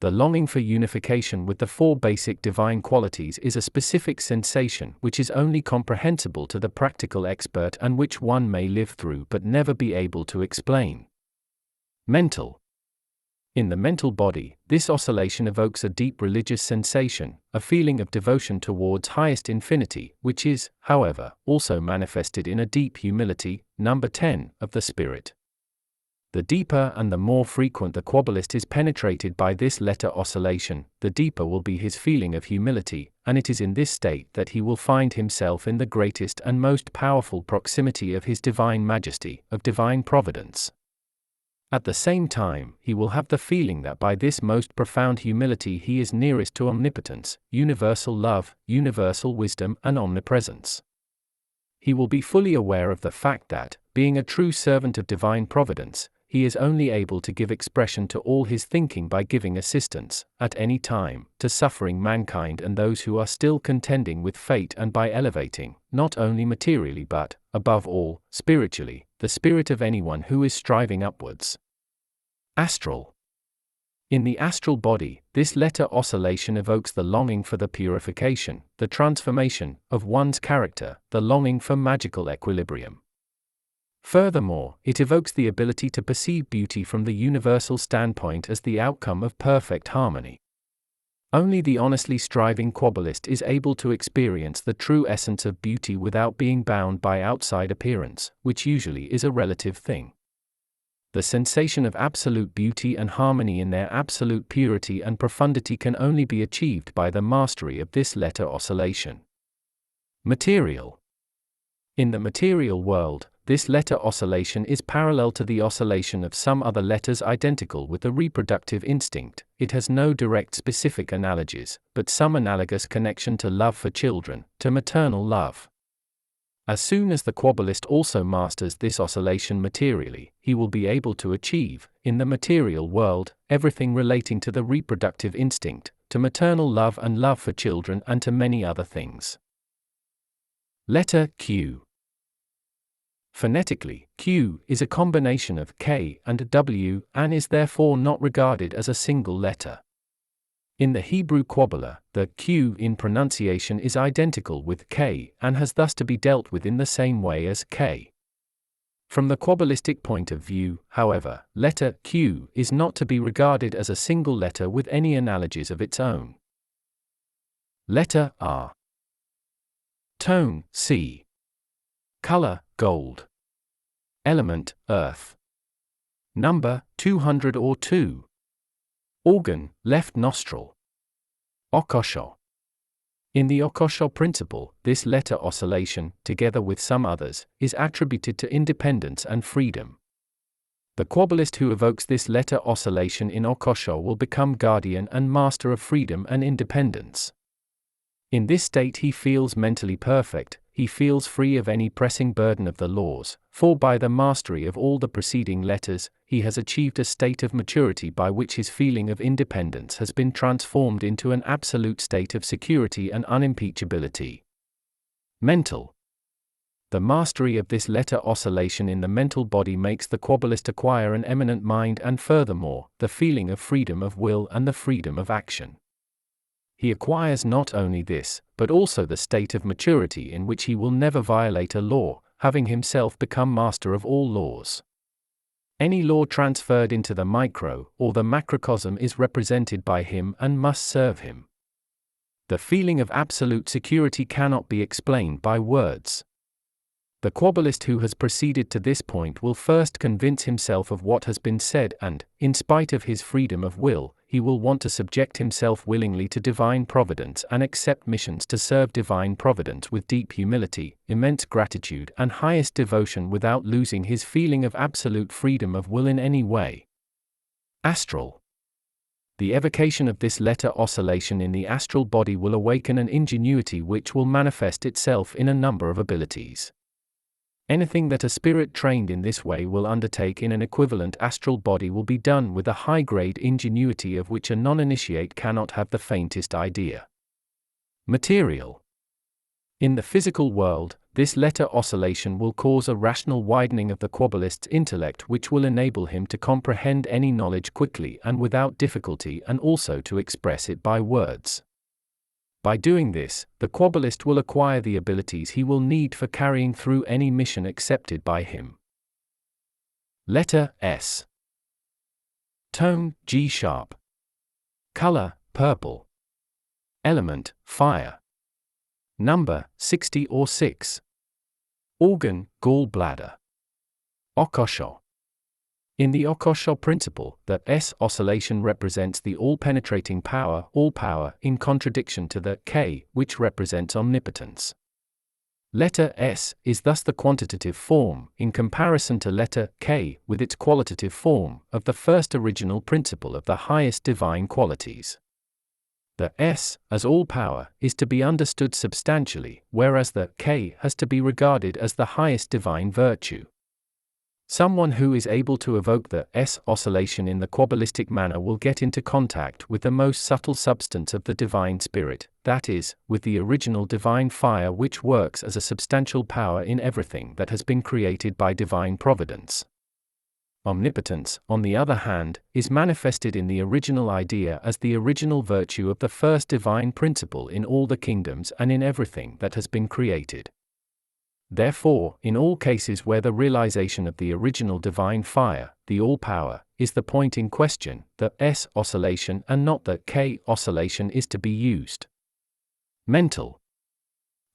The longing for unification with the four basic divine qualities is a specific sensation which is only comprehensible to the practical expert and which one may live through but never be able to explain. Mental. In the mental body, this oscillation evokes a deep religious sensation, a feeling of devotion towards highest infinity, which is, however, also manifested in a deep humility, number 10, of the spirit. The deeper and the more frequent the Kabbalist is penetrated by this letter oscillation, the deeper will be his feeling of humility, and it is in this state that he will find himself in the greatest and most powerful proximity of his divine majesty, of divine providence. At the same time, he will have the feeling that by this most profound humility he is nearest to omnipotence, universal love, universal wisdom, and omnipresence. He will be fully aware of the fact that, being a true servant of divine providence, he is only able to give expression to all his thinking by giving assistance, at any time, to suffering mankind and those who are still contending with fate and by elevating, not only materially but, above all, spiritually, the spirit of anyone who is striving upwards. Astral. In the astral body, this letter oscillation evokes the longing for the purification, the transformation, of one's character, the longing for magical equilibrium. Furthermore, it evokes the ability to perceive beauty from the universal standpoint as the outcome of perfect harmony. Only the honestly striving Kabbalist is able to experience the true essence of beauty without being bound by outside appearance, which usually is a relative thing. the sensation of absolute beauty and harmony in their absolute purity and profundity can only be achieved by the mastery of this letter oscillation. Material. In the material world, this letter oscillation is parallel to the oscillation of some other letters identical with the reproductive instinct. It has no direct specific analogies, but some analogous connection to love for children, to maternal love. As soon as the Kabbalist also masters this oscillation materially, he will be able to achieve, in the material world, everything relating to the reproductive instinct, to maternal love and love for children, and to many other things. Letter Q. Phonetically, Q is a combination of K and W and is therefore not regarded as a single letter. In the Hebrew Kabbalah, the Q in pronunciation is identical with K and has thus to be dealt with in the same way as K. From the Kabbalistic point of view, however, letter Q is not to be regarded as a single letter with any analogies of its own. Letter R. Tone, C. Color, gold. Element, earth. Number, 202. Organ, left nostril. Okosho. In the Okosho principle, this letter oscillation, together with some others, is attributed to independence and freedom. The Kabbalist who evokes this letter oscillation in Okosho will become guardian and master of freedom and independence. In this state he feels mentally perfect, he feels free of any pressing burden of the laws, for by the mastery of all the preceding letters, he has achieved a state of maturity by which his feeling of independence has been transformed into an absolute state of security and unimpeachability. Mental. The mastery of this letter oscillation in the mental body makes the Kabbalist acquire an eminent mind and furthermore, the feeling of freedom of will and the freedom of action. He acquires not only this, but also the state of maturity in which he will never violate a law, having himself become master of all laws. Any law transferred into the micro or the macrocosm is represented by him and must serve him. The feeling of absolute security cannot be explained by words. The Kabbalist who has proceeded to this point will first convince himself of what has been said and, in spite of his freedom of will, he will want to subject himself willingly to divine providence and accept missions to serve divine providence with deep humility, immense gratitude and highest devotion without losing his feeling of absolute freedom of will in any way. Astral. The evocation of this letter oscillation in the astral body will awaken an ingenuity which will manifest itself in a number of abilities. Anything that a spirit trained in this way will undertake in an equivalent astral body will be done with a high-grade ingenuity of which a non-initiate cannot have the faintest idea. Material. In the physical world, this letter oscillation will cause a rational widening of the Kabbalist's intellect which will enable him to comprehend any knowledge quickly and without difficulty and also to express it by words. By doing this, the Kabbalist will acquire the abilities he will need for carrying through any mission accepted by him. Letter S. Tone, G sharp. Color, purple. Element, fire. Number, 60 or 6. Organ, gallbladder. Okosho. In the Okosho principle, the S oscillation represents the all-penetrating power, all power, in contradiction to the K, which represents omnipotence. Letter S is thus the quantitative form, in comparison to letter K, with its qualitative form, of the first original principle of the highest divine qualities. The S, as all power, is to be understood substantially, whereas the K has to be regarded as the highest divine virtue. Someone who is able to evoke the S oscillation in the Kabbalistic manner will get into contact with the most subtle substance of the divine spirit, that is, with the original divine fire which works as a substantial power in everything that has been created by divine providence. Omnipotence, on the other hand, is manifested in the original idea as the original virtue of the first divine principle in all the kingdoms and in everything that has been created. Therefore, in all cases where the realization of the original divine fire, the all-power, is the point in question, the S oscillation and not the K oscillation is to be used. Mental.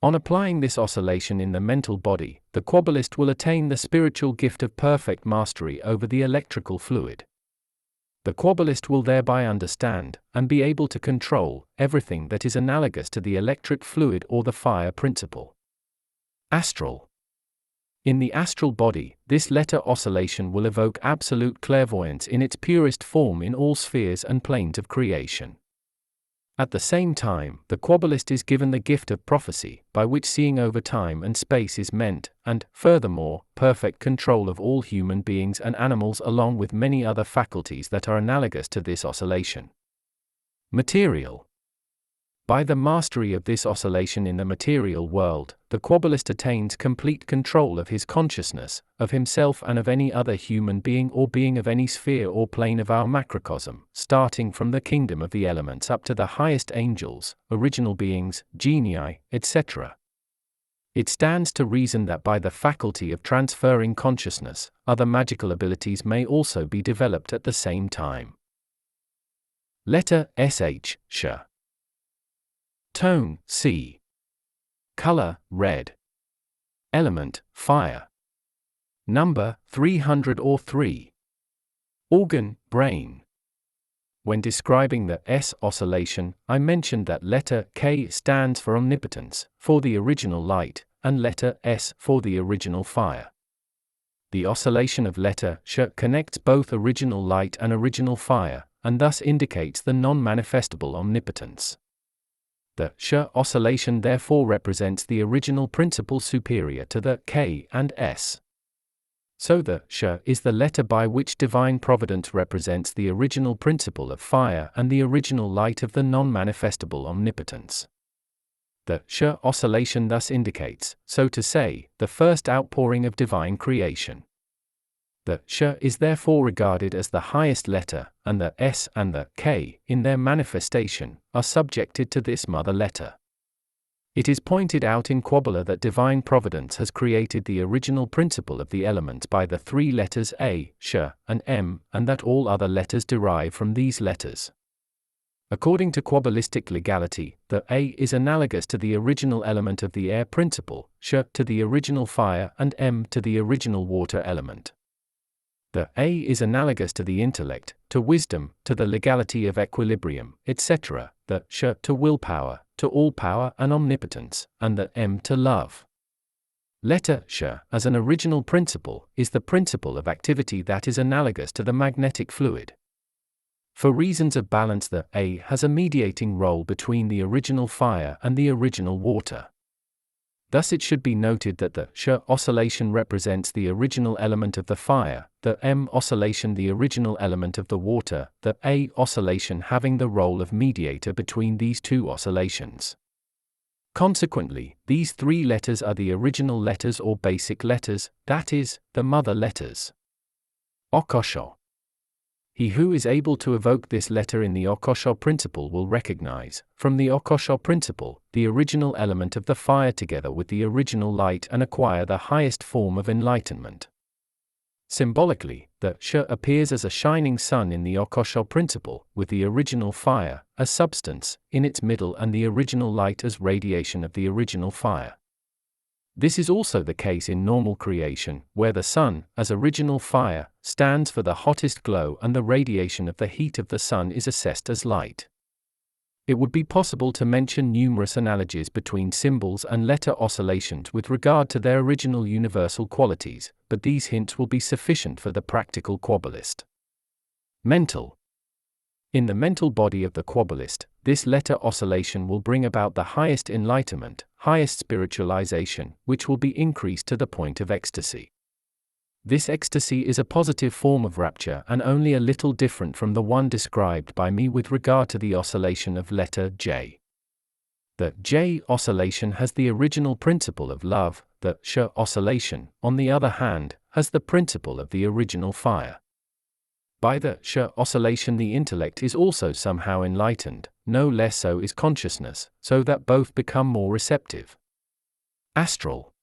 On applying this oscillation in the mental body, the Kabbalist will attain the spiritual gift of perfect mastery over the electrical fluid. The Kabbalist will thereby understand, and be able to control, everything that is analogous to the electric fluid or the fire principle. Astral. In the astral body, this letter oscillation will evoke absolute clairvoyance in its purest form in all spheres and planes of creation. At the same time, the Kabbalist is given the gift of prophecy, by which seeing over time and space is meant, and, furthermore, perfect control of all human beings and animals along with many other faculties that are analogous to this oscillation. Material. By the mastery of this oscillation in the material world, the Kabbalist attains complete control of his consciousness, of himself and of any other human being or being of any sphere or plane of our macrocosm, starting from the kingdom of the elements up to the highest angels, original beings, genii, etc. It stands to reason that by the faculty of transferring consciousness, other magical abilities may also be developed at the same time. Letter sh, sh. Tone, C. Color, red. Element, fire. Number, 303. Organ, brain. When describing the S oscillation, I mentioned that letter K stands for omnipotence, for the original light, and letter S for the original fire. The oscillation of letter sh connects both original light and original fire, and thus indicates the non-manifestable omnipotence. The sh oscillation therefore represents the original principle superior to the K and S. So the sh is the letter by which divine providence represents the original principle of fire and the original light of the non-manifestable omnipotence. The sh oscillation thus indicates, so to say, the first outpouring of divine creation. The sh is therefore regarded as the highest letter, and the S and the K, in their manifestation, are subjected to this mother letter. It is pointed out in Kabbalah that divine providence has created the original principle of the elements by the three letters A, sh, and M, and that all other letters derive from these letters. According to Kabbalistic legality, the A is analogous to the original element of the air principle, sh to the original fire, and M to the original water element. The A is analogous to the intellect, to wisdom, to the legality of equilibrium, etc., the sh to willpower, to all power and omnipotence, and the M to love. Letter sh, as an original principle, is the principle of activity that is analogous to the magnetic fluid. For reasons of balance, the A has a mediating role between the original fire and the original water. Thus it should be noted that the sh oscillation represents the original element of the fire, the M oscillation the original element of the water, the A oscillation having the role of mediator between these two oscillations. Consequently, these three letters are the original letters or basic letters, that is, the mother letters. Okosho. He who is able to evoke this letter in the Okosho principle will recognize, from the Okosho principle, the original element of the fire together with the original light and acquire the highest form of enlightenment. Symbolically, the sh appears as a shining sun in the Okosho principle, with the original fire, as substance, in its middle and the original light as radiation of the original fire. This is also the case in normal creation, where the sun, as original fire, stands for the hottest glow and the radiation of the heat of the sun is assessed as light. It would be possible to mention numerous analogies between symbols and letter oscillations with regard to their original universal qualities, but these hints will be sufficient for the practical Kabbalist. Mental. In the mental body of the Kabbalist, this letter oscillation will bring about the highest enlightenment, highest spiritualization, which will be increased to the point of ecstasy. This ecstasy is a positive form of rapture and only a little different from the one described by me with regard to the oscillation of letter J. The J oscillation has the original principle of love, the sh oscillation, on the other hand, has the principle of the original fire. By the sh oscillation the intellect is also somehow enlightened, no less so is consciousness, so that both become more receptive. Astral.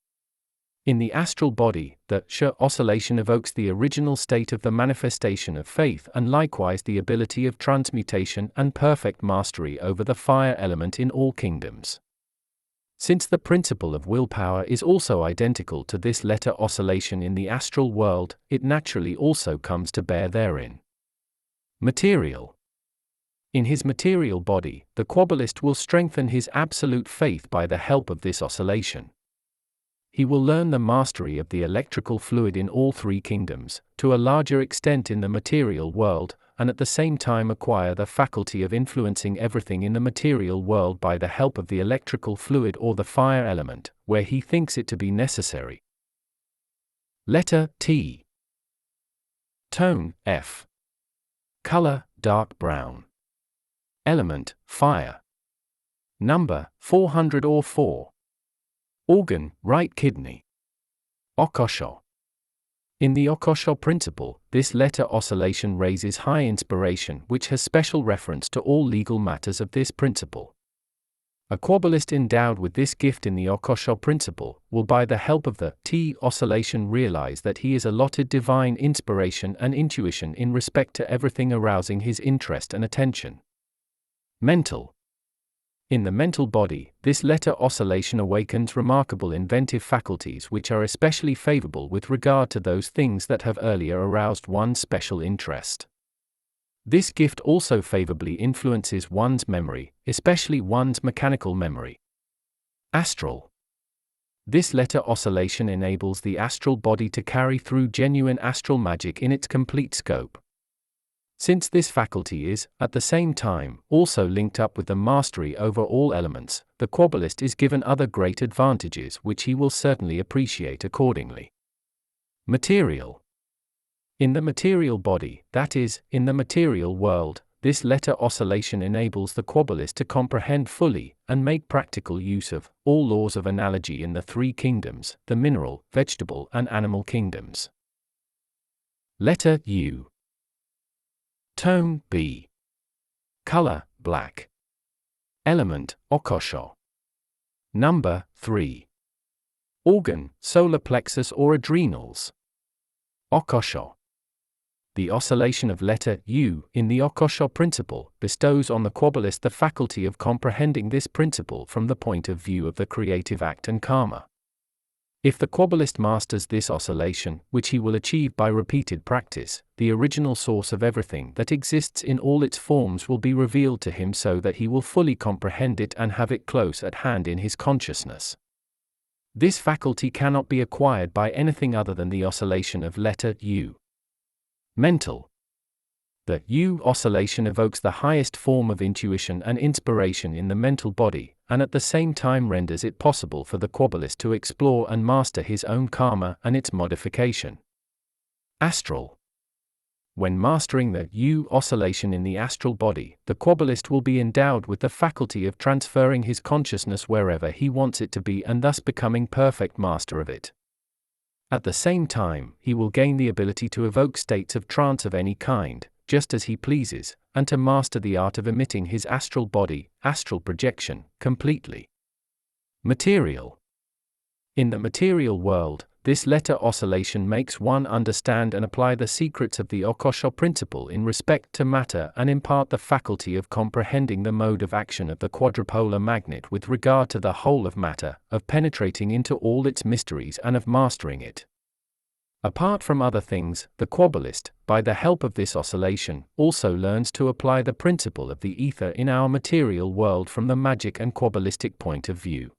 In the astral body, the sh oscillation evokes the original state of the manifestation of faith and likewise the ability of transmutation and perfect mastery over the fire element in all kingdoms. Since the principle of willpower is also identical to this letter oscillation in the astral world, it naturally also comes to bear therein. Material. In his material body, the Kabbalist will strengthen his absolute faith by the help of this oscillation. He will learn the mastery of the electrical fluid in all three kingdoms, to a larger extent in the material world, and at the same time acquire the faculty of influencing everything in the material world by the help of the electrical fluid or the fire element, where he thinks it to be necessary. Letter T. Tone F. Color dark brown. Element fire. Number 404. Organ right kidney. Okosho. In the Okosho principle, this letter oscillation raises high inspiration which has special reference to all legal matters of this principle. A Kabbalist endowed with this gift in the Okosho principle will by the help of the T oscillation realize that he is allotted divine inspiration and intuition in respect to everything arousing his interest and attention. Mental. In the mental body, this letter oscillation awakens remarkable inventive faculties which are especially favorable with regard to those things that have earlier aroused one's special interest. This gift also favorably influences one's memory, especially one's mechanical memory. Astral. This letter oscillation enables the astral body to carry through genuine astral magic in its complete scope. Since this faculty is, at the same time, also linked up with the mastery over all elements, the Kabbalist is given other great advantages which he will certainly appreciate accordingly. Material. In the material body, that is, in the material world, this letter oscillation enables the Kabbalist to comprehend fully, and make practical use of, all laws of analogy in the three kingdoms, the mineral, vegetable and animal kingdoms. Letter U. Tone B. Color black. Element Okosho. Number 3. Organ solar plexus or adrenals. Okosho. The oscillation of letter U in the Okosho principle bestows on the Kabbalist the faculty of comprehending this principle from the point of view of the creative act and karma. If the Kabbalist masters this oscillation, which he will achieve by repeated practice, the original source of everything that exists in all its forms will be revealed to him so that he will fully comprehend it and have it close at hand in his consciousness. This faculty cannot be acquired by anything other than the oscillation of letter U. Mental. The U oscillation evokes the highest form of intuition and inspiration in the mental body, and at the same time renders it possible for the Kabbalist to explore and master his own karma and its modification. Astral. When mastering the U oscillation in the astral body, the Kabbalist will be endowed with the faculty of transferring his consciousness wherever he wants it to be and thus becoming perfect master of it. At the same time, he will gain the ability to evoke states of trance of any kind, just as he pleases, and to master the art of emitting his astral body, astral projection, completely. Material. In the material world, this letter oscillation makes one understand and apply the secrets of the Okosho principle in respect to matter and impart the faculty of comprehending the mode of action of the quadrupolar magnet with regard to the whole of matter, of penetrating into all its mysteries and of mastering it. Apart from other things, the Kabbalist, by the help of this oscillation, also learns to apply the principle of the ether in our material world from the magic and Kabbalistic point of view.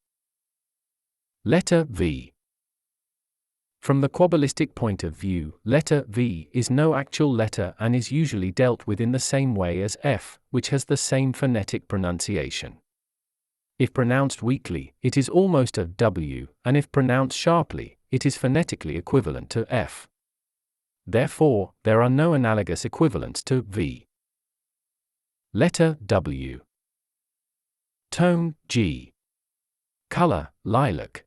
Letter V. From the Kabbalistic point of view, letter V is no actual letter and is usually dealt with in the same way as F, which has the same phonetic pronunciation. If pronounced weakly, it is almost a W, and if pronounced sharply, it is phonetically equivalent to F. Therefore, there are no analogous equivalents to V. Letter W. Tone G. Color lilac.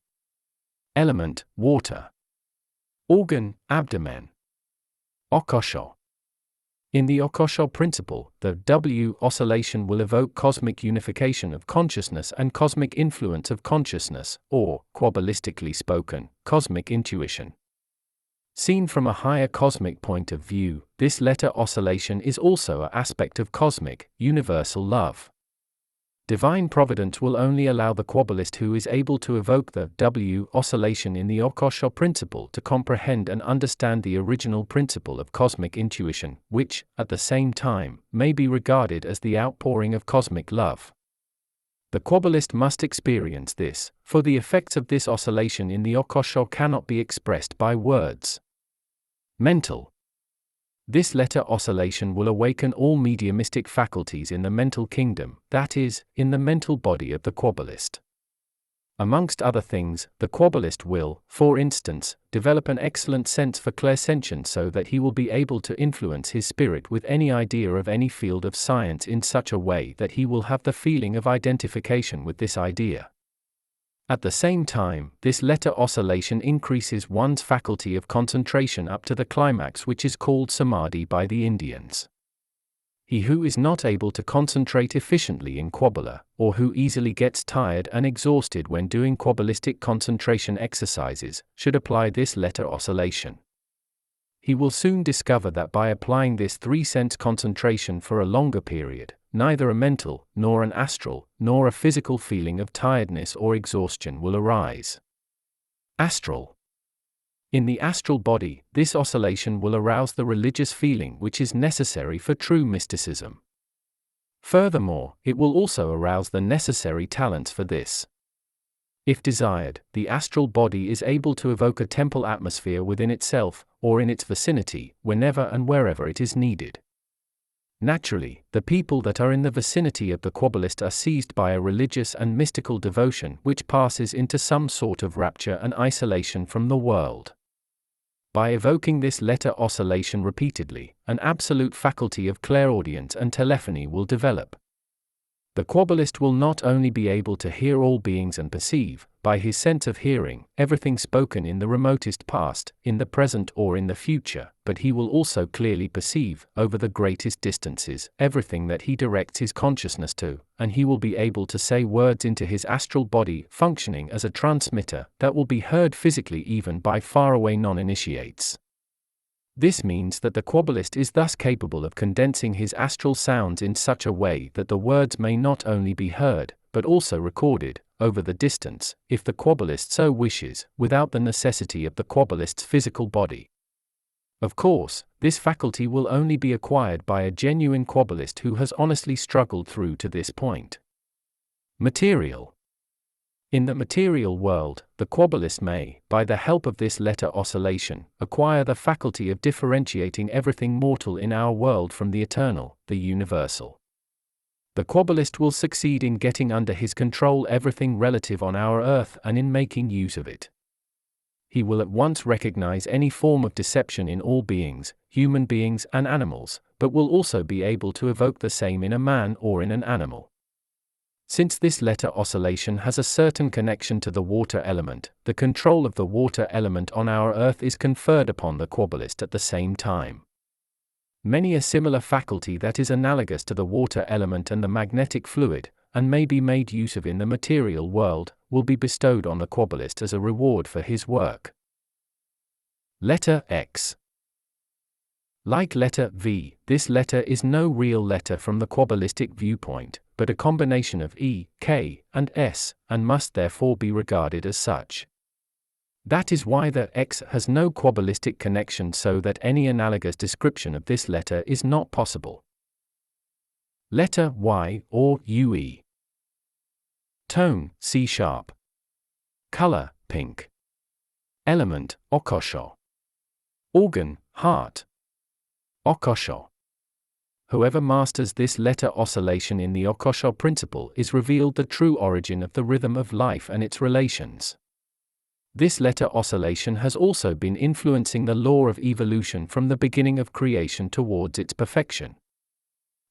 Element water. Organ abdomen. Okosho. In the Okosho principle, the W oscillation will evoke cosmic unification of consciousness and cosmic influence of consciousness, or, Kabbalistically spoken, cosmic intuition. Seen from a higher cosmic point of view, this letter oscillation is also an aspect of cosmic, universal love. Divine providence will only allow the Kabbalist who is able to evoke the W oscillation in the occult principle to comprehend and understand the original principle of cosmic intuition, which, at the same time, may be regarded as the outpouring of cosmic love. The Kabbalist must experience this, for the effects of this oscillation in the occult cannot be expressed by words. Mental. This letter oscillation will awaken all mediumistic faculties in the mental kingdom, that is, in the mental body of the Kabbalist. Amongst other things, the Kabbalist will, for instance, develop an excellent sense for clairsentience so that he will be able to influence his spirit with any idea of any field of science in such a way that he will have the feeling of identification with this idea. At the same time, this letter oscillation increases one's faculty of concentration up to the climax, which is called samadhi by the Indians. He who is not able to concentrate efficiently in Kabbalah, or who easily gets tired and exhausted when doing Kabbalistic concentration exercises, should apply this letter oscillation. He will soon discover that by applying this three-sense concentration for a longer period, neither a mental, nor an astral, nor a physical feeling of tiredness or exhaustion will arise. Astral. In the astral body, this oscillation will arouse the religious feeling which is necessary for true mysticism. Furthermore, it will also arouse the necessary talents for this. If desired, the astral body is able to evoke a temple atmosphere within itself, or in its vicinity, whenever and wherever it is needed. Naturally, the people that are in the vicinity of the Kabbalist are seized by a religious and mystical devotion which passes into some sort of rapture and isolation from the world. By evoking this letter oscillation repeatedly, an absolute faculty of clairaudience and telephony will develop. The Kabbalist will not only be able to hear all beings and perceive, by his sense of hearing, everything spoken in the remotest past, in the present or in the future, but he will also clearly perceive, over the greatest distances, everything that he directs his consciousness to, and he will be able to say words into his astral body functioning as a transmitter that will be heard physically even by faraway non-initiates. This means that the Kabbalist is thus capable of condensing his astral sounds in such a way that the words may not only be heard, but also recorded, over the distance, if the Kabbalist so wishes, without the necessity of the Kabbalist's physical body. Of course, this faculty will only be acquired by a genuine Kabbalist who has honestly struggled through to this point. Material. In the material world, the Kabbalist may, by the help of this letter oscillation, acquire the faculty of differentiating everything mortal in our world from the eternal, the universal. The Kabbalist will succeed in getting under his control everything relative on our earth and in making use of it. He will at once recognize any form of deception in all beings, human beings and animals, but will also be able to evoke the same in a man or in an animal. Since this letter oscillation has a certain connection to the water element, the control of the water element on our earth is conferred upon the Kabbalist at the same time. Many a similar faculty that is analogous to the water element and the magnetic fluid, and may be made use of in the material world, will be bestowed on the Kabbalist as a reward for his work. Letter X. Like letter V, this letter is no real letter from the Kabbalistic viewpoint, but a combination of E, K, and S, and must therefore be regarded as such. That is why the X has no Kabbalistic connection, so that any analogous description of this letter is not possible. Letter Y or UE. Tone, C sharp. Color, pink. Element, occult. Organ, heart. Occult. Whoever masters this letter oscillation in the occult principle is revealed the true origin of the rhythm of life and its relations. This letter oscillation has also been influencing the law of evolution from the beginning of creation towards its perfection.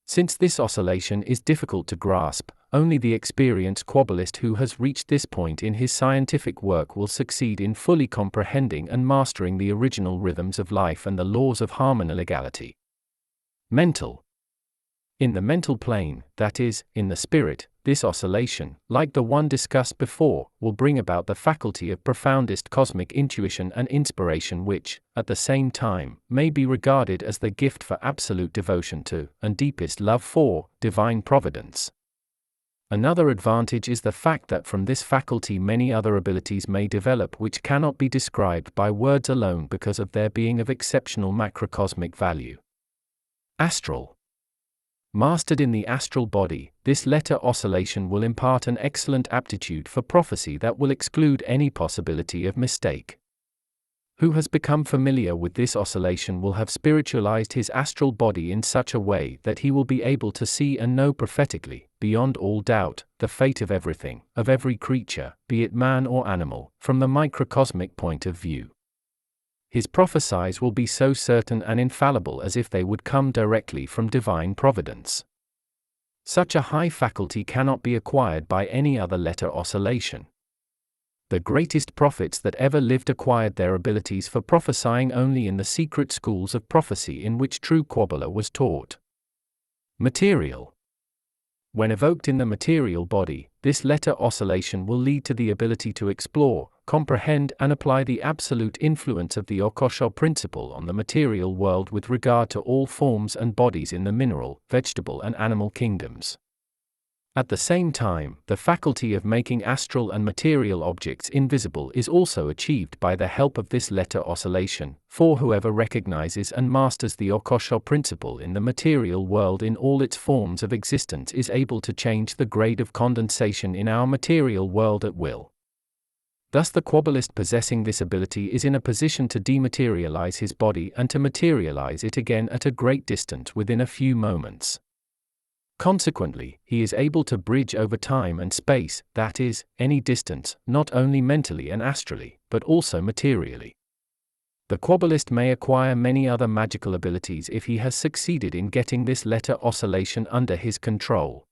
Since this oscillation is difficult to grasp, only the experienced Kabbalist who has reached this point in his scientific work will succeed in fully comprehending and mastering the original rhythms of life and the laws of harmony and legality. Mental. In the mental plane, that is, in the spirit, this oscillation, like the one discussed before, will bring about the faculty of profoundest cosmic intuition and inspiration which, at the same time, may be regarded as the gift for absolute devotion to, and deepest love for, divine providence. Another advantage is the fact that from this faculty many other abilities may develop which cannot be described by words alone because of their being of exceptional macrocosmic value. Astral. Mastered in the astral body, this letter oscillation will impart an excellent aptitude for prophecy that will exclude any possibility of mistake. Who has become familiar with this oscillation will have spiritualized his astral body in such a way that he will be able to see and know prophetically, beyond all doubt, the fate of everything, of every creature, be it man or animal, from the microcosmic point of view. His prophecies will be so certain and infallible as if they would come directly from divine providence. Such a high faculty cannot be acquired by any other letter oscillation. The greatest prophets that ever lived acquired their abilities for prophesying only in the secret schools of prophecy in which true Kabbalah was taught. Material. When evoked in the material body, this letter oscillation will lead to the ability to explore, comprehend and apply the absolute influence of the occult principle on the material world with regard to all forms and bodies in the mineral, vegetable and animal kingdoms. At the same time, the faculty of making astral and material objects invisible is also achieved by the help of this letter oscillation, for whoever recognizes and masters the occult principle in the material world in all its forms of existence is able to change the grade of condensation in our material world at will. Thus the Kabbalist possessing this ability is in a position to dematerialize his body and to materialize it again at a great distance within a few moments. Consequently, he is able to bridge over time and space, that is, any distance, not only mentally and astrally, but also materially. The Kabbalist may acquire many other magical abilities if he has succeeded in getting this letter oscillation under his control.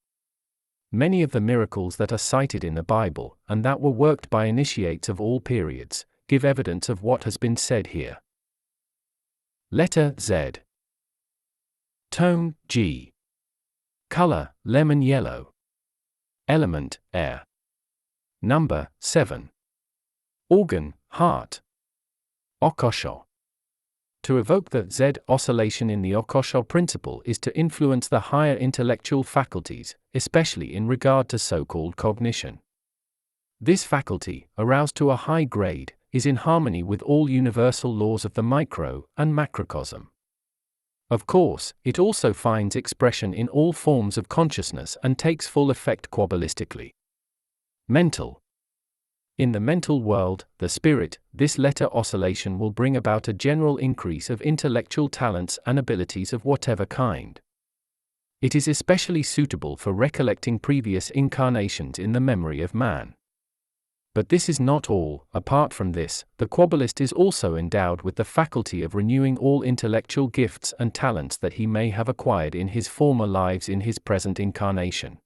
Many of the miracles that are cited in the Bible, and that were worked by initiates of all periods, give evidence of what has been said here. Letter Z. Tone, G. Color, lemon yellow. Element, air. Number, 7. Organ, heart. Occult. To evoke the Z oscillation in the occult principle is to influence the higher intellectual faculties, especially in regard to so-called cognition. This faculty, aroused to a high grade, is in harmony with all universal laws of the micro and macrocosm. Of course, it also finds expression in all forms of consciousness and takes full effect Kabbalistically. Mental. In the mental world, the spirit, this letter oscillation will bring about a general increase of intellectual talents and abilities of whatever kind. It is especially suitable for recollecting previous incarnations in the memory of man. But this is not all. Apart from this, the Kabbalist is also endowed with the faculty of renewing all intellectual gifts and talents that he may have acquired in his former lives in his present incarnation.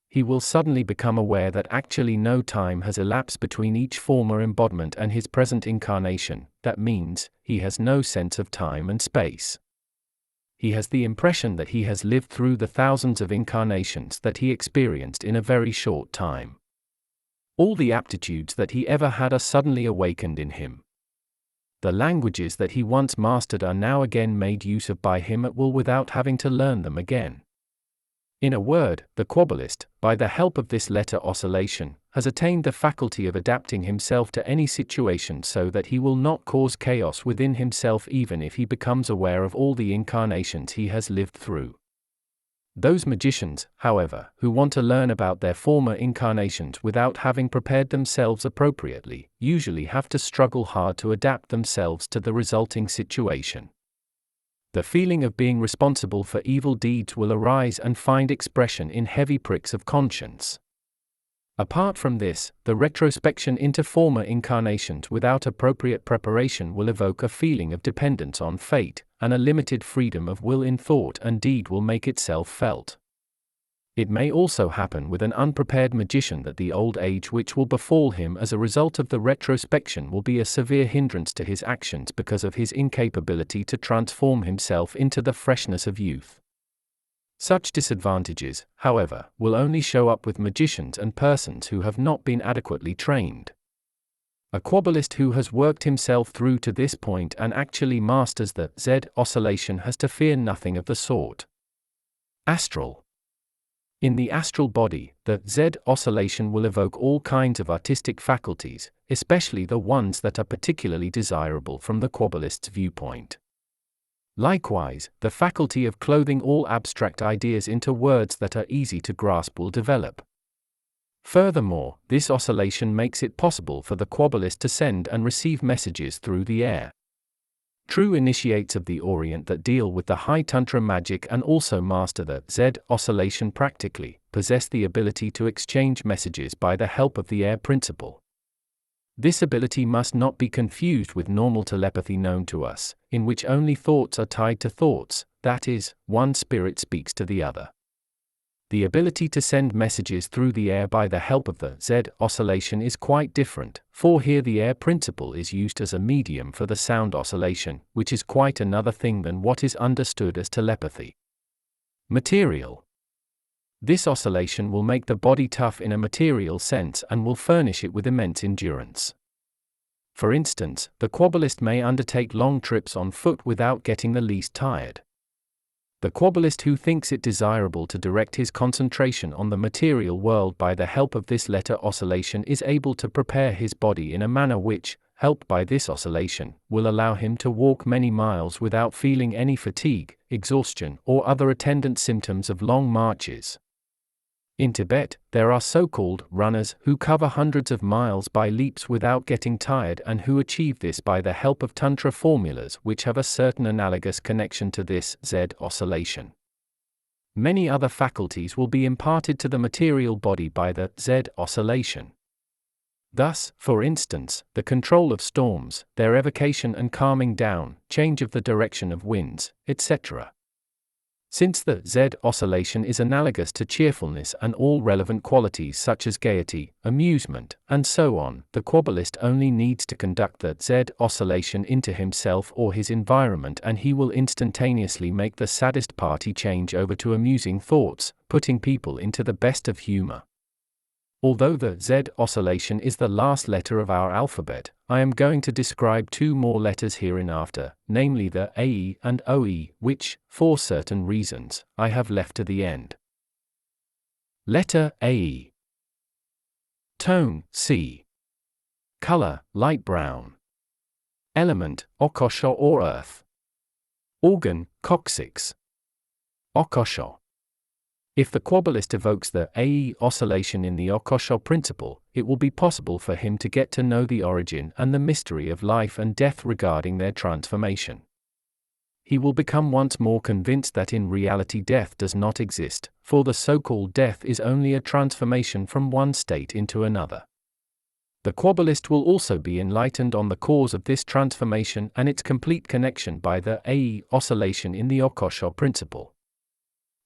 He will suddenly become aware that actually no time has elapsed between each former embodiment and his present incarnation. That means, he has no sense of time and space. He has the impression that he has lived through the thousands of incarnations that he experienced in a very short time. All the aptitudes that he ever had are suddenly awakened in him. The languages that he once mastered are now again made use of by him at will without having to learn them again. In a word, the Kabbalist, by the help of this letter oscillation, has attained the faculty of adapting himself to any situation so that he will not cause chaos within himself even if he becomes aware of all the incarnations he has lived through. Those magicians, however, who want to learn about their former incarnations without having prepared themselves appropriately, usually have to struggle hard to adapt themselves to the resulting situation. The feeling of being responsible for evil deeds will arise and find expression in heavy pricks of conscience. Apart from this, the retrospection into former incarnations without appropriate preparation will evoke a feeling of dependence on fate, and a limited freedom of will in thought and deed will make itself felt. It may also happen with an unprepared magician that the old age which will befall him as a result of the retrospection will be a severe hindrance to his actions because of his incapability to transform himself into the freshness of youth. Such disadvantages, however, will only show up with magicians and persons who have not been adequately trained. A Kabbalist who has worked himself through to this point and actually masters the Z oscillation has to fear nothing of the sort. Astral. In the astral body, the Z oscillation will evoke all kinds of artistic faculties, especially the ones that are particularly desirable from the Kabbalist's viewpoint. Likewise, the faculty of clothing all abstract ideas into words that are easy to grasp will develop. Furthermore, this oscillation makes it possible for the Kabbalist to send and receive messages through the air. True initiates of the Orient that deal with the high Tantra magic and also master the Z oscillation practically, possess the ability to exchange messages by the help of the air principle. This ability must not be confused with normal telepathy known to us, in which only thoughts are tied to thoughts, that is, one spirit speaks to the other. The ability to send messages through the air by the help of the Z oscillation is quite different, for here the air principle is used as a medium for the sound oscillation, which is quite another thing than what is understood as telepathy. Material. This oscillation will make the body tough in a material sense and will furnish it with immense endurance. For instance, the Kabbalist may undertake long trips on foot without getting the least tired. The Kabbalist who thinks it desirable to direct his concentration on the material world by the help of this letter oscillation is able to prepare his body in a manner which, helped by this oscillation, will allow him to walk many miles without feeling any fatigue, exhaustion, or other attendant symptoms of long marches. In Tibet, there are so-called runners who cover hundreds of miles by leaps without getting tired and who achieve this by the help of Tantra formulas which have a certain analogous connection to this Z oscillation. Many other faculties will be imparted to the material body by the Z oscillation. Thus, for instance, the control of storms, their evocation and calming down, change of the direction of winds, etc. Since the Z oscillation is analogous to cheerfulness and all relevant qualities such as gaiety, amusement, and so on, the Kabbalist only needs to conduct the Z oscillation into himself or his environment and he will instantaneously make the saddest party change over to amusing thoughts, putting people into the best of humor. Although the Z oscillation is the last letter of our alphabet, I am going to describe two more letters hereinafter, namely the AE and OE, which, for certain reasons, I have left to the end. Letter AE. Tone, C. Color, light brown. Element, okosho or earth. Organ, coccyx. Okosho. If the Kabbalist evokes the AE oscillation in the occult principle, it will be possible for him to get to know the origin and the mystery of life and death regarding their transformation. He will become once more convinced that in reality death does not exist, for the so-called death is only a transformation from one state into another. The Kabbalist will also be enlightened on the cause of this transformation and its complete connection by the AE oscillation in the occult principle.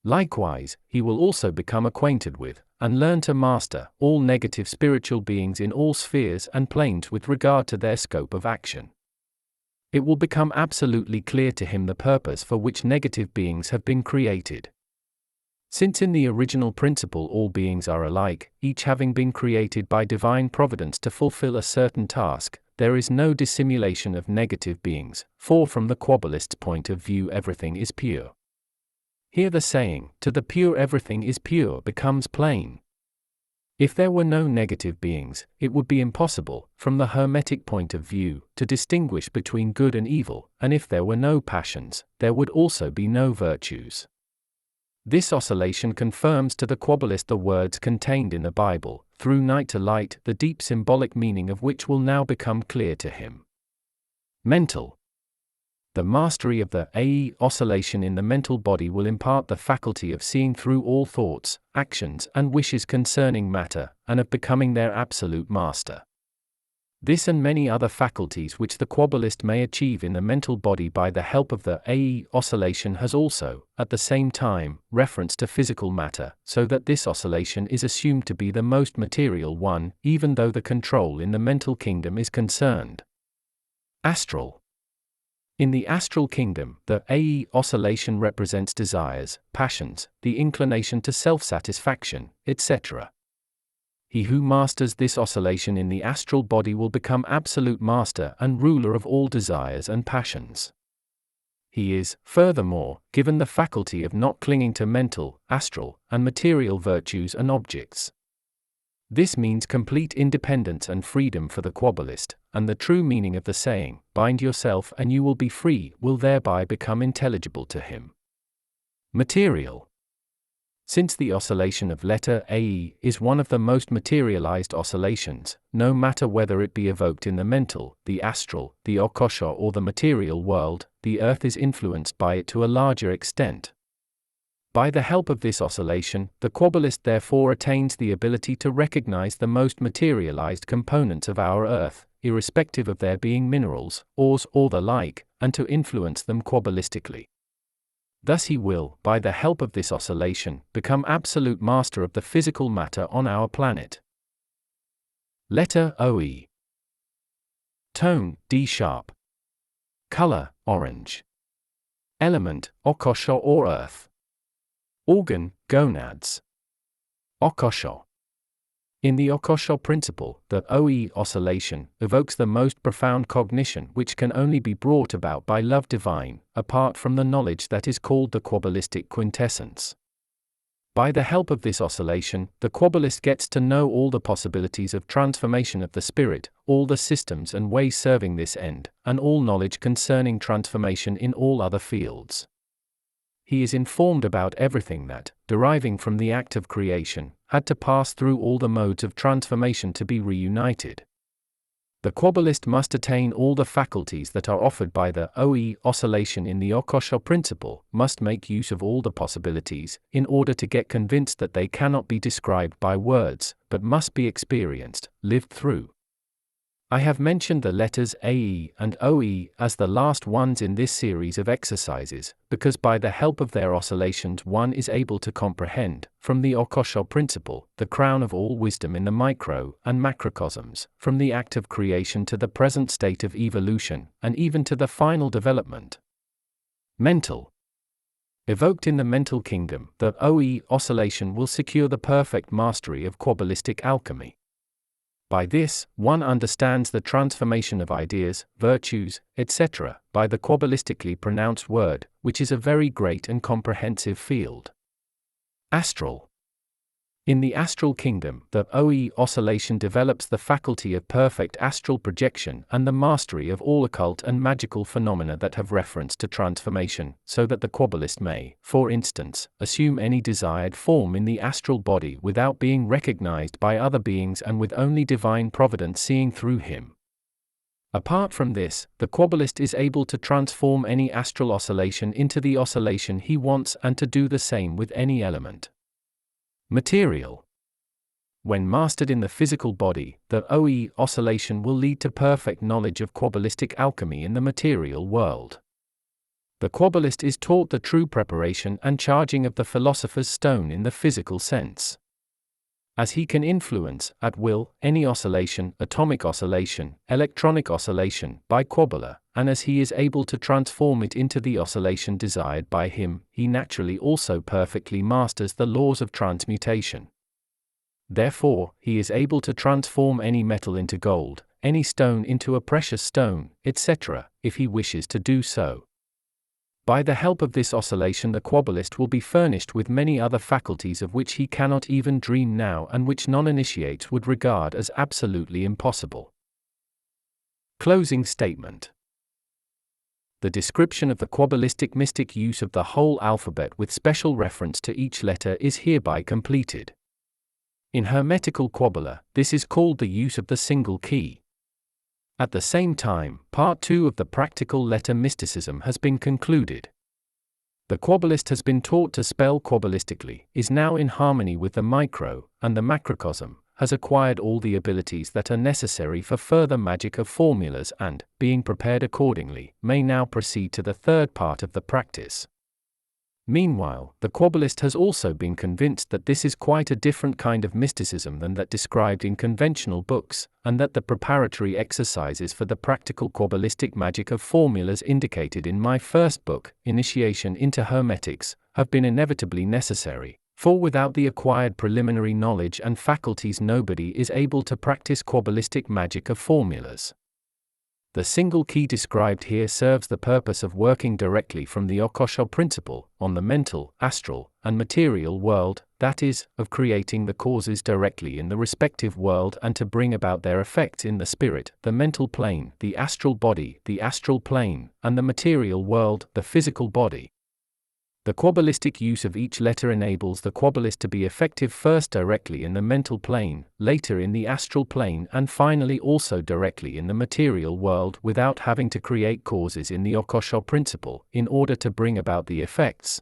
Likewise, he will also become acquainted with, and learn to master, all negative spiritual beings in all spheres and planes with regard to their scope of action. It will become absolutely clear to him the purpose for which negative beings have been created. Since in the original principle all beings are alike, each having been created by divine providence to fulfill a certain task, there is no dissimulation of negative beings, for from the Kabbalist's point of view everything is pure. Here the saying, to the pure everything is pure, becomes plain. If there were no negative beings, it would be impossible, from the Hermetic point of view, to distinguish between good and evil, and if there were no passions, there would also be no virtues. This oscillation confirms to the Kabbalist the words contained in the Bible, through night to light, the deep symbolic meaning of which will now become clear to him. Mental. The mastery of the AE oscillation in the mental body will impart the faculty of seeing through all thoughts, actions, and wishes concerning matter, and of becoming their absolute master. This and many other faculties which the Kabbalist may achieve in the mental body by the help of the AE oscillation has also, at the same time, reference to physical matter, so that this oscillation is assumed to be the most material one, even though the control in the mental kingdom is concerned. Astral. In the astral kingdom, the AE oscillation represents desires, passions, the inclination to self-satisfaction, etc. He who masters this oscillation in the astral body will become absolute master and ruler of all desires and passions. He is, furthermore, given the faculty of not clinging to mental, astral, and material virtues and objects. This means complete independence and freedom for the Kabbalist, and the true meaning of the saying, "Bind yourself and you will be free," will thereby become intelligible to him. Material. Since the oscillation of letter AE is one of the most materialized oscillations, no matter whether it be evoked in the mental, the astral, the akasha or the material world, the earth is influenced by it to a larger extent. By the help of this oscillation, the Kabbalist therefore attains the ability to recognize the most materialized components of our earth, irrespective of their being minerals, ores or the like, and to influence them Kabbalistically. Thus he will, by the help of this oscillation, become absolute master of the physical matter on our planet. Letter OE. Tone, D sharp. Color, orange. Element, akasha or earth. Organ, gonads. Akasha. In the akasha principle, the OE oscillation evokes the most profound cognition which can only be brought about by love divine, apart from the knowledge that is called the Kabbalistic quintessence. By the help of this oscillation, the Kabbalist gets to know all the possibilities of transformation of the spirit, all the systems and ways serving this end, and all knowledge concerning transformation in all other fields. He is informed about everything that, deriving from the act of creation, had to pass through all the modes of transformation to be reunited. The Kabbalist must attain all the faculties that are offered by the OE oscillation in the akasha principle, must make use of all the possibilities, in order to get convinced that they cannot be described by words, but must be experienced, lived through. I have mentioned the letters AE and OE as the last ones in this series of exercises, because by the help of their oscillations one is able to comprehend, from the akasha principle, the crown of all wisdom in the micro and macrocosms, from the act of creation to the present state of evolution, and even to the final development. Mental. Evoked in the mental kingdom, the OE oscillation will secure the perfect mastery of Kabbalistic alchemy. By this, one understands the transformation of ideas, virtues, etc., by the Kabbalistically pronounced word, which is a very great and comprehensive field. Astral. In the astral kingdom, the OE oscillation develops the faculty of perfect astral projection and the mastery of all occult and magical phenomena that have reference to transformation, so that the Kabbalist may, for instance, assume any desired form in the astral body without being recognized by other beings and with only divine providence seeing through him. Apart from this, the Kabbalist is able to transform any astral oscillation into the oscillation he wants and to do the same with any element. Material. When mastered in the physical body, the OE oscillation will lead to perfect knowledge of Kabbalistic alchemy in the material world. The Kabbalist is taught the true preparation and charging of the philosopher's stone in the physical sense. As he can influence, at will, any oscillation, atomic oscillation, electronic oscillation, by Kabbalah, and as he is able to transform it into the oscillation desired by him, he naturally also perfectly masters the laws of transmutation. Therefore, he is able to transform any metal into gold, any stone into a precious stone, etc., if he wishes to do so. By the help of this oscillation the Kabbalist will be furnished with many other faculties of which he cannot even dream now and which non-initiates would regard as absolutely impossible. Closing statement. The description of the Kabbalistic mystic use of the whole alphabet with special reference to each letter is hereby completed. In Hermetical Kabbalah, this is called the use of the single key. At the same time, Part 2 of the practical letter mysticism has been concluded. The Kabbalist has been taught to spell Kabbalistically, is now in harmony with the micro and the macrocosm, has acquired all the abilities that are necessary for further magic of formulas and, being prepared accordingly, may now proceed to the third part of the practice. Meanwhile, the Kabbalist has also been convinced that this is quite a different kind of mysticism than that described in conventional books, and that the preparatory exercises for the practical Kabbalistic magic of formulas indicated in my first book, Initiation into Hermetics, have been inevitably necessary, for without the acquired preliminary knowledge and faculties nobody is able to practice Kabbalistic magic of formulas. The single key described here serves the purpose of working directly from the occult principle, on the mental, astral, and material world, that is, of creating the causes directly in the respective world and to bring about their effects in the spirit, the mental plane, the astral body, the astral plane, and the material world, the physical body. The Kabbalistic use of each letter enables the Kabbalist to be effective first directly in the mental plane, later in the astral plane, and finally also directly in the material world without having to create causes in the occult principle, in order to bring about the effects.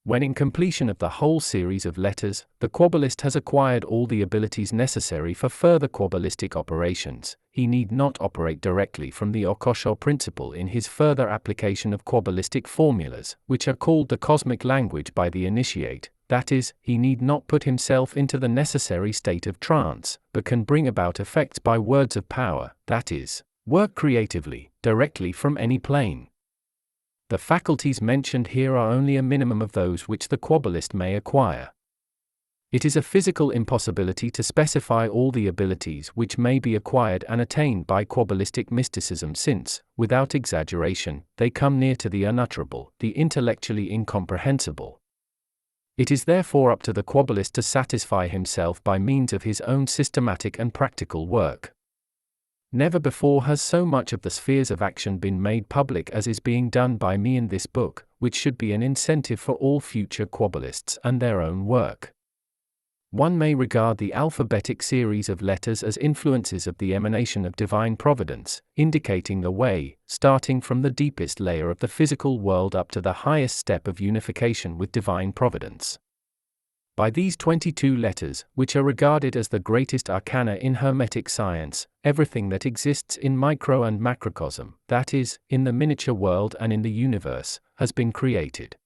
When in completion of the whole series of letters, the Kabbalist has acquired all the abilities necessary for further Kabbalistic operations, he need not operate directly from the occult principle in his further application of Kabbalistic formulas, which are called the cosmic language by the initiate, that is, he need not put himself into the necessary state of trance, but can bring about effects by words of power, that is, work creatively, directly from any plane. The faculties mentioned here are only a minimum of those which the Kabbalist may acquire. It is a physical impossibility to specify all the abilities which may be acquired and attained by Kabbalistic mysticism since, without exaggeration, they come near to the unutterable, the intellectually incomprehensible. It is therefore up to the Kabbalist to satisfy himself by means of his own systematic and practical work. Never before has so much of the spheres of action been made public as is being done by me in this book, which should be an incentive for all future Kabbalists and their own work. One may regard the alphabetic series of letters as influences of the emanation of divine providence, indicating the way, starting from the deepest layer of the physical world up to the highest step of unification with divine providence. By these 22 letters, which are regarded as the greatest arcana in Hermetic science, everything that exists in micro and macrocosm, that is, in the miniature world and in the universe, has been created.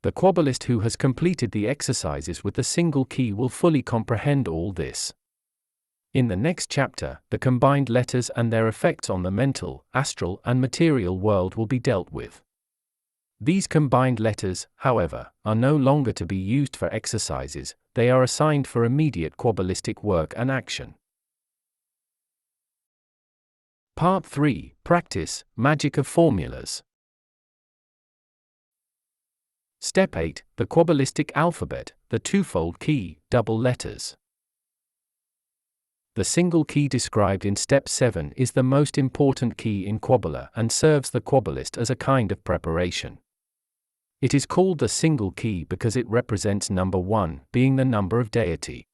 The Kabbalist who has completed the exercises with the single key will fully comprehend all this. In the next chapter, the combined letters and their effects on the mental, astral, and material world will be dealt with. These combined letters, however, are no longer to be used for exercises, they are assigned for immediate Kabbalistic work and action. Part 3. Practice, Magic of Formulas. Step 8. The Kabbalistic alphabet, the twofold key, double letters. The single key described in Step 7 is the most important key in Kabbalah and serves the Kabbalist as a kind of preparation. It is called the single key because it represents number 1, being the number of deity.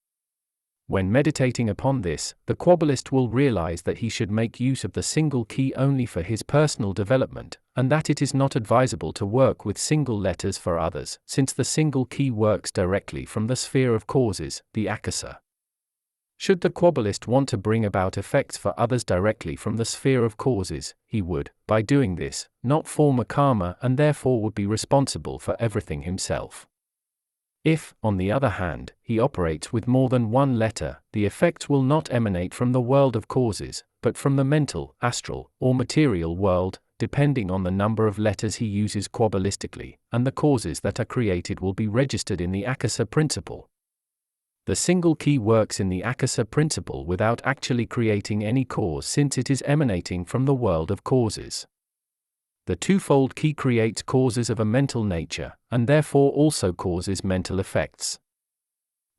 When meditating upon this, the Kabbalist will realize that he should make use of the single key only for his personal development, and that it is not advisable to work with single letters for others, since the single key works directly from the sphere of causes, the akasa. Should the Kabbalist want to bring about effects for others directly from the sphere of causes, he would, by doing this, not form a karma and therefore would be responsible for everything himself. If, on the other hand, he operates with more than one letter, the effects will not emanate from the world of causes, but from the mental, astral, or material world, depending on the number of letters he uses Kabbalistically, and the causes that are created will be registered in the akasa principle. The single key works in the akasa principle without actually creating any cause since it is emanating from the world of causes. The twofold key creates causes of a mental nature, and therefore also causes mental effects.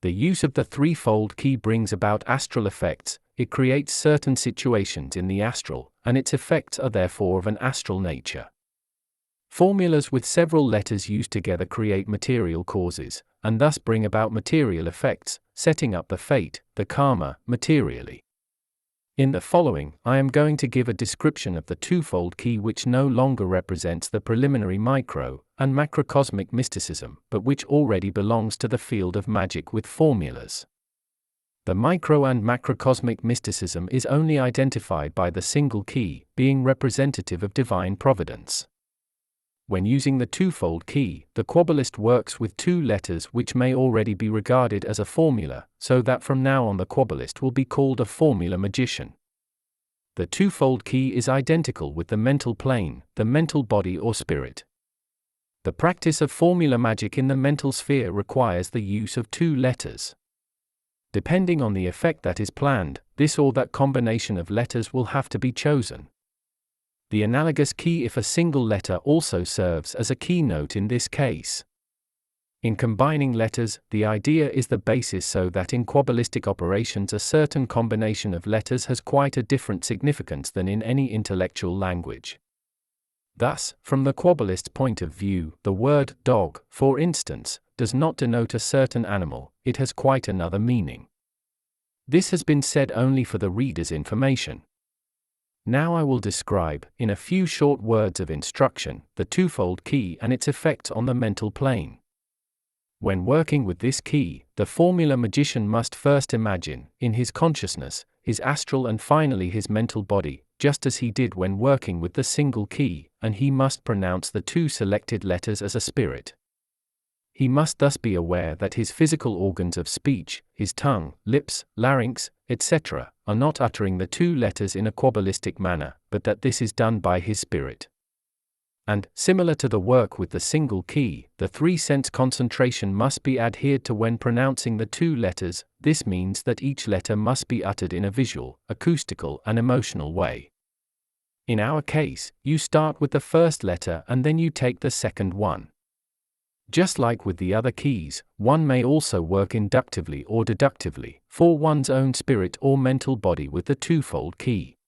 The use of the threefold key brings about astral effects, it creates certain situations in the astral, and its effects are therefore of an astral nature. Formulas with several letters used together create material causes, and thus bring about material effects, setting up the fate, the karma, materially. In the following, I am going to give a description of the twofold key which no longer represents the preliminary micro and macrocosmic mysticism, but which already belongs to the field of magic with formulas. The micro and macrocosmic mysticism is only identified by the single key, being representative of divine providence. When using the twofold key, the Kabbalist works with two letters which may already be regarded as a formula, so that from now on the Kabbalist will be called a formula magician. The twofold key is identical with the mental plane, the mental body or spirit. The practice of formula magic in the mental sphere requires the use of two letters. Depending on the effect that is planned, this or that combination of letters will have to be chosen. The analogous key if a single letter also serves as a keynote in this case. In combining letters, the idea is the basis so that in Kabbalistic operations a certain combination of letters has quite a different significance than in any intellectual language. Thus, from the Kabbalist point of view, the word dog, for instance, does not denote a certain animal, it has quite another meaning. This has been said only for the reader's information. Now I will describe, in a few short words of instruction, the twofold key and its effects on the mental plane. When working with this key, the formula magician must first imagine, in his consciousness, his astral and finally his mental body, just as he did when working with the single key, and he must pronounce the two selected letters as a spirit. He must thus be aware that his physical organs of speech, his tongue, lips, larynx, etc., are not uttering the two letters in a Kabbalistic manner, but that this is done by his spirit. And, similar to the work with the single key, the three-sense concentration must be adhered to when pronouncing the two letters. This means that each letter must be uttered in a visual, acoustical, and emotional way. In our case, you start with the first letter and then you take the second one. Just like with the other keys, one may also work inductively or deductively, for one's own spirit or mental body with the twofold key.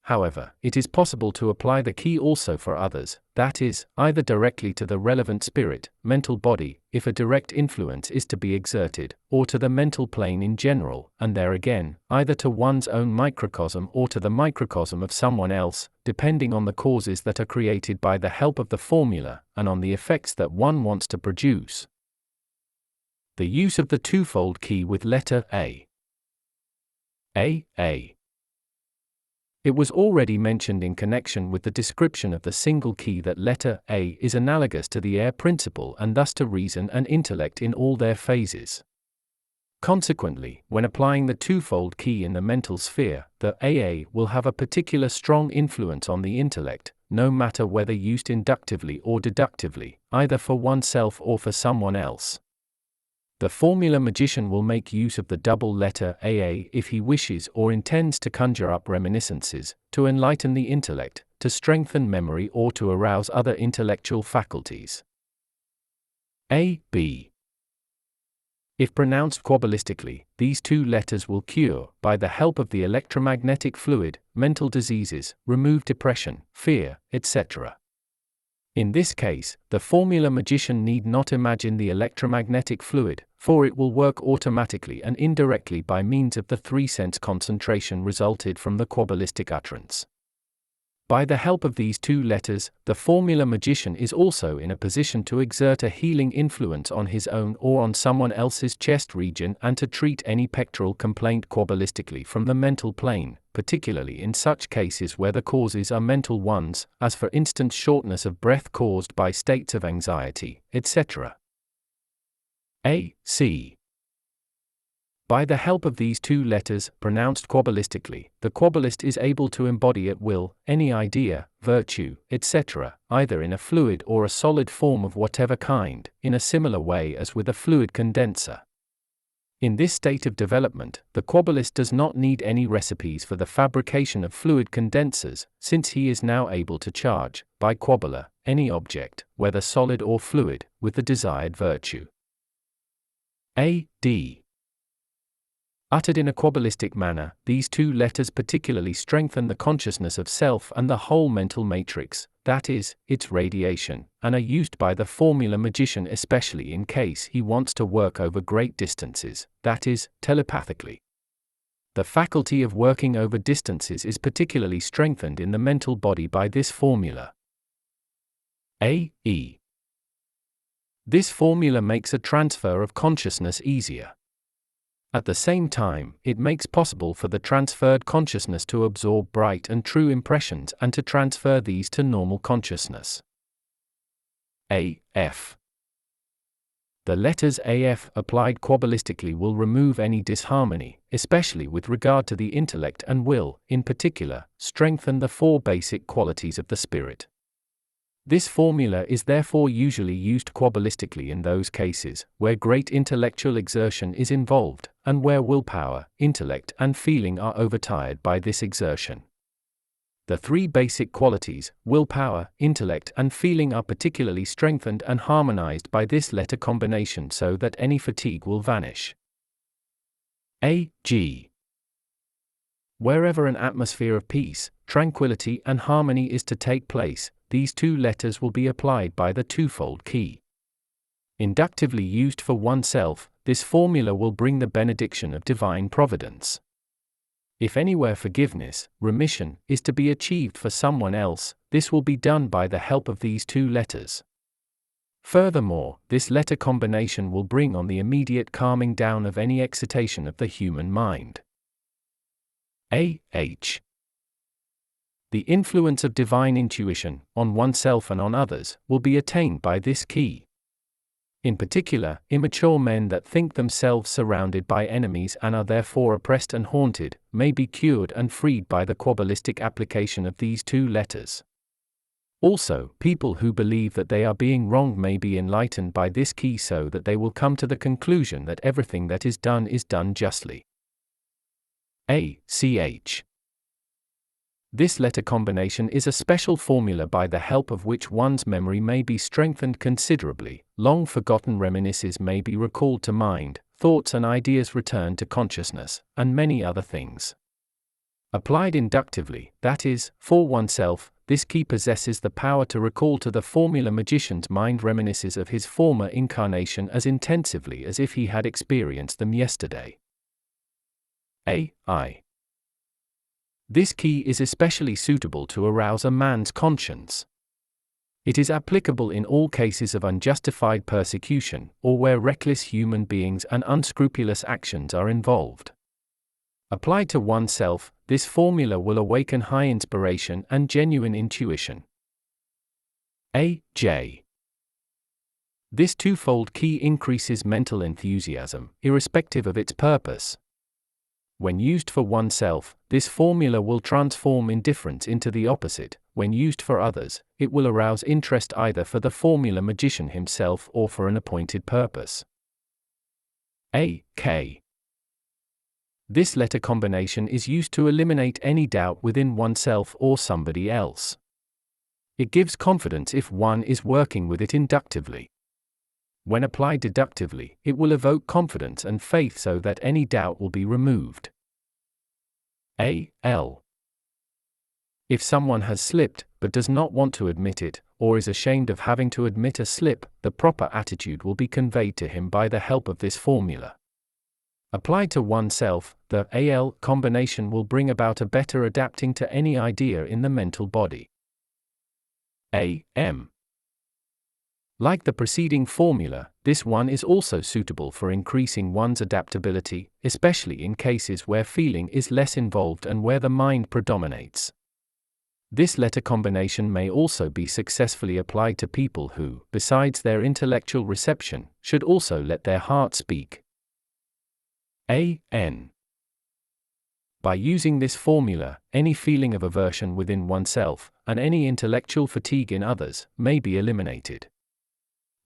However, it is possible to apply the key also for others, that is, either directly to the relevant spirit, mental body, if a direct influence is to be exerted, or to the mental plane in general, and there again, either to one's own microcosm or to the microcosm of someone else, depending on the causes that are created by the help of the formula, and on the effects that one wants to produce. The use of the twofold key with letter A. A. It was already mentioned in connection with the description of the single key that letter A is analogous to the air principle and thus to reason and intellect in all their phases. Consequently, when applying the twofold key in the mental sphere, the AA will have a particular strong influence on the intellect, no matter whether used inductively or deductively, either for oneself or for someone else. The formula magician will make use of the double letter AA if he wishes or intends to conjure up reminiscences, to enlighten the intellect, to strengthen memory or to arouse other intellectual faculties. A-B. If pronounced Kabbalistically, these two letters will cure, by the help of the electromagnetic fluid, mental diseases, remove depression, fear, etc. In this case, the formula magician need not imagine the electromagnetic fluid, for it will work automatically and indirectly by means of the three-sense concentration resulted from the Kabbalistic utterance. By the help of these two letters, the formula magician is also in a position to exert a healing influence on his own or on someone else's chest region and to treat any pectoral complaint Kabbalistically from the mental plane, particularly in such cases where the causes are mental ones, as for instance shortness of breath caused by states of anxiety, etc. A.C. By the help of these two letters, pronounced Kabbalistically, the Kabbalist is able to embody at will any idea, virtue, etc., either in a fluid or a solid form of whatever kind, in a similar way as with a fluid condenser. In this state of development, the Kabbalist does not need any recipes for the fabrication of fluid condensers, since he is now able to charge, by Kabbalah, any object, whether solid or fluid, with the desired virtue. A.D. Uttered in a Kabbalistic manner, these two letters particularly strengthen the consciousness of self and the whole mental matrix, that is, its radiation, and are used by the formula magician especially in case he wants to work over great distances, that is, telepathically. The faculty of working over distances is particularly strengthened in the mental body by this formula. A.E. This formula makes a transfer of consciousness easier. At the same time, it makes possible for the transferred consciousness to absorb bright and true impressions and to transfer these to normal consciousness. A.F. The letters AF applied Kabbalistically will remove any disharmony, especially with regard to the intellect and will, in particular, strengthen the four basic qualities of the spirit. This formula is therefore usually used Kabbalistically in those cases where great intellectual exertion is involved, and where willpower, intellect, and feeling are overtired by this exertion. The three basic qualities, willpower, intellect, and feeling, are particularly strengthened and harmonized by this letter combination so that any fatigue will vanish. A.G. Wherever an atmosphere of peace, tranquility, and harmony is to take place, these two letters will be applied by the twofold key. Inductively used for oneself, this formula will bring the benediction of divine providence. If anywhere forgiveness, remission, is to be achieved for someone else, this will be done by the help of these two letters. Furthermore, this letter combination will bring on the immediate calming down of any excitation of the human mind. A.H. The influence of divine intuition, on oneself and on others, will be attained by this key. In particular, immature men that think themselves surrounded by enemies and are therefore oppressed and haunted, may be cured and freed by the Kabbalistic application of these two letters. Also, people who believe that they are being wronged may be enlightened by this key so that they will come to the conclusion that everything that is done justly. A.Ch. This letter combination is a special formula by the help of which one's memory may be strengthened considerably, long-forgotten reminiscences may be recalled to mind, thoughts and ideas returned to consciousness, and many other things. Applied inductively, that is, for oneself, this key possesses the power to recall to the formula magician's mind reminiscences of his former incarnation as intensively as if he had experienced them yesterday. A.I. This key is especially suitable to arouse a man's conscience. It is applicable in all cases of unjustified persecution, or where reckless human beings and unscrupulous actions are involved. Applied to oneself, this formula will awaken high inspiration and genuine intuition. A.J. This twofold key increases mental enthusiasm, irrespective of its purpose. When used for oneself, this formula will transform indifference into the opposite. When used for others, it will arouse interest either for the formula magician himself or for an appointed purpose. A.K. This letter combination is used to eliminate any doubt within oneself or somebody else. It gives confidence if one is working with it inductively. When applied deductively, it will evoke confidence and faith so that any doubt will be removed. A.L. If someone has slipped, but does not want to admit it, or is ashamed of having to admit a slip, the proper attitude will be conveyed to him by the help of this formula. Applied to oneself, the AL combination will bring about a better adapting to any idea in the mental body. A.M. Like the preceding formula, this one is also suitable for increasing one's adaptability, especially in cases where feeling is less involved and where the mind predominates. This letter combination may also be successfully applied to people who, besides their intellectual reception, should also let their heart speak. A.N. By using this formula, any feeling of aversion within oneself, and any intellectual fatigue in others, may be eliminated.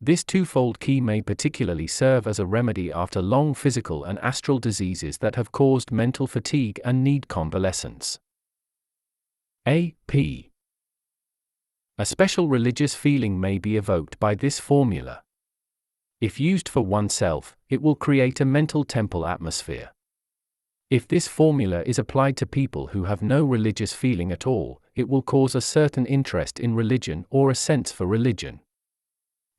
This twofold key may particularly serve as a remedy after long physical and astral diseases that have caused mental fatigue and need convalescence. A.P. A special religious feeling may be evoked by this formula. If used for oneself, it will create a mental temple atmosphere. If this formula is applied to people who have no religious feeling at all, it will cause a certain interest in religion or a sense for religion.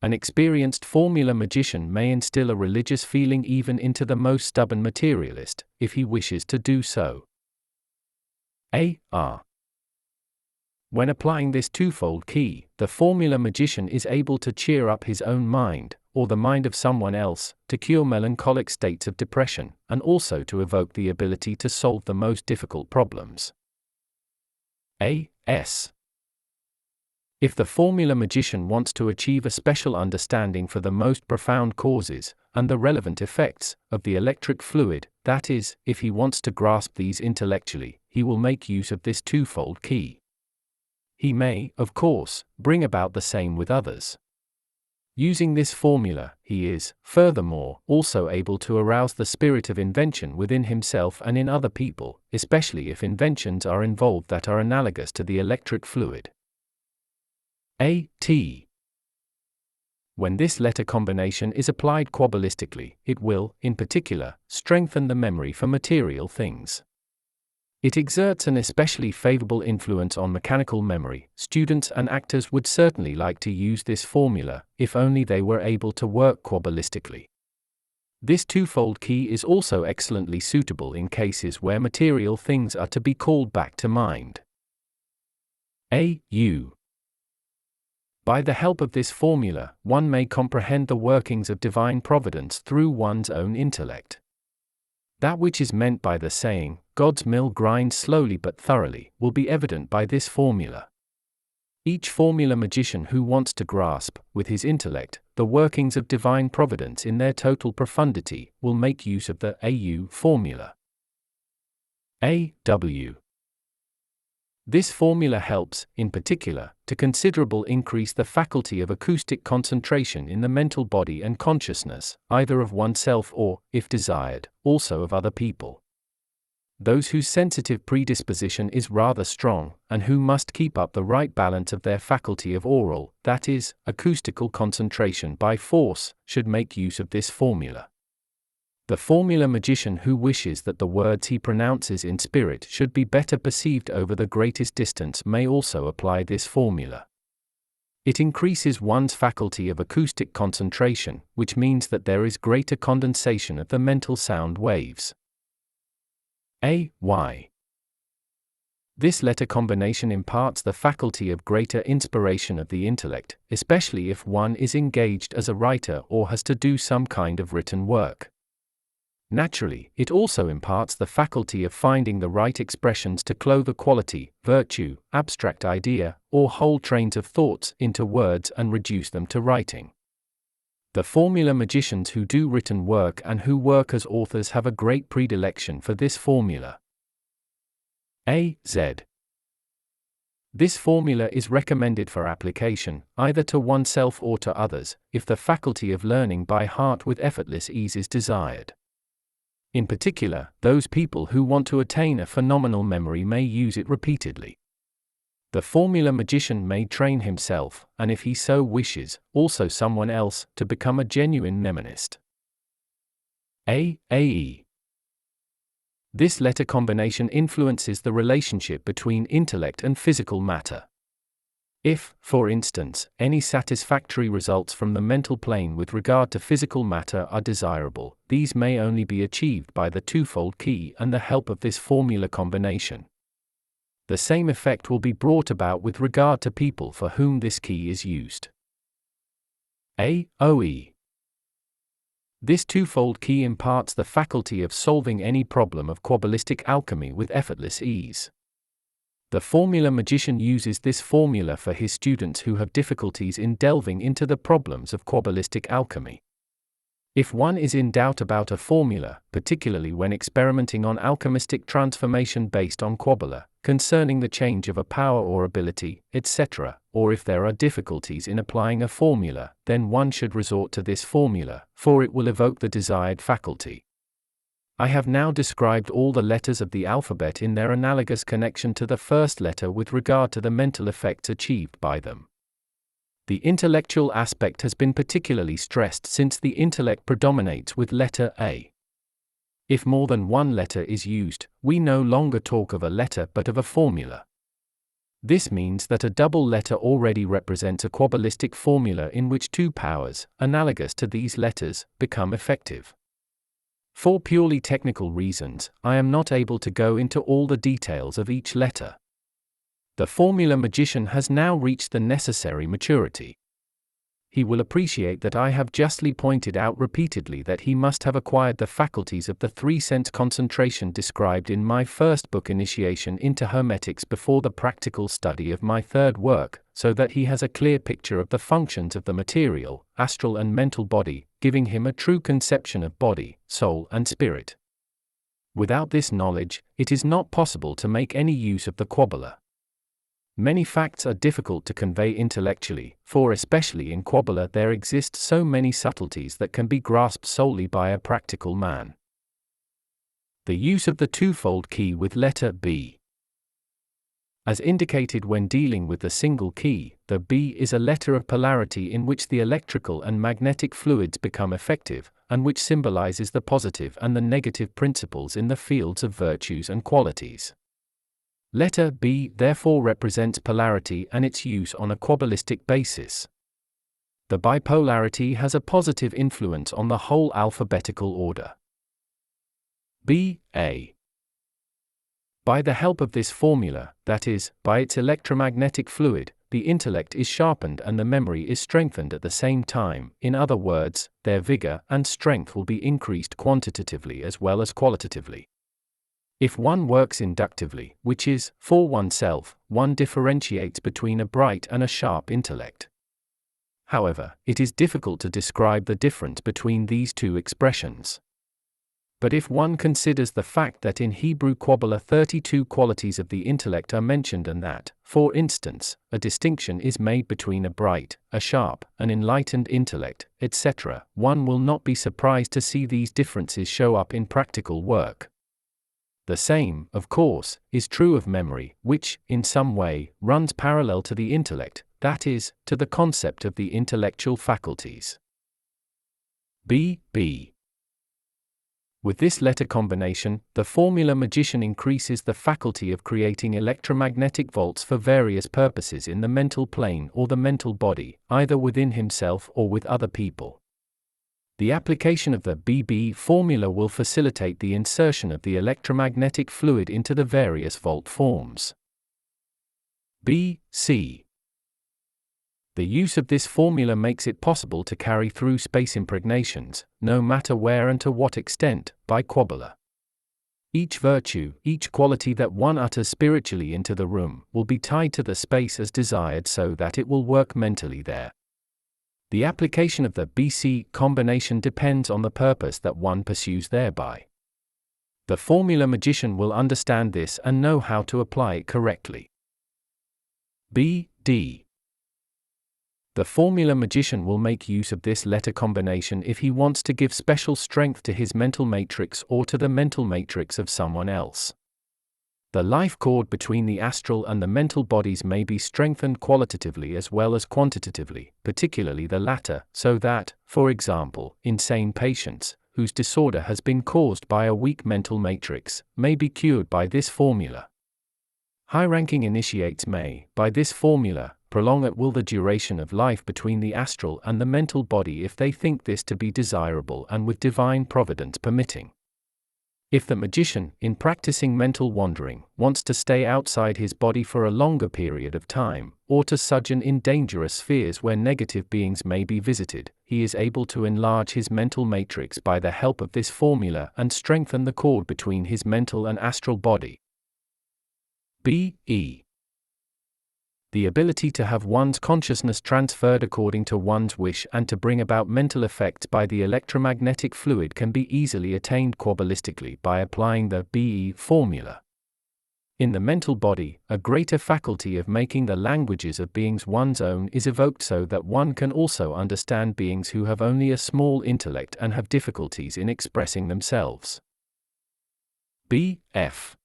An experienced formula magician may instill a religious feeling even into the most stubborn materialist, if he wishes to do so. A.R. When applying this twofold key, the formula magician is able to cheer up his own mind, or the mind of someone else, to cure melancholic states of depression, and also to evoke the ability to solve the most difficult problems. A.S. If the formula magician wants to achieve a special understanding for the most profound causes, and the relevant effects, of the electric fluid, that is, if he wants to grasp these intellectually, he will make use of this twofold key. He may, of course, bring about the same with others. Using this formula, he is, furthermore, also able to arouse the spirit of invention within himself and in other people, especially if inventions are involved that are analogous to the electric fluid. A.T. When this letter combination is applied quabbalistically, it will, in particular, strengthen the memory for material things. It exerts an especially favorable influence on mechanical memory. Students and actors would certainly like to use this formula, if only they were able to work quabbalistically. This twofold key is also excellently suitable in cases where material things are to be called back to mind. A.U. By the help of this formula, one may comprehend the workings of divine providence through one's own intellect. That which is meant by the saying, God's mill grinds slowly but thoroughly, will be evident by this formula. Each formula magician who wants to grasp, with his intellect, the workings of divine providence in their total profundity, will make use of the AU formula. A.W. This formula helps, in particular, to considerable increase the faculty of acoustic concentration in the mental body and consciousness, either of oneself or, if desired, also of other people. Those whose sensitive predisposition is rather strong, and who must keep up the right balance of their faculty of aural, that is, acoustical concentration by force, should make use of this formula. The formula magician who wishes that the words he pronounces in spirit should be better perceived over the greatest distance may also apply this formula. It increases one's faculty of acoustic concentration, which means that there is greater condensation of the mental sound waves. A.Y. This letter combination imparts the faculty of greater inspiration of the intellect, especially if one is engaged as a writer or has to do some kind of written work. Naturally, it also imparts the faculty of finding the right expressions to clothe a quality, virtue, abstract idea, or whole trains of thoughts into words and reduce them to writing. The formula magicians who do written work and who work as authors have a great predilection for this formula. A.Z. This formula is recommended for application, either to oneself or to others, if the faculty of learning by heart with effortless ease is desired. In particular, those people who want to attain a phenomenal memory may use it repeatedly. The formula magician may train himself, and if he so wishes, also someone else, to become a genuine mnemonist. A.E. This letter combination influences the relationship between intellect and physical matter. If, for instance, any satisfactory results from the mental plane with regard to physical matter are desirable, these may only be achieved by the twofold key and the help of this formula combination. The same effect will be brought about with regard to people for whom this key is used. A.O.E. This twofold key imparts the faculty of solving any problem of quabbalistic alchemy with effortless ease. The formula magician uses this formula for his students who have difficulties in delving into the problems of quabbalistic alchemy. If one is in doubt about a formula, particularly when experimenting on alchemistic transformation based on Kabbalah, concerning the change of a power or ability, etc., or if there are difficulties in applying a formula, then one should resort to this formula, for it will evoke the desired faculty. I have now described all the letters of the alphabet in their analogous connection to the first letter with regard to the mental effects achieved by them. The intellectual aspect has been particularly stressed since the intellect predominates with letter A. If more than one letter is used, we no longer talk of a letter but of a formula. This means that a double letter already represents a quabbalistic formula in which two powers, analogous to these letters, become effective. For purely technical reasons, I am not able to go into all the details of each letter. The formula magician has now reached the necessary maturity. He will appreciate that I have justly pointed out repeatedly that he must have acquired the faculties of the three-sense concentration described in my first book Initiation into Hermetics before the practical study of my third work, so that he has a clear picture of the functions of the material, astral and mental body, giving him a true conception of body, soul and spirit. Without this knowledge, it is not possible to make any use of the Kabbalah. Many facts are difficult to convey intellectually, for especially in Kabbalah there exist so many subtleties that can be grasped solely by a practical man. The use of the twofold key with letter B. As indicated when dealing with the single key, the B is a letter of polarity in which the electrical and magnetic fluids become effective, and which symbolizes the positive and the negative principles in the fields of virtues and qualities. Letter B therefore represents polarity and its use on a Kabbalistic basis. The bipolarity has a positive influence on the whole alphabetical order. B, A. By the help of this formula, that is, by its electromagnetic fluid, the intellect is sharpened and the memory is strengthened at the same time. In other words, their vigor and strength will be increased quantitatively as well as qualitatively. If one works inductively, which is, for oneself, one differentiates between a bright and a sharp intellect. However, it is difficult to describe the difference between these two expressions. But if one considers the fact that in Hebrew Kabbalah 32 qualities of the intellect are mentioned and that, for instance, a distinction is made between a bright, a sharp, an enlightened intellect, etc., one will not be surprised to see these differences show up in practical work. The same, of course, is true of memory, which, in some way, runs parallel to the intellect, that is, to the concept of the intellectual faculties. B. With this letter combination, the formula magician increases the faculty of creating electromagnetic volts for various purposes in the mental plane or the mental body, either within himself or with other people. The application of the BB formula will facilitate the insertion of the electromagnetic fluid into the various volt forms. C. The use of this formula makes it possible to carry through space impregnations, no matter where and to what extent, by Kabbalah. Each virtue, each quality that one utters spiritually into the room, will be tied to the space as desired so that it will work mentally there. The application of the BC combination depends on the purpose that one pursues thereby. The formula magician will understand this and know how to apply it correctly. D. The formula magician will make use of this letter combination if he wants to give special strength to his mental matrix or to the mental matrix of someone else. The life cord between the astral and the mental bodies may be strengthened qualitatively as well as quantitatively, particularly the latter, so that, for example, insane patients, whose disorder has been caused by a weak mental matrix, may be cured by this formula. High-ranking initiates may, by this formula, prolong at will the duration of life between the astral and the mental body if they think this to be desirable and with divine providence permitting. If the magician, in practicing mental wandering, wants to stay outside his body for a longer period of time, or to sojourn in dangerous spheres where negative beings may be visited, he is able to enlarge his mental matrix by the help of this formula and strengthen the cord between his mental and astral body. B.E. The ability to have one's consciousness transferred according to one's wish and to bring about mental effects by the electromagnetic fluid can be easily attained Kabbalistically by applying the BE formula. In the mental body, a greater faculty of making the languages of beings one's own is evoked so that one can also understand beings who have only a small intellect and have difficulties in expressing themselves. B.F.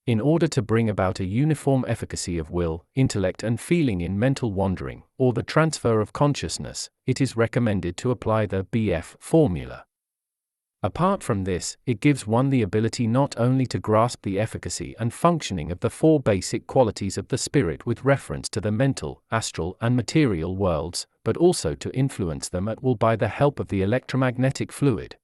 In order to bring about a uniform efficacy of will, intellect and feeling in mental wandering, or the transfer of consciousness, it is recommended to apply the BF formula. Apart from this, it gives one the ability not only to grasp the efficacy and functioning of the four basic qualities of the spirit with reference to the mental, astral and material worlds, but also to influence them at will by the help of the electromagnetic fluid.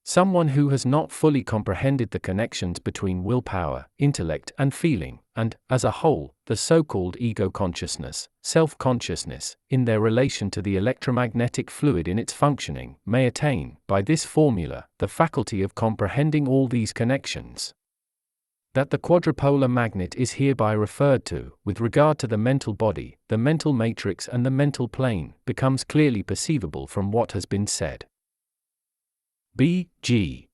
Someone who has not fully comprehended the connections between willpower, intellect and feeling, and, as a whole, the so-called ego consciousness, self-consciousness, in their relation to the electromagnetic fluid in its functioning, may attain, by this formula, the faculty of comprehending all these connections. That the quadrupolar magnet is hereby referred to, with regard to the mental body, the mental matrix and the mental plane, becomes clearly perceivable from what has been said. B.G.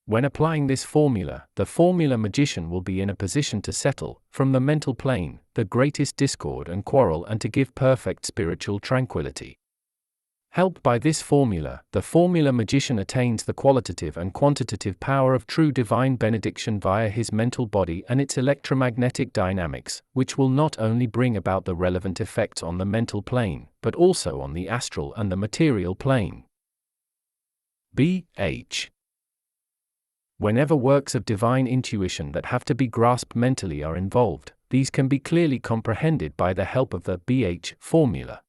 When applying this formula, the formula magician will be in a position to settle, from the mental plane, the greatest discord and quarrel and to give perfect spiritual tranquility. Helped by this formula, the formula magician attains the qualitative and quantitative power of true divine benediction via his mental body and its electromagnetic dynamics, which will not only bring about the relevant effects on the mental plane, but also on the astral and the material plane. B.H. Whenever works of divine intuition that have to be grasped mentally are involved, these can be clearly comprehended by the help of the B.H. formula.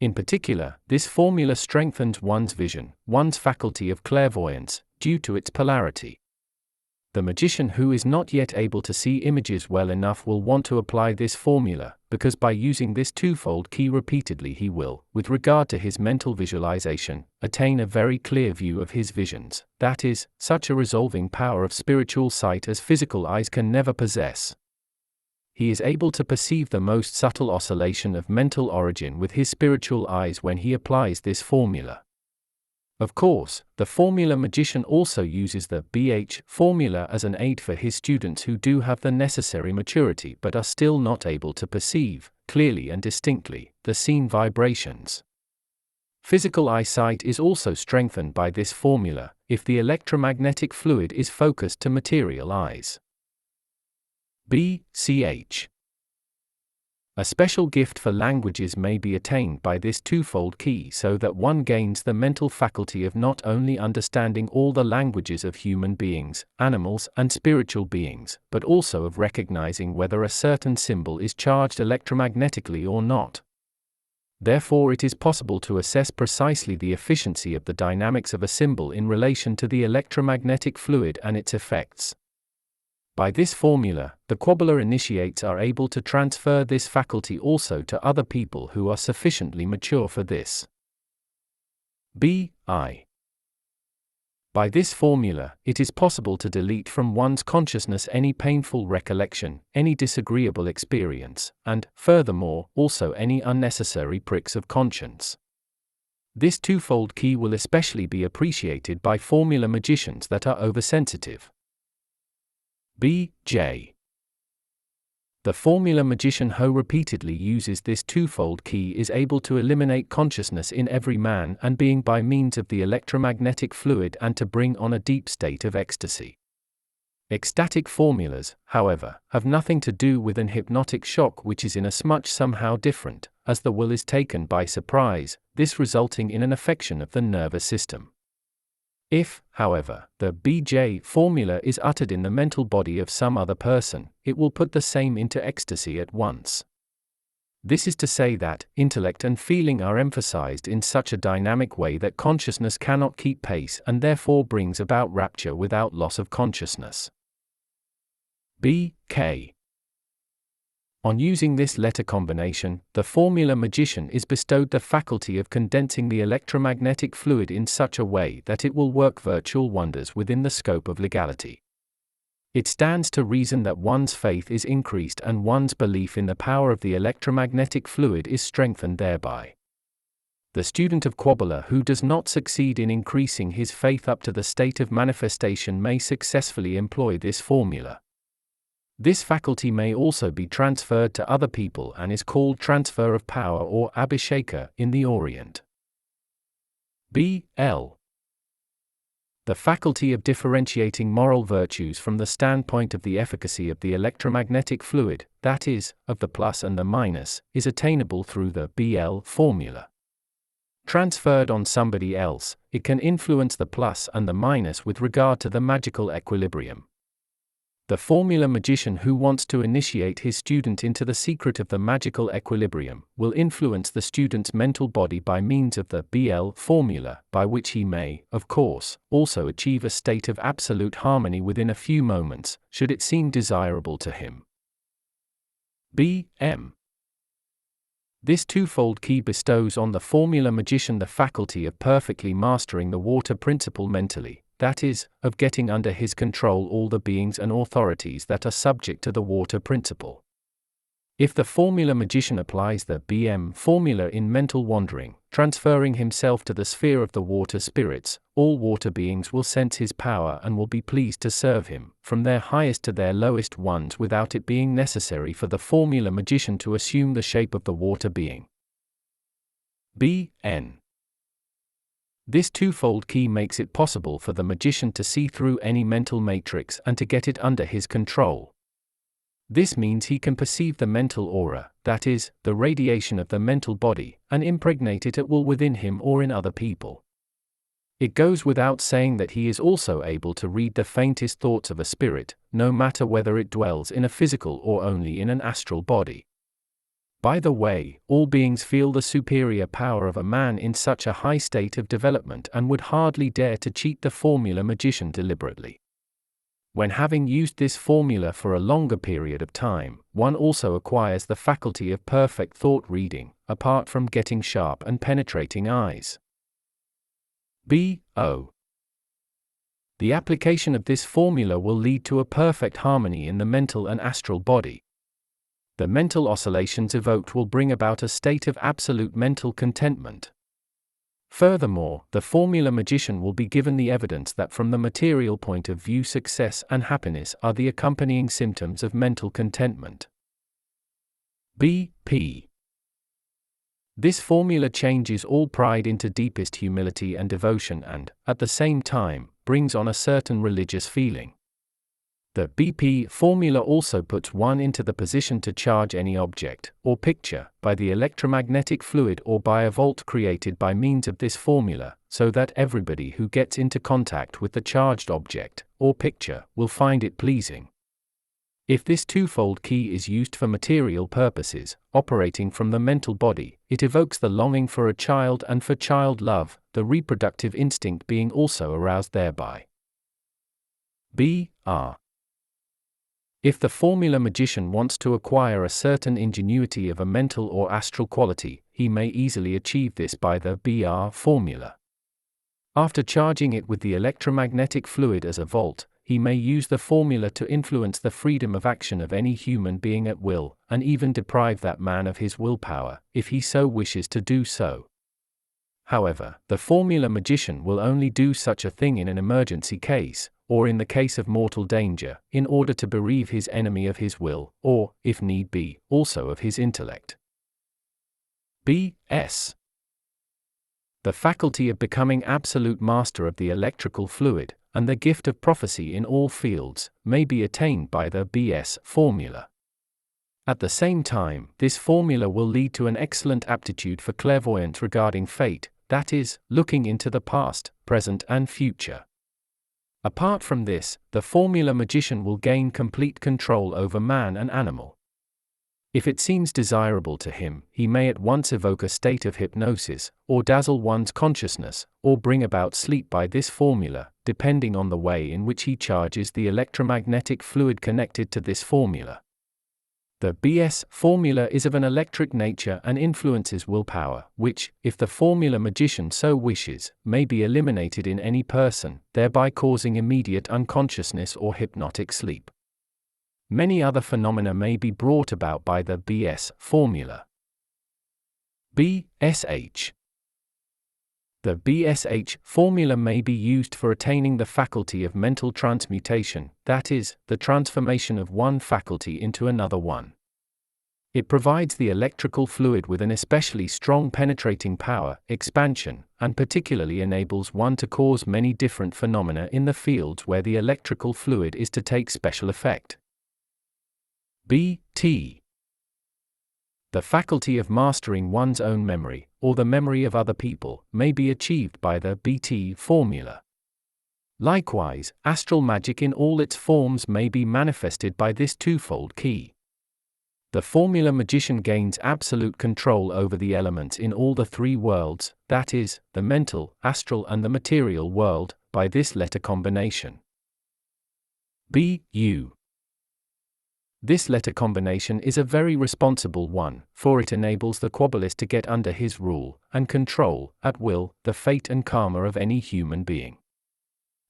In particular, this formula strengthens one's vision, one's faculty of clairvoyance, due to its polarity. The magician who is not yet able to see images well enough will want to apply this formula, because by using this twofold key repeatedly he will, with regard to his mental visualization, attain a very clear view of his visions, that is, such a resolving power of spiritual sight as physical eyes can never possess. He is able to perceive the most subtle oscillation of mental origin with his spiritual eyes when he applies this formula. Of course, the formula magician also uses the BH formula as an aid for his students who do have the necessary maturity but are still not able to perceive, clearly and distinctly, the seen vibrations. Physical eyesight is also strengthened by this formula, if the electromagnetic fluid is focused to material eyes. B.Ch. A special gift for languages may be attained by this twofold key so that one gains the mental faculty of not only understanding all the languages of human beings, animals, and spiritual beings, but also of recognizing whether a certain symbol is charged electromagnetically or not. Therefore, it is possible to assess precisely the efficiency of the dynamics of a symbol in relation to the electromagnetic fluid and its effects. By this formula, the Kabbalah initiates are able to transfer this faculty also to other people who are sufficiently mature for this. B.I. By this formula, it is possible to delete from one's consciousness any painful recollection, any disagreeable experience, and, furthermore, also any unnecessary pricks of conscience. This twofold key will especially be appreciated by formula magicians that are oversensitive. B.J. The formula magician who repeatedly uses this twofold key is able to eliminate consciousness in every man and being by means of the electromagnetic fluid and to bring on a deep state of ecstasy. Ecstatic formulas, however, have nothing to do with an hypnotic shock, which is inasmuch somehow different, as the will is taken by surprise, this resulting in an affection of the nervous system. If, however, the BJ formula is uttered in the mental body of some other person, it will put the same into ecstasy at once. This is to say that intellect and feeling are emphasized in such a dynamic way that consciousness cannot keep pace and therefore brings about rapture without loss of consciousness. B.K. On using this letter combination, the formula magician is bestowed the faculty of condensing the electromagnetic fluid in such a way that it will work virtual wonders within the scope of legality. It stands to reason that one's faith is increased and one's belief in the power of the electromagnetic fluid is strengthened thereby. The student of Kabbalah who does not succeed in increasing his faith up to the state of manifestation may successfully employ this formula. This faculty may also be transferred to other people and is called transfer of power or abhisheka in the Orient. B.L. The faculty of differentiating moral virtues from the standpoint of the efficacy of the electromagnetic fluid, that is, of the plus and the minus, is attainable through the B.L. formula. Transferred on somebody else, it can influence the plus and the minus with regard to the magical equilibrium. The formula magician who wants to initiate his student into the secret of the magical equilibrium will influence the student's mental body by means of the BL formula, by which he may, of course, also achieve a state of absolute harmony within a few moments, should it seem desirable to him. B.M. This twofold key bestows on the formula magician the faculty of perfectly mastering the water principle mentally, that is, of getting under his control all the beings and authorities that are subject to the water principle. If the formula magician applies the BM formula in mental wandering, transferring himself to the sphere of the water spirits, all water beings will sense his power and will be pleased to serve him, from their highest to their lowest ones, without it being necessary for the formula magician to assume the shape of the water being. B.N. This twofold key makes it possible for the magician to see through any mental matrix and to get it under his control. This means he can perceive the mental aura, that is, the radiation of the mental body, and impregnate it at will within him or in other people. It goes without saying that he is also able to read the faintest thoughts of a spirit, no matter whether it dwells in a physical or only in an astral body. By the way, all beings feel the superior power of a man in such a high state of development and would hardly dare to cheat the formula magician deliberately. When having used this formula for a longer period of time, one also acquires the faculty of perfect thought reading, apart from getting sharp and penetrating eyes. B.O. The application of this formula will lead to a perfect harmony in the mental and astral body. The mental oscillations evoked will bring about a state of absolute mental contentment. Furthermore, the formula magician will be given the evidence that from the material point of view success and happiness are the accompanying symptoms of mental contentment. B.P. This formula changes all pride into deepest humility and devotion and, at the same time, brings on a certain religious feeling. The BP formula also puts one into the position to charge any object, or picture, by the electromagnetic fluid or by a volt created by means of this formula, so that everybody who gets into contact with the charged object, or picture, will find it pleasing. If this twofold key is used for material purposes, operating from the mental body, it evokes the longing for a child and for child love, the reproductive instinct being also aroused thereby. B.R. If the formula magician wants to acquire a certain ingenuity of a mental or astral quality, he may easily achieve this by the BR formula. After charging it with the electromagnetic fluid as a volt, he may use the formula to influence the freedom of action of any human being at will, and even deprive that man of his willpower, if he so wishes to do so. However, the formula magician will only do such a thing in an emergency case, or in the case of mortal danger, in order to bereave his enemy of his will, or, if need be, also of his intellect. B.S. The faculty of becoming absolute master of the electrical fluid, and the gift of prophecy in all fields, may be attained by the B.S. formula. At the same time, this formula will lead to an excellent aptitude for clairvoyance regarding fate, that is, looking into the past, present and future. Apart from this, the formula magician will gain complete control over man and animal. If it seems desirable to him, he may at once evoke a state of hypnosis, or dazzle one's consciousness, or bring about sleep by this formula, depending on the way in which he charges the electromagnetic fluid connected to this formula. The BS formula is of an electric nature and influences willpower, which, if the formula magician so wishes, may be eliminated in any person, thereby causing immediate unconsciousness or hypnotic sleep. Many other phenomena may be brought about by the BS formula. BSH. The BSH formula may be used for attaining the faculty of mental transmutation, that is, the transformation of one faculty into another one. It provides the electrical fluid with an especially strong penetrating power, expansion, and particularly enables one to cause many different phenomena in the fields where the electrical fluid is to take special effect. BT. The faculty of mastering one's own memory, or the memory of other people, may be achieved by the BT formula. Likewise, astral magic in all its forms may be manifested by this twofold key. The formula magician gains absolute control over the elements in all the three worlds, that is, the mental, astral and the material world, by this letter combination. BU. This letter combination is a very responsible one, for it enables the Kabbalist to get under his rule, and control, at will, the fate and karma of any human being.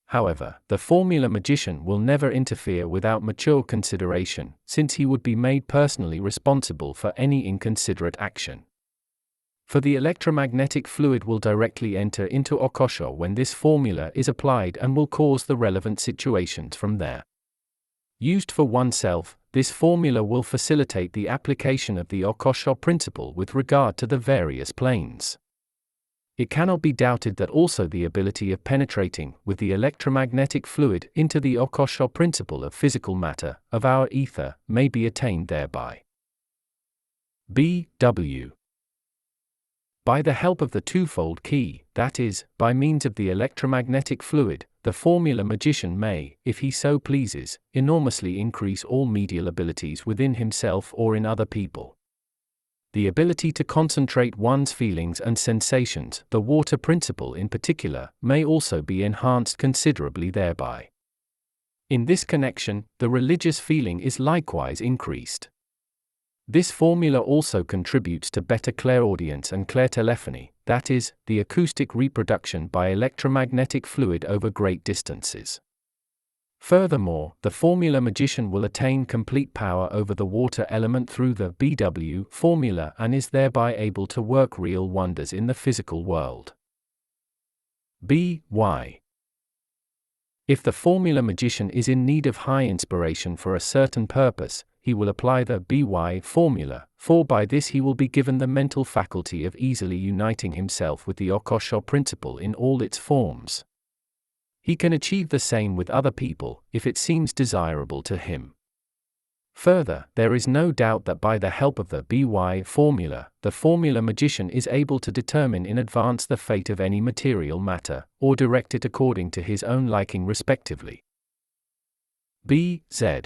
However, the formula magician will never interfere without mature consideration, since he would be made personally responsible for any inconsiderate action. For the electromagnetic fluid will directly enter into okosho when this formula is applied and will cause the relevant situations from there. Used for oneself, this formula will facilitate the application of the okosho principle with regard to the various planes. It cannot be doubted that also the ability of penetrating with the electromagnetic fluid into the okosho principle of physical matter, of our ether, may be attained thereby. B.W. By the help of the twofold key, that is, by means of the electromagnetic fluid, the formula magician may, if he so pleases, enormously increase all medial abilities within himself or in other people. The ability to concentrate one's feelings and sensations, the water principle in particular, may also be enhanced considerably thereby. In this connection, the religious feeling is likewise increased. This formula also contributes to better clairaudience and clairtelephony, that is, the acoustic reproduction by electromagnetic fluid over great distances. Furthermore, the formula magician will attain complete power over the water element through the BW formula and is thereby able to work real wonders in the physical world. B.Y. If the formula magician is in need of high inspiration for a certain purpose, he will apply the BY formula, for by this he will be given the mental faculty of easily uniting himself with the okosho principle in all its forms. He can achieve the same with other people, if it seems desirable to him. Further, there is no doubt that by the help of the BY formula, the formula magician is able to determine in advance the fate of any material matter, or direct it according to his own liking respectively. B.Z.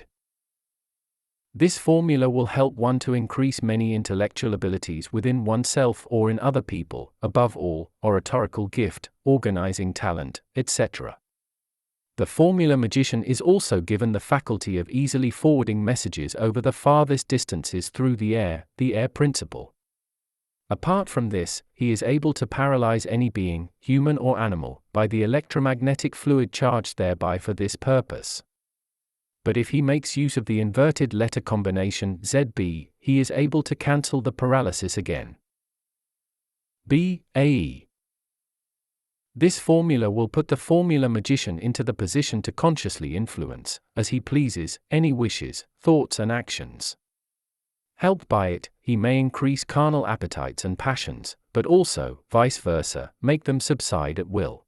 This formula will help one to increase many intellectual abilities within oneself or in other people, above all, oratorical gift, organizing talent, etc. The formula magician is also given the faculty of easily forwarding messages over the farthest distances through the air principle. Apart from this, he is able to paralyze any being, human or animal, by the electromagnetic fluid charged thereby for this purpose. But if he makes use of the inverted letter combination ZB, he is able to cancel the paralysis again. B.A.E. This formula will put the formula magician into the position to consciously influence, as he pleases, any wishes, thoughts and actions. Helped by it, he may increase carnal appetites and passions, but also, vice versa, make them subside at will.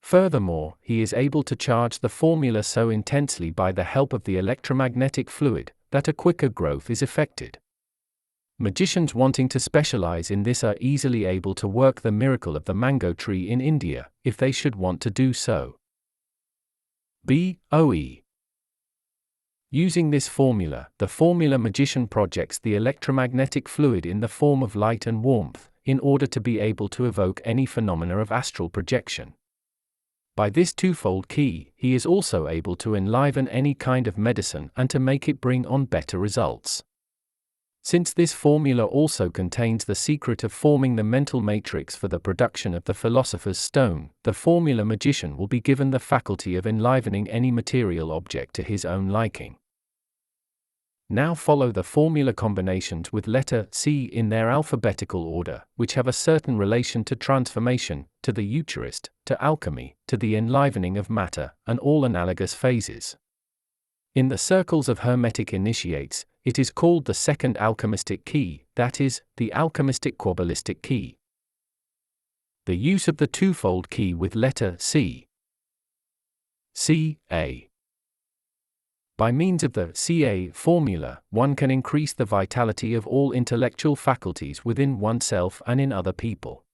Furthermore, he is able to charge the formula so intensely by the help of the electromagnetic fluid, that a quicker growth is effected. Magicians wanting to specialize in this are easily able to work the miracle of the mango tree in India, if they should want to do so. B.O.E. Using this formula, the formula magician projects the electromagnetic fluid in the form of light and warmth, in order to be able to evoke any phenomena of astral projection. By this twofold key, he is also able to enliven any kind of medicine and to make it bring on better results. Since this formula also contains the secret of forming the mental matrix for the production of the philosopher's stone, the formula magician will be given the faculty of enlivening any material object to his own liking. Now follow the formula combinations with letter C in their alphabetical order, which have a certain relation to transformation, to the Eucharist, to alchemy, to the enlivening of matter, and all analogous phases. In the circles of Hermetic initiates, it is called the second alchemistic key, that is, the alchemistic Kabbalistic key. The use of the twofold key with letter C. C.A. By means of the CA formula, one can increase the vitality of all intellectual faculties within oneself and in other people.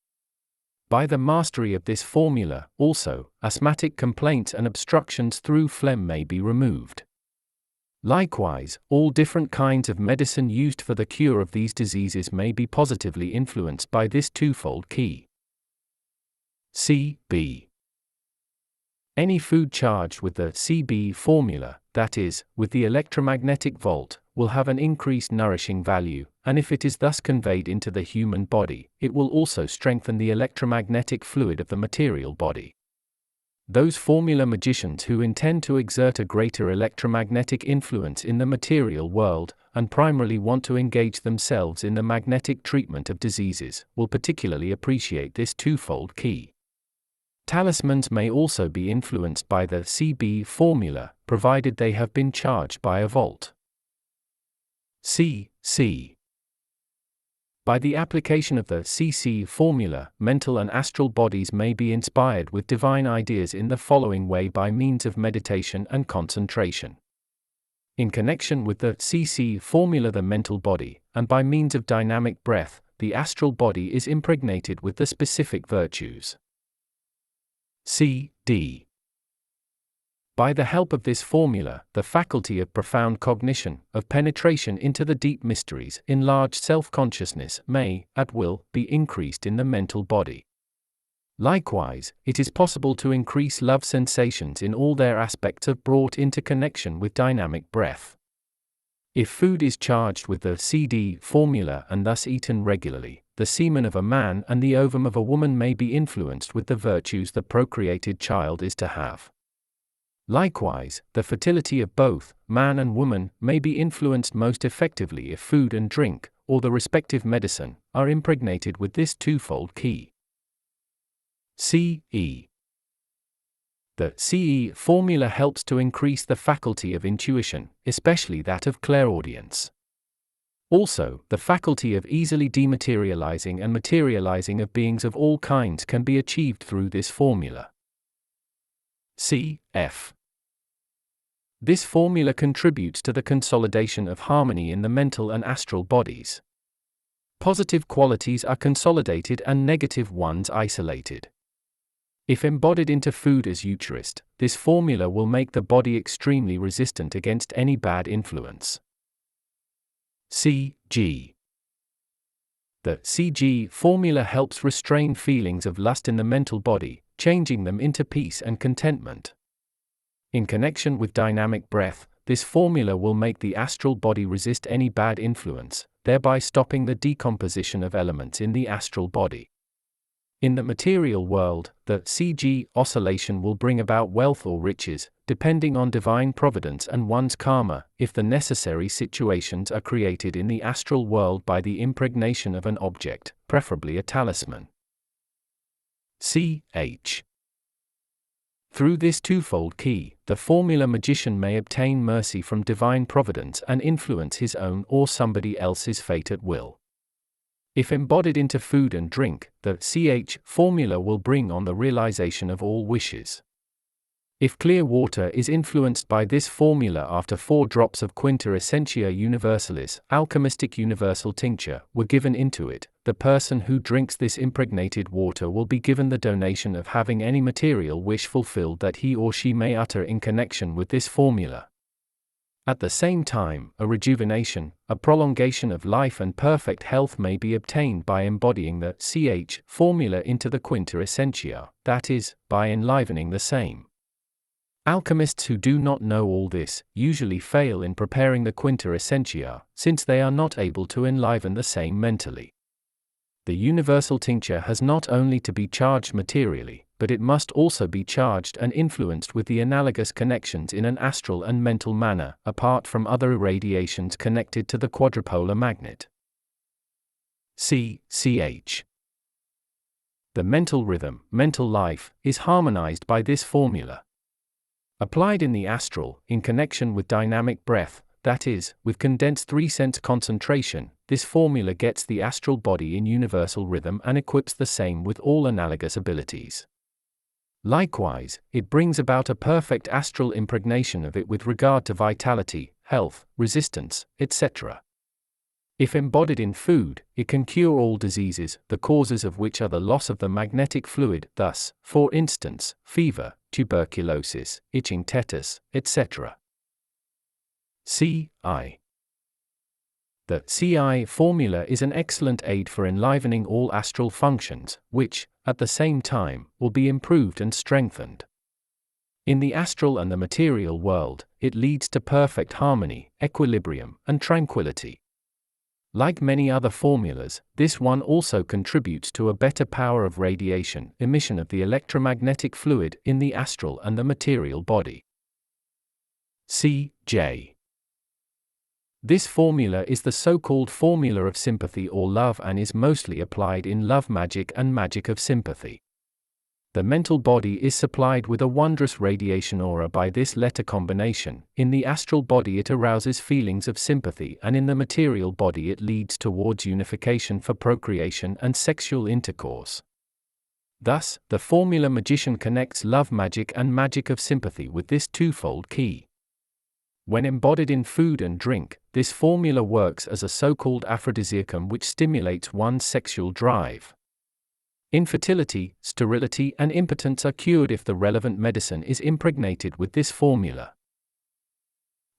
By the mastery of this formula, also, asthmatic complaints and obstructions through phlegm may be removed. Likewise, all different kinds of medicine used for the cure of these diseases may be positively influenced by this twofold key. CB. Any food charged with the CB formula, that is, with the electromagnetic volt, will have an increased nourishing value, and if it is thus conveyed into the human body, it will also strengthen the electromagnetic fluid of the material body. Those formula magicians who intend to exert a greater electromagnetic influence in the material world, and primarily want to engage themselves in the magnetic treatment of diseases, will particularly appreciate this twofold key. Talismans may also be influenced by the CB formula, provided they have been charged by a volt. C. By the application of the CC formula, mental and astral bodies may be inspired with divine ideas in the following way by means of meditation and concentration. In connection with the CC formula, the mental body, and by means of dynamic breath, the astral body is impregnated with the specific virtues. CD. By the help of this formula, the faculty of profound cognition, of penetration into the deep mysteries, enlarged self-consciousness may, at will, be increased in the mental body. Likewise, it is possible to increase love sensations in all their aspects of brought into connection with dynamic breath. If food is charged with the CD formula and thus eaten regularly, the semen of a man and the ovum of a woman may be influenced with the virtues the procreated child is to have. Likewise, the fertility of both, man and woman, may be influenced most effectively if food and drink, or the respective medicine, are impregnated with this twofold key. CE. The CE formula helps to increase the faculty of intuition, especially that of clairaudience. Also, the faculty of easily dematerializing and materializing of beings of all kinds can be achieved through this formula. CF. This formula contributes to the consolidation of harmony in the mental and astral bodies. Positive qualities are consolidated and negative ones isolated. If embodied into food as Eucharist, this formula will make the body extremely resistant against any bad influence. CG. The CG formula helps restrain feelings of lust in the mental body, changing them into peace and contentment. In connection with dynamic breath, this formula will make the astral body resist any bad influence, thereby stopping the decomposition of elements in the astral body. In the material world, the CG oscillation will bring about wealth or riches, depending on divine providence and one's karma, if the necessary situations are created in the astral world by the impregnation of an object, preferably a talisman. CH. Through this twofold key, the formula magician may obtain mercy from divine providence and influence his own or somebody else's fate at will. If embodied into food and drink, the CH formula will bring on the realization of all wishes. If clear water is influenced by this formula after 4 drops of Quinta Essentia Universalis, alchemistic universal tincture, were given into it, the person who drinks this impregnated water will be given the donation of having any material wish fulfilled that he or she may utter in connection with this formula. At the same time, a rejuvenation, a prolongation of life and perfect health may be obtained by embodying the CH formula into the Quinta Essentia, that is, by enlivening the same. Alchemists who do not know all this usually fail in preparing the Quinta Essentia, since they are not able to enliven the same mentally. The universal tincture has not only to be charged materially, but it must also be charged and influenced with the analogous connections in an astral and mental manner, apart from other irradiations connected to the quadrupolar magnet. CH. The mental rhythm, mental life, is harmonized by this formula. Applied in the astral, in connection with dynamic breath, that is, with condensed 3-sense concentration, this formula gets the astral body in universal rhythm and equips the same with all analogous abilities. Likewise, it brings about a perfect astral impregnation of it with regard to vitality, health, resistance, etc. If embodied in food, it can cure all diseases, the causes of which are the loss of the magnetic fluid, thus, for instance, fever, tuberculosis, itching tetanus, etc. CI. The CI formula is an excellent aid for enlivening all astral functions, which, at the same time, will be improved and strengthened. In the astral and the material world, it leads to perfect harmony, equilibrium, and tranquility. Like many other formulas, this one also contributes to a better power of radiation, emission of the electromagnetic fluid in the astral and the material body. CJ. This formula is the so-called formula of sympathy or love and is mostly applied in love magic and magic of sympathy. The mental body is supplied with a wondrous radiation aura by this letter combination. In the astral body it arouses feelings of sympathy, and in the material body it leads towards unification for procreation and sexual intercourse. Thus, the formula magician connects love magic and magic of sympathy with this twofold key. When embodied in food and drink, this formula works as a so-called aphrodisiacum which stimulates one's sexual drive. Infertility, sterility, and impotence are cured if the relevant medicine is impregnated with this formula.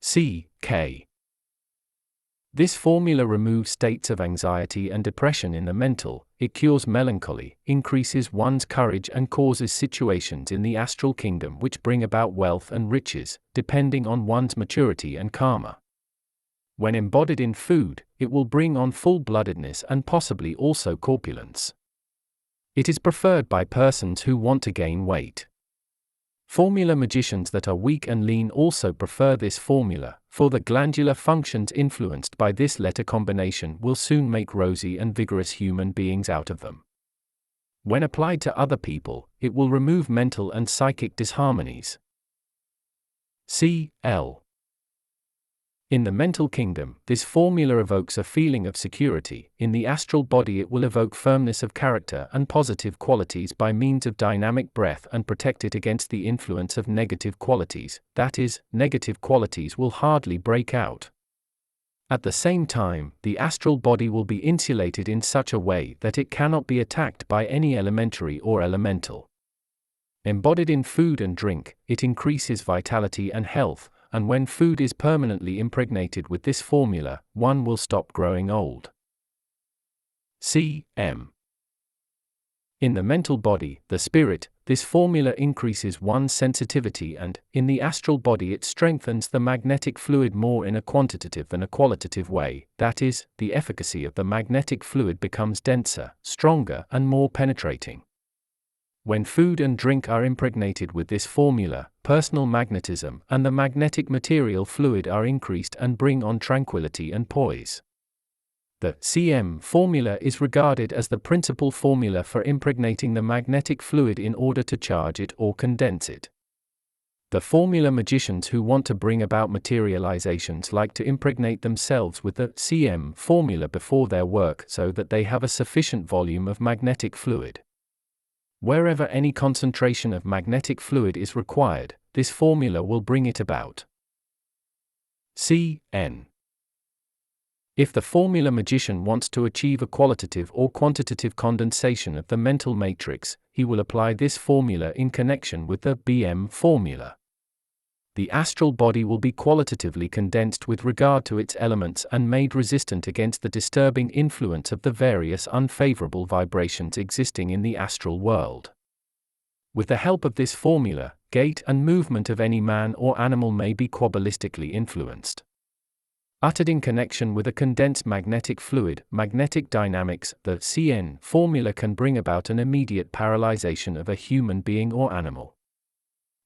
C.K. This formula removes states of anxiety and depression in the mental, it cures melancholy, increases one's courage and causes situations in the astral kingdom which bring about wealth and riches, depending on one's maturity and karma. When embodied in food, it will bring on full-bloodedness and possibly also corpulence. It is preferred by persons who want to gain weight. Formula magicians that are weak and lean also prefer this formula, for the glandular functions influenced by this letter combination will soon make rosy and vigorous human beings out of them. When applied to other people, it will remove mental and psychic disharmonies. C.L. In the mental kingdom, this formula evokes a feeling of security. In the astral body it will evoke firmness of character and positive qualities by means of dynamic breath and protect it against the influence of negative qualities, that is, negative qualities will hardly break out. At the same time, the astral body will be insulated in such a way that it cannot be attacked by any elementary or elemental. Embodied in food and drink, it increases vitality and health, and when food is permanently impregnated with this formula, one will stop growing old. C.M. In the mental body, the spirit, this formula increases one's sensitivity and, in the astral body it strengthens the magnetic fluid more in a quantitative than a qualitative way, that is, the efficacy of the magnetic fluid becomes denser, stronger and more penetrating. When food and drink are impregnated with this formula, personal magnetism and the magnetic material fluid are increased and bring on tranquility and poise. The CM formula is regarded as the principal formula for impregnating the magnetic fluid in order to charge it or condense it. The formula magicians who want to bring about materializations like to impregnate themselves with the CM formula before their work so that they have a sufficient volume of magnetic fluid. Wherever any concentration of magnetic fluid is required, this formula will bring it about. C.N. If the formula magician wants to achieve a qualitative or quantitative condensation of the mental matrix, he will apply this formula in connection with the BM formula. The astral body will be qualitatively condensed with regard to its elements and made resistant against the disturbing influence of the various unfavorable vibrations existing in the astral world. With the help of this formula, gait and movement of any man or animal may be quabbalistically influenced. Uttered in connection with a condensed magnetic fluid, magnetic dynamics, the CN formula can bring about an immediate paralyzation of a human being or animal.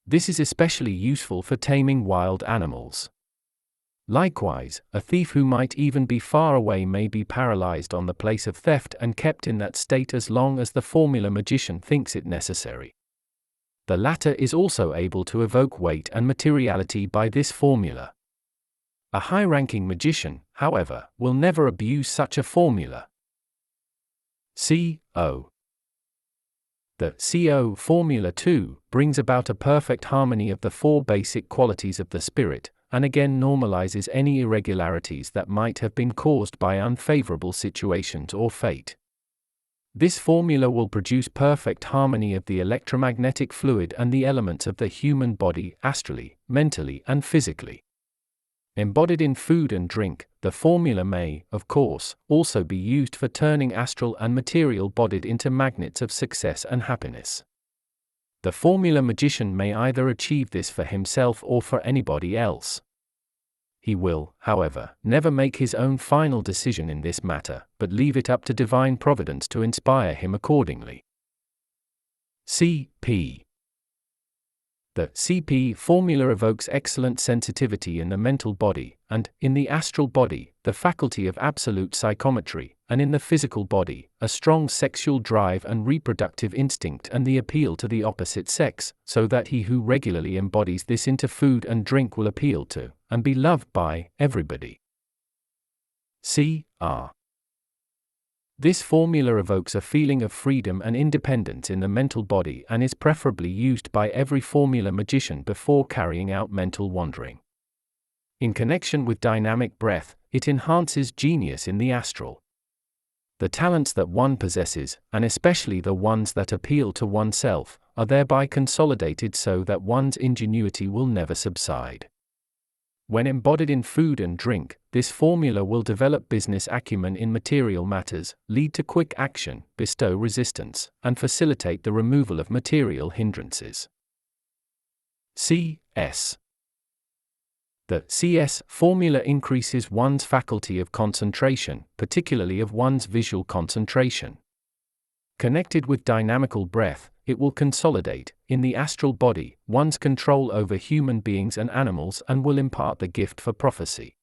This is especially useful for taming wild animals. Likewise, a thief who might even be far away may be paralyzed on the place of theft and kept in that state as long as the formula magician thinks it necessary. The latter is also able to evoke weight and materiality by this formula. A high-ranking magician, however, will never abuse such a formula. C.O. The CO formula too brings about a perfect harmony of the four basic qualities of the spirit, and again normalizes any irregularities that might have been caused by unfavorable situations or fate. This formula will produce perfect harmony of the electromagnetic fluid and the elements of the human body astrally, mentally and physically. Embodied in food and drink, the formula may, of course, also be used for turning astral and material bodied into magnets of success and happiness. The formula magician may either achieve this for himself or for anybody else. He will, however, never make his own final decision in this matter, but leave it up to divine providence to inspire him accordingly. C.P. The CP formula evokes excellent sensitivity in the mental body, and, in the astral body, the faculty of absolute psychometry, and in the physical body, a strong sexual drive and reproductive instinct and the appeal to the opposite sex, so that he who regularly embodies this into food and drink will appeal to, and be loved by, everybody. C.R. This formula evokes a feeling of freedom and independence in the mental body and is preferably used by every formula magician before carrying out mental wandering. In connection with dynamic breath, it enhances genius in the astral. The talents that one possesses, and especially the ones that appeal to oneself, are thereby consolidated so that one's ingenuity will never subside. When embodied in food and drink, this formula will develop business acumen in material matters, lead to quick action, bestow resistance, and facilitate the removal of material hindrances. C.S. The CS formula increases one's faculty of concentration, particularly of one's visual concentration. Connected with dynamical breath, it will consolidate, in the astral body, one's control over human beings and animals and will impart the gift for prophecy.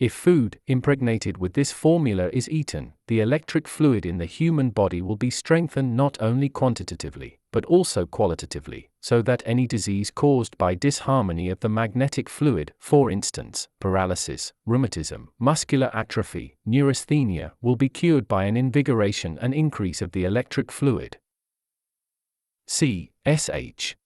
If food, impregnated with this formula, is eaten, the electric fluid in the human body will be strengthened not only quantitatively, but also qualitatively, so that any disease caused by disharmony of the magnetic fluid, for instance, paralysis, rheumatism, muscular atrophy, neurasthenia, will be cured by an invigoration and increase of the electric fluid. C.S.H.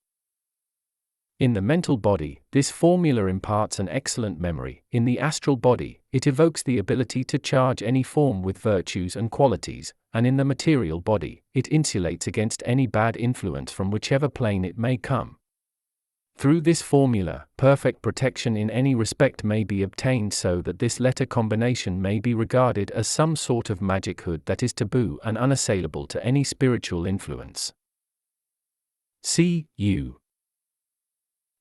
In the mental body, this formula imparts an excellent memory. In the astral body, it evokes the ability to charge any form with virtues and qualities, and in the material body, it insulates against any bad influence from whichever plane it may come. Through this formula, perfect protection in any respect may be obtained so that this letter combination may be regarded as some sort of magic hood that is taboo and unassailable to any spiritual influence. C.U.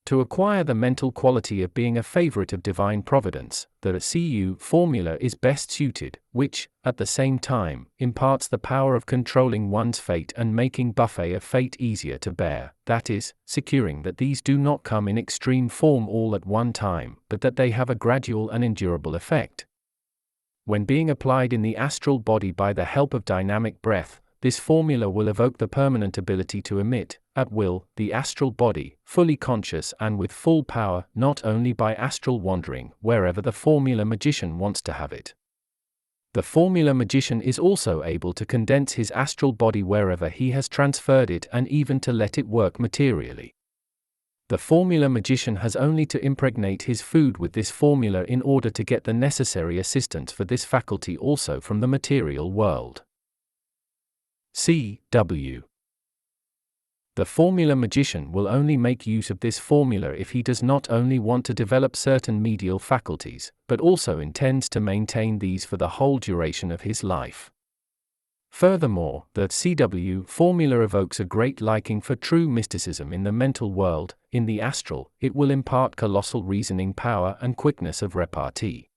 To acquire the mental quality of being a favorite of divine providence, the CU formula is best suited, which, at the same time, imparts the power of controlling one's fate and making buffet of fate easier to bear, that is, securing that these do not come in extreme form all at one time, but that they have a gradual and endurable effect. When being applied in the astral body by the help of dynamic breath, this formula will evoke the permanent ability to emit, at will, the astral body, fully conscious and with full power, not only by astral wandering, wherever the formula magician wants to have it. The formula magician is also able to condense his astral body wherever he has transferred it and even to let it work materially. The formula magician has only to impregnate his food with this formula in order to get the necessary assistance for this faculty also from the material world. C.W. The formula magician will only make use of this formula if he does not only want to develop certain medial faculties, but also intends to maintain these for the whole duration of his life. Furthermore, the CW formula evokes a great liking for true mysticism in the mental world. In the astral, it will impart colossal reasoning power and quickness of repartee.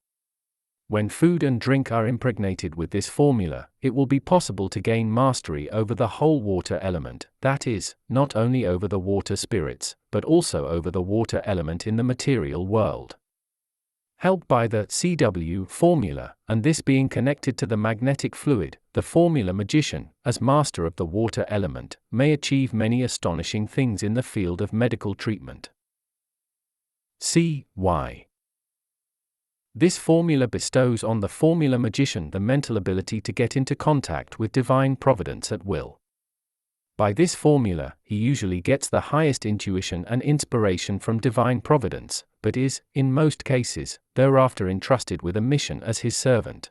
When food and drink are impregnated with this formula, it will be possible to gain mastery over the whole water element, that is, not only over the water spirits, but also over the water element in the material world. Helped by the CW formula, and this being connected to the magnetic fluid, the formula magician, as master of the water element, may achieve many astonishing things in the field of medical treatment. C.Y. This formula bestows on the formula magician the mental ability to get into contact with divine providence at will. By this formula, he usually gets the highest intuition and inspiration from divine providence, but is, in most cases, thereafter entrusted with a mission as his servant.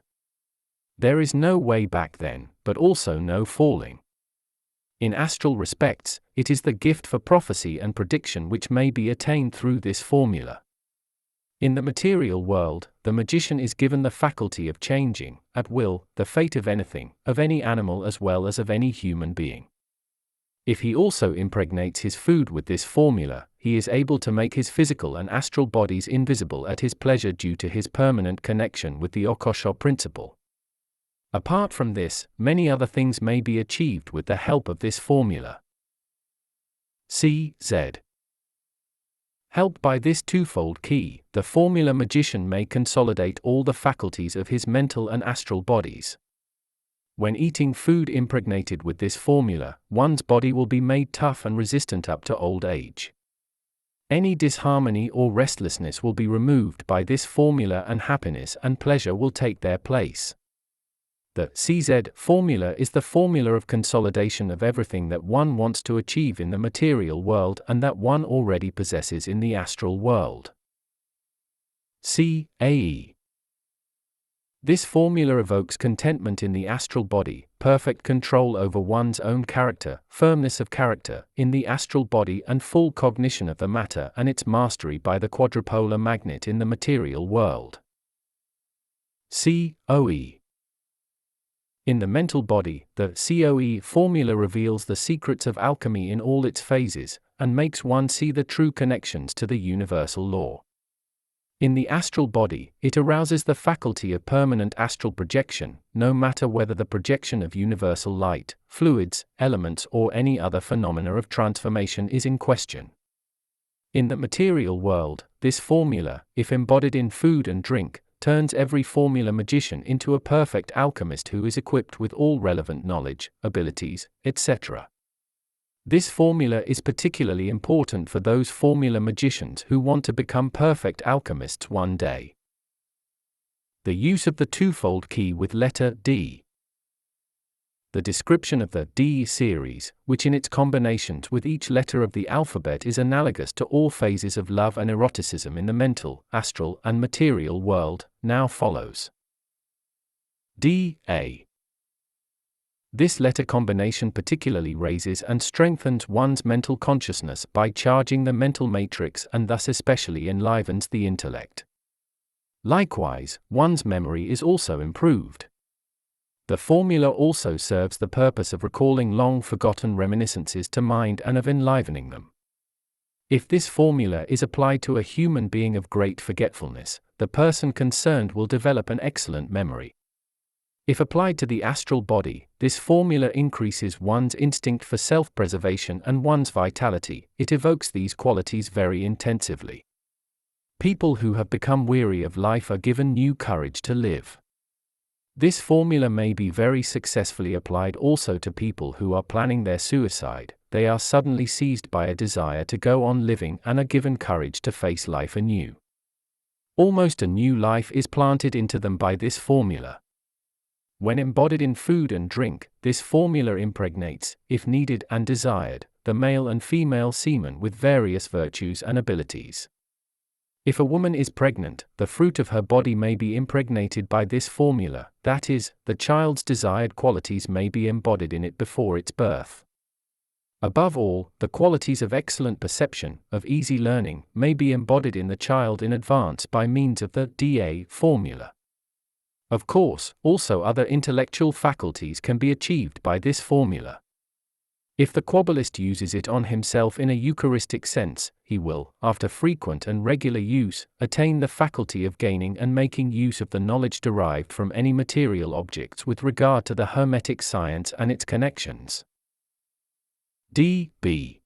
There is no way back then, but also no falling. In astral respects, it is the gift for prophecy and prediction which may be attained through this formula. In the material world, the magician is given the faculty of changing, at will, the fate of anything, of any animal as well as of any human being. If he also impregnates his food with this formula, he is able to make his physical and astral bodies invisible at his pleasure due to his permanent connection with the occult principle. Apart from this, many other things may be achieved with the help of this formula. C.Z. Helped by this twofold key, the formula magician may consolidate all the faculties of his mental and astral bodies. When eating food impregnated with this formula, one's body will be made tough and resistant up to old age. Any disharmony or restlessness will be removed by this formula, and happiness and pleasure will take their place. The CZ formula is the formula of consolidation of everything that one wants to achieve in the material world and that one already possesses in the astral world. CAE. This formula evokes contentment in the astral body, perfect control over one's own character, firmness of character in the astral body, and full cognition of the matter and its mastery by the quadrupolar magnet in the material world. COE. In the mental body, the COE formula reveals the secrets of alchemy in all its phases, and makes one see the true connections to the universal law. In the astral body, it arouses the faculty of permanent astral projection, no matter whether the projection of universal light, fluids, elements, or any other phenomena of transformation is in question. In the material world, this formula, if embodied in food and drink, turns every formula magician into a perfect alchemist who is equipped with all relevant knowledge, abilities, etc. This formula is particularly important for those formula magicians who want to become perfect alchemists one day. The use of the twofold key with letter D. The description of the D series, which in its combinations with each letter of the alphabet is analogous to all phases of love and eroticism in the mental, astral, and material world, now follows. D-A. This letter combination particularly raises and strengthens one's mental consciousness by charging the mental matrix and thus especially enlivens the intellect. Likewise, one's memory is also improved. The formula also serves the purpose of recalling long-forgotten reminiscences to mind and of enlivening them. If this formula is applied to a human being of great forgetfulness, the person concerned will develop an excellent memory. If applied to the astral body, this formula increases one's instinct for self-preservation and one's vitality. It evokes these qualities very intensively. People who have become weary of life are given new courage to live. This formula may be very successfully applied also to people who are planning their suicide. They are suddenly seized by a desire to go on living and are given courage to face life anew. Almost a new life is planted into them by this formula. When embodied in food and drink, this formula impregnates, if needed and desired, the male and female semen with various virtues and abilities. If a woman is pregnant, the fruit of her body may be impregnated by this formula, that is, the child's desired qualities may be embodied in it before its birth. Above all, the qualities of excellent perception, of easy learning, may be embodied in the child in advance by means of the DA formula. Of course, also other intellectual faculties can be achieved by this formula. If the Kabbalist uses it on himself in a Eucharistic sense, he will, after frequent and regular use, attain the faculty of gaining and making use of the knowledge derived from any material objects with regard to the Hermetic science and its connections. D.B.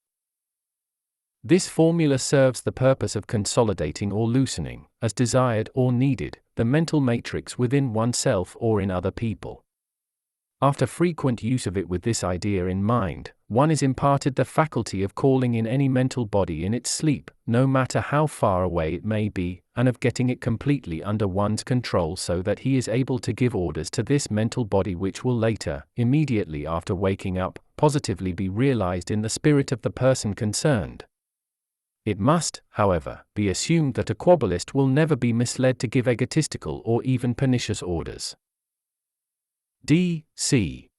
This formula serves the purpose of consolidating or loosening, as desired or needed, the mental matrix within oneself or in other people. After frequent use of it with this idea in mind, one is imparted the faculty of calling in any mental body in its sleep, no matter how far away it may be, and of getting it completely under one's control so that he is able to give orders to this mental body which will later, immediately after waking up, positively be realized in the spirit of the person concerned. It must, however, be assumed that a Kabbalist will never be misled to give egotistical or even pernicious orders. D.C.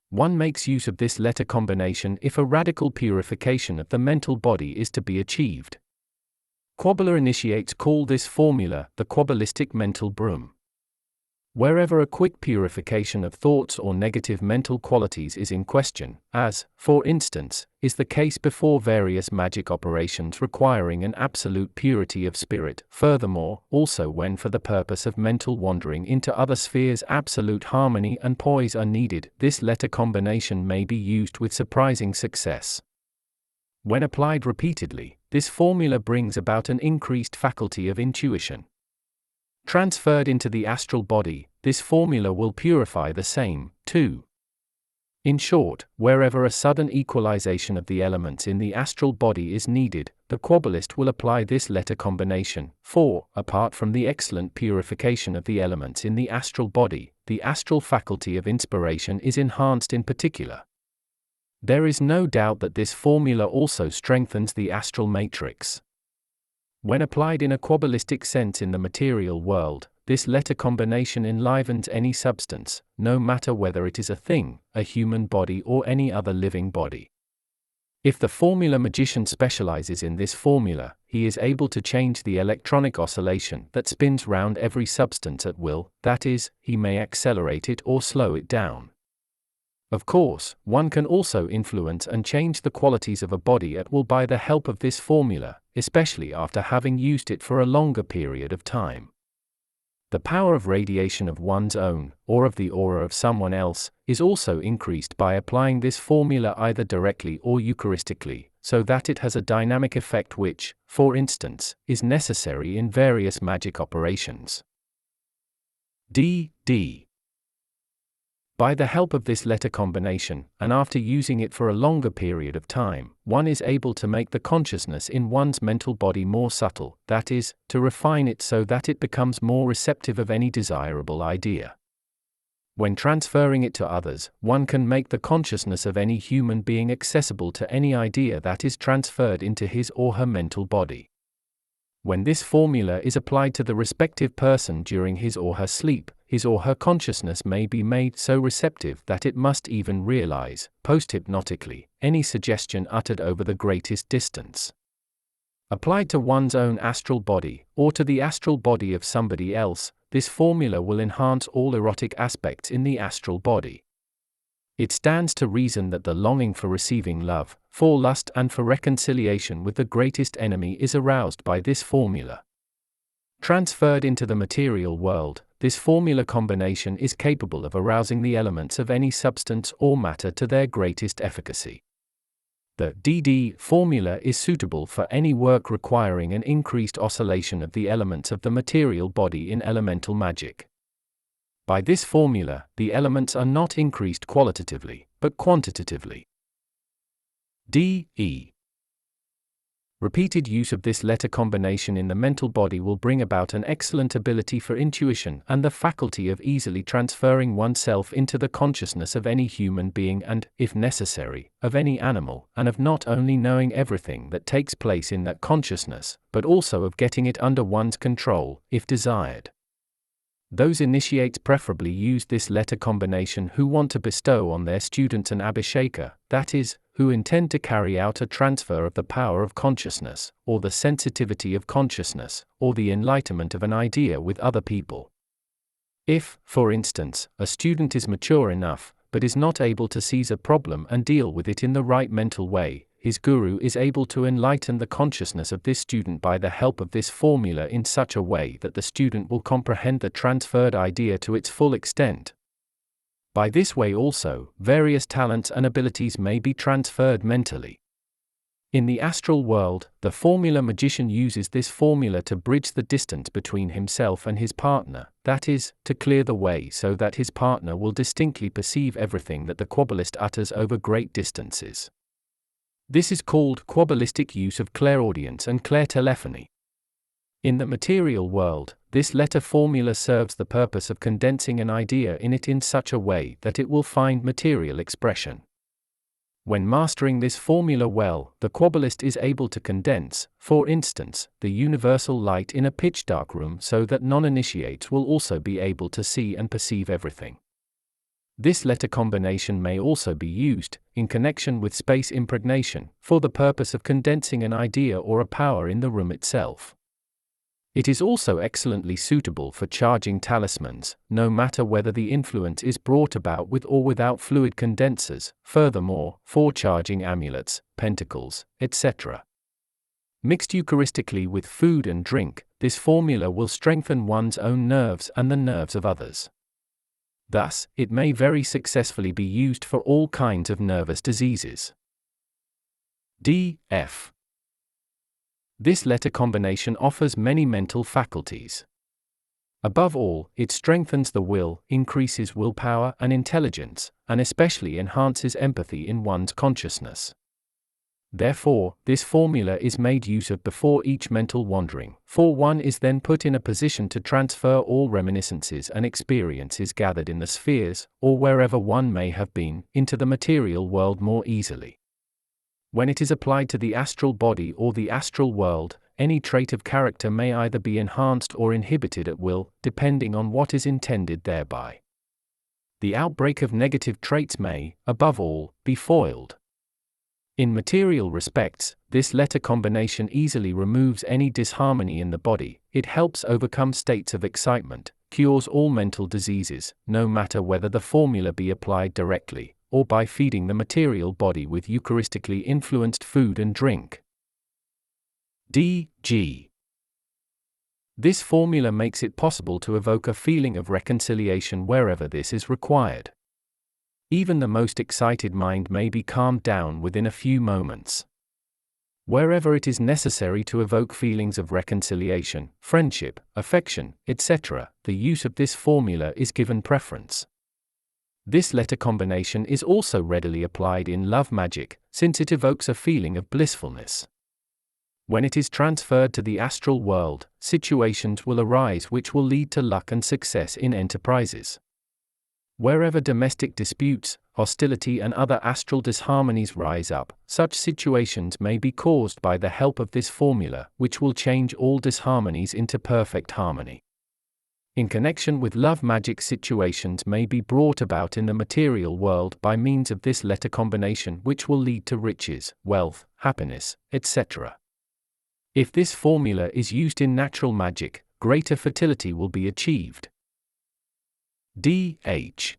One makes use of this letter combination if a radical purification of the mental body is to be achieved. Kabbalah initiates call this formula the Kabbalistic mental broom. Wherever a quick purification of thoughts or negative mental qualities is in question, as, for instance, is the case before various magic operations requiring an absolute purity of spirit, furthermore, also when for the purpose of mental wandering into other spheres absolute harmony and poise are needed, this letter combination may be used with surprising success. When applied repeatedly, this formula brings about an increased faculty of intuition. Transferred into the astral body, this formula will purify the same, too. In short, wherever a sudden equalization of the elements in the astral body is needed, the Kabbalist will apply this letter combination, for, apart from the excellent purification of the elements in the astral body, the astral faculty of inspiration is enhanced in particular. There is no doubt that this formula also strengthens the astral matrix. When applied in a Kabbalistic sense in the material world, this letter combination enlivens any substance, no matter whether it is a thing, a human body, or any other living body. If the formula magician specializes in this formula, he is able to change the electronic oscillation that spins round every substance at will, that is, he may accelerate it or slow it down. Of course, one can also influence and change the qualities of a body at will by the help of this formula, especially after having used it for a longer period of time. The power of radiation of one's own, or of the aura of someone else, is also increased by applying this formula either directly or eucharistically, so that it has a dynamic effect which, for instance, is necessary in various magic operations. D. By the help of this letter combination, and after using it for a longer period of time, one is able to make the consciousness in one's mental body more subtle, that is, to refine it so that it becomes more receptive of any desirable idea. When transferring it to others, one can make the consciousness of any human being accessible to any idea that is transferred into his or her mental body. When this formula is applied to the respective person during his or her sleep, his or her consciousness may be made so receptive that it must even realize, post-hypnotically, any suggestion uttered over the greatest distance. Applied to one's own astral body, or to the astral body of somebody else, this formula will enhance all erotic aspects in the astral body. It stands to reason that the longing for receiving love, for lust, and for reconciliation with the greatest enemy is aroused by this formula. Transferred into the material world, this formula combination is capable of arousing the elements of any substance or matter to their greatest efficacy. The DD formula is suitable for any work requiring an increased oscillation of the elements of the material body in elemental magic. By this formula, the elements are not increased qualitatively, but quantitatively. DE. Repeated use of this letter combination in the mental body will bring about an excellent ability for intuition and the faculty of easily transferring oneself into the consciousness of any human being and, if necessary, of any animal, and of not only knowing everything that takes place in that consciousness, but also of getting it under one's control, if desired. Those initiates preferably use this letter combination who want to bestow on their students an abhisheka, that is, who intend to carry out a transfer of the power of consciousness, or the sensitivity of consciousness, or the enlightenment of an idea with other people. If, for instance, a student is mature enough, but is not able to seize a problem and deal with it in the right mental way, his guru is able to enlighten the consciousness of this student by the help of this formula in such a way that the student will comprehend the transferred idea to its full extent. By this way also, various talents and abilities may be transferred mentally. In the astral world, the formula magician uses this formula to bridge the distance between himself and his partner, that is, to clear the way so that his partner will distinctly perceive everything that the Kabbalist utters over great distances. This is called Kabbalistic use of clairaudience and clairtelephony. In the material world, this letter formula serves the purpose of condensing an idea in it in such a way that it will find material expression. When mastering this formula well, the Kabbalist is able to condense, for instance, the universal light in a pitch-dark room so that non-initiates will also be able to see and perceive everything. This letter combination may also be used, in connection with space impregnation, for the purpose of condensing an idea or a power in the room itself. It is also excellently suitable for charging talismans, no matter whether the influence is brought about with or without fluid condensers, furthermore, for charging amulets, pentacles, etc. Mixed eucharistically with food and drink, this formula will strengthen one's own nerves and the nerves of others. Thus, it may very successfully be used for all kinds of nervous diseases. D.F. This letter combination offers many mental faculties. Above all, it strengthens the will, increases willpower and intelligence, and especially enhances empathy in one's consciousness. Therefore, this formula is made use of before each mental wandering, for one is then put in a position to transfer all reminiscences and experiences gathered in the spheres, or wherever one may have been, into the material world more easily. When it is applied to the astral body or the astral world, any trait of character may either be enhanced or inhibited at will, depending on what is intended thereby. The outbreak of negative traits may, above all, be foiled. In material respects, this letter combination easily removes any disharmony in the body. It helps overcome states of excitement, cures all mental diseases, no matter whether the formula be applied directly, or by feeding the material body with Eucharistically influenced food and drink. D.G. This formula makes it possible to evoke a feeling of reconciliation wherever this is required. Even the most excited mind may be calmed down within a few moments. Wherever it is necessary to evoke feelings of reconciliation, friendship, affection, etc., the use of this formula is given preference. This letter combination is also readily applied in love magic, since it evokes a feeling of blissfulness. When it is transferred to the astral world, situations will arise which will lead to luck and success in enterprises. Wherever domestic disputes, hostility and other astral disharmonies rise up, such situations may be caused by the help of this formula, which will change all disharmonies into perfect harmony. In connection with love magic, situations may be brought about in the material world by means of this letter combination, which will lead to riches, wealth, happiness, etc. If this formula is used in natural magic, greater fertility will be achieved. D.H.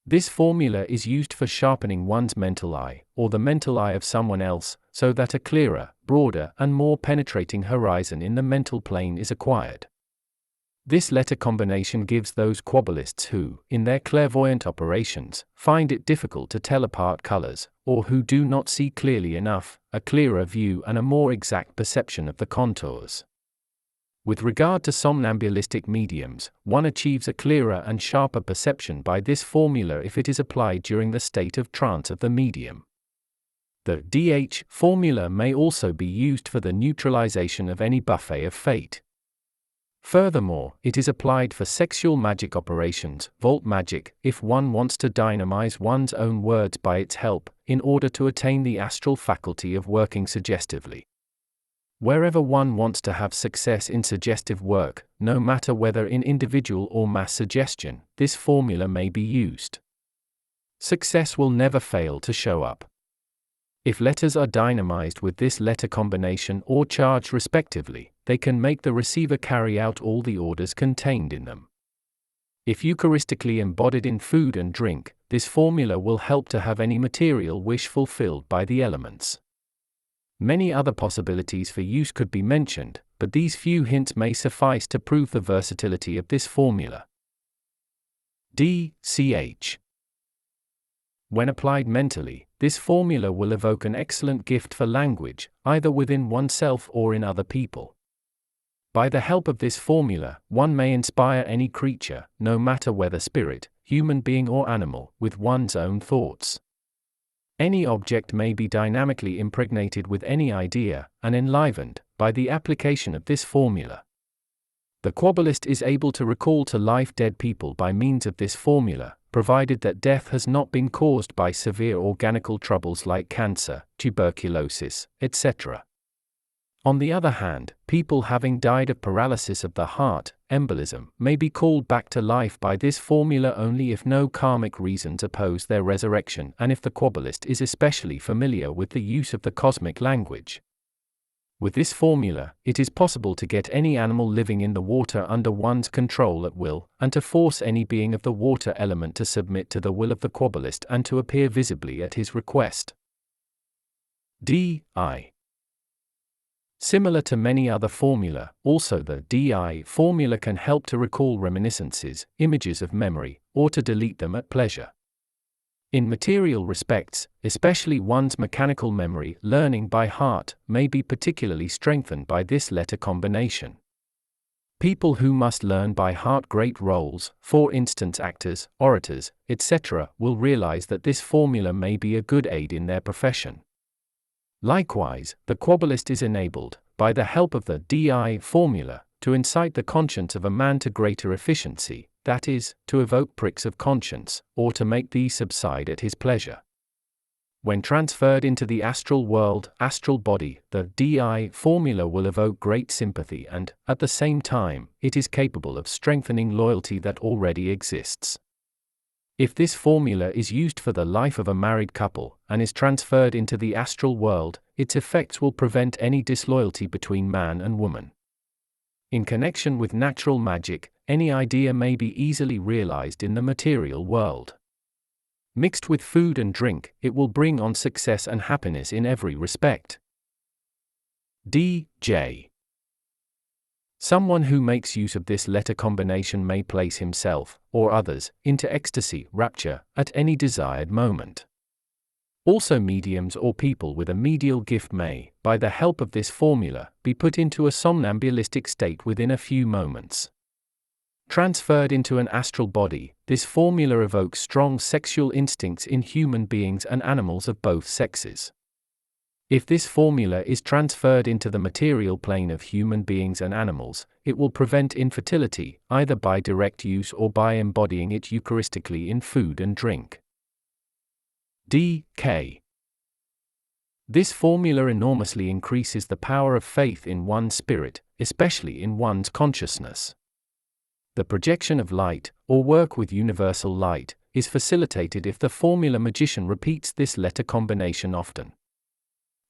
This formula is used for sharpening one's mental eye, or the mental eye of someone else, so that a clearer, broader, and more penetrating horizon in the mental plane is acquired. This letter combination gives those Kabbalists who, in their clairvoyant operations, find it difficult to tell apart colors, or who do not see clearly enough, a clearer view and a more exact perception of the contours. With regard to somnambulistic mediums, one achieves a clearer and sharper perception by this formula if it is applied during the state of trance of the medium. The DH formula may also be used for the neutralization of any buffet of fate. Furthermore, it is applied for sexual magic operations, vault magic, if one wants to dynamize one's own words by its help, in order to attain the astral faculty of working suggestively. Wherever one wants to have success in suggestive work, no matter whether in individual or mass suggestion, this formula may be used. Success will never fail to show up. If letters are dynamized with this letter combination or charged respectively, they can make the receiver carry out all the orders contained in them. If Eucharistically embodied in food and drink, this formula will help to have any material wish fulfilled by the elements. Many other possibilities for use could be mentioned, but these few hints may suffice to prove the versatility of this formula. D.Ch. When applied mentally, this formula will evoke an excellent gift for language, either within oneself or in other people. By the help of this formula, one may inspire any creature, no matter whether spirit, human being or animal, with one's own thoughts. Any object may be dynamically impregnated with any idea, and enlivened, by the application of this formula. The Kabbalist is able to recall to life dead people by means of this formula, provided that death has not been caused by severe organical troubles like cancer, tuberculosis, etc. On the other hand, people having died of paralysis of the heart, embolism, may be called back to life by this formula only if no karmic reasons oppose their resurrection and if the Kabbalist is especially familiar with the use of the cosmic language. With this formula, it is possible to get any animal living in the water under one's control at will, and to force any being of the water element to submit to the will of the Kabbalist and to appear visibly at his request. D.I. Similar to many other formula, also the DI formula can help to recall reminiscences, images of memory, or to delete them at pleasure. In material respects, especially one's mechanical memory, learning by heart may be particularly strengthened by this letter combination. People who must learn by heart great roles, for instance actors, orators, etc., will realize that this formula may be a good aid in their profession. Likewise, the Kabbalist is enabled, by the help of the DI formula, to incite the conscience of a man to greater efficiency, that is, to evoke pricks of conscience, or to make these subside at his pleasure. When transferred into the astral world, astral body, the DI formula will evoke great sympathy and, at the same time, it is capable of strengthening loyalty that already exists. If this formula is used for the life of a married couple, and is transferred into the astral world, its effects will prevent any disloyalty between man and woman. In connection with natural magic, any idea may be easily realized in the material world. Mixed with food and drink, it will bring on success and happiness in every respect. D.J. Someone who makes use of this letter combination may place himself, or others, into ecstasy, rapture, at any desired moment. Also mediums or people with a medial gift may, by the help of this formula, be put into a somnambulistic state within a few moments. Transferred into an astral body, this formula evokes strong sexual instincts in human beings and animals of both sexes. If this formula is transferred into the material plane of human beings and animals, it will prevent infertility, either by direct use or by embodying it eucharistically in food and drink. D.K. This formula enormously increases the power of faith in one's spirit, especially in one's consciousness. The projection of light, or work with universal light, is facilitated if the formula magician repeats this letter combination often.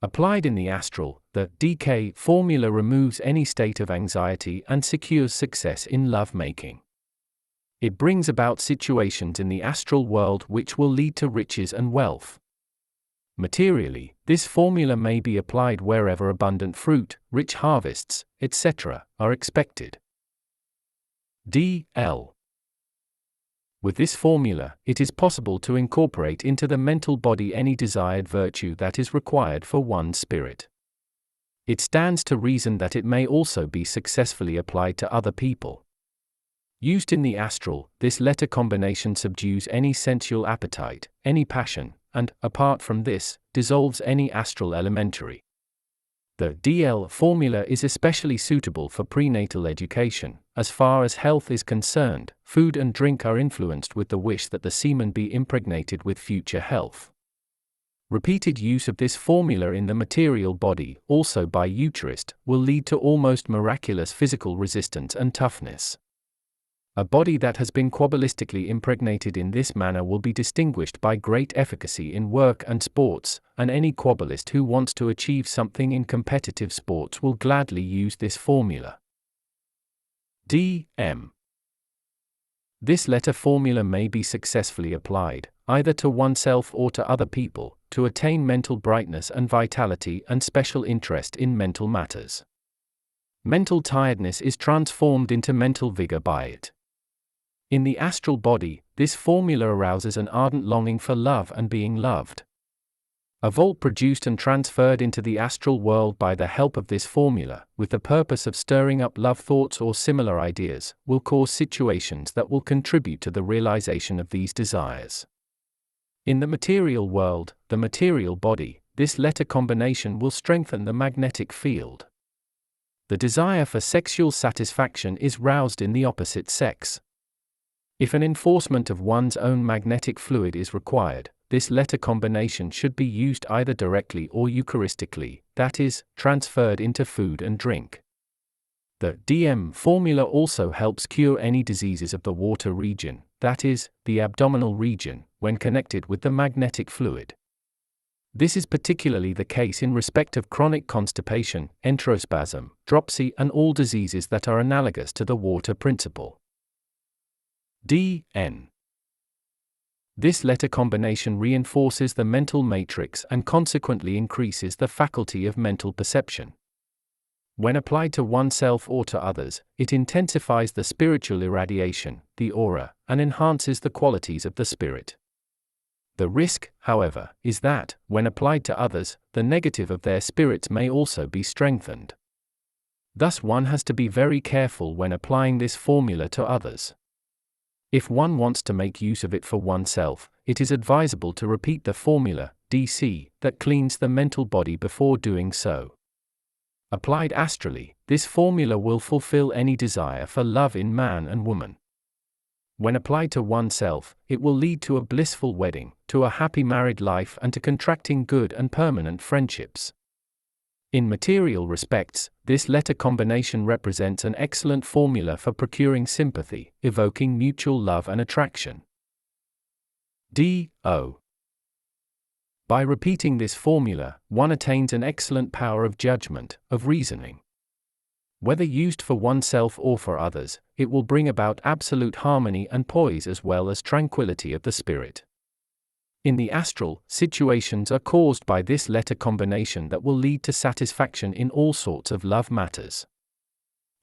Applied in the astral, the DK formula removes any state of anxiety and secures success in love-making. It brings about situations in the astral world which will lead to riches and wealth. Materially, this formula may be applied wherever abundant fruit, rich harvests, etc., are expected. D.L. With this formula, it is possible to incorporate into the mental body any desired virtue that is required for one's spirit. It stands to reason that it may also be successfully applied to other people. Used in the astral, this letter combination subdues any sensual appetite, any passion, and, apart from this, dissolves any astral elementary. The DL formula is especially suitable for prenatal education. As far as health is concerned, food and drink are influenced with the wish that the semen be impregnated with future health. Repeated use of this formula in the material body, also by eucharist, will lead to almost miraculous physical resistance and toughness. A body that has been Kabbalistically impregnated in this manner will be distinguished by great efficacy in work and sports, and any Kabbalist who wants to achieve something in competitive sports will gladly use this formula. D.M. This letter formula may be successfully applied, either to oneself or to other people, to attain mental brightness and vitality and special interest in mental matters. Mental tiredness is transformed into mental vigor by it. In the astral body, this formula arouses an ardent longing for love and being loved. A volt produced and transferred into the astral world by the help of this formula, with the purpose of stirring up love thoughts or similar ideas, will cause situations that will contribute to the realization of these desires. In the material world, the material body, this letter combination will strengthen the magnetic field. The desire for sexual satisfaction is roused in the opposite sex. If an enforcement of one's own magnetic fluid is required, this letter combination should be used either directly or eucharistically, that is, transferred into food and drink. The DM formula also helps cure any diseases of the water region, that is, the abdominal region, when connected with the magnetic fluid. This is particularly the case in respect of chronic constipation, enterospasm, dropsy, and all diseases that are analogous to the water principle. D.N. This letter combination reinforces the mental matrix and consequently increases the faculty of mental perception. When applied to oneself or to others, it intensifies the spiritual irradiation, the aura, and enhances the qualities of the spirit. The risk, however, is that, when applied to others, the negative of their spirits may also be strengthened. Thus one has to be very careful when applying this formula to others. If one wants to make use of it for oneself, it is advisable to repeat the formula, DC, that cleans the mental body before doing so. Applied astrally, this formula will fulfill any desire for love in man and woman. When applied to oneself, it will lead to a blissful wedding, to a happy married life, and to contracting good and permanent friendships. In material respects, this letter combination represents an excellent formula for procuring sympathy, evoking mutual love and attraction. D.O. By repeating this formula, one attains an excellent power of judgment, of reasoning. Whether used for oneself or for others, it will bring about absolute harmony and poise as well as tranquility of the spirit. In the astral, situations are caused by this letter combination that will lead to satisfaction in all sorts of love matters.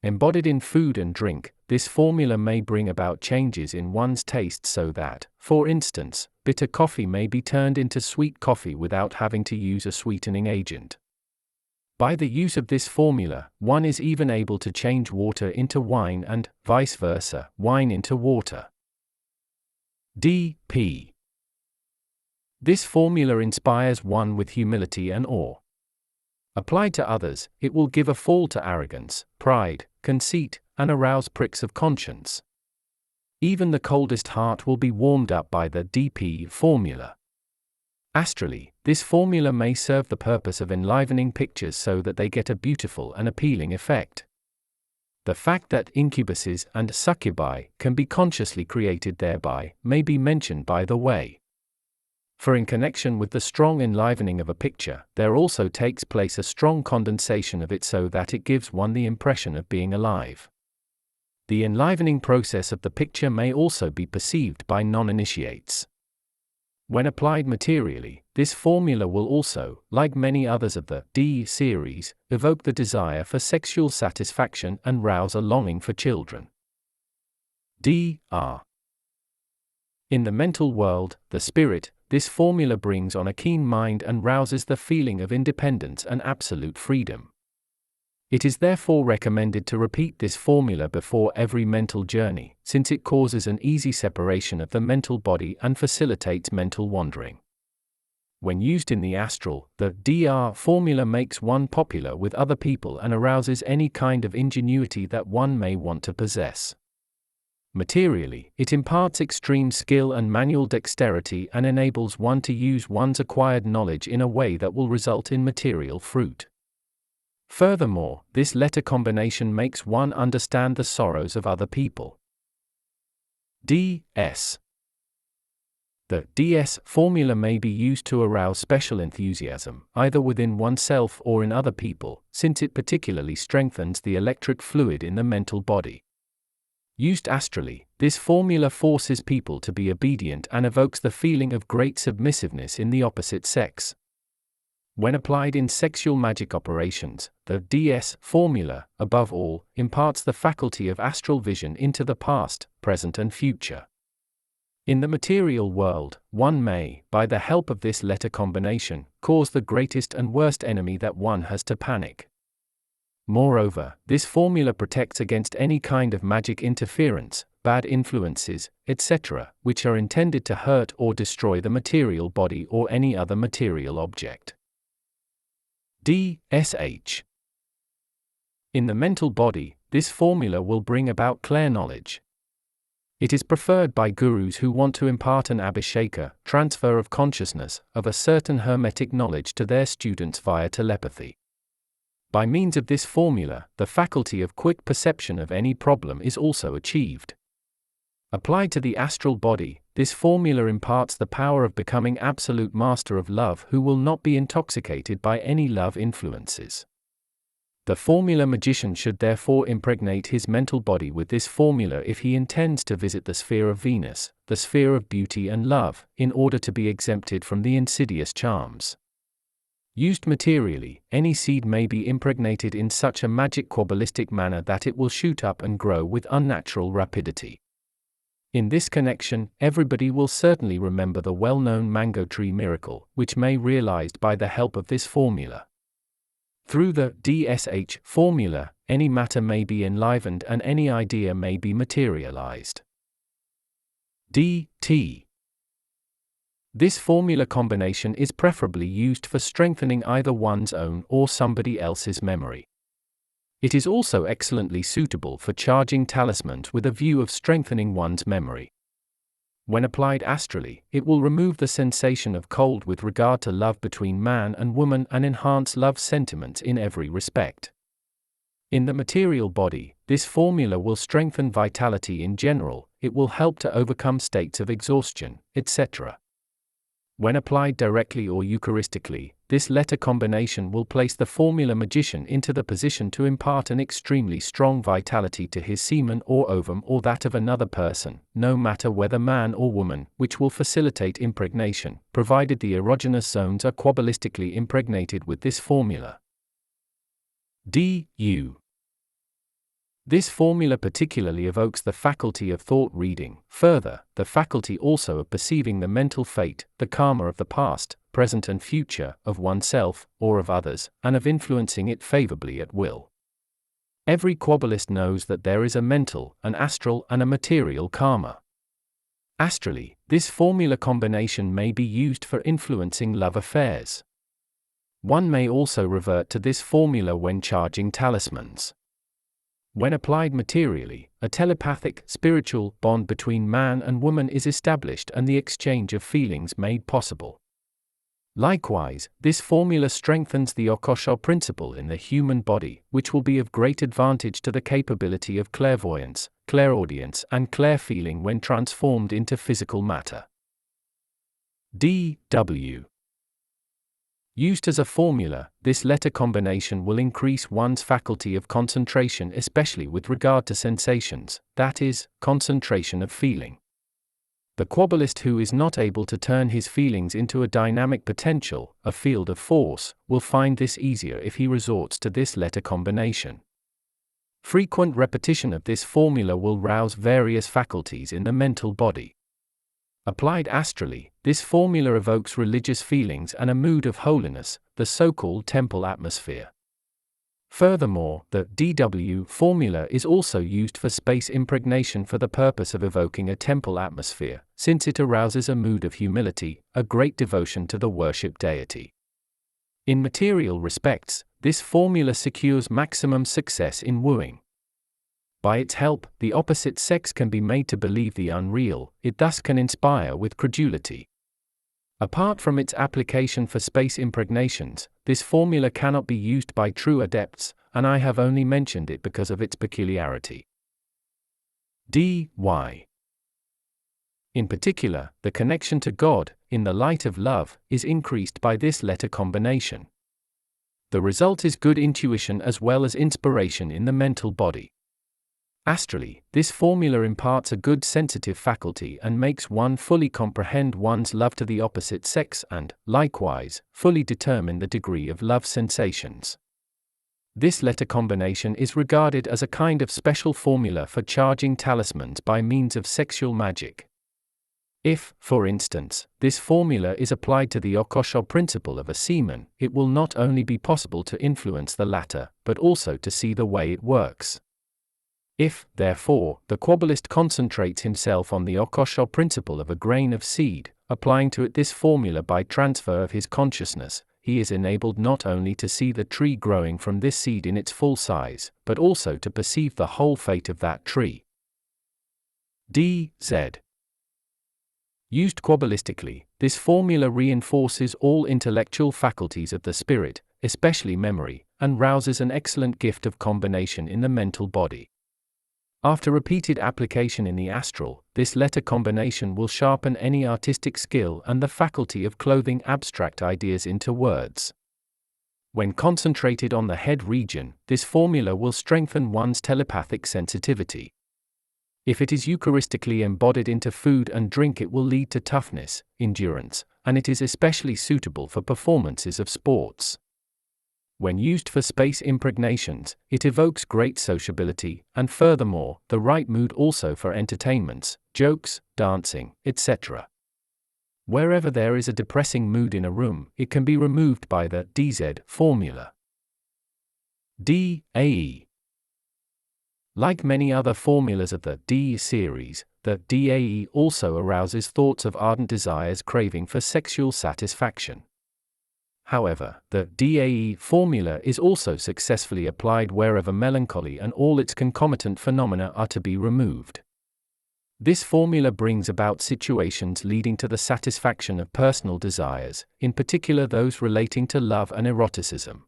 Embodied in food and drink, this formula may bring about changes in one's taste so that, for instance, bitter coffee may be turned into sweet coffee without having to use a sweetening agent. By the use of this formula, one is even able to change water into wine and, vice versa, wine into water. D.P. This formula inspires one with humility and awe. Applied to others, it will give a fall to arrogance, pride, conceit, and arouse pricks of conscience. Even the coldest heart will be warmed up by the D.P. formula. Astrally, this formula may serve the purpose of enlivening pictures so that they get a beautiful and appealing effect. The fact that incubuses and succubi can be consciously created thereby may be mentioned by the way. For in connection with the strong enlivening of a picture, there also takes place a strong condensation of it so that it gives one the impression of being alive. The enlivening process of the picture may also be perceived by non-initiates. When applied materially, this formula will also, like many others of the D series, evoke the desire for sexual satisfaction and rouse a longing for children. D.R. In the mental world, the spirit, this formula brings on a keen mind and rouses the feeling of independence and absolute freedom. It is therefore recommended to repeat this formula before every mental journey, since it causes an easy separation of the mental body and facilitates mental wandering. When used in the astral, the DR formula makes one popular with other people and arouses any kind of ingenuity that one may want to possess. Materially, it imparts extreme skill and manual dexterity and enables one to use one's acquired knowledge in a way that will result in material fruit. Furthermore, this letter combination makes one understand the sorrows of other people. D.S. The DS formula may be used to arouse special enthusiasm, either within oneself or in other people, since it particularly strengthens the electric fluid in the mental body. Used astrally, this formula forces people to be obedient and evokes the feeling of great submissiveness in the opposite sex. When applied in sexual magic operations, the DS formula, above all, imparts the faculty of astral vision into the past, present and future. In the material world, one may, by the help of this letter combination, cause the greatest and worst enemy that one has to panic. Moreover, this formula protects against any kind of magic interference, bad influences, etc., which are intended to hurt or destroy the material body or any other material object. D.S.H. In the mental body, this formula will bring about clear knowledge. It is preferred by gurus who want to impart an abhisheka, transfer of consciousness, of a certain hermetic knowledge to their students via telepathy. By means of this formula, the faculty of quick perception of any problem is also achieved. Applied to the astral body, this formula imparts the power of becoming absolute master of love who will not be intoxicated by any love influences. The formula magician should therefore impregnate his mental body with this formula if he intends to visit the sphere of Venus, the sphere of beauty and love, in order to be exempted from the insidious charms. Used materially, any seed may be impregnated in such a magic quabbalistic manner that it will shoot up and grow with unnatural rapidity. In this connection, everybody will certainly remember the well-known mango tree miracle, which may be realized by the help of this formula. Through the DSH formula, any matter may be enlivened and any idea may be materialized. DT. This formula combination is preferably used for strengthening either one's own or somebody else's memory. It is also excellently suitable for charging talismans with a view of strengthening one's memory. When applied astrally, it will remove the sensation of cold with regard to love between man and woman and enhance love sentiments in every respect. In the material body, this formula will strengthen vitality in general, it will help to overcome states of exhaustion, etc. When applied directly or eucharistically, this letter combination will place the formula magician into the position to impart an extremely strong vitality to his semen or ovum or that of another person, no matter whether man or woman, which will facilitate impregnation, provided the erogenous zones are quabbalistically impregnated with this formula. DU. This formula particularly evokes the faculty of thought reading, further, the faculty also of perceiving the mental fate, the karma of the past, present and future, of oneself, or of others, and of influencing it favorably at will. Every quabbalist knows that there is a mental, an astral, and a material karma. Astrally, this formula combination may be used for influencing love affairs. One may also revert to this formula when charging talismans. When applied materially, a telepathic, spiritual bond between man and woman is established and the exchange of feelings made possible. Likewise, this formula strengthens the occult principle in the human body, which will be of great advantage to the capability of clairvoyance, clairaudience, and clairfeeling when transformed into physical matter. DW. Used as a formula, this letter combination will increase one's faculty of concentration, especially with regard to sensations, that is, concentration of feeling. The quabbalist who is not able to turn his feelings into a dynamic potential, a field of force, will find this easier if he resorts to this letter combination. Frequent repetition of this formula will rouse various faculties in the mental body. Applied astrally, this formula evokes religious feelings and a mood of holiness, the so-called temple atmosphere. Furthermore, the DW formula is also used for space impregnation for the purpose of evoking a temple atmosphere, since it arouses a mood of humility, a great devotion to the worship deity. In material respects, this formula secures maximum success in wooing. By its help, the opposite sex can be made to believe the unreal, it thus can inspire with credulity. Apart from its application for space impregnations, this formula cannot be used by true adepts, and I have only mentioned it because of its peculiarity. DY. In particular, the connection to God, in the light of love, is increased by this letter combination. The result is good intuition as well as inspiration in the mental body. Astrally, this formula imparts a good sensitive faculty and makes one fully comprehend one's love to the opposite sex and, likewise, fully determine the degree of love sensations. This letter combination is regarded as a kind of special formula for charging talismans by means of sexual magic. If, for instance, this formula is applied to the occult principle of a semen, it will not only be possible to influence the latter, but also to see the way it works. If, therefore, the quabbalist concentrates himself on the occult principle of a grain of seed, applying to it this formula by transfer of his consciousness, he is enabled not only to see the tree growing from this seed in its full size, but also to perceive the whole fate of that tree. DZ. Used quabbalistically, this formula reinforces all intellectual faculties of the spirit, especially memory, and rouses an excellent gift of combination in the mental body. After repeated application in the astral, this letter combination will sharpen any artistic skill and the faculty of clothing abstract ideas into words. When concentrated on the head region, this formula will strengthen one's telepathic sensitivity. If it is eucharistically embodied into food and drink, it will lead to toughness, endurance, and it is especially suitable for performances of sports. When used for space impregnations, it evokes great sociability, and furthermore, the right mood also for entertainments, jokes, dancing, etc. Wherever there is a depressing mood in a room, it can be removed by the DZ formula. DAE. Like many other formulas of the D series, the DAE also arouses thoughts of ardent desires craving for sexual satisfaction. However, the DAE formula is also successfully applied wherever melancholy and all its concomitant phenomena are to be removed. This formula brings about situations leading to the satisfaction of personal desires, in particular those relating to love and eroticism.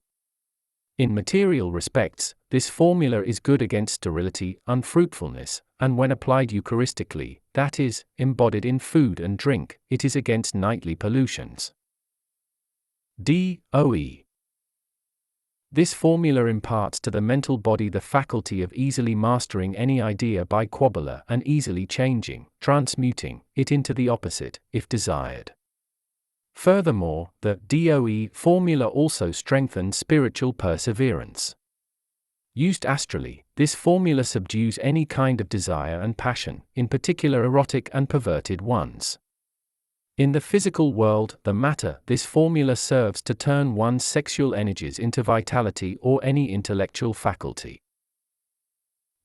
In material respects, this formula is good against sterility, unfruitfulness, and when applied eucharistically, that is, embodied in food and drink, it is against nightly pollutions. DOE. This formula imparts to the mental body the faculty of easily mastering any idea by Kabbalah and easily changing, transmuting it into the opposite, if desired. Furthermore, the DOE formula also strengthens spiritual perseverance. Used astrally, this formula subdues any kind of desire and passion, in particular erotic and perverted ones. In the physical world, the matter, this formula serves to turn one's sexual energies into vitality or any intellectual faculty.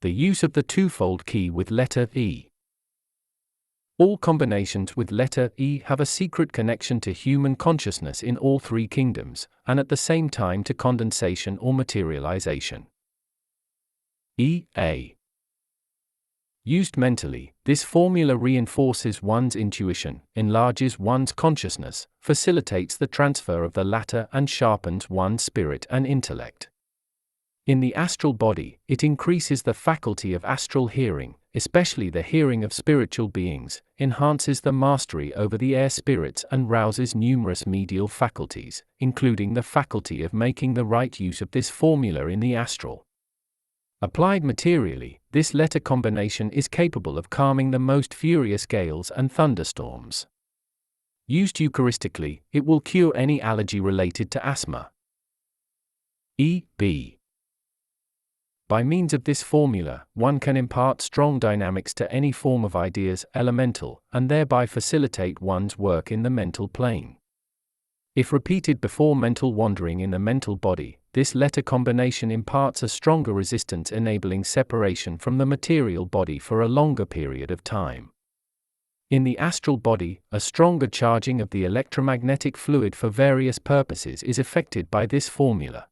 The use of the twofold key with letter E. All combinations with letter E have a secret connection to human consciousness in all three kingdoms, and at the same time to condensation or materialization. EA. Used mentally, this formula reinforces one's intuition, enlarges one's consciousness, facilitates the transfer of the latter and sharpens one's spirit and intellect. In the astral body, it increases the faculty of astral hearing, especially the hearing of spiritual beings, enhances the mastery over the air spirits and rouses numerous medial faculties, including the faculty of making the right use of this formula in the astral. Applied materially, this letter combination is capable of calming the most furious gales and thunderstorms. Used eucharistically, it will cure any allergy related to asthma. EB. By means of this formula, one can impart strong dynamics to any form of ideas, elemental, and thereby facilitate one's work in the mental plane. If repeated before mental wandering in the mental body, this letter combination imparts a stronger resistance, enabling separation from the material body for a longer period of time. In the astral body, a stronger charging of the electromagnetic fluid for various purposes is effected by this formula.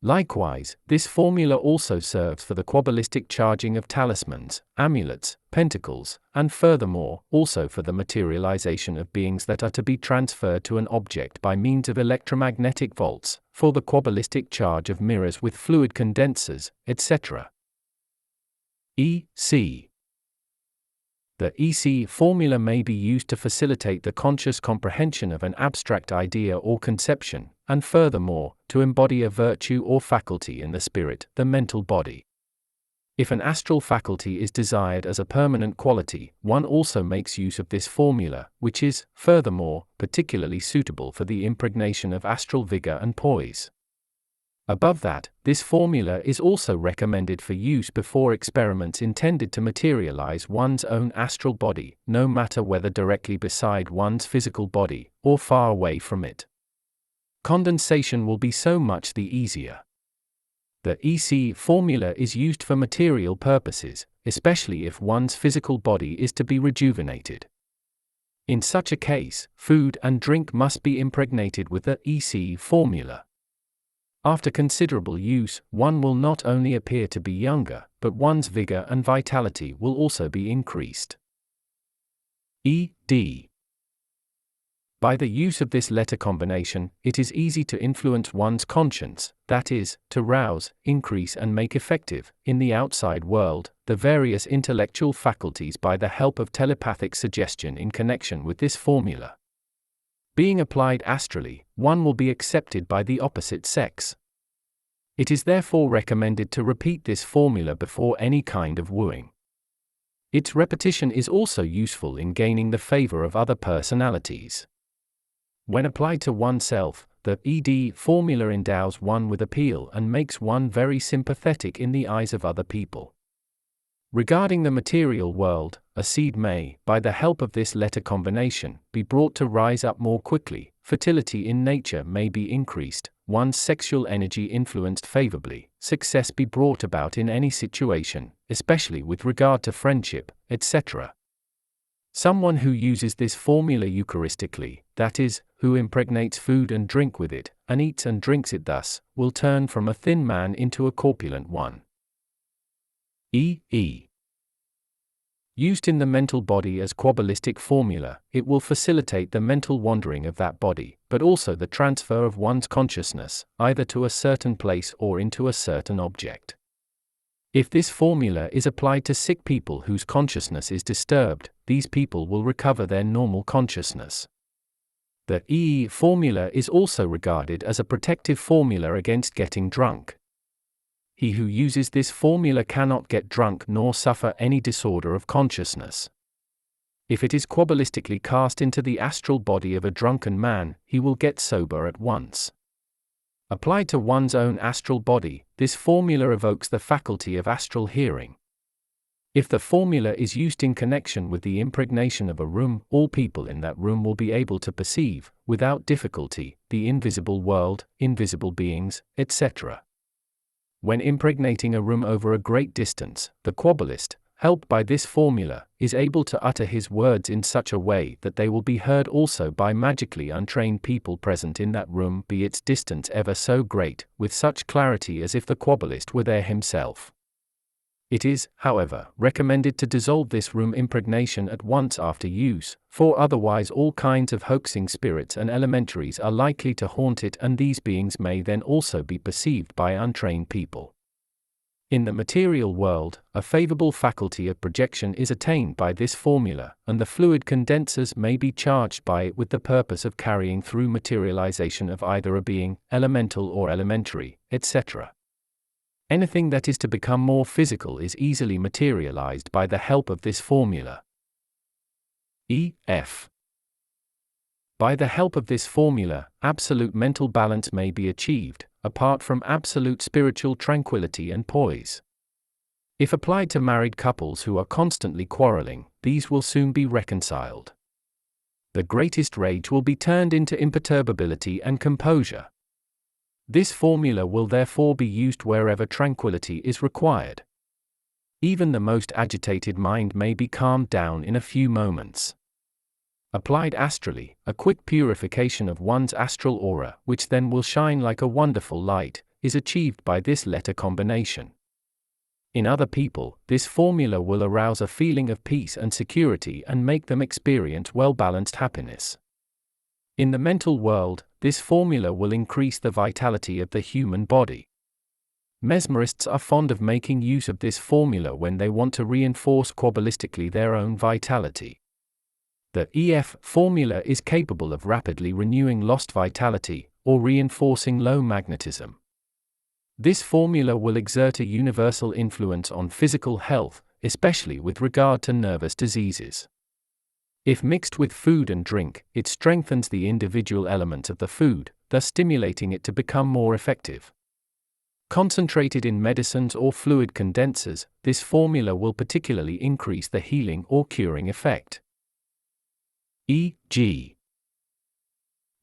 Likewise, this formula also serves for the Kabbalistic charging of talismans, amulets, pentacles, and furthermore, also for the materialization of beings that are to be transferred to an object by means of electromagnetic volts, for the Kabbalistic charge of mirrors with fluid condensers, etc. EC. The EC formula may be used to facilitate the conscious comprehension of an abstract idea or conception, and furthermore, to embody a virtue or faculty in the spirit, the mental body. If an astral faculty is desired as a permanent quality, one also makes use of this formula, which is, furthermore, particularly suitable for the impregnation of astral vigor and poise. Above that, this formula is also recommended for use before experiments intended to materialize one's own astral body, no matter whether directly beside one's physical body, or far away from it. Condensation will be so much the easier. The EC formula is used for material purposes, especially if one's physical body is to be rejuvenated. In such a case, food and drink must be impregnated with the EC formula. After considerable use, one will not only appear to be younger, but one's vigor and vitality will also be increased. ED. By the use of this letter combination, it is easy to influence one's conscience, that is, to rouse, increase and make effective, in the outside world, the various intellectual faculties by the help of telepathic suggestion in connection with this formula. Being applied astrally, one will be accepted by the opposite sex. It is therefore recommended to repeat this formula before any kind of wooing. Its repetition is also useful in gaining the favor of other personalities. When applied to oneself, The ED formula endows one with appeal and makes one very sympathetic in the eyes of other people. Regarding the material world, a seed may, by the help of this letter combination, be brought to rise up more quickly, fertility in nature may be increased, one's sexual energy influenced favorably, success be brought about in any situation, especially with regard to friendship, etc. Someone who uses this formula Eucharistically, that is, who impregnates food and drink with it, and eats and drinks it thus, will turn from a thin man into a corpulent one. Used in the mental body as Kabbalistic formula, it will facilitate the mental wandering of that body, but also the transfer of one's consciousness, either to a certain place or into a certain object. If this formula is applied to sick people whose consciousness is disturbed, these people will recover their normal consciousness. The EE formula is also regarded as a protective formula against getting drunk. He who uses this formula cannot get drunk nor suffer any disorder of consciousness. If it is Kabbalistically cast into the astral body of a drunken man, he will get sober at once. Applied to one's own astral body, this formula evokes the faculty of astral hearing. If the formula is used in connection with the impregnation of a room, all people in that room will be able to perceive, without difficulty, the invisible world, invisible beings, etc. When impregnating a room over a great distance, the Kabbalist, helped by this formula, is able to utter his words in such a way that they will be heard also by magically untrained people present in that room, be its distance ever so great, with such clarity as if the Kabbalist were there himself. It is, however, recommended to dissolve this room impregnation at once after use, for otherwise all kinds of hoaxing spirits and elementaries are likely to haunt it, and these beings may then also be perceived by untrained people. In the material world, a favorable faculty of projection is attained by this formula, and the fluid condensers may be charged by it with the purpose of carrying through materialization of either a being, elemental or elementary, etc. Anything that is to become more physical is easily materialized by the help of this formula. E.F. By the help of this formula, absolute mental balance may be achieved, apart from absolute spiritual tranquility and poise. If applied to married couples who are constantly quarreling, these will soon be reconciled. The greatest rage will be turned into imperturbability and composure. This formula will therefore be used wherever tranquility is required. Even the most agitated mind may be calmed down in a few moments. Applied astrally, a quick purification of one's astral aura, which then will shine like a wonderful light, is achieved by this letter combination. In other people, this formula will arouse a feeling of peace and security and make them experience well-balanced happiness. In the mental world, this formula will increase the vitality of the human body. Mesmerists are fond of making use of this formula when they want to reinforce Kabbalistically their own vitality. The EF formula is capable of rapidly renewing lost vitality, or reinforcing low magnetism. This formula will exert a universal influence on physical health, especially with regard to nervous diseases. If mixed with food and drink, it strengthens the individual element of the food, thus stimulating it to become more effective. Concentrated in medicines or fluid condensers, this formula will particularly increase the healing or curing effect. E.g.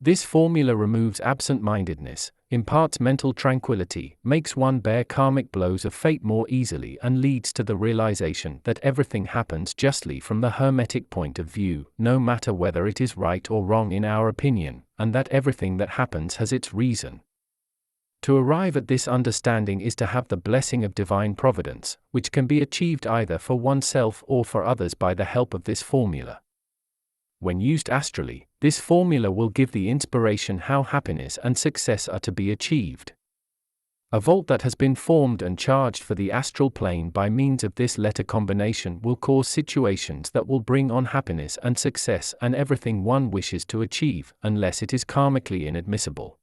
This formula removes absent-mindedness, imparts mental tranquility, makes one bear karmic blows of fate more easily, and leads to the realization that everything happens justly from the Hermetic point of view, no matter whether it is right or wrong in our opinion, and that everything that happens has its reason. To arrive at this understanding is to have the blessing of divine providence, which can be achieved either for oneself or for others by the help of this formula. When used astrally, this formula will give the inspiration how happiness and success are to be achieved. A vault that has been formed and charged for the astral plane by means of this letter combination will cause situations that will bring on happiness and success and everything one wishes to achieve, unless it is karmically inadmissible,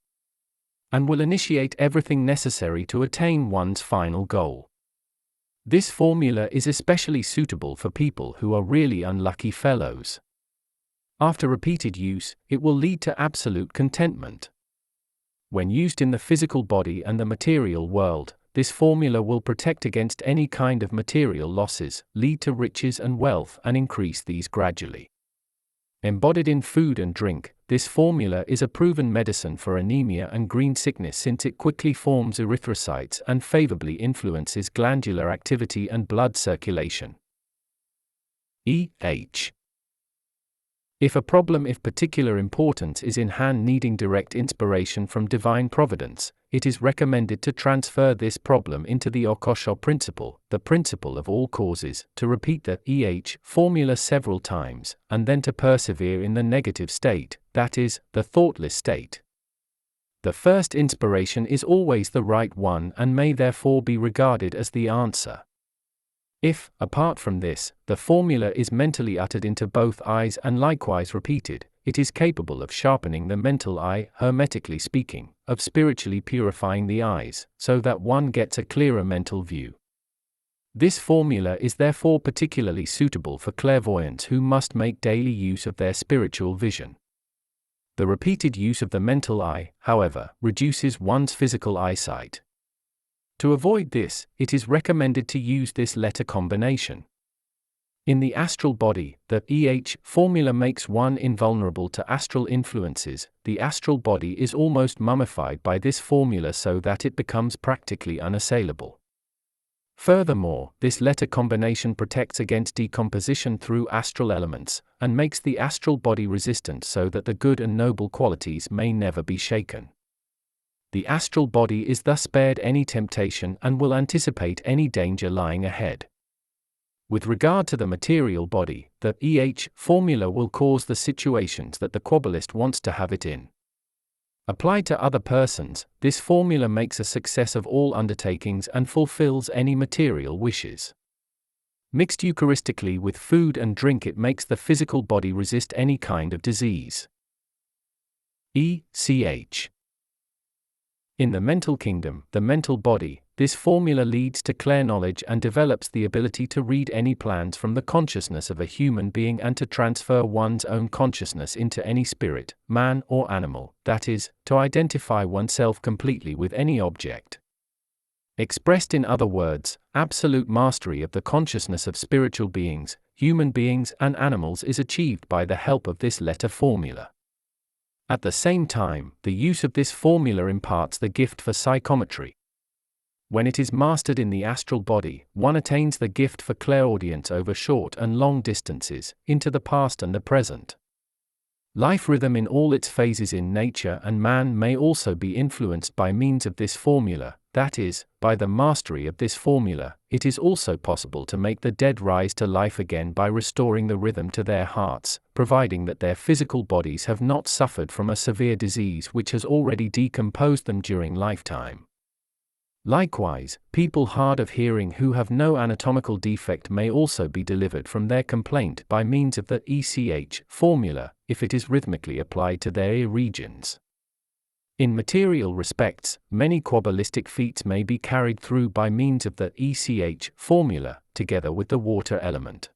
and will initiate everything necessary to attain one's final goal. This formula is especially suitable for people who are really unlucky fellows. After repeated use, it will lead to absolute contentment. When used in the physical body and the material world, this formula will protect against any kind of material losses, lead to riches and wealth, and increase these gradually. Embodied in food and drink, this formula is a proven medicine for anemia and green sickness, since it quickly forms erythrocytes and favorably influences glandular activity and blood circulation. E.H. If a problem of particular importance is in hand needing direct inspiration from divine providence, it is recommended to transfer this problem into the occult principle, the principle of all causes, to repeat the EH formula several times, and then to persevere in the negative state, that is, the thoughtless state. The first inspiration is always the right one and may therefore be regarded as the answer. If, apart from this, the formula is mentally uttered into both eyes and likewise repeated, it is capable of sharpening the mental eye, hermetically speaking, of spiritually purifying the eyes, so that one gets a clearer mental view. This formula is therefore particularly suitable for clairvoyants who must make daily use of their spiritual vision. The repeated use of the mental eye, however, reduces one's physical eyesight. To avoid this, it is recommended to use this letter combination. In the astral body, the EH formula makes one invulnerable to astral influences. The astral body is almost mummified by this formula so that it becomes practically unassailable. Furthermore, this letter combination protects against decomposition through astral elements, and makes the astral body resistant so that the good and noble qualities may never be shaken. The astral body is thus spared any temptation and will anticipate any danger lying ahead. With regard to the material body, the EH formula will cause the situations that the Kabbalist wants to have it in. Applied to other persons, this formula makes a success of all undertakings and fulfills any material wishes. Mixed Eucharistically with food and drink, it makes the physical body resist any kind of disease. ECH. In the mental kingdom, the mental body, this formula leads to clear knowledge and develops the ability to read any plans from the consciousness of a human being and to transfer one's own consciousness into any spirit, man or animal, that is, to identify oneself completely with any object. Expressed in other words, absolute mastery of the consciousness of spiritual beings, human beings and animals is achieved by the help of this letter formula. At the same time, the use of this formula imparts the gift for psychometry. When it is mastered in the astral body, one attains the gift for clairaudience over short and long distances, into the past and the present. Life rhythm in all its phases in nature and man may also be influenced by means of this formula, that is, by the mastery of this formula. It is also possible to make the dead rise to life again by restoring the rhythm to their hearts, providing that their physical bodies have not suffered from a severe disease which has already decomposed them during lifetime. Likewise, people hard of hearing who have no anatomical defect may also be delivered from their complaint by means of the ECH formula, if it is rhythmically applied to their ear regions. In material respects, many Kabbalistic feats may be carried through by means of the ECH formula, together with the water element.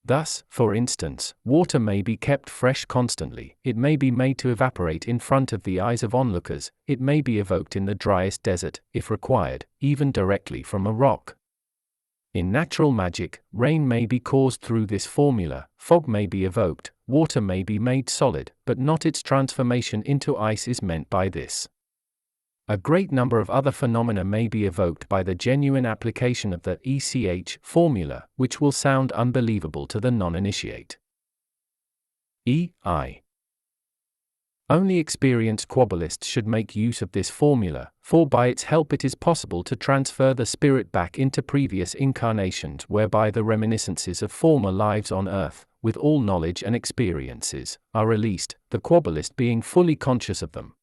Thus, for instance, water may be kept fresh constantly, it may be made to evaporate in front of the eyes of onlookers, it may be evoked in the driest desert, if required, even directly from a rock. In natural magic, rain may be caused through this formula, fog may be evoked, water may be made solid, but not its transformation into ice is meant by this. A great number of other phenomena may be evoked by the genuine application of the ECH formula, which will sound unbelievable to the non-initiate. E.I. Only experienced Kabbalists should make use of this formula, for by its help it is possible to transfer the spirit back into previous incarnations, whereby the reminiscences of former lives on earth, with all knowledge and experiences, are released, the Kabbalist being fully conscious of them.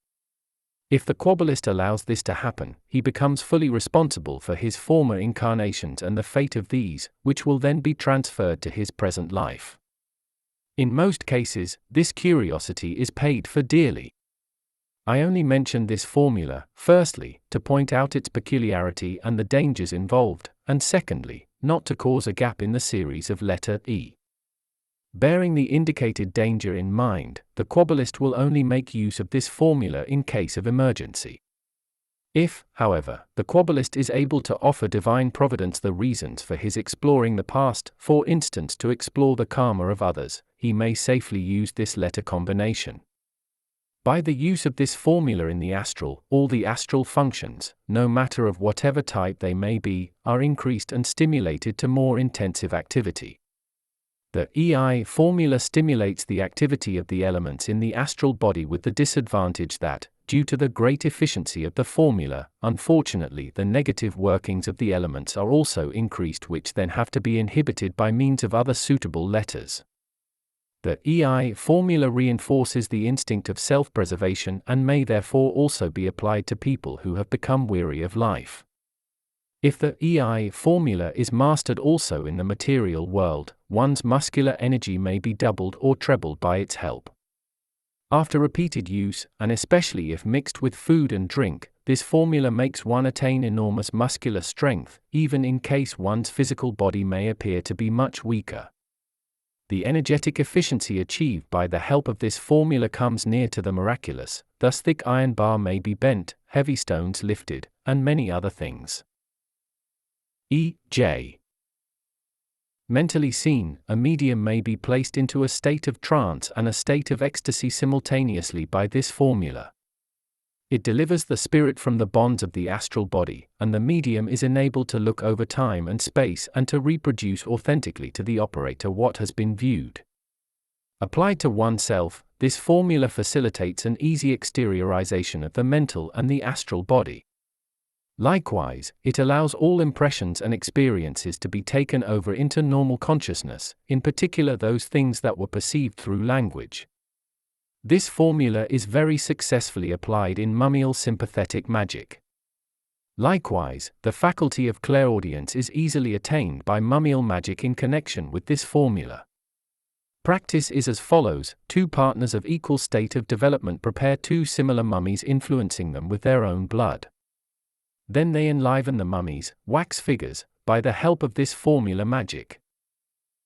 If the Kabbalist allows this to happen, he becomes fully responsible for his former incarnations and the fate of these, which will then be transferred to his present life. In most cases, this curiosity is paid for dearly. I only mention this formula, firstly, to point out its peculiarity and the dangers involved, and secondly, not to cause a gap in the series of letter E. Bearing the indicated danger in mind, the Kabbalist will only make use of this formula in case of emergency. If, however, the Kabbalist is able to offer divine providence the reasons for his exploring the past, for instance to explore the karma of others, he may safely use this letter combination. By the use of this formula in the astral, all the astral functions, no matter of whatever type they may be, are increased and stimulated to more intensive activity. The EI formula stimulates the activity of the elements in the astral body with the disadvantage that, due to the great efficiency of the formula, unfortunately the negative workings of the elements are also increased, which then have to be inhibited by means of other suitable letters. The EI formula reinforces the instinct of self-preservation and may therefore also be applied to people who have become weary of life. If the EI formula is mastered also in the material world, one's muscular energy may be doubled or trebled by its help. After repeated use, and especially if mixed with food and drink, this formula makes one attain enormous muscular strength, even in case one's physical body may appear to be much weaker. The energetic efficiency achieved by the help of this formula comes near to the miraculous, thus thick iron bar may be bent, heavy stones lifted, and many other things. E.J. Mentally seen, a medium may be placed into a state of trance and a state of ecstasy simultaneously by this formula. It delivers the spirit from the bonds of the astral body, and the medium is enabled to look over time and space and to reproduce authentically to the operator what has been viewed. Applied to oneself, this formula facilitates an easy exteriorization of the mental and the astral body. Likewise, it allows all impressions and experiences to be taken over into normal consciousness, in particular those things that were perceived through language. This formula is very successfully applied in mummial sympathetic magic. Likewise, the faculty of clairaudience is easily attained by mummial magic in connection with this formula. Practice is as follows: 2 partners of equal state of development prepare 2 similar mummies, influencing them with their own blood. Then they enliven the mummies, wax figures, by the help of this formula magic.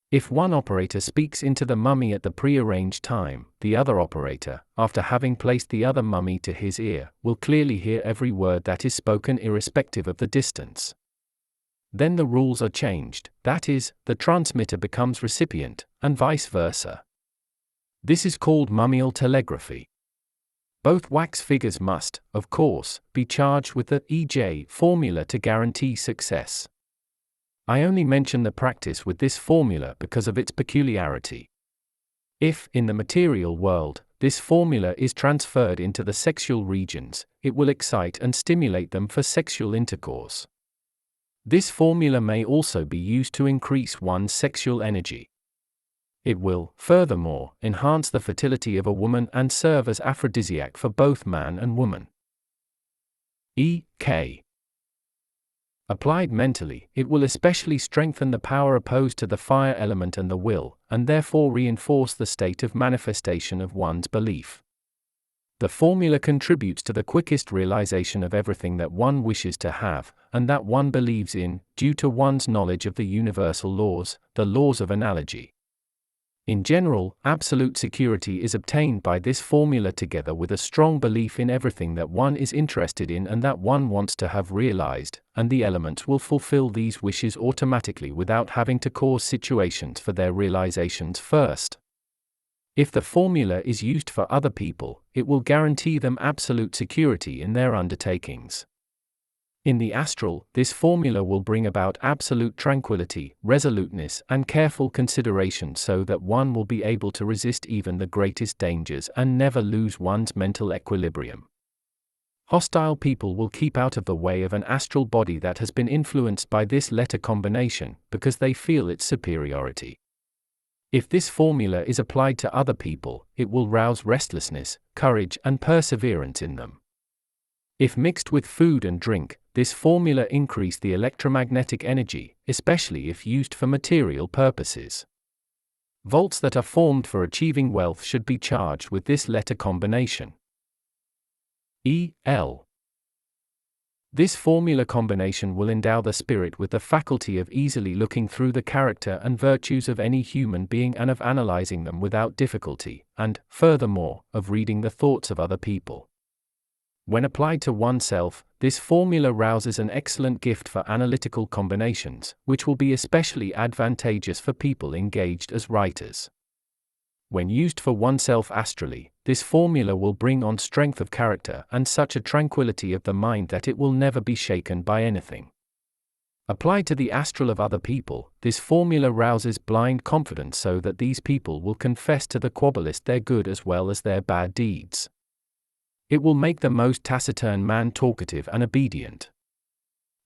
If one operator speaks into the mummy at the prearranged time, the other operator, after having placed the other mummy to his ear, will clearly hear every word that is spoken irrespective of the distance. Then the rules are changed, that is, the transmitter becomes recipient, and vice versa. This is called mummial telegraphy. Both wax figures must, of course, be charged with the EJ formula to guarantee success. I only mention the practice with this formula because of its peculiarity. If, in the material world, this formula is transferred into the sexual regions, it will excite and stimulate them for sexual intercourse. This formula may also be used to increase one's sexual energy. It will, furthermore, enhance the fertility of a woman and serve as aphrodisiac for both man and woman. E.K. Applied mentally, it will especially strengthen the power opposed to the fire element and the will, and therefore reinforce the state of manifestation of one's belief. The formula contributes to the quickest realization of everything that one wishes to have, and that one believes in, due to one's knowledge of the universal laws, the laws of analogy. In general, absolute security is obtained by this formula together with a strong belief in everything that one is interested in and that one wants to have realized, and the elements will fulfill these wishes automatically without having to cause situations for their realizations first. If the formula is used for other people, it will guarantee them absolute security in their undertakings. In the astral, this formula will bring about absolute tranquility, resoluteness, and careful consideration so that one will be able to resist even the greatest dangers and never lose one's mental equilibrium. Hostile people will keep out of the way of an astral body that has been influenced by this letter combination, because they feel its superiority. If this formula is applied to other people, it will rouse restlessness, courage, and perseverance in them. If mixed with food and drink, this formula increase the electromagnetic energy, especially if used for material purposes. Volts that are formed for achieving wealth should be charged with this letter combination. E.L. This formula combination will endow the spirit with the faculty of easily looking through the character and virtues of any human being and of analyzing them without difficulty, and, furthermore, of reading the thoughts of other people. When applied to oneself, this formula rouses an excellent gift for analytical combinations, which will be especially advantageous for people engaged as writers. When used for oneself astrally, this formula will bring on strength of character and such a tranquility of the mind that it will never be shaken by anything. Applied to the astral of other people, this formula rouses blind confidence so that these people will confess to the Kabbalist their good as well as their bad deeds. It will make the most taciturn man talkative and obedient.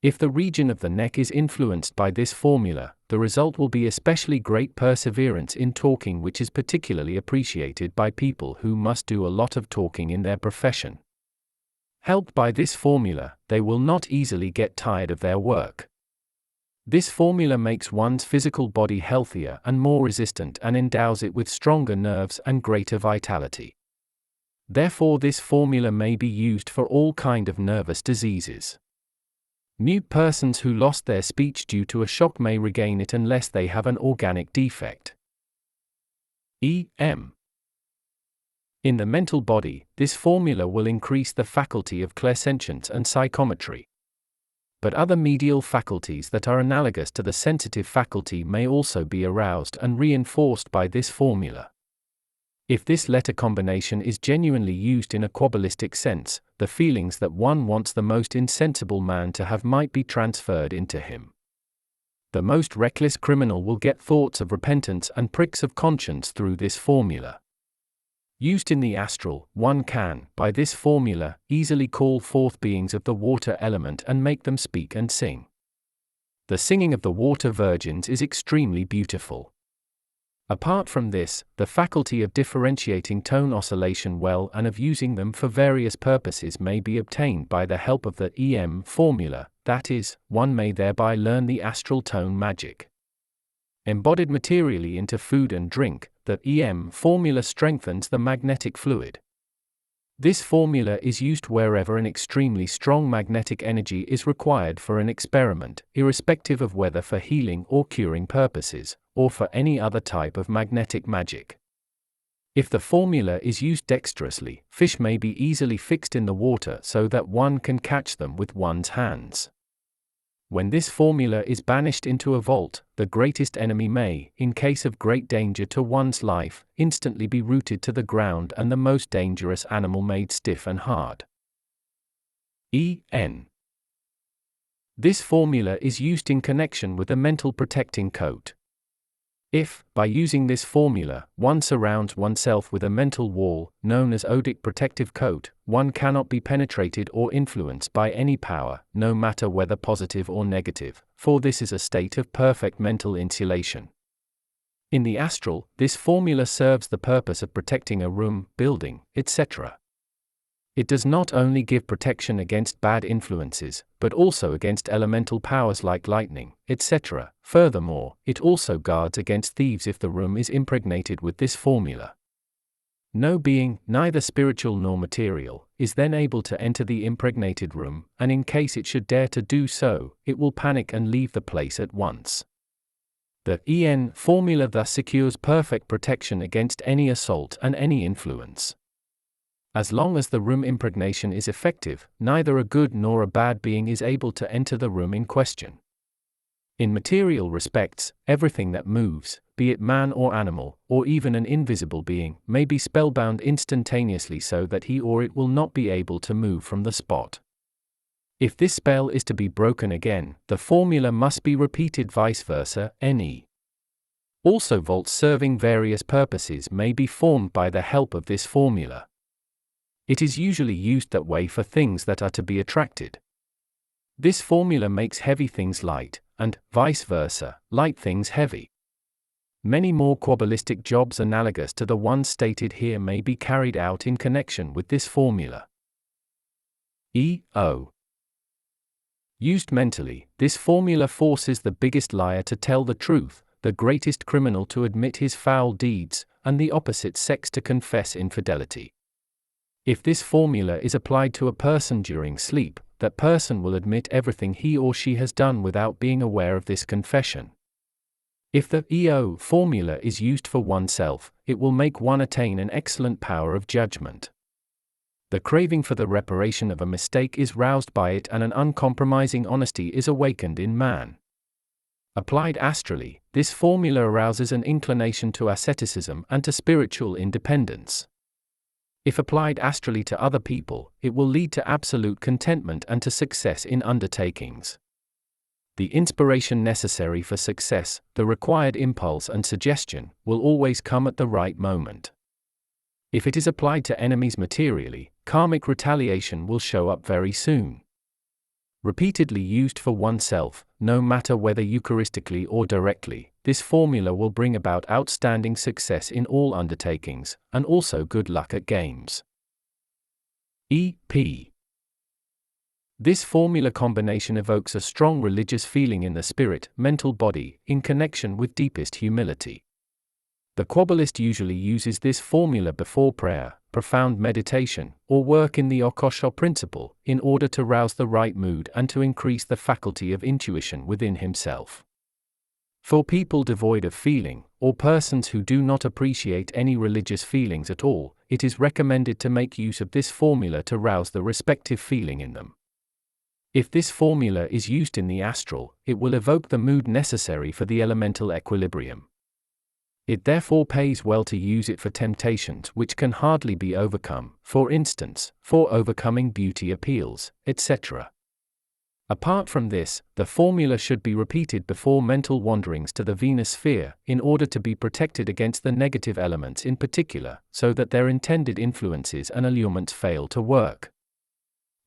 If the region of the neck is influenced by this formula, the result will be especially great perseverance in talking, which is particularly appreciated by people who must do a lot of talking in their profession. Helped by this formula, they will not easily get tired of their work. This formula makes one's physical body healthier and more resistant and endows it with stronger nerves and greater vitality. Therefore, this formula may be used for all kinds of nervous diseases. Mute persons who lost their speech due to a shock may regain it unless they have an organic defect. E.M. In the mental body, this formula will increase the faculty of clairsentience and psychometry. But other medial faculties that are analogous to the sensitive faculty may also be aroused and reinforced by this formula. If this letter combination is genuinely used in a Kabbalistic sense, the feelings that one wants the most insensible man to have might be transferred into him. The most reckless criminal will get thoughts of repentance and pricks of conscience through this formula. Used in the astral, one can, by this formula, easily call forth beings of the water element and make them speak and sing. The singing of the water virgins is extremely beautiful. Apart from this, the faculty of differentiating tone oscillation well and of using them for various purposes may be obtained by the help of the EM formula, that is, one may thereby learn the astral tone magic. Embodied materially into food and drink, the EM formula strengthens the magnetic fluid. This formula is used wherever an extremely strong magnetic energy is required for an experiment, irrespective of whether for healing or curing purposes, or for any other type of magnetic magic. If the formula is used dexterously, fish may be easily fixed in the water so that one can catch them with one's hands. When this formula is banished into a vault, the greatest enemy may, in case of great danger to one's life, instantly be rooted to the ground and the most dangerous animal made stiff and hard. E.N. This formula is used in connection with a mental protecting coat. If, by using this formula, one surrounds oneself with a mental wall, known as odic protective coat, one cannot be penetrated or influenced by any power, no matter whether positive or negative, for this is a state of perfect mental insulation. In the astral, this formula serves the purpose of protecting a room, building, etc. It does not only give protection against bad influences, but also against elemental powers like lightning, etc. Furthermore, it also guards against thieves if the room is impregnated with this formula. No being, neither spiritual nor material, is then able to enter the impregnated room, and in case it should dare to do so, it will panic and leave the place at once. The EN formula thus secures perfect protection against any assault and any influence. As long as the room impregnation is effective, neither a good nor a bad being is able to enter the room in question. In material respects, everything that moves, be it man or animal, or even an invisible being, may be spellbound instantaneously so that he or it will not be able to move from the spot. If this spell is to be broken again, the formula must be repeated vice versa, ne. Also vaults serving various purposes may be formed by the help of this formula. It is usually used that way for things that are to be attracted. This formula makes heavy things light, and, vice versa, light things heavy. Many more Kabbalistic jobs analogous to the ones stated here may be carried out in connection with this formula. E.O. Used mentally, this formula forces the biggest liar to tell the truth, the greatest criminal to admit his foul deeds, and the opposite sex to confess infidelity. If this formula is applied to a person during sleep, that person will admit everything he or she has done without being aware of this confession. If the EO formula is used for oneself, it will make one attain an excellent power of judgment. The craving for the reparation of a mistake is roused by it, and an uncompromising honesty is awakened in man. Applied astrally, this formula arouses an inclination to asceticism and to spiritual independence. If applied astrally to other people, it will lead to absolute contentment and to success in undertakings. The inspiration necessary for success, the required impulse and suggestion, will always come at the right moment. If it is applied to enemies materially, karmic retaliation will show up very soon. Repeatedly used for oneself, no matter whether Eucharistically or directly, this formula will bring about outstanding success in all undertakings, and also good luck at games. EP. This formula combination evokes a strong religious feeling in the spirit, mental body, in connection with deepest humility. The Kabbalist usually uses this formula before prayer, profound meditation, or work in the occult principle, in order to rouse the right mood and to increase the faculty of intuition within himself. For people devoid of feeling, or persons who do not appreciate any religious feelings at all, it is recommended to make use of this formula to rouse the respective feeling in them. If this formula is used in the astral, it will evoke the mood necessary for the elemental equilibrium. It therefore pays well to use it for temptations which can hardly be overcome, for instance, for overcoming beauty appeals, etc. Apart from this, the formula should be repeated before mental wanderings to the Venus sphere, in order to be protected against the negative elements in particular, so that their intended influences and allurements fail to work.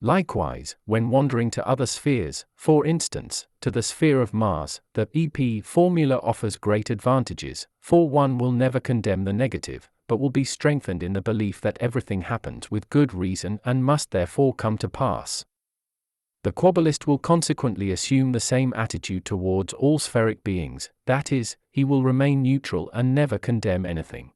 Likewise, when wandering to other spheres, for instance, to the sphere of Mars, the EP formula offers great advantages, for one will never condemn the negative, but will be strengthened in the belief that everything happens with good reason and must therefore come to pass. The Kabbalist will consequently assume the same attitude towards all spheric beings, that is, he will remain neutral and never condemn anything.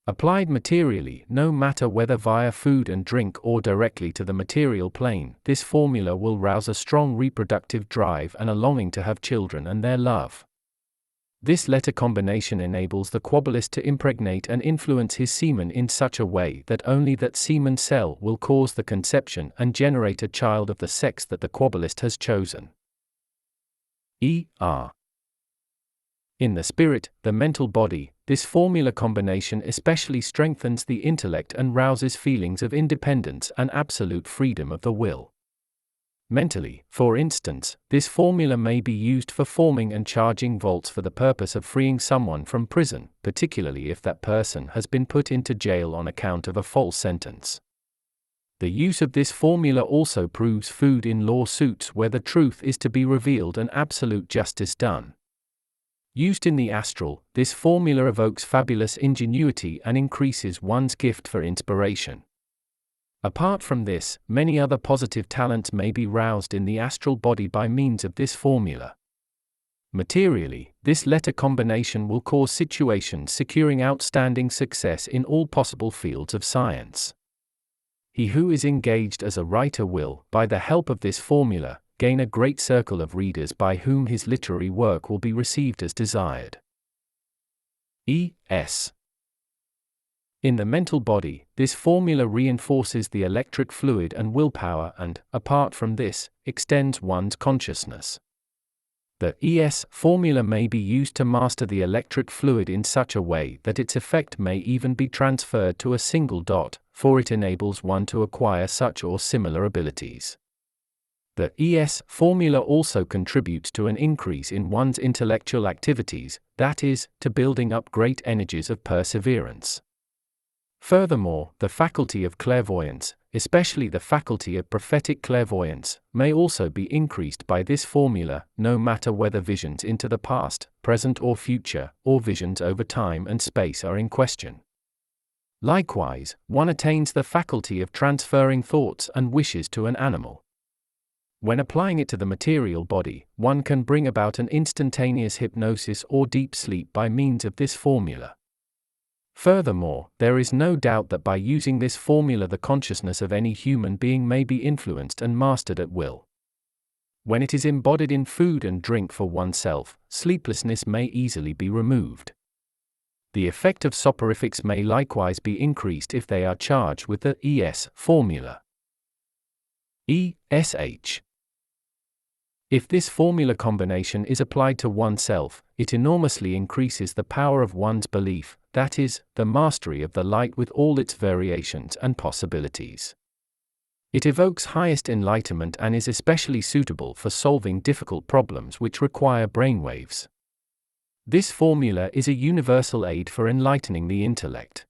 Applied materially, no matter whether via food and drink or directly to the material plane, this formula will rouse a strong reproductive drive and a longing to have children and their love. This letter combination enables the Kabbalist to impregnate and influence his semen in such a way that only that semen cell will cause the conception and generate a child of the sex that the Kabbalist has chosen. E.R. In the spirit, the mental body, this formula combination especially strengthens the intellect and rouses feelings of independence and absolute freedom of the will. Mentally, for instance, this formula may be used for forming and charging volts for the purpose of freeing someone from prison, particularly if that person has been put into jail on account of a false sentence. The use of this formula also proves food in lawsuits where the truth is to be revealed and absolute justice done. Used in the astral, this formula evokes fabulous ingenuity and increases one's gift for inspiration. Apart from this, many other positive talents may be roused in the astral body by means of this formula. Materially, this letter combination will cause situations securing outstanding success in all possible fields of science. He who is engaged as a writer will, by the help of this formula, gain a great circle of readers by whom his literary work will be received as desired. E.S. In the mental body, this formula reinforces the electric fluid and willpower and, apart from this, extends one's consciousness. The ES formula may be used to master the electric fluid in such a way that its effect may even be transferred to a single dot, for it enables one to acquire such or similar abilities. The ES formula also contributes to an increase in one's intellectual activities, that is, to building up great energies of perseverance. Furthermore, the faculty of clairvoyance, especially the faculty of prophetic clairvoyance, may also be increased by this formula, no matter whether visions into the past, present or future, or visions over time and space are in question. Likewise, one attains the faculty of transferring thoughts and wishes to an animal. When applying it to the material body, one can bring about an instantaneous hypnosis or deep sleep by means of this formula. Furthermore, there is no doubt that by using this formula the consciousness of any human being may be influenced and mastered at will. When it is embodied in food and drink for oneself, sleeplessness may easily be removed. The effect of soporifics may likewise be increased if they are charged with the ES formula. ESH. If this formula combination is applied to oneself, it enormously increases the power of one's belief, that is, the mastery of the light with all its variations and possibilities. It evokes highest enlightenment and is especially suitable for solving difficult problems which require brainwaves. This formula is a universal aid for enlightening the intellect.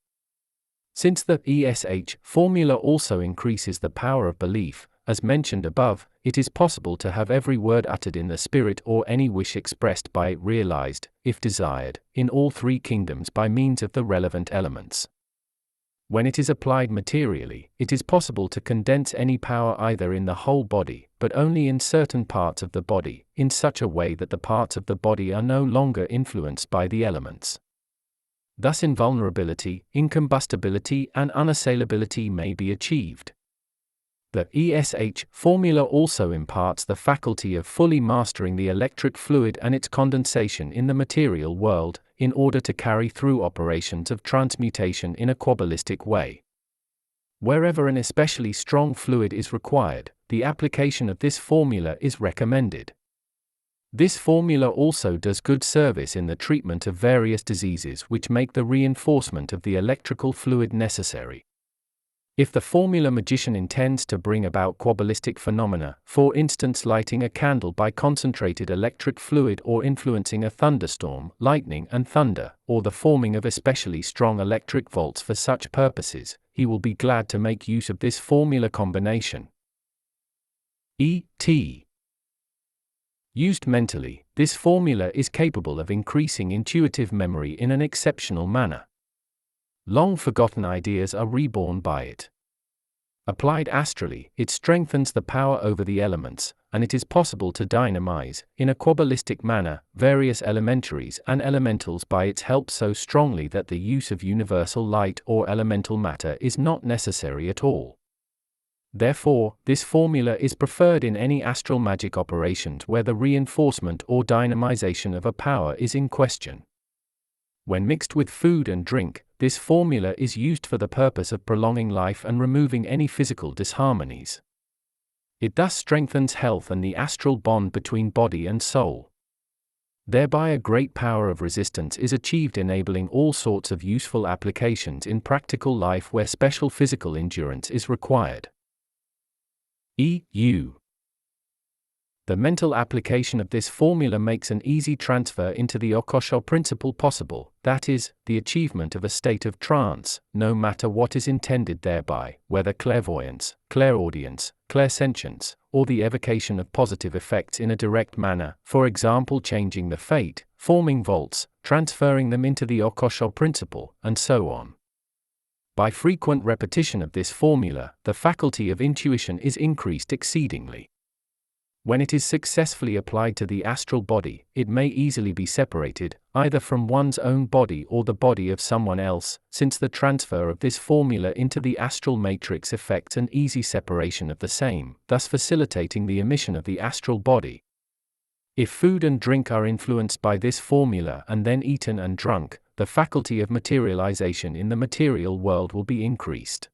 Since the ESH formula also increases the power of belief, as mentioned above, it is possible to have every word uttered in the spirit or any wish expressed by it realized, if desired, in all three kingdoms by means of the relevant elements. When it is applied materially, it is possible to condense any power either in the whole body, but only in certain parts of the body, in such a way that the parts of the body are no longer influenced by the elements. Thus invulnerability, incombustibility and unassailability may be achieved. The ESH formula also imparts the faculty of fully mastering the electric fluid and its condensation in the material world, in order to carry through operations of transmutation in a Kabbalistic way. Wherever an especially strong fluid is required, the application of this formula is recommended. This formula also does good service in the treatment of various diseases which make the reinforcement of the electrical fluid necessary. If the formula magician intends to bring about Kabbalistic phenomena, for instance lighting a candle by concentrated electric fluid or influencing a thunderstorm, lightning and thunder, or the forming of especially strong electric volts for such purposes, he will be glad to make use of this formula combination. E.T. Used mentally, this formula is capable of increasing intuitive memory in an exceptional manner. Long-forgotten ideas are reborn by it. Applied astrally, it strengthens the power over the elements, and it is possible to dynamize, in a Kabbalistic manner, various elementaries and elementals by its help so strongly that the use of universal light or elemental matter is not necessary at all. Therefore, this formula is preferred in any astral magic operations where the reinforcement or dynamization of a power is in question. When mixed with food and drink, this formula is used for the purpose of prolonging life and removing any physical disharmonies. It thus strengthens health and the astral bond between body and soul. Thereby a great power of resistance is achieved, enabling all sorts of useful applications in practical life where special physical endurance is required. EU. The mental application of this formula makes an easy transfer into the occult principle possible, that is, the achievement of a state of trance, no matter what is intended thereby, whether clairvoyance, clairaudience, clairsentience, or the evocation of positive effects in a direct manner, for example changing the fate, forming volts, transferring them into the occult principle, and so on. By frequent repetition of this formula, the faculty of intuition is increased exceedingly. When it is successfully applied to the astral body, it may easily be separated, either from one's own body or the body of someone else, since the transfer of this formula into the astral matrix effects an easy separation of the same, thus facilitating the emission of the astral body. If food and drink are influenced by this formula and then eaten and drunk, the faculty of materialization in the material world will be increased.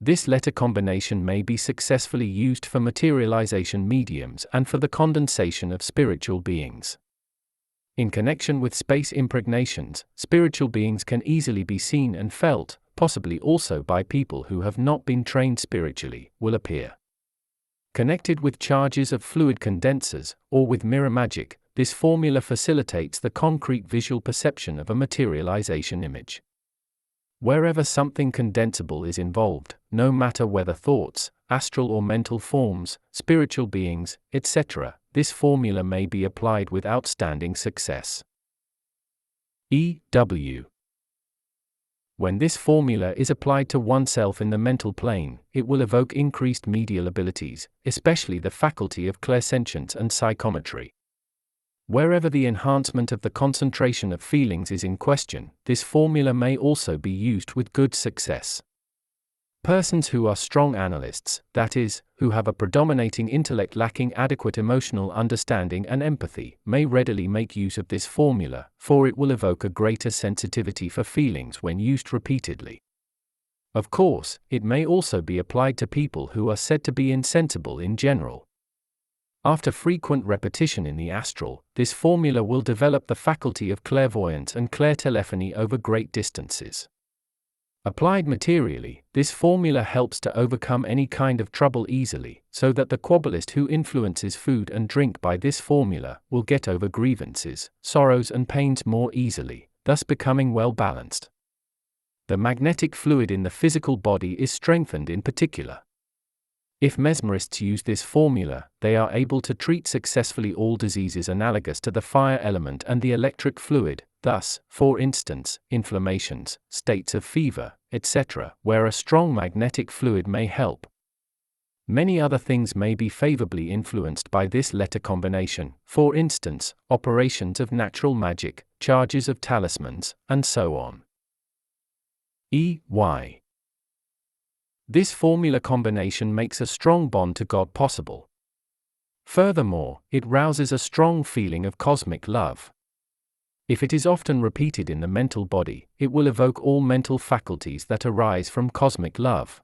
This letter combination may be successfully used for materialization mediums and for the condensation of spiritual beings. In connection with space impregnations, spiritual beings can easily be seen and felt, possibly also by people who have not been trained spiritually, will appear. Connected with charges of fluid condensers, or with mirror magic, this formula facilitates the concrete visual perception of a materialization image. Wherever something condensable is involved, no matter whether thoughts, astral or mental forms, spiritual beings, etc., this formula may be applied with outstanding success. E.W. When this formula is applied to oneself in the mental plane, it will evoke increased medial abilities, especially the faculty of clairsentience and psychometry. Wherever the enhancement of the concentration of feelings is in question, this formula may also be used with good success. Persons who are strong analysts, that is, who have a predominating intellect lacking adequate emotional understanding and empathy, may readily make use of this formula, for it will evoke a greater sensitivity for feelings when used repeatedly. Of course, it may also be applied to people who are said to be insensible in general. After frequent repetition in the astral, this formula will develop the faculty of clairvoyance and clairtelephony over great distances. Applied materially, this formula helps to overcome any kind of trouble easily, so that the Kabbalist who influences food and drink by this formula will get over grievances, sorrows and pains more easily, thus becoming well balanced. The magnetic fluid in the physical body is strengthened in particular. If mesmerists use this formula, they are able to treat successfully all diseases analogous to the fire element and the electric fluid, thus, for instance, inflammations, states of fever, etc., where a strong magnetic fluid may help. Many other things may be favorably influenced by this letter combination, for instance, operations of natural magic, charges of talismans, and so on. E.Y. This formula combination makes a strong bond to God possible. Furthermore, it rouses a strong feeling of cosmic love. If it is often repeated in the mental body, it will evoke all mental faculties that arise from cosmic love.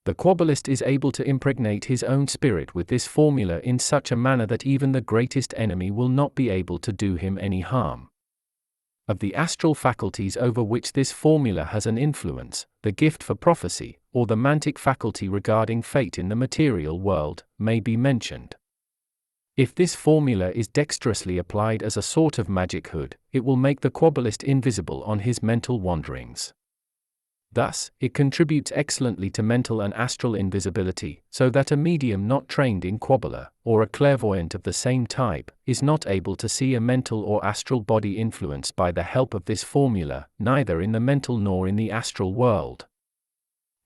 The Kabbalist is able to impregnate his own spirit with this formula in such a manner that even the greatest enemy will not be able to do him any harm. Of the astral faculties over which this formula has an influence, the gift for prophecy, or the mantic faculty regarding fate in the material world, may be mentioned. If this formula is dexterously applied as a sort of magic hood, it will make the Kabbalist invisible on his mental wanderings. Thus, it contributes excellently to mental and astral invisibility, so that a medium not trained in Kabbalah, or a clairvoyant of the same type, is not able to see a mental or astral body influenced by the help of this formula, neither in the mental nor in the astral world.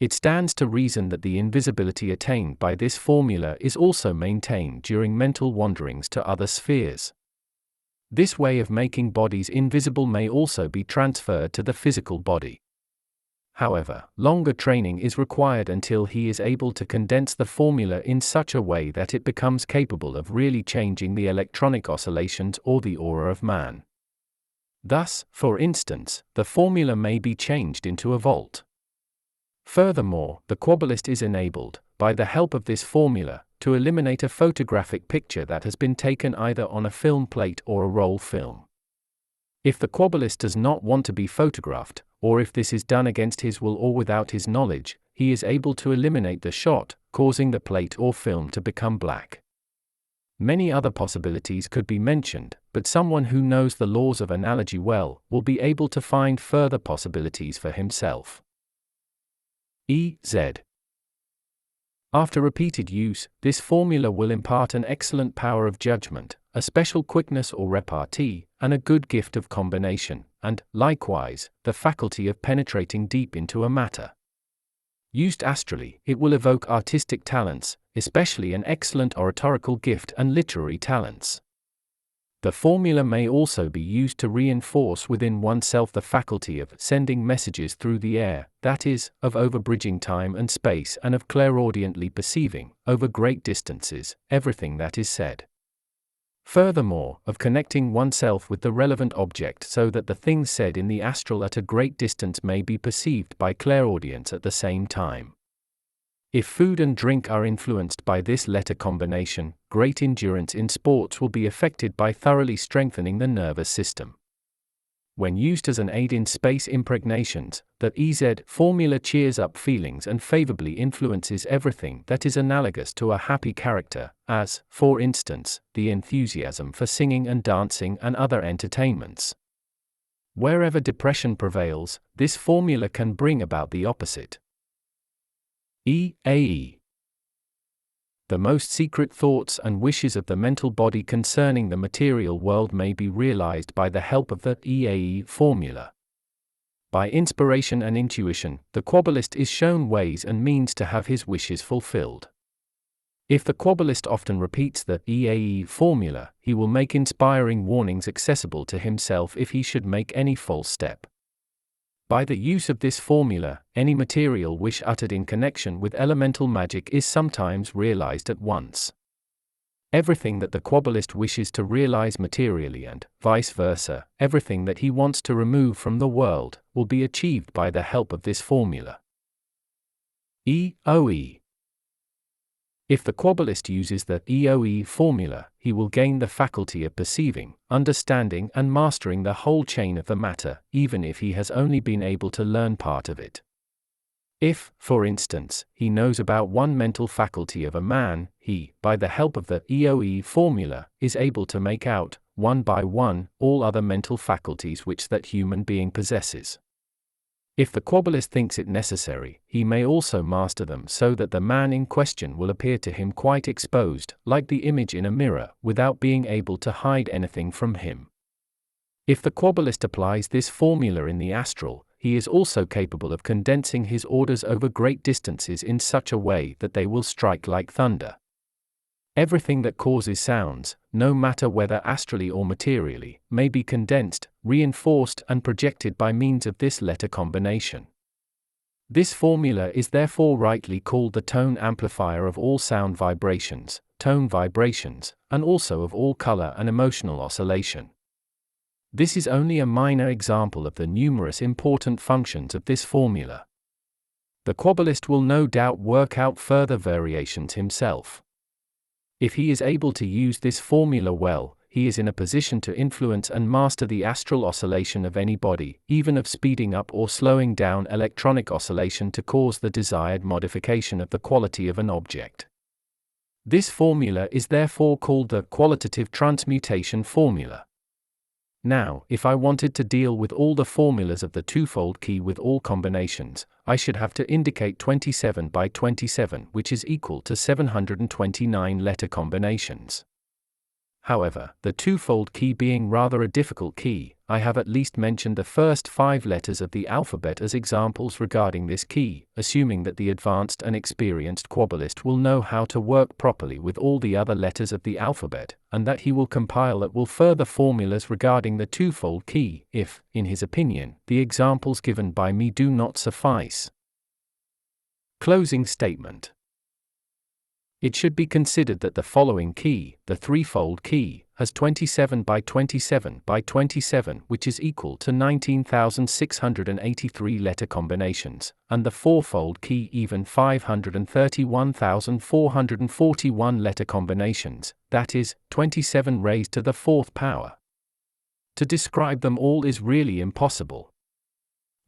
It stands to reason that the invisibility attained by this formula is also maintained during mental wanderings to other spheres. This way of making bodies invisible may also be transferred to the physical body. However, longer training is required until he is able to condense the formula in such a way that it becomes capable of really changing the electronic oscillations or the aura of man. Thus, for instance, the formula may be changed into a volt. Furthermore, the Kabbalist is enabled, by the help of this formula, to eliminate a photographic picture that has been taken either on a film plate or a roll film. If the Kabbalist does not want to be photographed, or if this is done against his will or without his knowledge, he is able to eliminate the shot, causing the plate or film to become black. Many other possibilities could be mentioned, but someone who knows the laws of analogy well will be able to find further possibilities for himself. E.Z. After repeated use, this formula will impart an excellent power of judgment, a special quickness or repartee, and a good gift of combination, and, likewise, the faculty of penetrating deep into a matter. Used astrally, it will evoke artistic talents, especially an excellent oratorical gift and literary talents. The formula may also be used to reinforce within oneself the faculty of sending messages through the air, that is, of overbridging time and space and of clairaudiently perceiving, over great distances, everything that is said. Furthermore, of connecting oneself with the relevant object so that the things said in the astral at a great distance may be perceived by clairaudience at the same time. If food and drink are influenced by this letter combination, great endurance in sports will be effected by thoroughly strengthening the nervous system. When used as an aid in space impregnations, the EZ formula cheers up feelings and favorably influences everything that is analogous to a happy character, as, for instance, the enthusiasm for singing and dancing and other entertainments. Wherever depression prevails, this formula can bring about the opposite. E.A.E. The most secret thoughts and wishes of the mental body concerning the material world may be realized by the help of the EAE formula. By inspiration and intuition, the Kabbalist is shown ways and means to have his wishes fulfilled. If the Kabbalist often repeats the EAE formula, he will make inspiring warnings accessible to himself if he should make any false step. By the use of this formula, any material wish uttered in connection with elemental magic is sometimes realized at once. Everything that the Kabbalist wishes to realize materially and, vice versa, everything that he wants to remove from the world, will be achieved by the help of this formula. EOE. If the Kabbalist uses the EOE formula, he will gain the faculty of perceiving, understanding and mastering the whole chain of the matter, even if he has only been able to learn part of it. If, for instance, he knows about one mental faculty of a man, he, by the help of the EOE formula, is able to make out, one by one, all other mental faculties which that human being possesses. If the Kabbalist thinks it necessary, he may also master them so that the man in question will appear to him quite exposed, like the image in a mirror, without being able to hide anything from him. If the Kabbalist applies this formula in the astral, he is also capable of condensing his orders over great distances in such a way that they will strike like thunder. Everything that causes sounds, no matter whether astrally or materially, may be condensed, reinforced and projected by means of this letter combination. This formula is therefore rightly called the tone amplifier of all sound vibrations, tone vibrations, and also of all color and emotional oscillation. This is only a minor example of the numerous important functions of this formula. The Kabbalist will no doubt work out further variations himself. If he is able to use this formula well, he is in a position to influence and master the astral oscillation of any body, even of speeding up or slowing down electronic oscillation to cause the desired modification of the quality of an object. This formula is therefore called the qualitative transmutation formula. Now, if I wanted to deal with all the formulas of the twofold key with all combinations, I should have to indicate 27 by 27, which is equal to 729 letter combinations. However, the twofold key being rather a difficult key, I have at least mentioned the first 5 letters of the alphabet as examples regarding this key, assuming that the advanced and experienced Kabbalist will know how to work properly with all the other letters of the alphabet, and that he will compile at will further formulas regarding the twofold key, if, in his opinion, the examples given by me do not suffice. Closing statement. It should be considered that the following key, the threefold key, has 27 by 27 by 27, which is equal to 19,683 letter combinations, and the fourfold key even 531,441 letter combinations, that is, 27 raised to the 4th power. To describe them all is really impossible.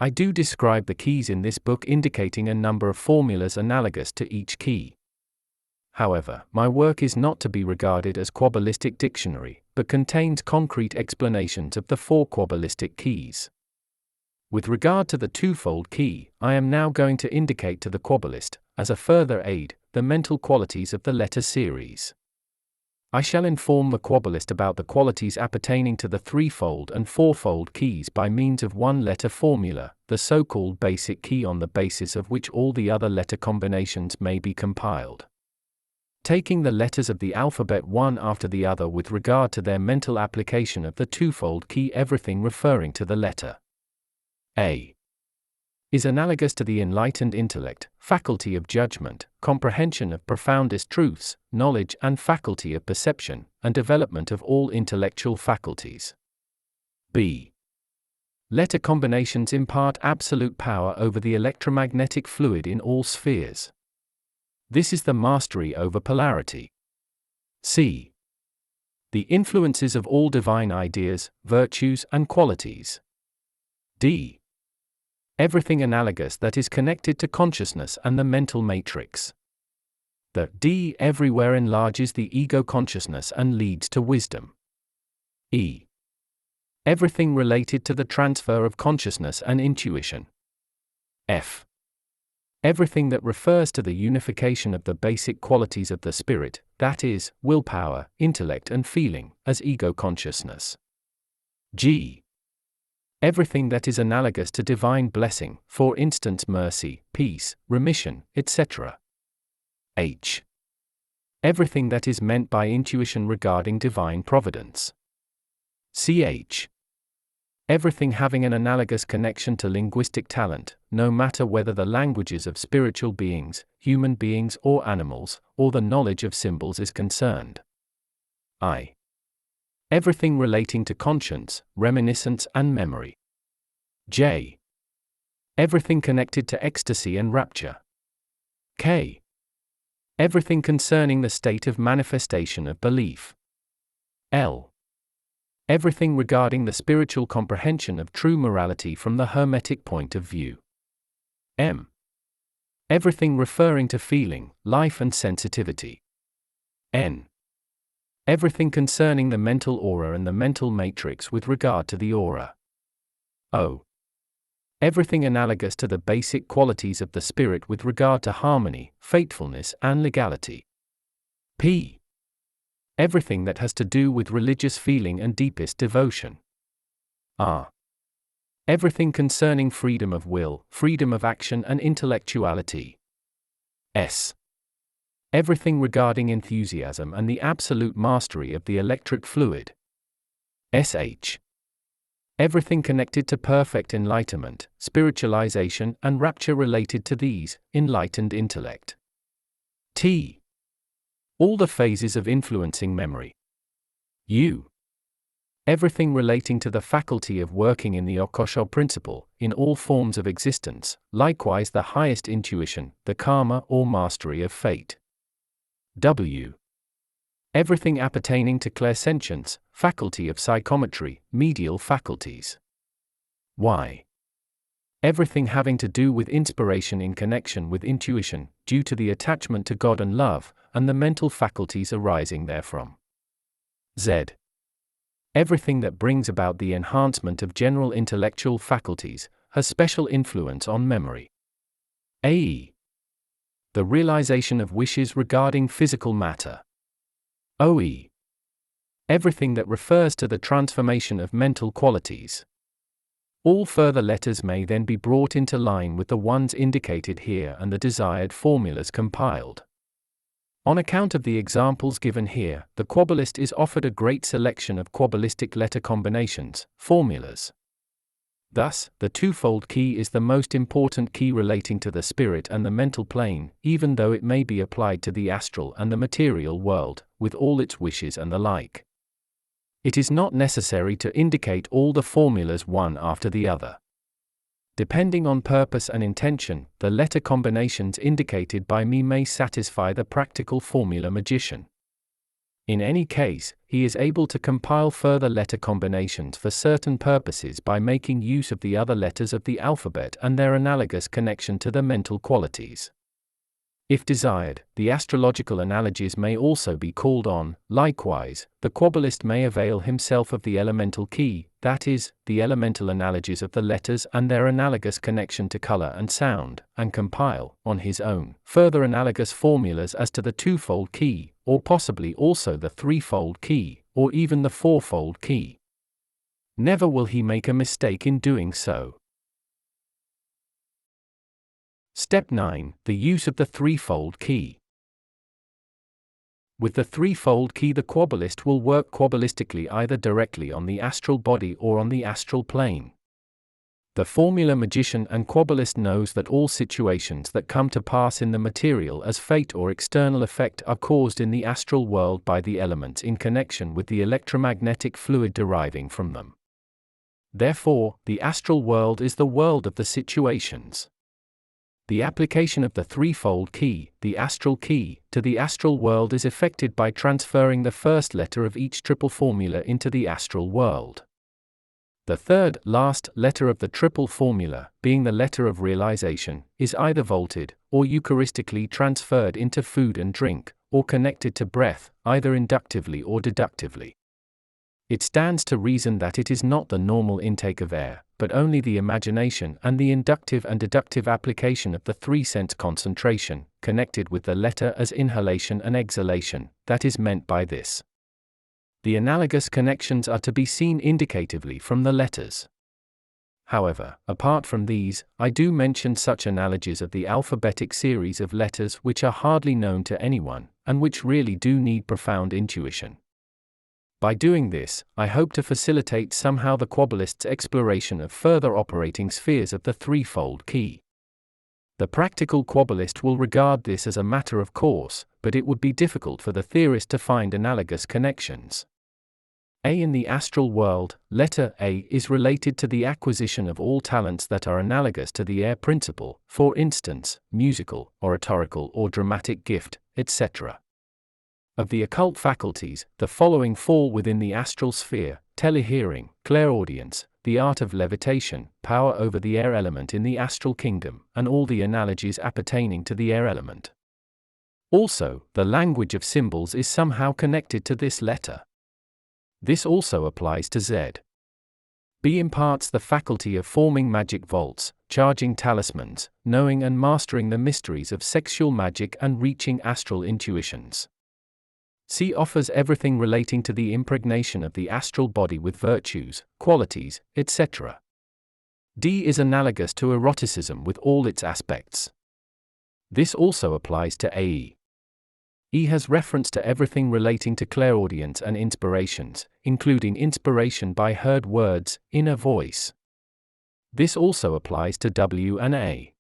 I do describe the keys in this book, indicating a number of formulas analogous to each key. However, my work is not to be regarded as Kabbalistic dictionary, but contains concrete explanations of the 4 Kabbalistic keys. With regard to the twofold key, I am now going to indicate to the Kabbalist, as a further aid, the mental qualities of the letter series. I shall inform the Kabbalist about the qualities appertaining to the threefold and fourfold keys by means of one letter formula, the so-called basic key, on the basis of which all the other letter combinations may be compiled. Taking the letters of the alphabet one after the other with regard to their mental application of the twofold key, everything referring to the letter A is analogous to the enlightened intellect, faculty of judgment, comprehension of profoundest truths, knowledge and faculty of perception, and development of all intellectual faculties. B. Letter combinations impart absolute power over the electromagnetic fluid in all spheres. This is the mastery over polarity. C. The influences of all divine ideas, virtues and qualities. D. Everything analogous that is connected to consciousness and the mental matrix. The D everywhere enlarges the ego consciousness and leads to wisdom. E. Everything related to the transfer of consciousness and intuition. F. Everything that refers to the unification of the basic qualities of the spirit, that is, willpower, intellect and feeling, as ego consciousness. G. Everything that is analogous to divine blessing, for instance mercy, peace, remission, etc. H. Everything that is meant by intuition regarding divine providence. Ch. Everything having an analogous connection to linguistic talent, no matter whether the languages of spiritual beings, human beings or animals, or the knowledge of symbols is concerned. I. Everything relating to conscience, reminiscence and memory. J. Everything connected to ecstasy and rapture. K. Everything concerning the state of manifestation of belief. L. Everything regarding the spiritual comprehension of true morality from the Hermetic point of view. M. Everything referring to feeling, life and sensitivity. N. Everything concerning the mental aura and the mental matrix with regard to the aura. O. Everything analogous to the basic qualities of the spirit with regard to harmony, faithfulness and legality. P. Everything that has to do with religious feeling and deepest devotion. R. Everything concerning freedom of will, freedom of action and intellectuality. S. Everything regarding enthusiasm and the absolute mastery of the electric fluid. Sh. Everything connected to perfect enlightenment, spiritualization and rapture related to these, enlightened intellect. T. All the phases of influencing memory. U. Everything relating to the faculty of working in the occult principle, in all forms of existence, likewise the highest intuition, the karma or mastery of fate. W. Everything appertaining to clairsentience, faculty of psychometry, medial faculties. Y. Everything having to do with inspiration in connection with intuition, due to the attachment to God and love, and the mental faculties arising therefrom. Z. Everything that brings about the enhancement of general intellectual faculties, has special influence on memory. AE. The realization of wishes regarding physical matter. OE. Everything that refers to the transformation of mental qualities. All further letters may then be brought into line with the ones indicated here and the desired formulas compiled. On account of the examples given here, the Kabbalist is offered a great selection of Kabbalistic letter combinations, formulas. Thus, the twofold key is the most important key relating to the spirit and the mental plane, even though it may be applied to the astral and the material world, with all its wishes and the like. It is not necessary to indicate all the formulas one after the other. Depending on purpose and intention, the letter combinations indicated by me may satisfy the practical formula magician. In any case, he is able to compile further letter combinations for certain purposes by making use of the other letters of the alphabet and their analogous connection to the mental qualities. If desired, the astrological analogies may also be called on. Likewise, the Kabbalist may avail himself of the elemental key, that is, the elemental analogies of the letters and their analogous connection to color and sound, and compile, on his own, further analogous formulas as to the twofold key, or possibly also the threefold key, or even the fourfold key. Never will he make a mistake in doing so. Step 9. The use of the threefold key. With the threefold key, the Kabbalist will work Kabbalistically either directly on the astral body or on the astral plane. The formula magician and Kabbalist knows that all situations that come to pass in the material as fate or external effect are caused in the astral world by the elements in connection with the electromagnetic fluid deriving from them. Therefore, the astral world is the world of the situations. The application of the threefold key, the astral key, to the astral world is effected by transferring the first letter of each triple formula into the astral world. The third, last, letter of the triple formula, being the letter of realization, is either vaulted, or eucharistically transferred into food and drink, or connected to breath, either inductively or deductively. It stands to reason that it is not the normal intake of air, but only the imagination and the inductive and deductive application of the three-sense concentration, connected with the letter as inhalation and exhalation, that is meant by this. The analogous connections are to be seen indicatively from the letters. However, apart from these, I do mention such analogies of the alphabetic series of letters which are hardly known to anyone, and which really do need profound intuition. By doing this, I hope to facilitate somehow the Kabbalist's exploration of further operating spheres of the threefold key. The practical Kabbalist will regard this as a matter of course, but it would be difficult for the theorist to find analogous connections. A in the astral world, letter A is related to the acquisition of all talents that are analogous to the air principle, for instance, musical, oratorical or dramatic gift, etc. Of the occult faculties, the following fall within the astral sphere: telehearing, clairaudience, the art of levitation, power over the air element in the astral kingdom, and all the analogies appertaining to the air element. Also, the language of symbols is somehow connected to this letter. This also applies to Z. B imparts the faculty of forming magic vaults, charging talismans, knowing and mastering the mysteries of sexual magic and reaching astral intuitions. C offers everything relating to the impregnation of the astral body with virtues, qualities, etc. D is analogous to eroticism with all its aspects. This also applies to AE. E has reference to everything relating to clairaudience and inspirations, including inspiration by heard words, inner voice. This also applies to W and A.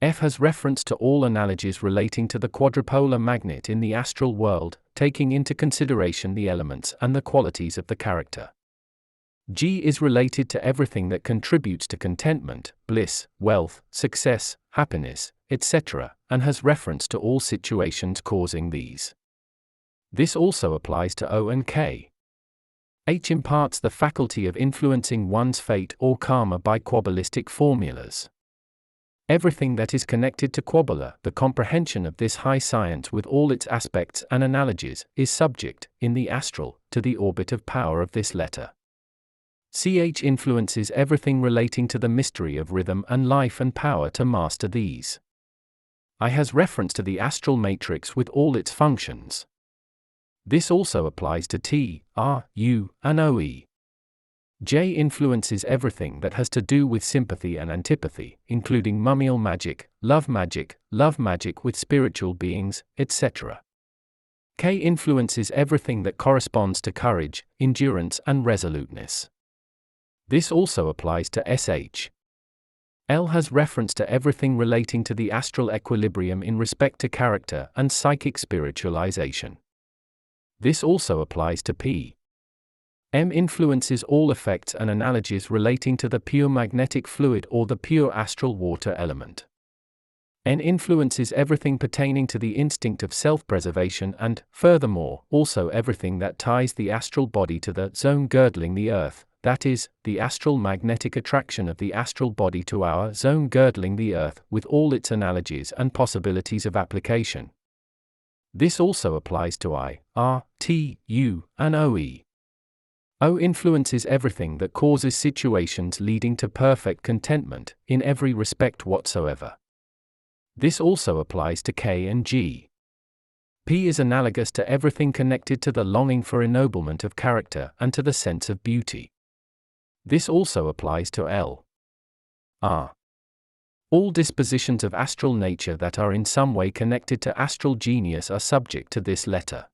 F has reference to all analogies relating to the quadrupolar magnet in the astral world, taking into consideration the elements and the qualities of the character. G is related to everything that contributes to contentment, bliss, wealth, success, happiness, etc., and has reference to all situations causing these. This also applies to O and K. H imparts the faculty of influencing one's fate or karma by Kabbalistic formulas. Everything that is connected to Kabbalah, the comprehension of this high science with all its aspects and analogies, is subject, in the astral, to the orbit of power of this letter. CH influences everything relating to the mystery of rhythm and life and power to master these. I has reference to the astral matrix with all its functions. This also applies to T, R, U, and OE. J influences everything that has to do with sympathy and antipathy, including mummial magic magic with spiritual beings, etc. K influences everything that corresponds to courage, endurance, and resoluteness. This also applies to SH. L has reference to everything relating to the astral equilibrium in respect to character and psychic spiritualization. This also applies to P. M influences all effects and analogies relating to the pure magnetic fluid or the pure astral water element. N influences everything pertaining to the instinct of self-preservation and, furthermore, also everything that ties the astral body to the zone girdling the earth, that is, the astral magnetic attraction of the astral body to our zone girdling the earth with all its analogies and possibilities of application. This also applies to I, R, T, U, and OE. O influences everything that causes situations leading to perfect contentment, in every respect whatsoever. This also applies to K and G. P is analogous to everything connected to the longing for ennoblement of character and to the sense of beauty. This also applies to L. R. All dispositions of astral nature that are in some way connected to astral genius are subject to this letter.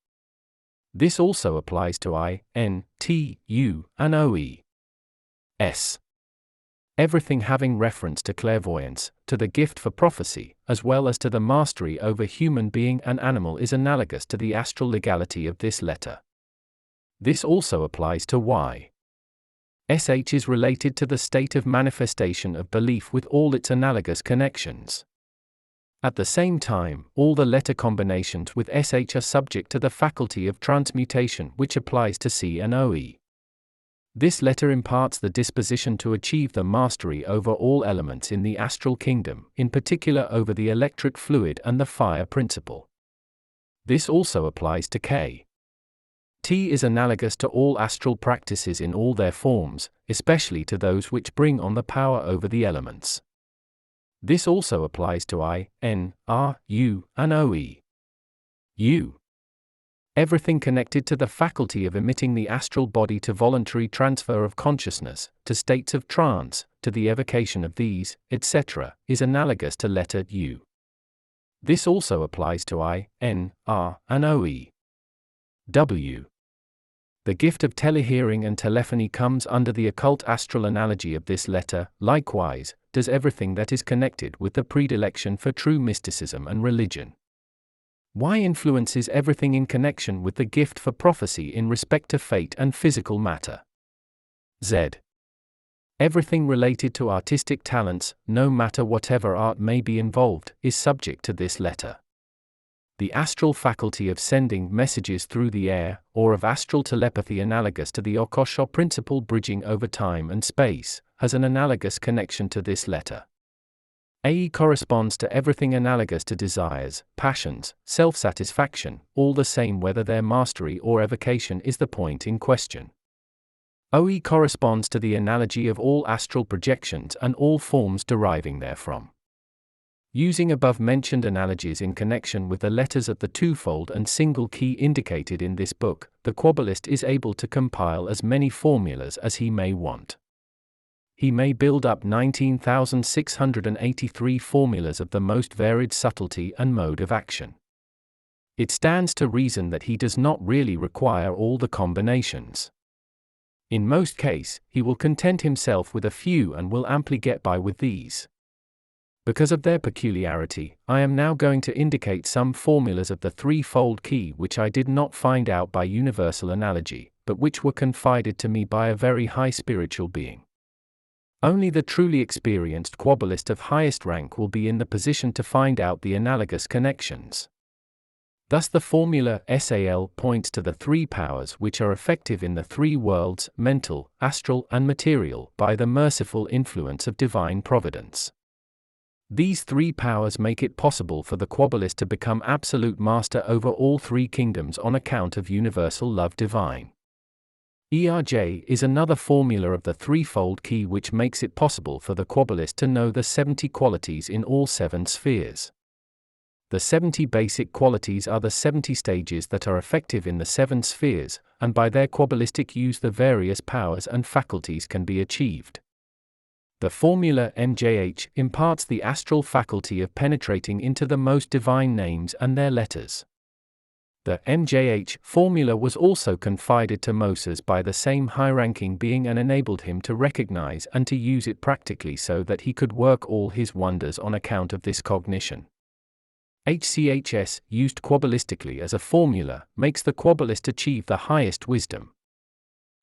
This also applies to I, N, T, U, and OE. S. Everything having reference to clairvoyance, to the gift for prophecy, as well as to the mastery over human being and animal is analogous to the astral legality of this letter. This also applies to Y. SH is related to the state of manifestation of belief with all its analogous connections. At the same time, all the letter combinations with SH are subject to the faculty of transmutation which applies to C and OE. This letter imparts the disposition to achieve the mastery over all elements in the astral kingdom, in particular over the electric fluid and the fire principle. This also applies to K. T is analogous to all astral practices in all their forms, especially to those which bring on the power over the elements. This also applies to I, N, R, U, and OE. U. Everything connected to the faculty of emitting the astral body to voluntary transfer of consciousness, to states of trance, to the evocation of these, etc., is analogous to letter U. This also applies to I, N, R, and OE. W. The gift of telehearing and telephony comes under the occult astral analogy of this letter, likewise, does everything that is connected with the predilection for true mysticism and religion. Y influences everything in connection with the gift for prophecy in respect to fate and physical matter. Z. Everything related to artistic talents, no matter whatever art may be involved, is subject to this letter. The astral faculty of sending messages through the air, or of astral telepathy analogous to the occult principle bridging over time and space, has an analogous connection to this letter. AE corresponds to everything analogous to desires, passions, self-satisfaction, all the same whether their mastery or evocation is the point in question. OE corresponds to the analogy of all astral projections and all forms deriving therefrom. Using above-mentioned analogies in connection with the letters of the twofold and single key indicated in this book, the Kabbalist is able to compile as many formulas as he may want. He may build up 19,683 formulas of the most varied subtlety and mode of action. It stands to reason that he does not really require all the combinations. In most cases, he will content himself with a few and will amply get by with these. Because of their peculiarity, I am now going to indicate some formulas of the threefold key which I did not find out by universal analogy, but which were confided to me by a very high spiritual being. Only the truly experienced Kabbalist of highest rank will be in the position to find out the analogous connections. Thus the formula SAL points to the three powers which are effective in the three worlds, mental, astral, and material, by the merciful influence of divine providence. These three powers make it possible for the Kabbalist to become absolute master over all three kingdoms on account of universal love divine. ERJ is another formula of the threefold key which makes it possible for the Kabbalist to know the 70 qualities in all 7 spheres. The 70 basic qualities are the 70 stages that are effective in the 7 spheres, and by their Kabbalistic use the various powers and faculties can be achieved. The formula MJH imparts the astral faculty of penetrating into the most divine names and their letters. The MJH formula was also confided to Moses by the same high-ranking being and enabled him to recognize and to use it practically so that he could work all his wonders on account of this cognition. HCHS, used Kabbalistically as a formula, makes the Kabbalist achieve the highest wisdom.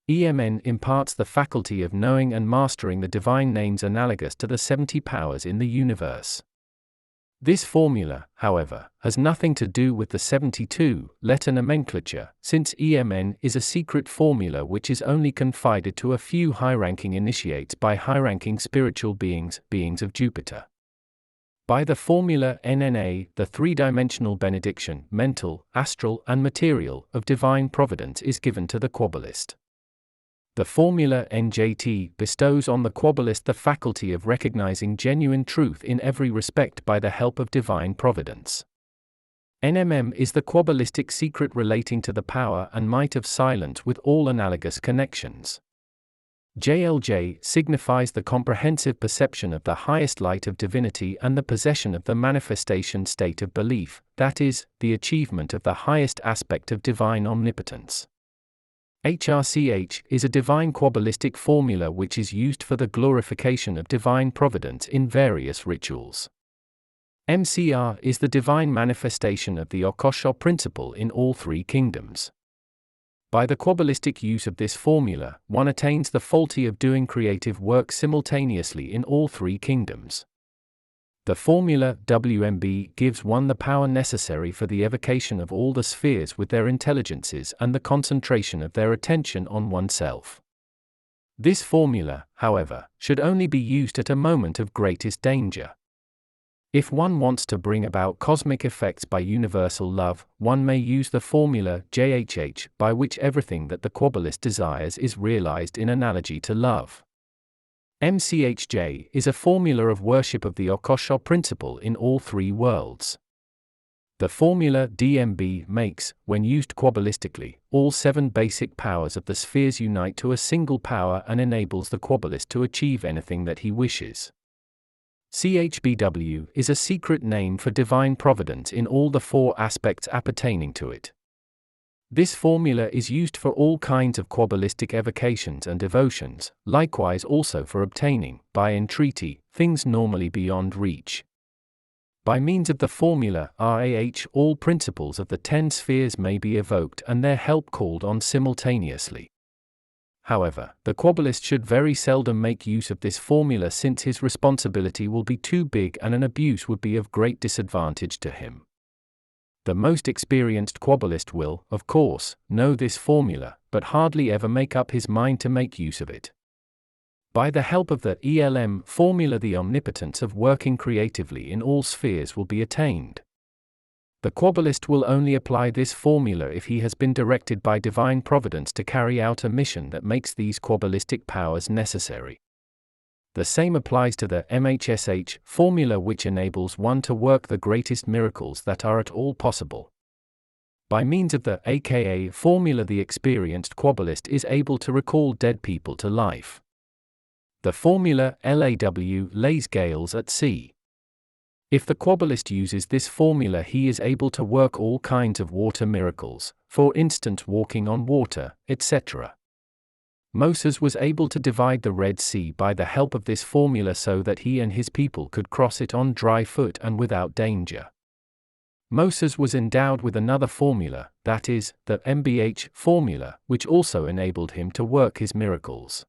EMN imparts the faculty of knowing and mastering the divine names analogous to the 70 powers in the universe. This formula, however, has nothing to do with the 72-letter nomenclature, since EMN is a secret formula which is only confided to a few high-ranking initiates by high-ranking spiritual beings, beings of Jupiter. By the formula NNA, the three-dimensional benediction, mental, astral, and material, of divine providence is given to the Kabbalist. The formula NJT bestows on the Kabbalist the faculty of recognizing genuine truth in every respect by the help of divine providence. NMM is the Kabbalistic secret relating to the power and might of silence with all analogous connections. JLJ signifies the comprehensive perception of the highest light of divinity and the possession of the manifestation state of belief, that is, the achievement of the highest aspect of divine omnipotence. HRCH is a divine Kabbalistic formula which is used for the glorification of divine providence in various rituals. MCR is the divine manifestation of the occult principle in all three kingdoms. By the Kabbalistic use of this formula, one attains the faculty of doing creative work simultaneously in all three kingdoms. The formula WMB gives one the power necessary for the evocation of all the spheres with their intelligences and the concentration of their attention on oneself. This formula, however, should only be used at a moment of greatest danger. If one wants to bring about cosmic effects by universal love, one may use the formula JHH, by which everything that the Kabbalist desires is realized in analogy to love. MCHJ is a formula of worship of the occult principle in all three worlds. The formula DMB makes, when used Kabbalistically, all 7 basic powers of the spheres unite to a single power and enables the Kabbalist to achieve anything that he wishes. CHBW is a secret name for divine providence in all the 4 aspects appertaining to it. This formula is used for all kinds of Kabbalistic evocations and devotions, likewise also for obtaining, by entreaty, things normally beyond reach. By means of the formula RAH, all principles of the 10 spheres may be evoked and their help called on simultaneously. However, the Kabbalist should very seldom make use of this formula, since his responsibility will be too big and an abuse would be of great disadvantage to him. The most experienced Kabbalist will, of course, know this formula, but hardly ever make up his mind to make use of it. By the help of the ELM formula, the omnipotence of working creatively in all spheres will be attained. The Kabbalist will only apply this formula if he has been directed by divine providence to carry out a mission that makes these Kabbalistic powers necessary. The same applies to the MHSH formula, which enables one to work the greatest miracles that are at all possible. By means of the AKA formula, the experienced Kabbalist is able to recall dead people to life. The formula LAW lays gales at sea. If the Kabbalist uses this formula, he is able to work all kinds of water miracles, for instance walking on water, etc. Moses was able to divide the Red Sea by the help of this formula so that he and his people could cross it on dry foot and without danger. Moses was endowed with another formula, that is, the MBH formula, which also enabled him to work his miracles.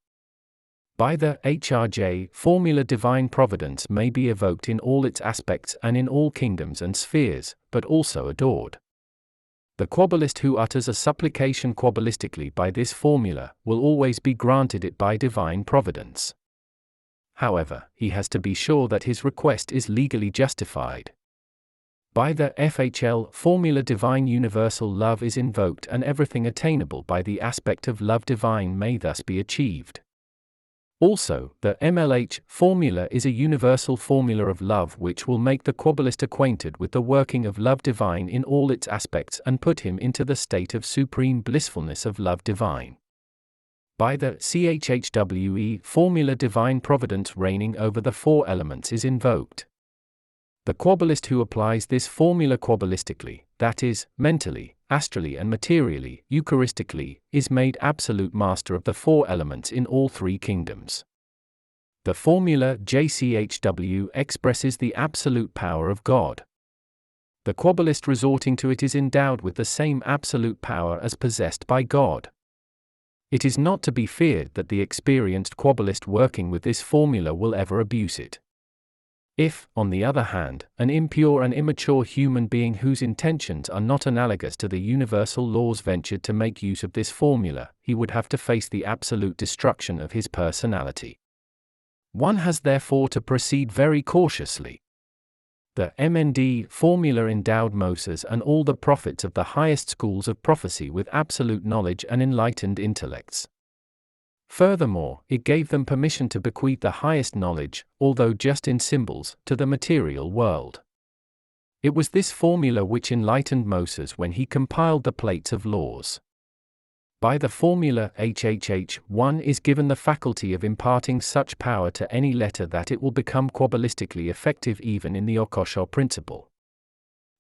By the HRJ formula, divine providence may be evoked in all its aspects and in all kingdoms and spheres, but also adored. The Kabbalist who utters a supplication Kabbalistically by this formula will always be granted it by divine providence. However, he has to be sure that his request is legally justified. By the FHL formula, divine universal love is invoked and everything attainable by the aspect of love divine may thus be achieved. Also, the MLH formula is a universal formula of love which will make the Kabbalist acquainted with the working of love divine in all its aspects and put him into the state of supreme blissfulness of love divine. By the CHHWE formula, divine providence reigning over the 4 elements is invoked. The Kabbalist who applies this formula Kabbalistically, that is, mentally, astrally and materially, Eucharistically, is made absolute master of the 4 elements in all 3 kingdoms. The formula JCHW expresses the absolute power of God. The Kabbalist resorting to it is endowed with the same absolute power as possessed by God. It is not to be feared that the experienced Kabbalist working with this formula will ever abuse it. If, on the other hand, an impure and immature human being whose intentions are not analogous to the universal laws ventured to make use of this formula, he would have to face the absolute destruction of his personality. One has therefore to proceed very cautiously. The MND formula endowed Moses and all the prophets of the highest schools of prophecy with absolute knowledge and enlightened intellects. Furthermore, it gave them permission to bequeath the highest knowledge, although just in symbols, to the material world. It was this formula which enlightened Moses when he compiled the plates of laws. By the formula HHH, one is given the faculty of imparting such power to any letter that it will become Kabbalistically effective even in the occult principle.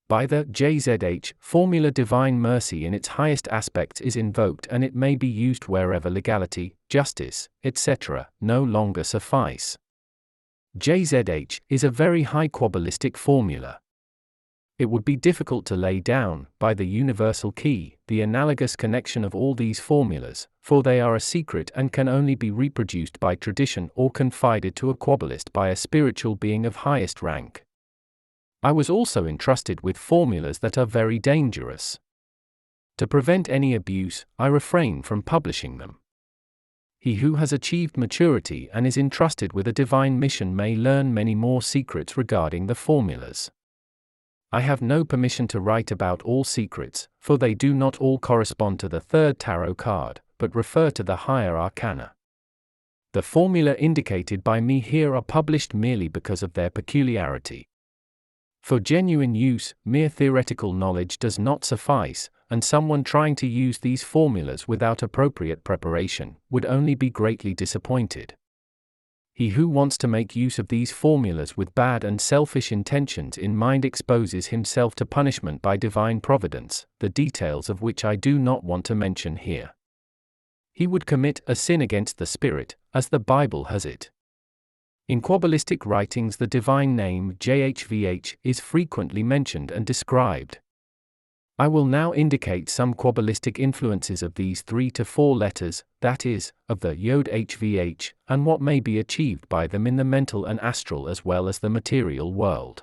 By the JZH formula, divine mercy in its highest aspects is invoked and it may be used wherever legality, justice, etc. no longer suffice. JZH is a very high Kabbalistic formula. It would be difficult to lay down, by the universal key, the analogous connection of all these formulas, for they are a secret and can only be reproduced by tradition or confided to a Kabbalist by a spiritual being of highest rank. I was also entrusted with formulas that are very dangerous. To prevent any abuse, I refrain from publishing them. He who has achieved maturity and is entrusted with a divine mission may learn many more secrets regarding the formulas. I have no permission to write about all secrets, for they do not all correspond to the 3rd tarot card, but refer to the higher arcana. The formula indicated by me here are published merely because of their peculiarity. For genuine use, mere theoretical knowledge does not suffice, and someone trying to use these formulas without appropriate preparation would only be greatly disappointed. He who wants to make use of these formulas with bad and selfish intentions in mind exposes himself to punishment by divine providence, the details of which I do not want to mention here. He would commit a sin against the Spirit, as the Bible has it. In Kabbalistic writings, the divine name JHVH is frequently mentioned and described. I will now indicate some Kabbalistic influences of these 3 to 4 letters, that is, of the Yod HVH, and what may be achieved by them in the mental and astral as well as the material world.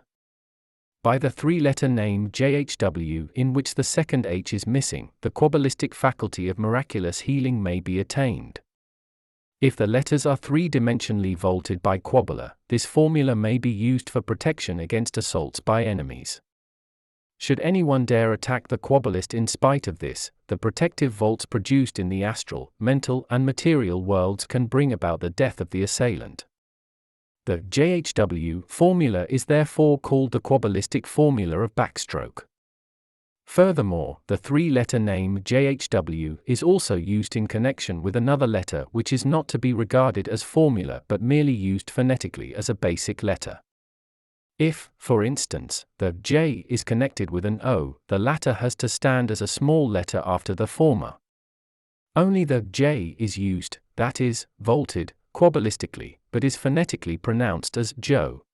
By the 3-letter name JHW, in which the second H is missing, the Kabbalistic faculty of miraculous healing may be attained. If the letters are 3-dimensionally vaulted by Kabbalah, this formula may be used for protection against assaults by enemies. Should anyone dare attack the Kabbalist in spite of this, the protective vaults produced in the astral, mental, and material worlds can bring about the death of the assailant. The JHW formula is therefore called the Kabbalistic formula of backstroke. Furthermore, the 3-letter name JHW is also used in connection with another letter which is not to be regarded as formula but merely used phonetically as a basic letter. If, for instance, the J is connected with an O, the latter has to stand as a small letter after the former. Only the J is used, that is, vaulted, Kabbalistically, but is phonetically pronounced as Jo.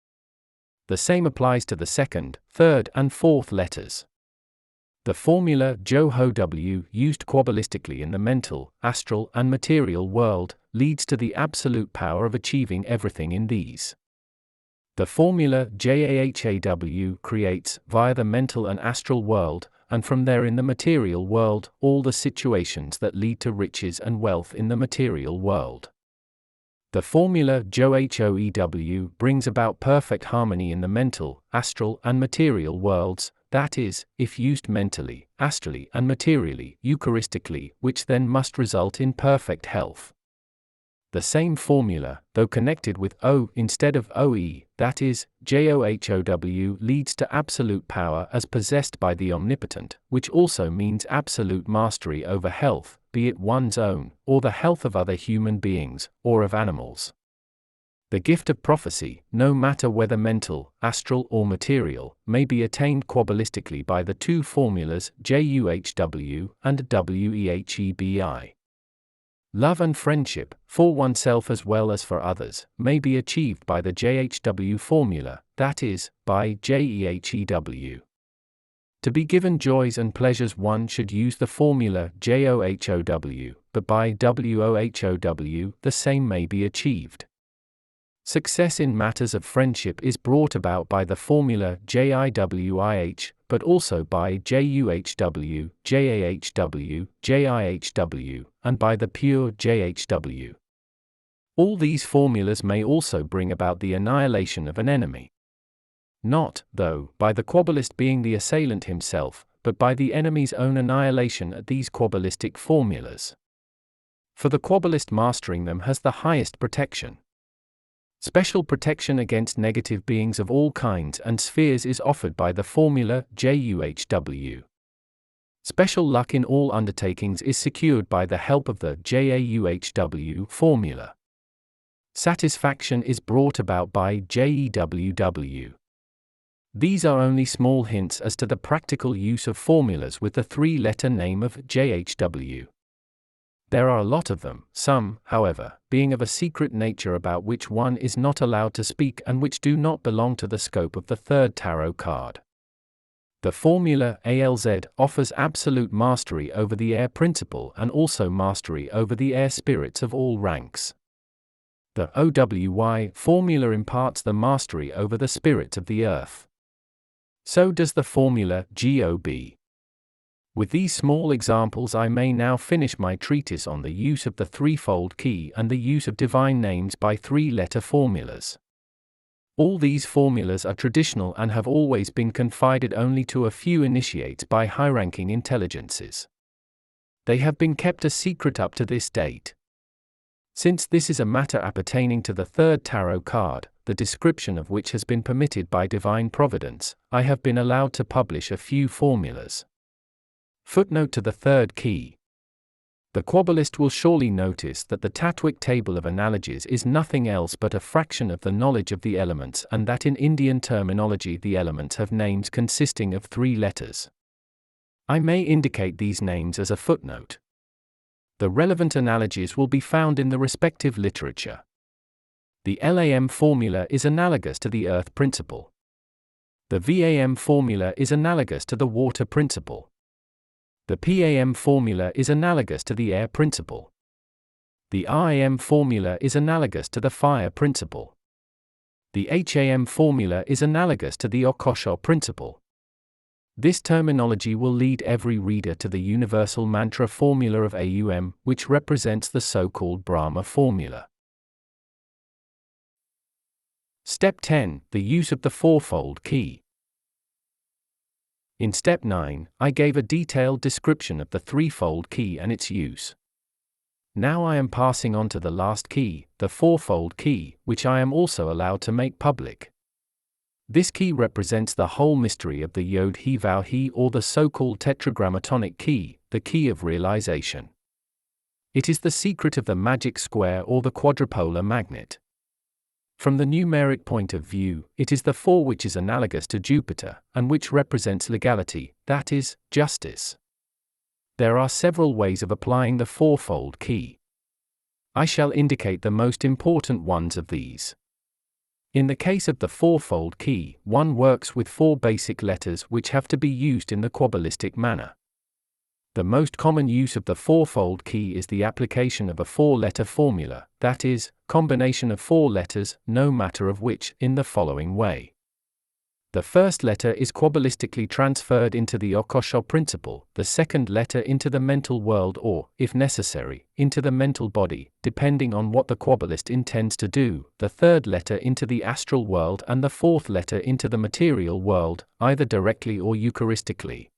The same applies to the second, third, and fourth letters. The formula JOHO-W, used Kabbalistically in the mental, astral, and material world, leads to the absolute power of achieving everything in these. The formula JAHAW creates, via the mental and astral world, and from there in the material world, all the situations that lead to riches and wealth in the material world. The formula JOHOEW brings about perfect harmony in the mental, astral, and material worlds, that is, if used mentally, astrally, and materially, Eucharistically, which then must result in perfect health. The same formula, though connected with O instead of OE, that is, JOHOW, leads to absolute power as possessed by the Omnipotent, which also means absolute mastery over health, be it one's own, or the health of other human beings, or of animals. The gift of prophecy, no matter whether mental, astral, or material, may be attained Kabbalistically by the 2 formulas JUHW and WEHEBI. Love and friendship, for oneself as well as for others, may be achieved by the JHW formula, that is, by JEHEW. To be given joys and pleasures one should use the formula JOHOW, but by WOHOW the same may be achieved. Success in matters of friendship is brought about by the formula JIWIH, but also by JUHW, JAHW, JIHW, and by the pure JHW. All these formulas may also bring about the annihilation of an enemy. Not, though, by the Kabbalist being the assailant himself, but by the enemy's own annihilation at these Kabbalistic formulas. For the Kabbalist mastering them has the highest protection. Special protection against negative beings of all kinds and spheres is offered by the formula JUHW. Special luck in all undertakings is secured by the help of the JAUHW formula. Satisfaction is brought about by JEWW. These are only small hints as to the practical use of formulas with the 3-letter name of JHW. There are a lot of them, some, however, being of a secret nature about which one is not allowed to speak and which do not belong to the scope of the 3rd tarot card. The formula ALZ offers absolute mastery over the air principle and also mastery over the air spirits of all ranks. The OWY formula imparts the mastery over the spirit of the earth. So does the formula GOB. With these small examples I may now finish my treatise on the use of the threefold key and the use of divine names by 3-letter formulas. All these formulas are traditional and have always been confided only to a few initiates by high-ranking intelligences. They have been kept a secret up to this date. Since this is a matter appertaining to the third tarot card, the description of which has been permitted by divine providence, I have been allowed to publish a few formulas. Footnote to the third key. The Kabbalist will surely notice that the Tatwic table of analogies is nothing else but a fraction of the knowledge of the elements, and that in Indian terminology the elements have names consisting of 3 letters. I may indicate these names as a footnote. The relevant analogies will be found in the respective literature. The LAM formula is analogous to the earth principle. The VAM formula is analogous to the water principle. The PAM formula is analogous to the air principle. The RAM formula is analogous to the fire principle. The HAM formula is analogous to the occult principle. This terminology will lead every reader to the universal mantra formula of AUM, which represents the so-called Brahma formula. Step 10. The use of the fourfold key. In Step 9, I gave a detailed description of the threefold key and its use. Now I am passing on to the last key, the fourfold key, which I am also allowed to make public. This key represents the whole mystery of the Yod-He-Vav-He, or the so-called tetragrammatonic key, the key of realization. It is the secret of the magic square or the quadrupolar magnet. From the numeric point of view, it is the 4 which is analogous to Jupiter, and which represents legality, that is, justice. There are several ways of applying the fourfold key. I shall indicate the most important ones of these. In the case of the fourfold key, one works with 4 basic letters which have to be used in the Kabbalistic manner. The most common use of the fourfold key is the application of a 4-letter formula, that is, combination of 4 letters, no matter of which, in the following way. The first letter is Kabbalistically transferred into the occult principle, the second letter into the mental world or, if necessary, into the mental body, depending on what the Kabbalist intends to do, the third letter into the astral world and the fourth letter into the material world, either directly or eucharistically.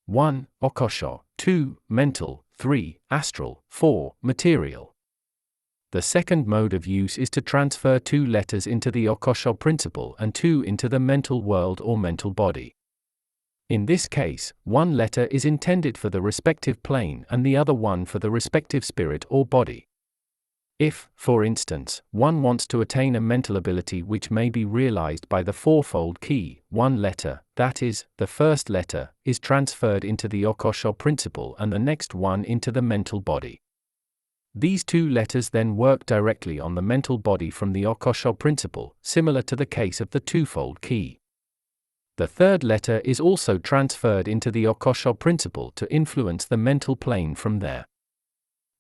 1. Occult, 2. Mental, 3. Astral, 4. Material. The second mode of use is to transfer 2 letters into the occult principle and 2 into the mental world or mental body. In this case, 1 letter is intended for the respective plane and the other one for the respective spirit or body. If, for instance, one wants to attain a mental ability which may be realized by the fourfold key, 1 letter, that is, the first letter, is transferred into the occult principle and the next one into the mental body. These 2 letters then work directly on the mental body from the occult principle, similar to the case of the twofold key. The third letter is also transferred into the occult principle to influence the mental plane from there.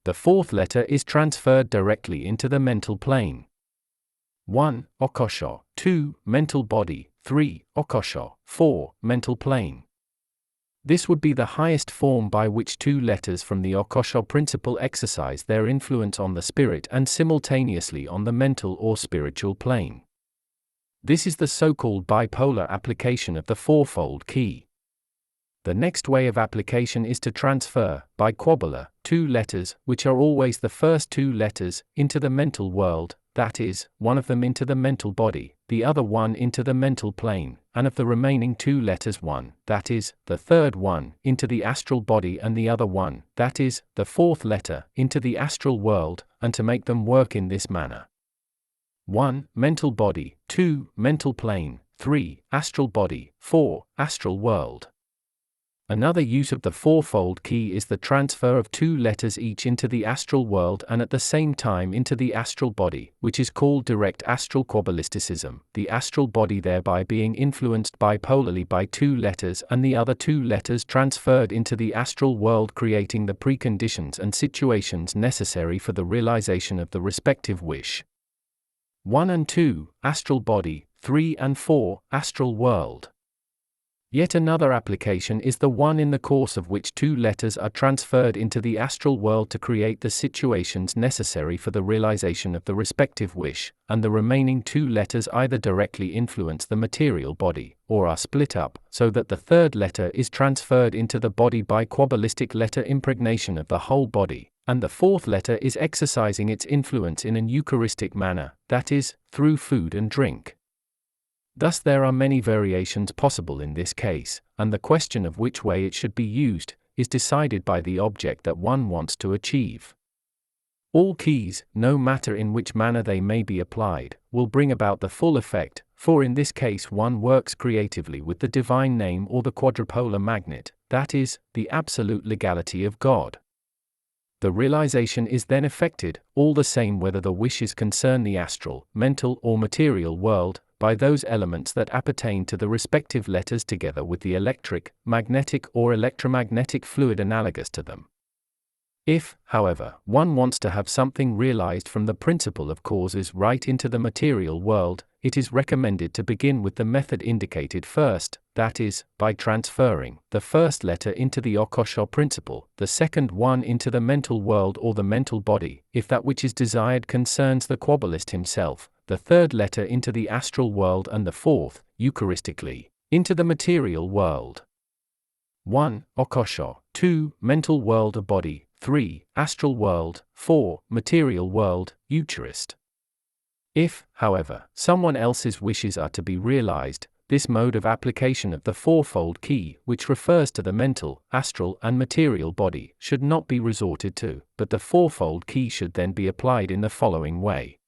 The fourth letter is transferred directly into the mental plane. 1. Occult, 2. Mental body, 3. Occult, 4. Mental plane. This would be the highest form by which 2 letters from the occult principle exercise their influence on the spirit and simultaneously on the mental or spiritual plane. This is the so-called bipolar application of the fourfold key. The next way of application is to transfer, by Kabbalah, 2 letters, which are always the first 2 letters, into the mental world, that is, one of them into the mental body, the other one into the mental plane, and of the remaining 2 letters one, that is, the third one, into the astral body and the other one, that is, the fourth letter, into the astral world, and to make them work in this manner. 1. Mental body, 2. Mental plane, 3. Astral body, 4. Astral world. Another use of the fourfold key is the transfer of 2 letters each into the astral world and at the same time into the astral body, which is called direct astral Kabbalisticism, the astral body thereby being influenced bipolarly by 2 letters and the other 2 letters transferred into the astral world, creating the preconditions and situations necessary for the realization of the respective wish. 1 and 2, astral body, 3 and 4, astral world. Yet another application is the one in the course of which 2 letters are transferred into the astral world to create the situations necessary for the realization of the respective wish, and the remaining 2 letters either directly influence the material body, or are split up, so that the third letter is transferred into the body by Kabbalistic letter impregnation of the whole body, and the fourth letter is exercising its influence in an Eucharistic manner, that is, through food and drink. Thus there are many variations possible in this case, and the question of which way it should be used is decided by the object that one wants to achieve. All keys, no matter in which manner they may be applied, will bring about the full effect, for in this case one works creatively with the divine name or the quadrupolar magnet, that is, the absolute legality of God. The realization is then effected, all the same whether the wishes concern the astral, mental or material world, by those elements that appertain to the respective letters together with the electric, magnetic or electromagnetic fluid analogous to them. If, however, one wants to have something realized from the principle of causes right into the material world, it is recommended to begin with the method indicated first, that is, by transferring the first letter into the occult principle, the second one into the mental world or the mental body, if that which is desired concerns the Kabbalist himself, the third letter into the astral world and the fourth, Eucharistically, into the material world. 1. Occult, 2. Mental world or body, 3. Astral world, 4. Material world, Eucharist. If, however, someone else's wishes are to be realized, this mode of application of the fourfold key, which refers to the mental, astral and material body, should not be resorted to, but the fourfold key should then be applied in the following way.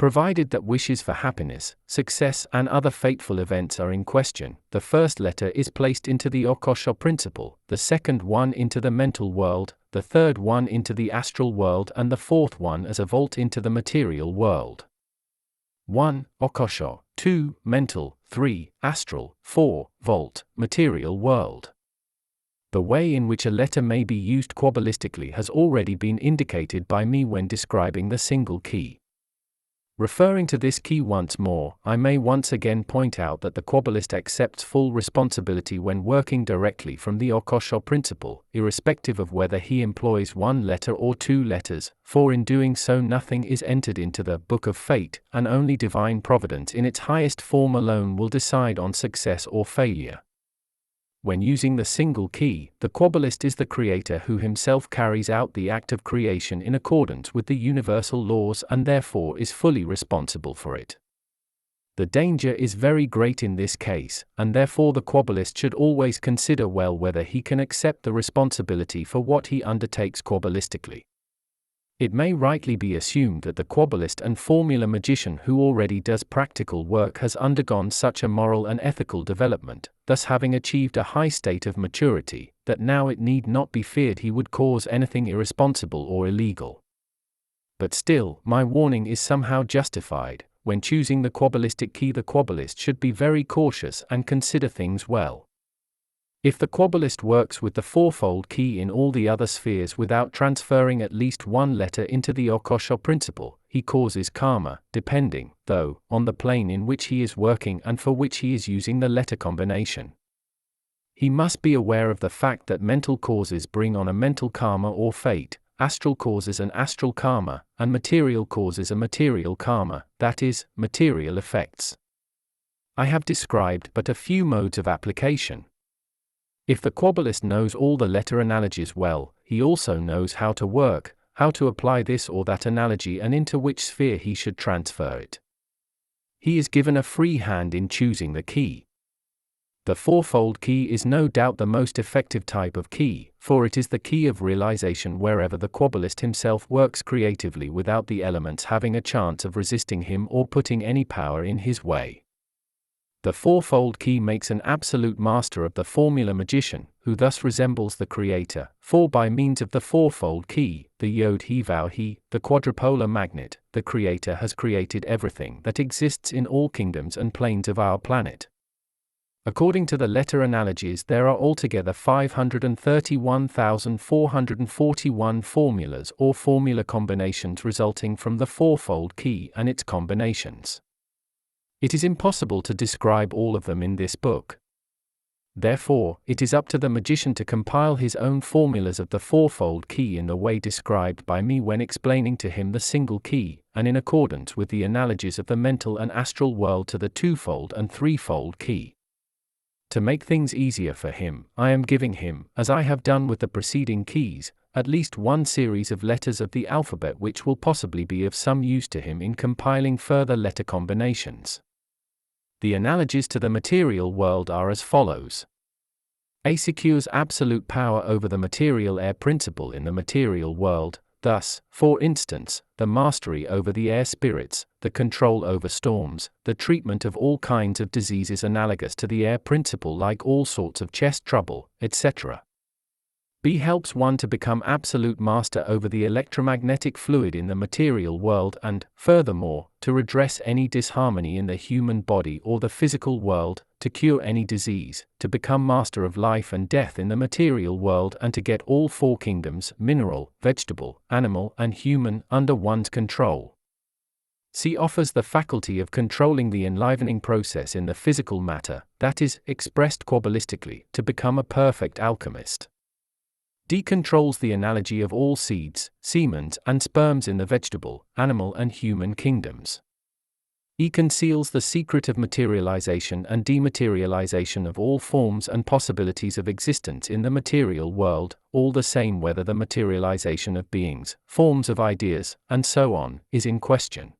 Provided that wishes for happiness, success and other fateful events are in question, the first letter is placed into the occult principle, the second one into the mental world, the third one into the astral world and the fourth one as a vault into the material world. 1. Occult, 2. Mental, 3. Astral, 4. Vault, material world. The way in which a letter may be used Kabbalistically has already been indicated by me when describing the single key. Referring to this key once more, I may once again point out that the Kabbalist accepts full responsibility when working directly from the occult principle, irrespective of whether he employs one letter or two letters, for in doing so nothing is entered into the Book of Fate, and only divine providence in its highest form alone will decide on success or failure. When using the single key, the Kabbalist is the creator who himself carries out the act of creation in accordance with the universal laws and therefore is fully responsible for it. The danger is very great in this case, and therefore the Kabbalist should always consider well whether he can accept the responsibility for what he undertakes Kabbalistically. It may rightly be assumed that the Kabbalist and formula magician who already does practical work has undergone such a moral and ethical development, thus having achieved a high state of maturity, that now it need not be feared he would cause anything irresponsible or illegal. But still, my warning is somehow justified. When choosing the Kabbalistic key, the Kabbalist should be very cautious and consider things well. If the Kabbalist works with the fourfold key in all the other spheres without transferring at least one letter into the occult principle, he causes karma, depending, though, on the plane in which he is working and for which he is using the letter combination. He must be aware of the fact that mental causes bring on a mental karma or fate, astral causes an astral karma, and material causes a material karma, that is, material effects. I have described but a few modes of application. If the Kabbalist knows all the letter analogies well, he also knows how to work, how to apply this or that analogy and into which sphere he should transfer it. He is given a free hand in choosing the key. The fourfold key is no doubt the most effective type of key, for it is the key of realization wherever the Kabbalist himself works creatively without the elements having a chance of resisting him or putting any power in his way. The fourfold key makes an absolute master of the formula magician, who thus resembles the creator, for by means of the fourfold key, the Yod-He-Vav-He, the quadrupolar magnet, the creator has created everything that exists in all kingdoms and planes of our planet. According to the letter analogies, there are altogether 531,441 formulas or formula combinations resulting from the fourfold key and its combinations. It is impossible to describe all of them in this book. Therefore, it is up to the magician to compile his own formulas of the fourfold key in the way described by me when explaining to him the single key, and in accordance with the analogies of the mental and astral world to the twofold and threefold key. To make things easier for him, I am giving him, as I have done with the preceding keys, at least one series of letters of the alphabet which will possibly be of some use to him in compiling further letter combinations. The analogies to the material world are as follows. A secures absolute power over the material air principle in the material world, thus, for instance, the mastery over the air spirits, the control over storms, the treatment of all kinds of diseases analogous to the air principle like all sorts of chest trouble, etc. B helps one to become absolute master over the electromagnetic fluid in the material world and, furthermore, to redress any disharmony in the human body or the physical world, to cure any disease, to become master of life and death in the material world and to get all four kingdoms, mineral, vegetable, animal and human, under one's control. C offers the faculty of controlling the enlivening process in the physical matter, that is, expressed Kabbalistically, to become a perfect alchemist. D controls the analogy of all seeds, semens and sperms in the vegetable, animal and human kingdoms. E conceals the secret of materialization and dematerialization of all forms and possibilities of existence in the material world, all the same whether the materialization of beings, forms of ideas, and so on, is in question.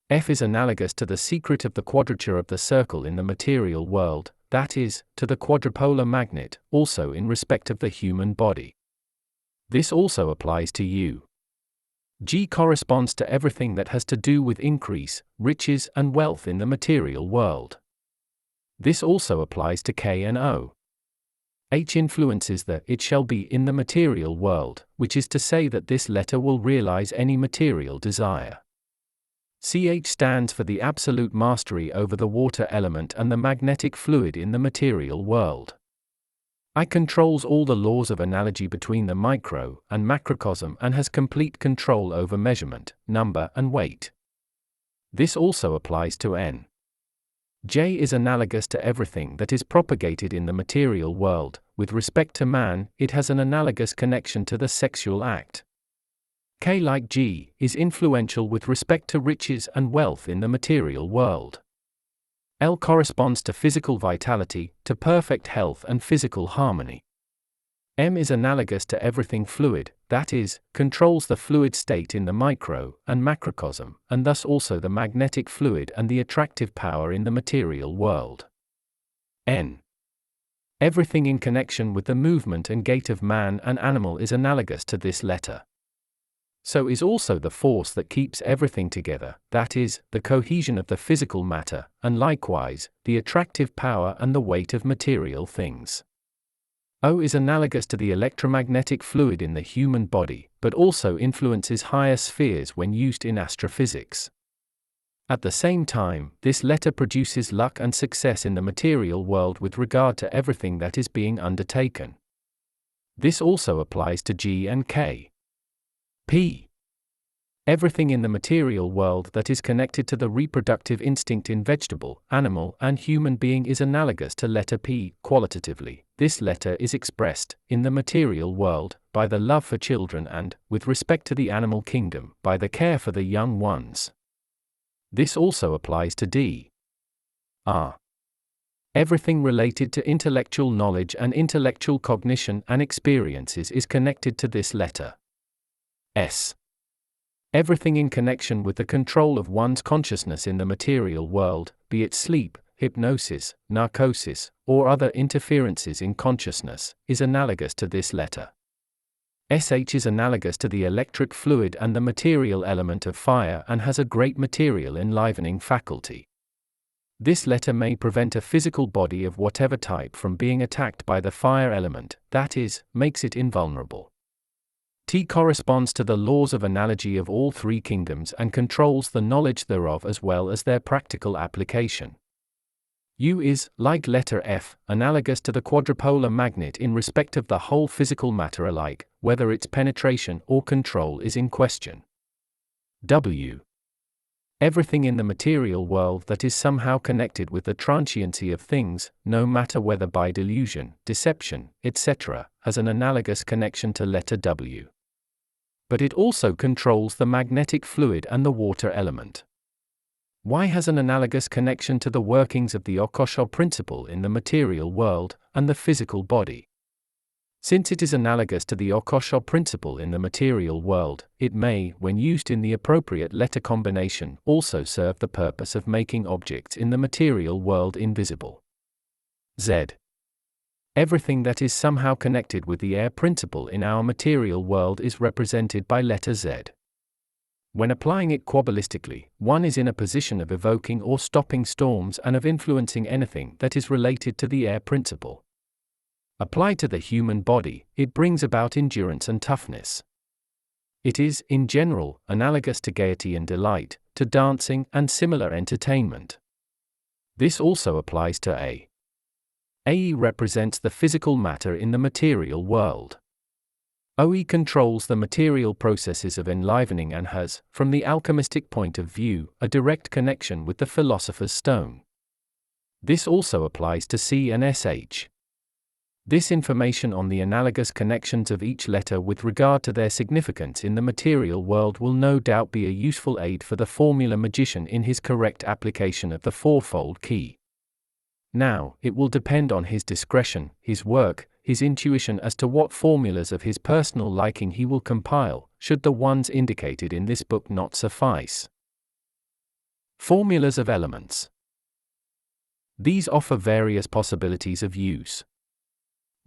F is analogous to the secret of the quadrature of the circle in the material world, that is, to the quadrupolar magnet, also in respect of the human body. This also applies to U. G corresponds to everything that has to do with increase, riches and wealth in the material world. This also applies to K and O. H influences the "it shall be" in the material world, which is to say that this letter will realize any material desire. CH stands for the absolute mastery over the water element and the magnetic fluid in the material world. I controls all the laws of analogy between the micro and macrocosm and has complete control over measurement, number and weight. This also applies to N. J is analogous to everything that is propagated in the material world. With respect to man, it has an analogous connection to the sexual act. K, like G, is influential with respect to riches and wealth in the material world. L corresponds to physical vitality, to perfect health and physical harmony. M is analogous to everything fluid, that is, controls the fluid state in the micro and macrocosm, and thus also the magnetic fluid and the attractive power in the material world. N. Everything in connection with the movement and gait of man and animal is analogous to this letter. So is also the force that keeps everything together, that is, the cohesion of the physical matter, and likewise, the attractive power and the weight of material things. O is analogous to the electromagnetic fluid in the human body, but also influences higher spheres when used in astrophysics. At the same time, this letter produces luck and success in the material world with regard to everything that is being undertaken. This also applies to G and K. P. Everything in the material world that is connected to the reproductive instinct in vegetable, animal, and human being is analogous to letter P. Qualitatively, this letter is expressed, in the material world, by the love for children and, with respect to the animal kingdom, by the care for the young ones. This also applies to D. R. Everything related to intellectual knowledge and intellectual cognition and experiences is connected to this letter. S. Everything in connection with the control of one's consciousness in the material world, be it sleep, hypnosis, narcosis, or other interferences in consciousness, is analogous to this letter. SH is analogous to the electric fluid and the material element of fire and has a great material enlivening faculty. This letter may prevent a physical body of whatever type from being attacked by the fire element, that is, makes it invulnerable. T corresponds to the laws of analogy of all three kingdoms and controls the knowledge thereof as well as their practical application. U is, like letter F, analogous to the quadrupolar magnet in respect of the whole physical matter alike, whether its penetration or control is in question. W. Everything in the material world that is somehow connected with the transiency of things, no matter whether by delusion, deception, etc., has an analogous connection to letter W. But it also controls the magnetic fluid and the water element. Y has an analogous connection to the workings of the occult principle in the material world and the physical body. Since it is analogous to the occult principle in the material world, it may, when used in the appropriate letter combination, also serve the purpose of making objects in the material world invisible. Z. Everything that is somehow connected with the air principle in our material world is represented by letter Z. When applying it Kabbalistically, one is in a position of evoking or stopping storms and of influencing anything that is related to the air principle. Applied to the human body, it brings about endurance and toughness. It is, in general, analogous to gaiety and delight, to dancing and similar entertainment. This also applies to A. AE represents the physical matter in the material world. OE controls the material processes of enlivening and has, from the alchemistic point of view, a direct connection with the philosopher's stone. This also applies to C and SH. This information on the analogous connections of each letter with regard to their significance in the material world will no doubt be a useful aid for the formula magician in his correct application of the fourfold key. Now, it will depend on his discretion, his work, his intuition as to what formulas of his personal liking he will compile, should the ones indicated in this book not suffice. Formulas of elements. These offer various possibilities of use.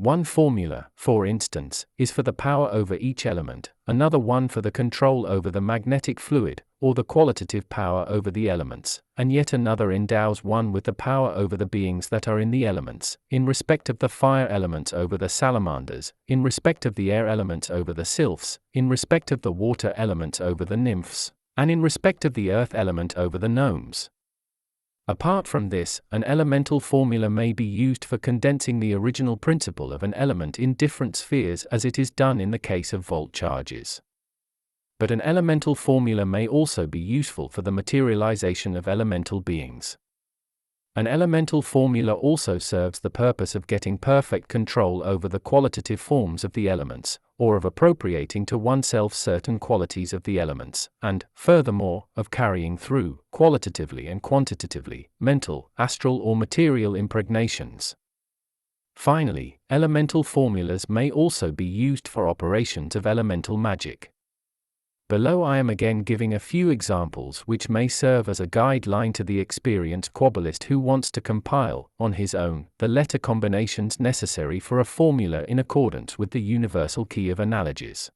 One formula, for instance, is for the power over each element, another one for the control over the magnetic fluid, or the qualitative power over the elements, and yet another endows one with the power over the beings that are in the elements, in respect of the fire elements over the salamanders, in respect of the air elements over the sylphs, in respect of the water elements over the nymphs, and in respect of the earth element over the gnomes. Apart from this, an elemental formula may be used for condensing the original principle of an element in different spheres as it is done in the case of volt charges. But an elemental formula may also be useful for the materialization of elemental beings. An elemental formula also serves the purpose of getting perfect control over the qualitative forms of the elements, or of appropriating to oneself certain qualities of the elements, and, furthermore, of carrying through, qualitatively and quantitatively, mental, astral or material impregnations. Finally, elemental formulas may also be used for operations of elemental magic. Below I am again giving a few examples which may serve as a guideline to the experienced Kabbalist who wants to compile, on his own, the letter combinations necessary for a formula in accordance with the universal key of analogies.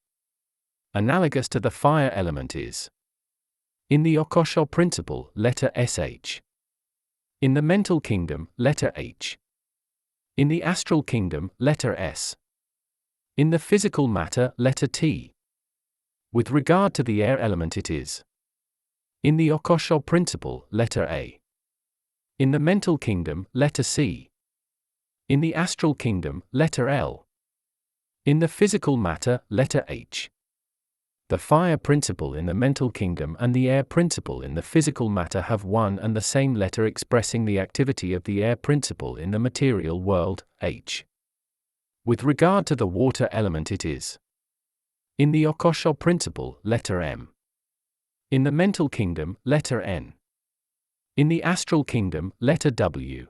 Analogous to the fire element is: in the occult principle, letter SH. In the mental kingdom, letter H. In the astral kingdom, letter S. In the physical matter, letter T. With regard to the air element it is: in the occult principle, letter A. In the mental kingdom, letter C. In the astral kingdom, letter L. In the physical matter, letter H. The fire principle in the mental kingdom and the air principle in the physical matter have one and the same letter expressing the activity of the air principle in the material world, H. With regard to the water element it is: in the occult principle, letter M. In the mental kingdom, letter N. In the astral kingdom, letter W.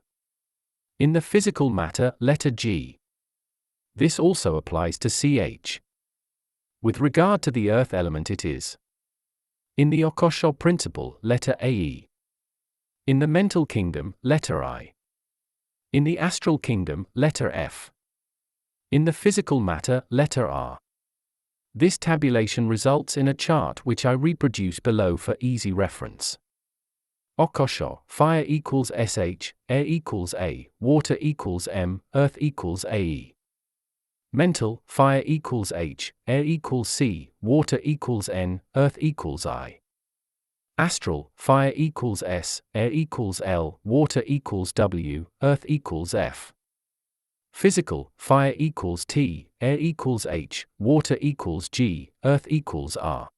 In the physical matter, letter G. This also applies to CH. With regard to the earth element it is: in the occult principle, letter AE. In the mental kingdom, letter I. In the astral kingdom, letter F. In the physical matter, letter R. This tabulation results in a chart which I reproduce below for easy reference. Occult, fire equals SH, air equals A, water equals M, earth equals AE. Mental, fire equals H, air equals C, water equals N, earth equals I. Astral, fire equals S, air equals L, water equals W, earth equals F. Physical, fire equals T, air equals H, water equals G, earth equals R.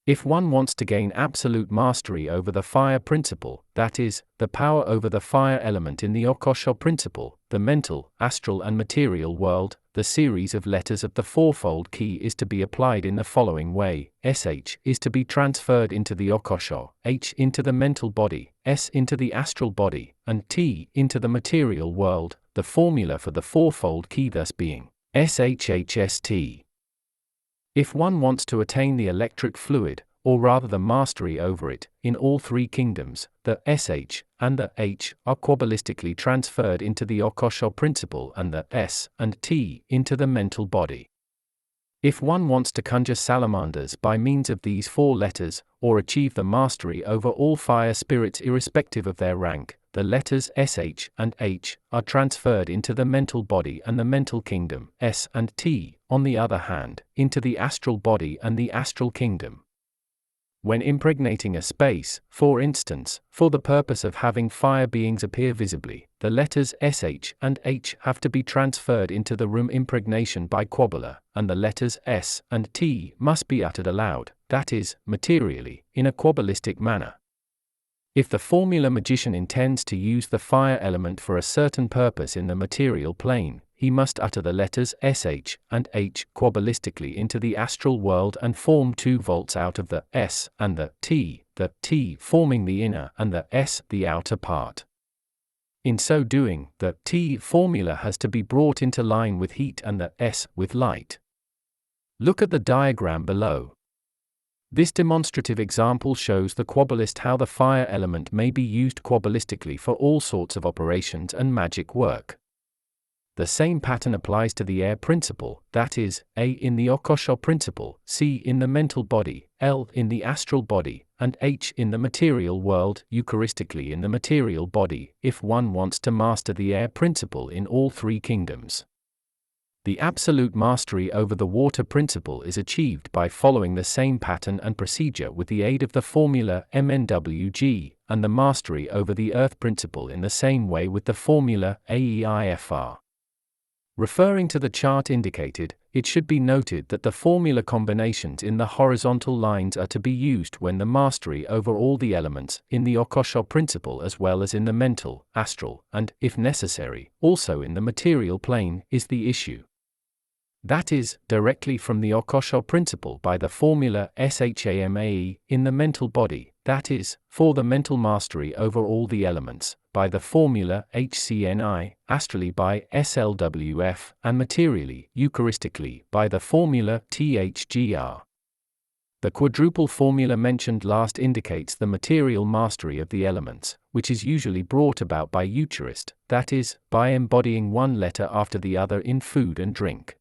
If one wants to gain absolute mastery over the fire principle, that is, the power over the fire element in the occult principle, the mental, astral and material world, the series of letters of the fourfold key is to be applied in the following way: SH is to be transferred into the occult, H into the mental body, S into the astral body, and T into the material world, the formula for the fourfold key thus being: SHHST. If one wants to attain the electric fluid, or rather the mastery over it, in all three kingdoms, the SH and the H are Kabbalistically transferred into the occult principle and the S and T into the mental body. If one wants to conjure salamanders by means of these four letters, or achieve the mastery over all fire spirits irrespective of their rank, the letters SH and H are transferred into the mental body and the mental kingdom, S and T, on the other hand, into the astral body and the astral kingdom. When impregnating a space, for instance, for the purpose of having fire beings appear visibly, the letters SH and H have to be transferred into the room impregnation by Kabbalah, and the letters S and T must be uttered aloud, that is, materially, in a Kabbalistic manner. If the formula magician intends to use the fire element for a certain purpose in the material plane, he must utter the letters SH and H Kabbalistically into the astral world and form 2 volts out of the S and the T forming the inner and the S the outer part. In so doing, the T formula has to be brought into line with heat and the S with light. Look at the diagram below. This demonstrative example shows the Kabbalist how the fire element may be used Kabbalistically for all sorts of operations and magic work. The same pattern applies to the air principle, that is, A in the occult principle, C in the mental body, L in the astral body, and H in the material world, Eucharistically in the material body, if one wants to master the air principle in all three kingdoms. The absolute mastery over the water principle is achieved by following the same pattern and procedure with the aid of the formula MNWG, and the mastery over the earth principle in the same way with the formula AEIFR. Referring to the chart indicated, it should be noted that the formula combinations in the horizontal lines are to be used when the mastery over all the elements in the occult principle as well as in the mental, astral, and, if necessary, also in the material plane, is the issue. That is, directly from the occult principle by the formula SHAMAE in the mental body, that is, for the mental mastery over all the elements, by the formula HCNI, astrally by SLWF, and materially, Eucharistically, by the formula THGR. The quadruple formula mentioned last indicates the material mastery of the elements, which is usually brought about by Eucharist, that is, by embodying one letter after the other in food and drink.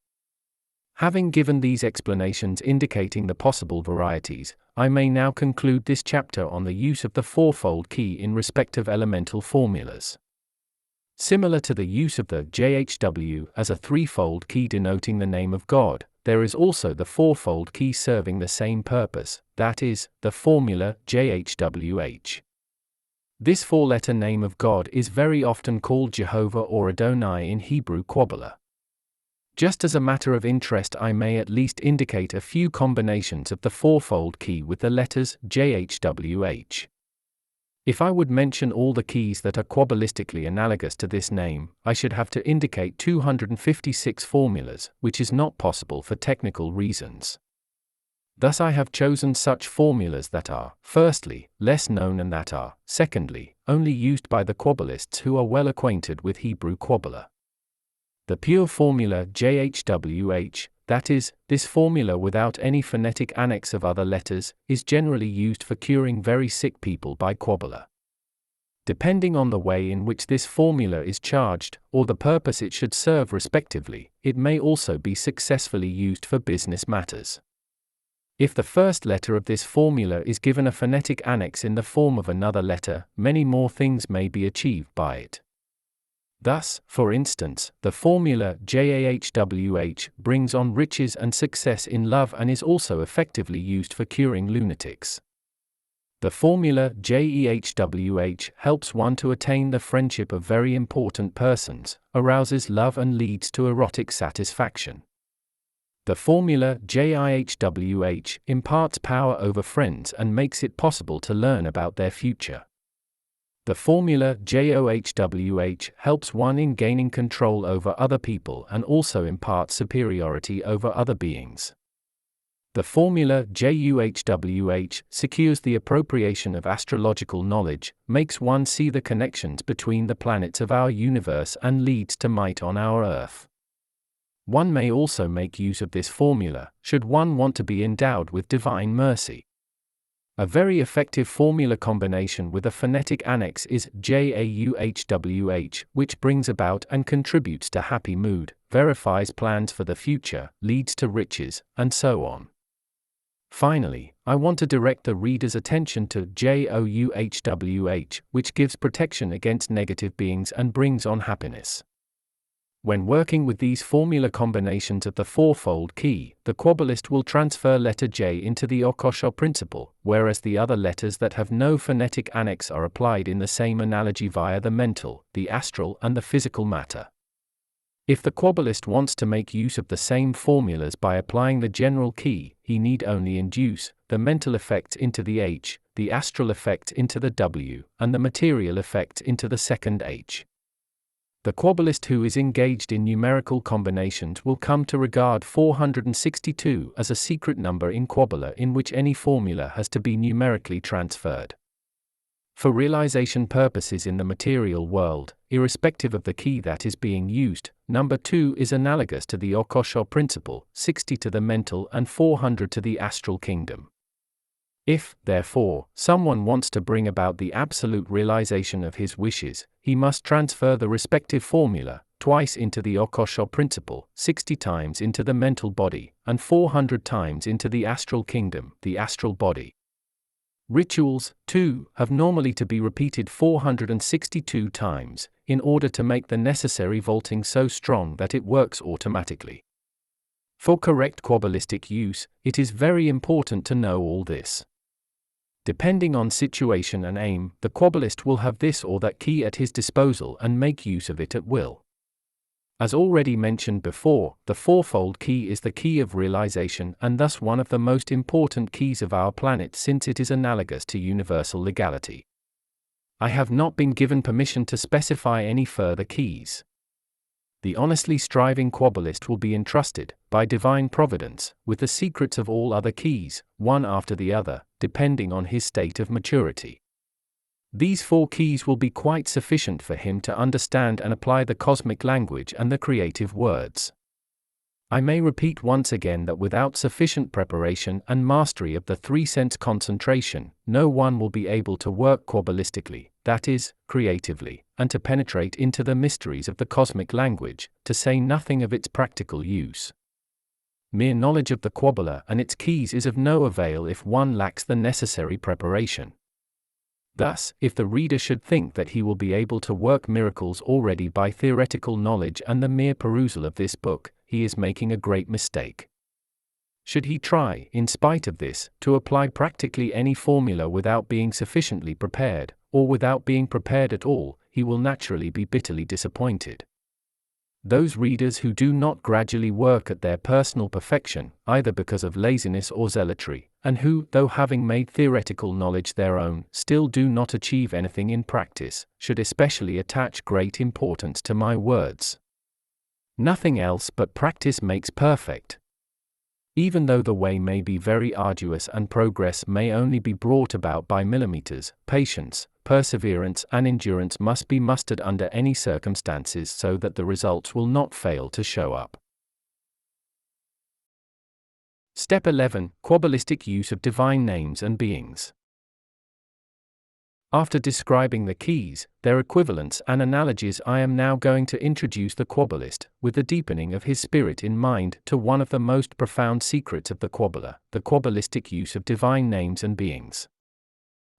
Having given these explanations indicating the possible varieties, I may now conclude this chapter on the use of the fourfold key in respect of elemental formulas. Similar to the use of the JHW as a threefold key denoting the name of God, there is also the fourfold key serving the same purpose, that is, the formula JHWH. This four-letter name of God is very often called Jehovah or Adonai in Hebrew Kabbalah. Just as a matter of interest, I may at least indicate a few combinations of the fourfold key with the letters JHWH. If I would mention all the keys that are Kabbalistically analogous to this name, I should have to indicate 256 formulas, which is not possible for technical reasons. Thus I have chosen such formulas that are, firstly, less known and that are, secondly, only used by the Kabbalists who are well acquainted with Hebrew Kabbalah. The pure formula JHWH, that is, this formula without any phonetic annex of other letters, is generally used for curing very sick people by Kabbalah. Depending on the way in which this formula is charged, or the purpose it should serve respectively, it may also be successfully used for business matters. If the first letter of this formula is given a phonetic annex in the form of another letter, many more things may be achieved by it. Thus, for instance, the formula JAHWH brings on riches and success in love and is also effectively used for curing lunatics. The formula JEHWH helps one to attain the friendship of very important persons, arouses love and leads to erotic satisfaction. The formula JIHWH imparts power over friends and makes it possible to learn about their future. The formula JOHWH helps one in gaining control over other people and also imparts superiority over other beings. The formula JUHWH secures the appropriation of astrological knowledge, makes one see the connections between the planets of our universe and leads to might on our Earth. One may also make use of this formula, should one want to be endowed with divine mercy. A very effective formula combination with a phonetic annex is JAUHWH, which brings about and contributes to happy mood, verifies plans for the future, leads to riches, and so on. Finally, I want to direct the reader's attention to JOUHWH, which gives protection against negative beings and brings on happiness. When working with these formula combinations of the fourfold key, the Kabbalist will transfer letter J into the occult principle, whereas the other letters that have no phonetic annex are applied in the same analogy via the mental, the astral, and the physical matter. If the Kabbalist wants to make use of the same formulas by applying the general key, he need only induce the mental effect into the H, the astral effect into the W, and the material effect into the second H. The Kabbalist who is engaged in numerical combinations will come to regard 462 as a secret number in Kabbalah in which any formula has to be numerically transferred. For realization purposes in the material world, irrespective of the key that is being used, number 2 is analogous to the occult principle, 60 to the mental and 400 to the astral kingdom. If, therefore, someone wants to bring about the absolute realization of his wishes, he must transfer the respective formula, twice into the occult principle, 60 times into the mental body, and 400 times into the astral kingdom, the astral body. Rituals, too, have normally to be repeated 462 times, in order to make the necessary vaulting so strong that it works automatically. For correct Kabbalistic use, it is very important to know all this. Depending on situation and aim, the Kabbalist will have this or that key at his disposal and make use of it at will. As already mentioned before, the fourfold key is the key of realization and thus one of the most important keys of our planet since it is analogous to universal legality. I have not been given permission to specify any further keys. The honestly striving Kabbalist will be entrusted, by divine providence, with the secrets of all other keys, one after the other, depending on his state of maturity. These 4 keys will be quite sufficient for him to understand and apply the cosmic language and the creative words. I may repeat once again that without sufficient preparation and mastery of the 3-sense concentration, no one will be able to work Kabbalistically, that is, creatively, and to penetrate into the mysteries of the cosmic language, to say nothing of its practical use. Mere knowledge of the Kabbalah and its keys is of no avail if one lacks the necessary preparation. Thus, if the reader should think that he will be able to work miracles already by theoretical knowledge and the mere perusal of this book, he is making a great mistake. Should he try, in spite of this, to apply practically any formula without being sufficiently prepared, or without being prepared at all, he will naturally be bitterly disappointed. Those readers who do not gradually work at their personal perfection, either because of laziness or zealotry, and who, though having made theoretical knowledge their own, still do not achieve anything in practice, should especially attach great importance to my words. Nothing else but practice makes perfect. Even though the way may be very arduous and progress may only be brought about by millimeters, patience, perseverance and endurance must be mustered under any circumstances so that the results will not fail to show up. Step 11. Kabbalistic use of divine names and beings. After describing the keys, their equivalents and analogies, I am now going to introduce the Kabbalist, with the deepening of his spirit in mind, to one of the most profound secrets of the Kabbalah, the Kabbalistic use of divine names and beings.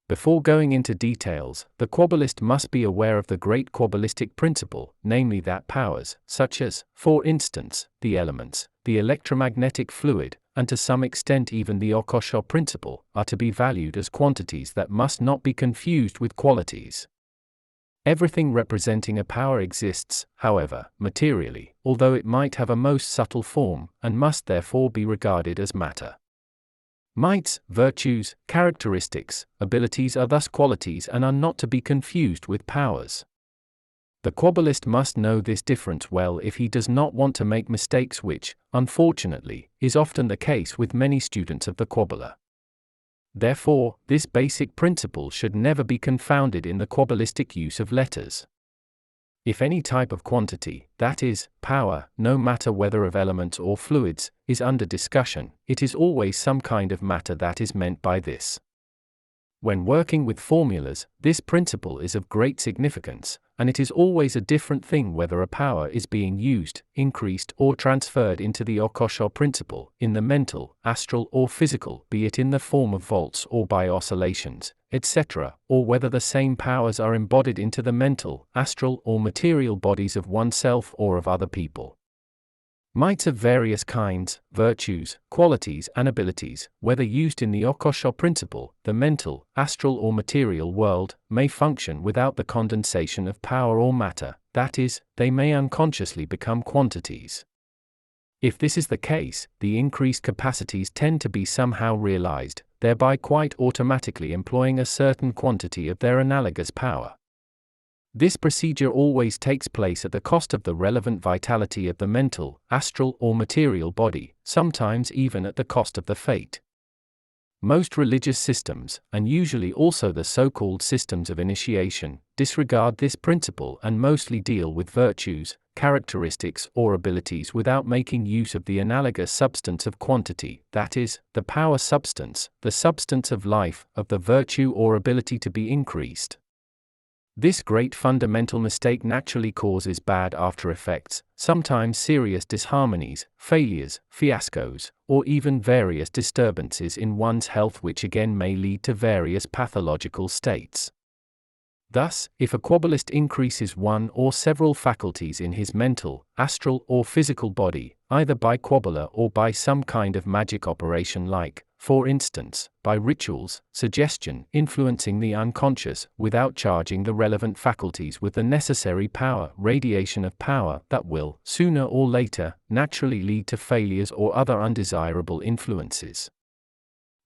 Before going into details, the Kabbalist must be aware of the great Kabbalistic principle, namely that powers, such as, for instance, the elements, the electromagnetic fluid, and to some extent even the occult principle, are to be valued as quantities that must not be confused with qualities. Everything representing a power exists, however, materially, although it might have a most subtle form, and must therefore be regarded as matter. Mights, virtues, characteristics, abilities are thus qualities and are not to be confused with powers. The Kabbalist must know this difference well if he does not want to make mistakes, which, unfortunately, is often the case with many students of the Kabbalah. Therefore, this basic principle should never be confounded in the Kabbalistic use of letters. If any type of quantity, that is, power, no matter whether of elements or fluids, is under discussion, it is always some kind of matter that is meant by this. When working with formulas, this principle is of great significance, and it is always a different thing whether a power is being used, increased, or transferred into the occult principle, in the mental, astral, or physical, be it in the form of volts or by oscillations, etc., or whether the same powers are embodied into the mental, astral, or material bodies of oneself or of other people. Mights of various kinds, virtues, qualities, and abilities, whether used in the occult principle, the mental, astral, or material world, may function without the condensation of power or matter, that is, they may unconsciously become quantities. If this is the case, the increased capacities tend to be somehow realized, thereby quite automatically employing a certain quantity of their analogous power. This procedure always takes place at the cost of the relevant vitality of the mental, astral, or material body, sometimes even at the cost of the fate. Most religious systems, and usually also the so-called systems of initiation, disregard this principle and mostly deal with virtues, characteristics, or abilities without making use of the analogous substance of quantity, that is, the power substance, the substance of life, of the virtue or ability to be increased. This great fundamental mistake naturally causes bad after-effects, sometimes serious disharmonies, failures, fiascos, or even various disturbances in one's health, which again may lead to various pathological states. Thus, if a Kabbalist increases one or several faculties in his mental, astral, or physical body, either by Kabbalah or by some kind of magic operation like, for instance, by rituals, suggestion, influencing the unconscious, without charging the relevant faculties with the necessary power, radiation of power that will, sooner or later, naturally lead to failures or other undesirable influences.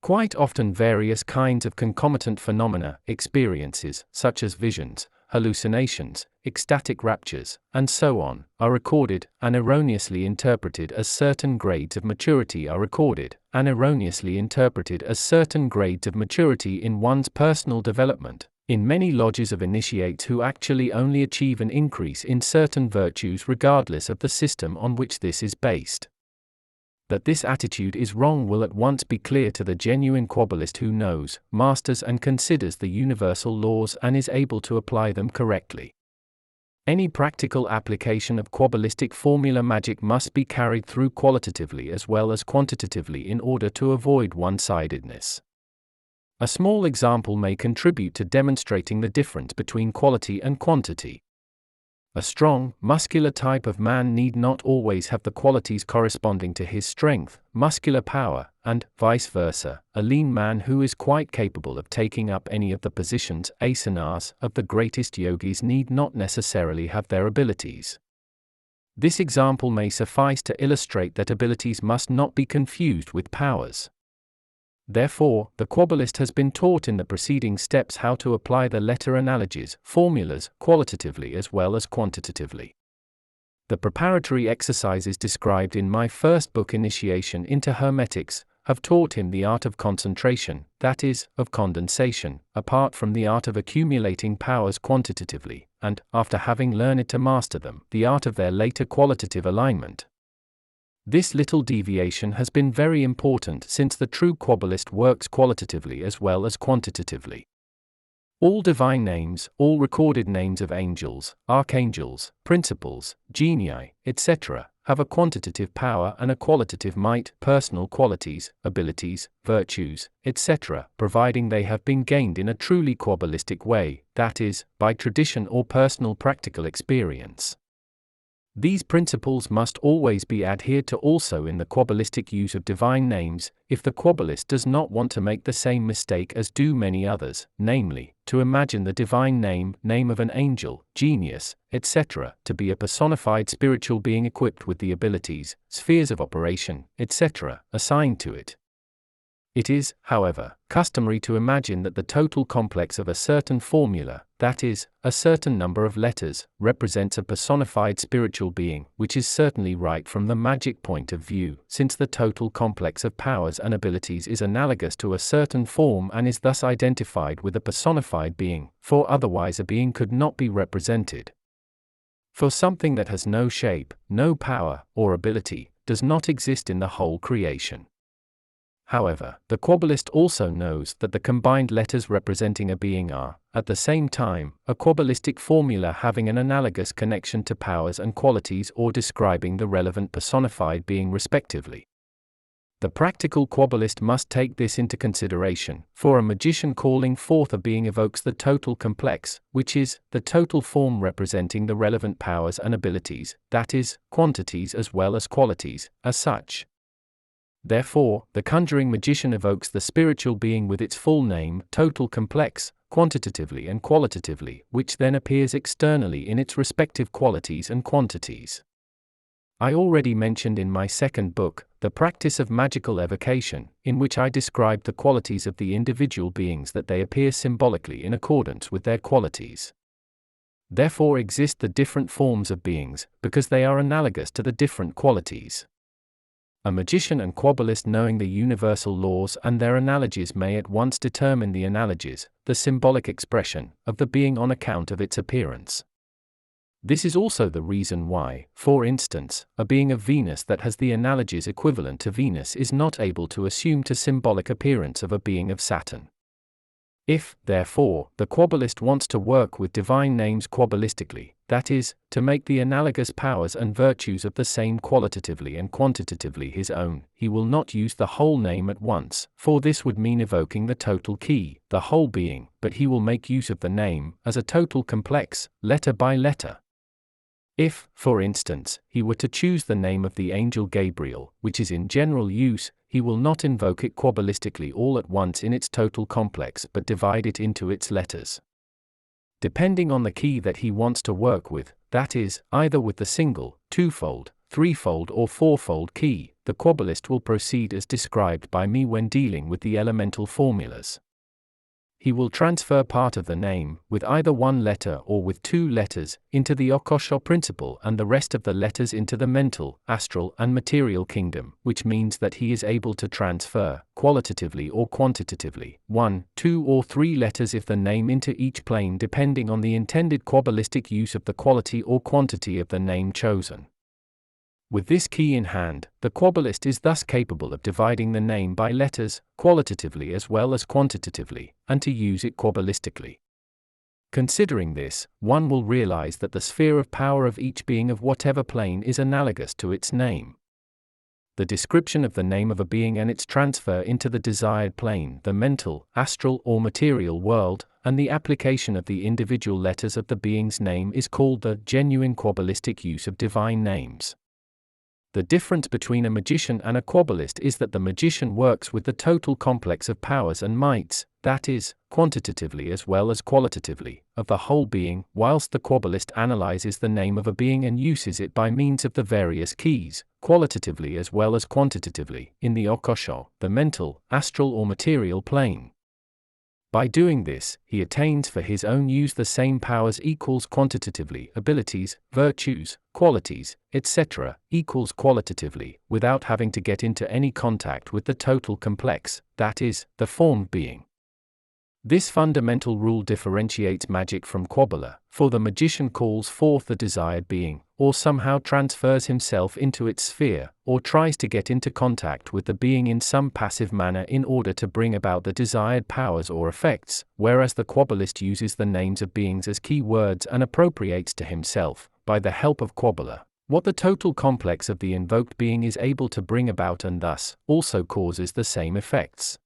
Quite often various kinds of concomitant phenomena, experiences, such as visions, hallucinations, ecstatic raptures, and so on, are recorded, and erroneously interpreted as certain grades of maturity are recorded, and erroneously interpreted as certain grades of maturity in one's personal development, in many lodges of initiates who actually only achieve an increase in certain virtues regardless of the system on which this is based. That this attitude is wrong will at once be clear to the genuine Kabbalist who knows, masters, and considers the universal laws and is able to apply them correctly. Any practical application of Kabbalistic formula magic must be carried through qualitatively as well as quantitatively in order to avoid one-sidedness. A small example may contribute to demonstrating the difference between quality and quantity. A strong, muscular type of man need not always have the qualities corresponding to his strength, muscular power, and, vice versa, a lean man who is quite capable of taking up any of the positions, asanas, of the greatest yogis need not necessarily have their abilities. This example may suffice to illustrate that abilities must not be confused with powers. Therefore, the Kabbalist has been taught in the preceding steps how to apply the letter analogies, formulas, qualitatively as well as quantitatively. The preparatory exercises described in my first book, Initiation into Hermetics, have taught him the art of concentration, that is, of condensation, apart from the art of accumulating powers quantitatively, and, after having learned to master them, the art of their later qualitative alignment. This little deviation has been very important since the true Kabbalist works qualitatively as well as quantitatively. All divine names, all recorded names of angels, archangels, principles, genii, etc., have a quantitative power and a qualitative might, personal qualities, abilities, virtues, etc., providing they have been gained in a truly Kabbalistic way, that is, by tradition or personal practical experience. These principles must always be adhered to also in the Kabbalistic use of divine names, if the Kabbalist does not want to make the same mistake as do many others, namely, to imagine the divine name of an angel, genius, etc., to be a personified spiritual being equipped with the abilities, spheres of operation, etc., assigned to it. It is, however, customary to imagine that the total complex of a certain formula, that is, a certain number of letters, represents a personified spiritual being, which is certainly right from the magic point of view, since the total complex of powers and abilities is analogous to a certain form and is thus identified with a personified being, for otherwise a being could not be represented. For something that has no shape, no power, or ability, does not exist in the whole creation. However, the Kabbalist also knows that the combined letters representing a being are, at the same time, a Kabbalistic formula having an analogous connection to powers and qualities or describing the relevant personified being respectively. The practical Kabbalist must take this into consideration, for a magician calling forth a being evokes the total complex, which is, the total form representing the relevant powers and abilities, that is, quantities as well as qualities, as such. Therefore, the conjuring magician evokes the spiritual being with its full name, total complex, quantitatively and qualitatively, which then appears externally in its respective qualities and quantities. I already mentioned in my second book, The Practice of Magical Evocation, in which I described the qualities of the individual beings that they appear symbolically in accordance with their qualities. Therefore exist the different forms of beings, because they are analogous to the different qualities. A magician and Kabbalist knowing the universal laws and their analogies may at once determine the analogies, the symbolic expression, of the being on account of its appearance. This is also the reason why, for instance, a being of Venus that has the analogies equivalent to Venus is not able to assume the symbolic appearance of a being of Saturn. If, therefore, the Kabbalist wants to work with divine names Kabbalistically, that is, to make the analogous powers and virtues of the same qualitatively and quantitatively his own, he will not use the whole name at once, for this would mean evoking the total key, the whole being, but he will make use of the name, as a total complex, letter by letter. If, for instance, he were to choose the name of the angel Gabriel, which is in general use, he will not invoke it Kabbalistically all at once in its total complex but divide it into its letters. Depending on the key that he wants to work with, that is, either with the single, twofold, threefold or fourfold key, the Kabbalist will proceed as described by me when dealing with the elemental formulas. He will transfer part of the name, with either one letter or with two letters, into the occult principle and the rest of the letters into the mental, astral and material kingdom, which means that he is able to transfer, qualitatively or quantitatively, 1, 2 or 3 letters if the name into each plane depending on the intended Kabbalistic use of the quality or quantity of the name chosen. With this key in hand, the Kabbalist is thus capable of dividing the name by letters, qualitatively as well as quantitatively, and to use it Kabbalistically. Considering this, one will realize that the sphere of power of each being of whatever plane is analogous to its name. The description of the name of a being and its transfer into the desired plane, the mental, astral or material world, and the application of the individual letters of the being's name is called the genuine Kabbalistic use of divine names. The difference between a magician and a Kabbalist is that the magician works with the total complex of powers and mights, that is, quantitatively as well as qualitatively, of the whole being, whilst the Kabbalist analyzes the name of a being and uses it by means of the various keys, qualitatively as well as quantitatively, in the occult, the mental, astral or material plane. By doing this, he attains for his own use the same powers equals quantitatively, abilities, virtues, qualities, etc., equals qualitatively, without having to get into any contact with the total complex, that is, the formed being. This fundamental rule differentiates magick from Kabbalah, for the magician calls forth the desired being, or somehow transfers himself into its sphere, or tries to get into contact with the being in some passive manner in order to bring about the desired powers or effects, whereas the Kabbalist uses the names of beings as key words and appropriates to himself, by the help of Kabbalah, what the total complex of the invoked being is able to bring about and thus, also causes the same effects.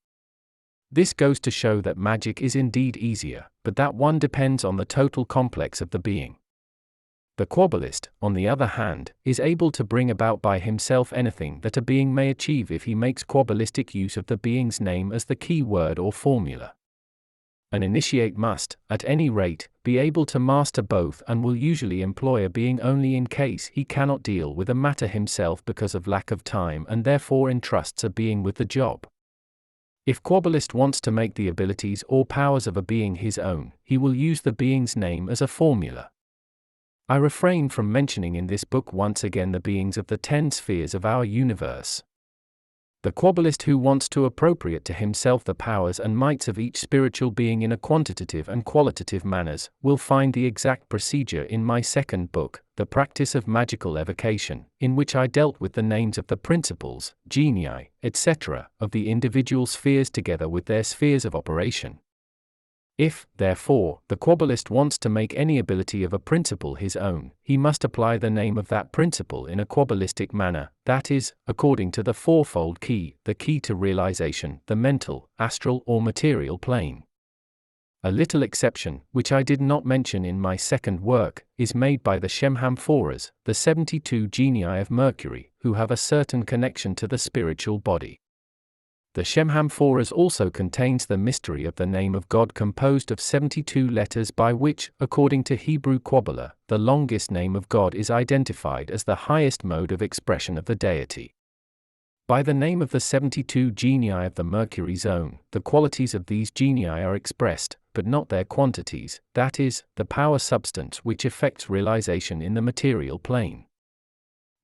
This goes to show that magic is indeed easier, but that one depends on the total complex of the being. The Kabbalist, on the other hand, is able to bring about by himself anything that a being may achieve if he makes Kabbalistic use of the being's name as the key word or formula. An initiate must, at any rate, be able to master both and will usually employ a being only in case he cannot deal with a matter himself because of lack of time and therefore entrusts a being with the job. If Kabbalist wants to make the abilities or powers of a being his own, he will use the being's name as a formula. I refrain from mentioning in this book once again the beings of the 10 spheres of our universe. The Kabbalist who wants to appropriate to himself the powers and mights of each spiritual being in a quantitative and qualitative manners, will find the exact procedure in my second book, The Practice of Magical Evocation, in which I dealt with the names of the principles, genii, etc., of the individual spheres together with their spheres of operation. If, therefore, the Kabbalist wants to make any ability of a principle his own, he must apply the name of that principle in a Kabbalistic manner, that is, according to the fourfold key, the key to realization, the mental, astral or material plane. A little exception, which I did not mention in my second work, is made by the Shemhamphoras, the 72 genii of Mercury, who have a certain connection to the spiritual body. The Shemhamphoras also contains the mystery of the name of God composed of 72 letters by which, according to Hebrew Kabbalah, the longest name of God is identified as the highest mode of expression of the deity. By the name of the 72 genii of the Mercury zone, the qualities of these genii are expressed, but not their quantities, that is, the power substance which effects realization in the material plane.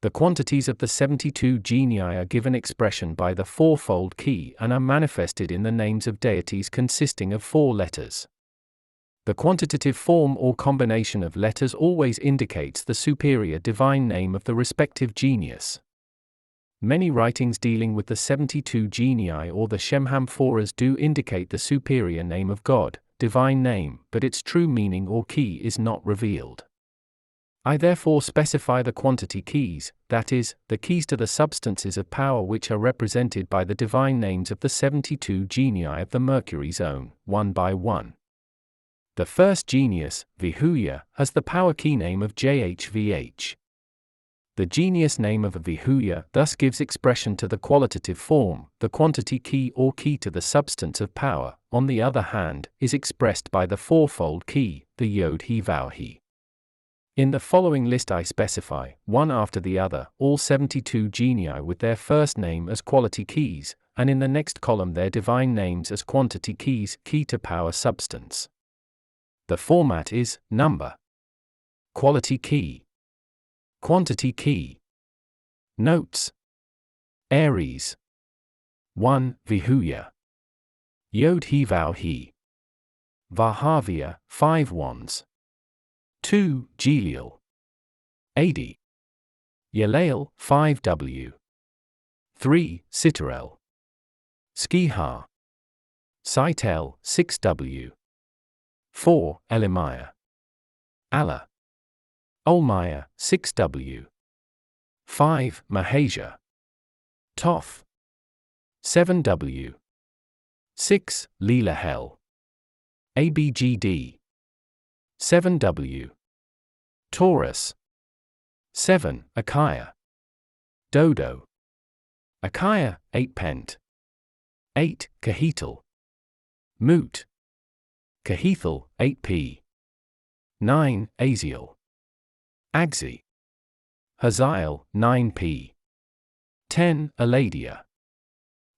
The quantities of the 72 genii are given expression by the fourfold key and are manifested in the names of deities consisting of 4 letters. The quantitative form or combination of letters always indicates the superior divine name of the respective genius. Many writings dealing with the 72 genii or the Shemhamphoras do indicate the superior name of God, divine name, but its true meaning or key is not revealed. I therefore specify the quantity keys, that is, the keys to the substances of power which are represented by the divine names of the 72 genii of the Mercury zone, one by one. The first genius, Vihuya, has the power key name of JHVH. The genius name of Vihuya thus gives expression to the qualitative form. The quantity key or key to the substance of power, on the other hand, is expressed by the fourfold key, the Yod-He-Vav-He. In the following list I specify, one after the other, all 72 genii with their first name as quality keys, and in the next column their divine names as quantity keys, key to power substance. The format is, number, quality key, quantity key. Notes: Aries 1. Vihuya. Yod-He-Vav-He. Vahavya, 5 wands. 2. Gelial. Adi. Yalael, 5W. 3. Cittarel. Skihar. Saitel, 6W. 4. Elimaya. Allah. Olmaya, 6W. 5. Mahasia. Toth. 7W. 6. Leela-Hel. ABGD. 7W. Taurus. 7. Akaya. Dodo. Akaya, 8 Pent. 8. Kahital. Moot. Kahithal, 8P. 9. Aziel. Agzi. Hazael, 9P. 10. Aladia.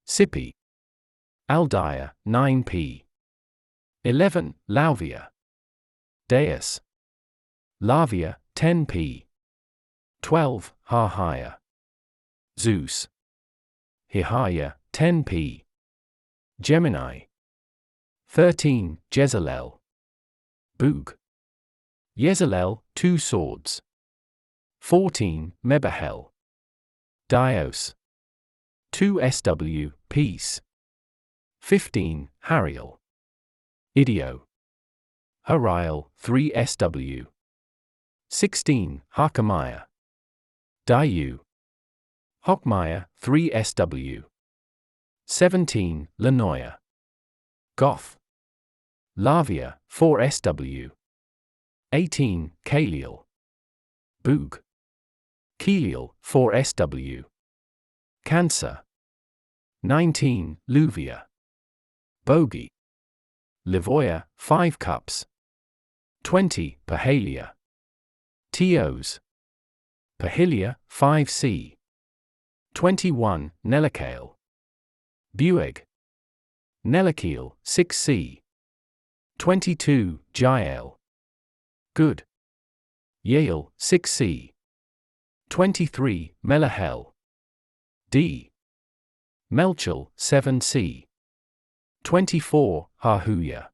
Sipi. Aldaya, 9P. 11. Lauvia. Deus. Lavia, 10P. 12. Harhaya. Zeus. Hihaya, 10P. Gemini. 13. Jezalel. Boog. Yezalel, 2 swords. 14. Mebahel. Dios. 2 SW, peace. 15. Hariel. Idio. Hariel, 3 SW. 16. Hakamaya. Dayu. Hokmaya, 3 SW. 17. Lanoia. Goth. Lavia, 4 SW. 18. Kaliel. Boog. Keliel, 4 SW. Cancer. 19. Luvia. Bogi. Livoya, 5 cups. 20. Pahalia. Teos. Pahilia, 5C. 21. Nelakale. Bueg. Nelakeel, 6C. 22. Jael. Good. Yael, 6C. 23. Melahel. D. Melchel, 7c. 24, Hahuya.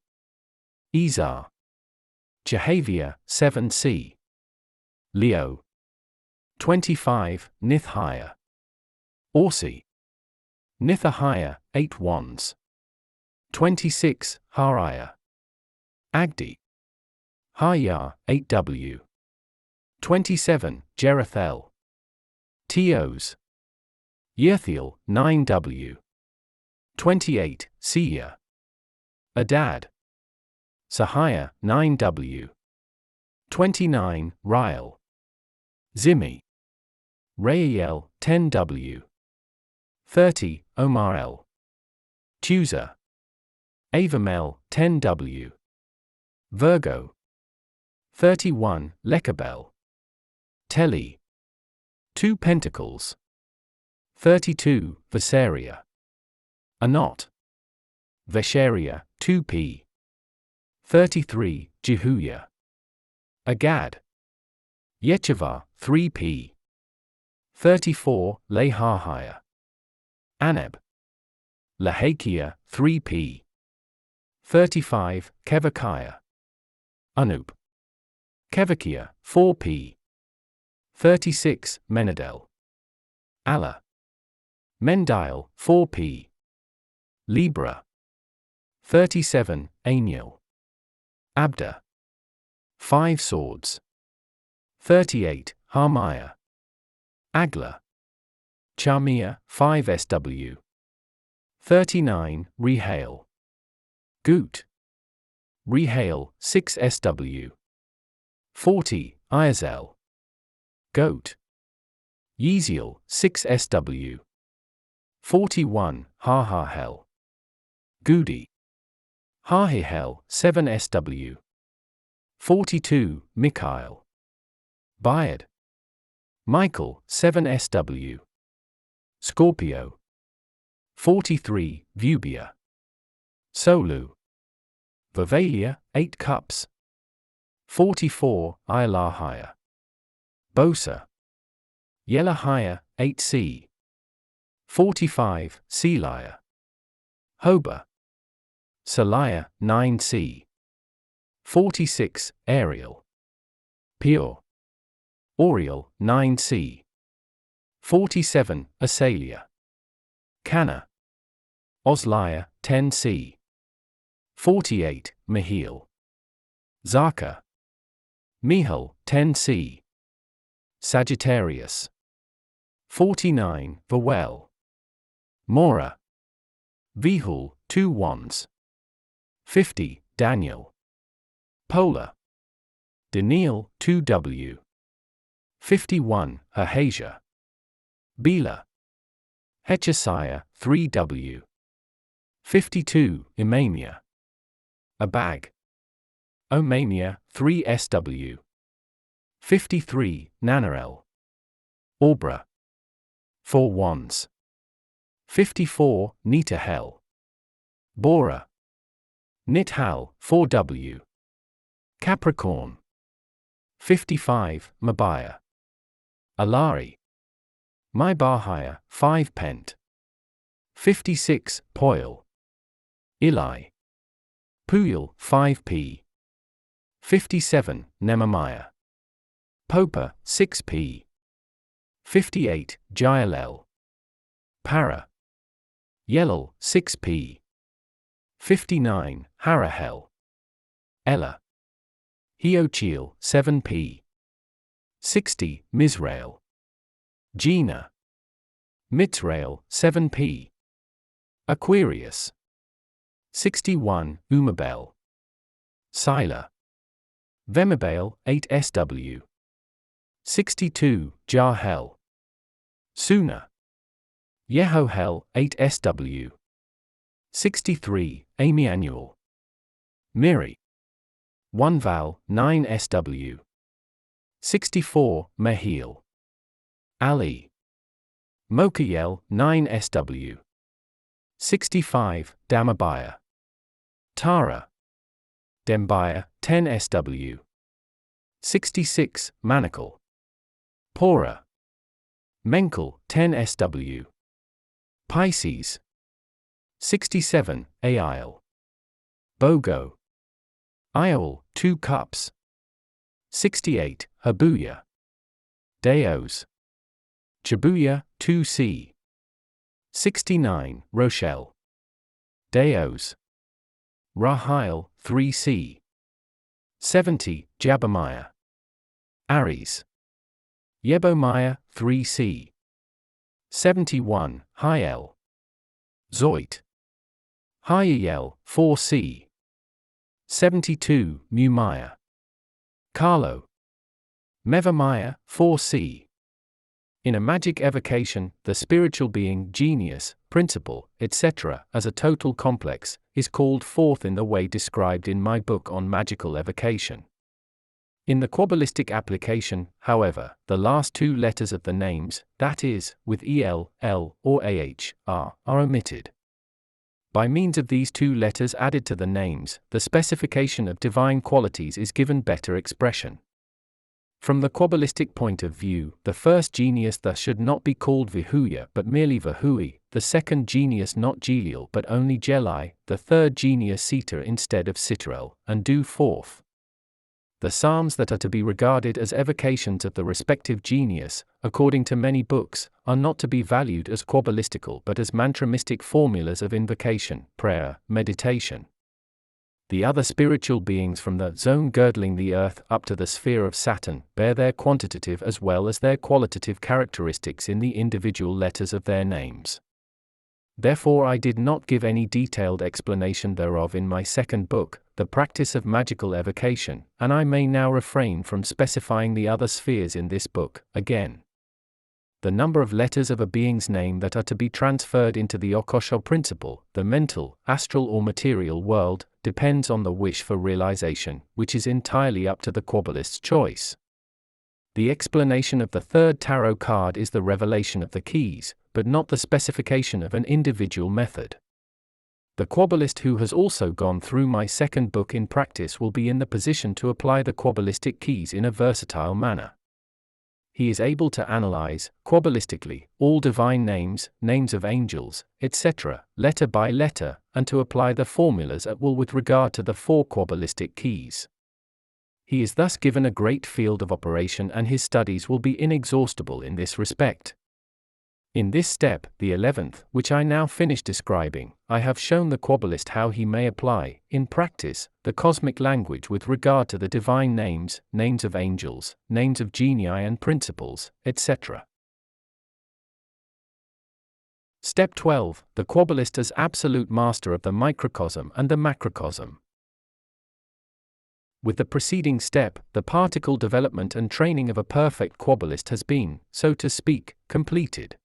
Izar. Jehavia, 7c. Leo. 25, Nithaya. Orsi. Nithahaya, 8 wands. 26, Hariah. Agdi. Hayar, 8w. 27, Jerethel. Teos. Yethiel, 9w. 28, Sia. Adad. Sahaya, 9w. 29, Rael. Zimmi. Rael, 10w. 30, Omarel. Chusa. Avamel, 10w. Virgo. 31, Lekabel. Teli. 2 Pentacles. 32, Visaria. Anot. Vesharia, 2p. 33, Jehuya. Agad. Yechava, 3p. 34, Lehahaya. Aneb. Lahakia, 3p. 35, Kevakiah. Anup. Kevakia, 4p. 36, Menadel. Allah. Mendial, 4p. Libra. 37, Aniel. Abda. 5 swords. 38, Harmiah. Agla. Charmia, 5 sw. 39, Rehail. Gut. Rehail, 6 sw. 40, Iazel. Goat. Yeziel, 6 sw. 41, Hahahel. Gudi. Hahihel, 7 sw. 42, Mikhail. Bayad. Michael, 7 sw. Scorpio. 43, Vubia. Solu. Vivalia, 8 cups. 44, Ilahia. Bosa. Yelahia, 8c. 45, Selia. Hoba. Salia, 9c. 46, Ariel. Pure. Oriel, 9c. 47, Asalia. Cana. Oslia, 10c. 48, Mahil. Zaka. Mihal, 10c. Sagittarius. 49, Vowel. Mora. Vihul, 2 wands. 50, Daniel. Polar. Daniel, 2w. 51, Ahasia. Bela. Hechasiah, 3w. 52, Imamia. Abag. Omania, 3 sw. 53, Nanarel. Orbra. 4 wands. 54, Nitahel. Bora. Nithal, 4w. Capricorn. 55, Mabaya. Alari. Mybahia, 5 pent. 56, Poil. Eli. Puyal, 5p. 57, Nemamiah. Popa, 6p. 58, Jaelel. Para. Yelel, 6p. 59, Harahel. Ella. Heochiel, 7p. 60, Mizrael. Gina. Mitzrael, 7p. Aquarius. 61, Umabel. Sila. Vemabale, 8 sw. 62, Jahel. Suna. Yehohel, 8 sw. 63, Amianuel. Miri. 1 val, 9 sw. 64, Mahil. Ali. Mokiel, 9 sw. 65, Damabiah. Tara. Dembiah, 10 sw. 66, Manakel. Pora. Menkel, 10 sw. Pisces. 67, Aisle. Bogo. Iol, 2 cups. 68, Habuya. Deos. Chibuya, 2c. 69, Rochelle. Deos. Rahil, 3c. 70, Jabamaya. Aries. Yebomaya, 3c. 71, Hiel. Zoit. Hiel, 4c. 72, Mumaya. Carlo. Mevamaya, 4c. In a magic evocation, the spiritual being, genius, principle, etc., as a total complex, is called forth in the way described in my book on magical evocation. In the Kabbalistic application, however, the last 2 letters of the names, that is, with el, l, or ah, are omitted. By means of these 2 letters added to the names, the specification of divine qualities is given better expression. From the Kabbalistic point of view, the first genius thus should not be called Vihuya but merely Vahui, the second genius not Gelial but only Jeli, the third genius Sita instead of Sitrel, and do forth. The psalms that are to be regarded as evocations of the respective genius, according to many books, are not to be valued as Kabbalistical but as mantramistic formulas of invocation, prayer, meditation. The other spiritual beings from the zone girdling the earth up to the sphere of Saturn bear their quantitative as well as their qualitative characteristics in the individual letters of their names. Therefore I did not give any detailed explanation thereof in my second book, The Practice of Magical Evocation, and I may now refrain from specifying the other spheres in this book, again. The number of letters of a being's name that are to be transferred into the occult principle, the mental, astral or material world, depends on the wish for realization, which is entirely up to the Kabbalist's choice. The explanation of the third tarot card is the revelation of the keys, but not the specification of an individual method. The Kabbalist who has also gone through my second book in practice will be in the position to apply the Kabbalistic keys in a versatile manner. He is able to analyze, Kabbalistically, all divine names, names of angels, etc., letter by letter, and to apply the formulas at will with regard to the 4 Kabbalistic keys. He is thus given a great field of operation and his studies will be inexhaustible in this respect. In this step, the 11th, which I now finish describing, I have shown the Kabbalist how he may apply, in practice, the cosmic language with regard to the divine names, names of angels, names of genii and principles, etc. Step 12, the Kabbalist as absolute master of the microcosm and the macrocosm. With the preceding step, the particle development and training of a perfect Kabbalist has been, so to speak, completed.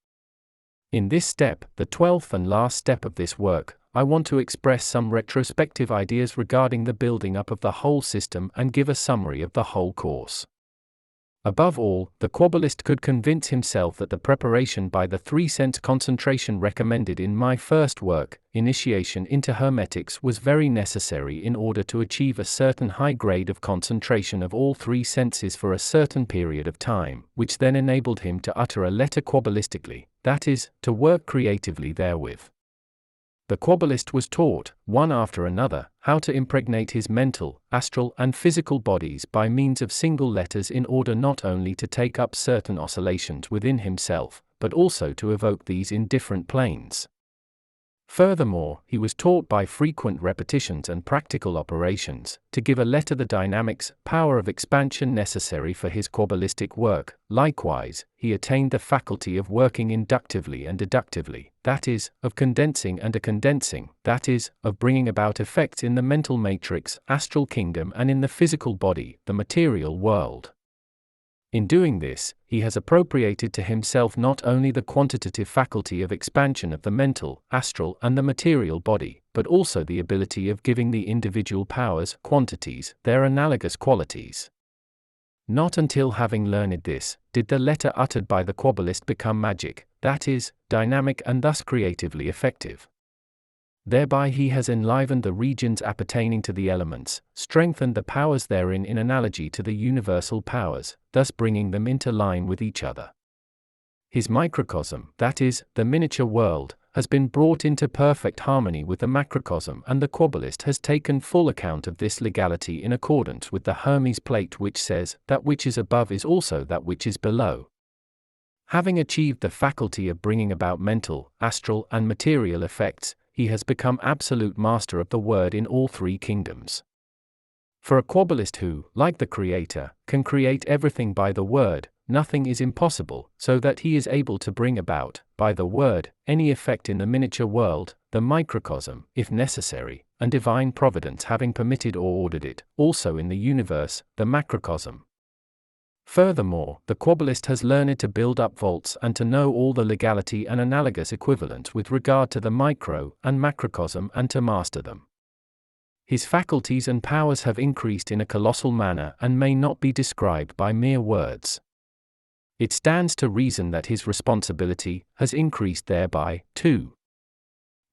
In this step, the 12th and last step of this work, I want to express some retrospective ideas regarding the building up of the whole system and give a summary of the whole course. Above all, the Kabbalist could convince himself that the preparation by the 3-sense concentration recommended in my first work, Initiation into Hermetics, was very necessary in order to achieve a certain high grade of concentration of all 3 senses for a certain period of time, which then enabled him to utter a letter Kabbalistically, that is, to work creatively therewith. The Kabbalist was taught, one after another, how to impregnate his mental, astral and physical bodies by means of single letters in order not only to take up certain oscillations within himself, but also to evoke these in different planes. Furthermore, he was taught by frequent repetitions and practical operations, to give a letter the dynamics, power of expansion necessary for his Kabbalistic work. Likewise, he attained the faculty of working inductively and deductively, that is, of condensing and a-condensing, that is, of bringing about effects in the mental matrix, astral kingdom and in the physical body, the material world. In doing this, he has appropriated to himself not only the quantitative faculty of expansion of the mental, astral and the material body, but also the ability of giving the individual powers, quantities, their analogous qualities. Not until having learned this, did the letter uttered by the Kabbalist become magic, that is, dynamic and thus creatively effective. Thereby he has enlivened the regions appertaining to the elements, strengthened the powers therein in analogy to the universal powers, thus bringing them into line with each other. His microcosm, that is, the miniature world, has been brought into perfect harmony with the macrocosm, and the Kabbalist has taken full account of this legality in accordance with the Hermes plate, which says, "That which is above is also that which is below." Having achieved the faculty of bringing about mental, astral, and material effects, he has become absolute master of the word in all three kingdoms. For a Kabbalist who, like the Creator, can create everything by the word, nothing is impossible, so that he is able to bring about, by the word, any effect in the miniature world, the microcosm, if necessary, and divine providence having permitted or ordered it, also in the universe, the macrocosm. Furthermore, the Kabbalist has learned to build up vaults and to know all the legality and analogous equivalents with regard to the micro and macrocosm, and to master them. His faculties and powers have increased in a colossal manner and may not be described by mere words. It stands to reason that his responsibility has increased thereby, too.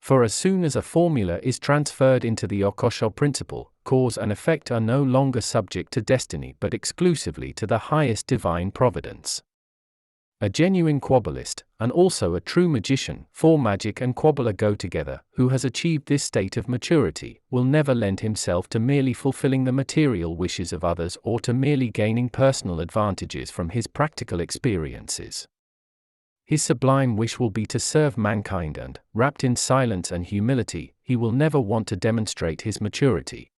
For as soon as a formula is transferred into the occult principle, cause and effect are no longer subject to destiny but exclusively to the highest divine providence. A genuine Kabbalist, and also a true magician, for magic and Kabbalah go together, who has achieved this state of maturity, will never lend himself to merely fulfilling the material wishes of others or to merely gaining personal advantages from his practical experiences. His sublime wish will be to serve mankind, and, wrapped in silence and humility, he will never want to demonstrate his maturity.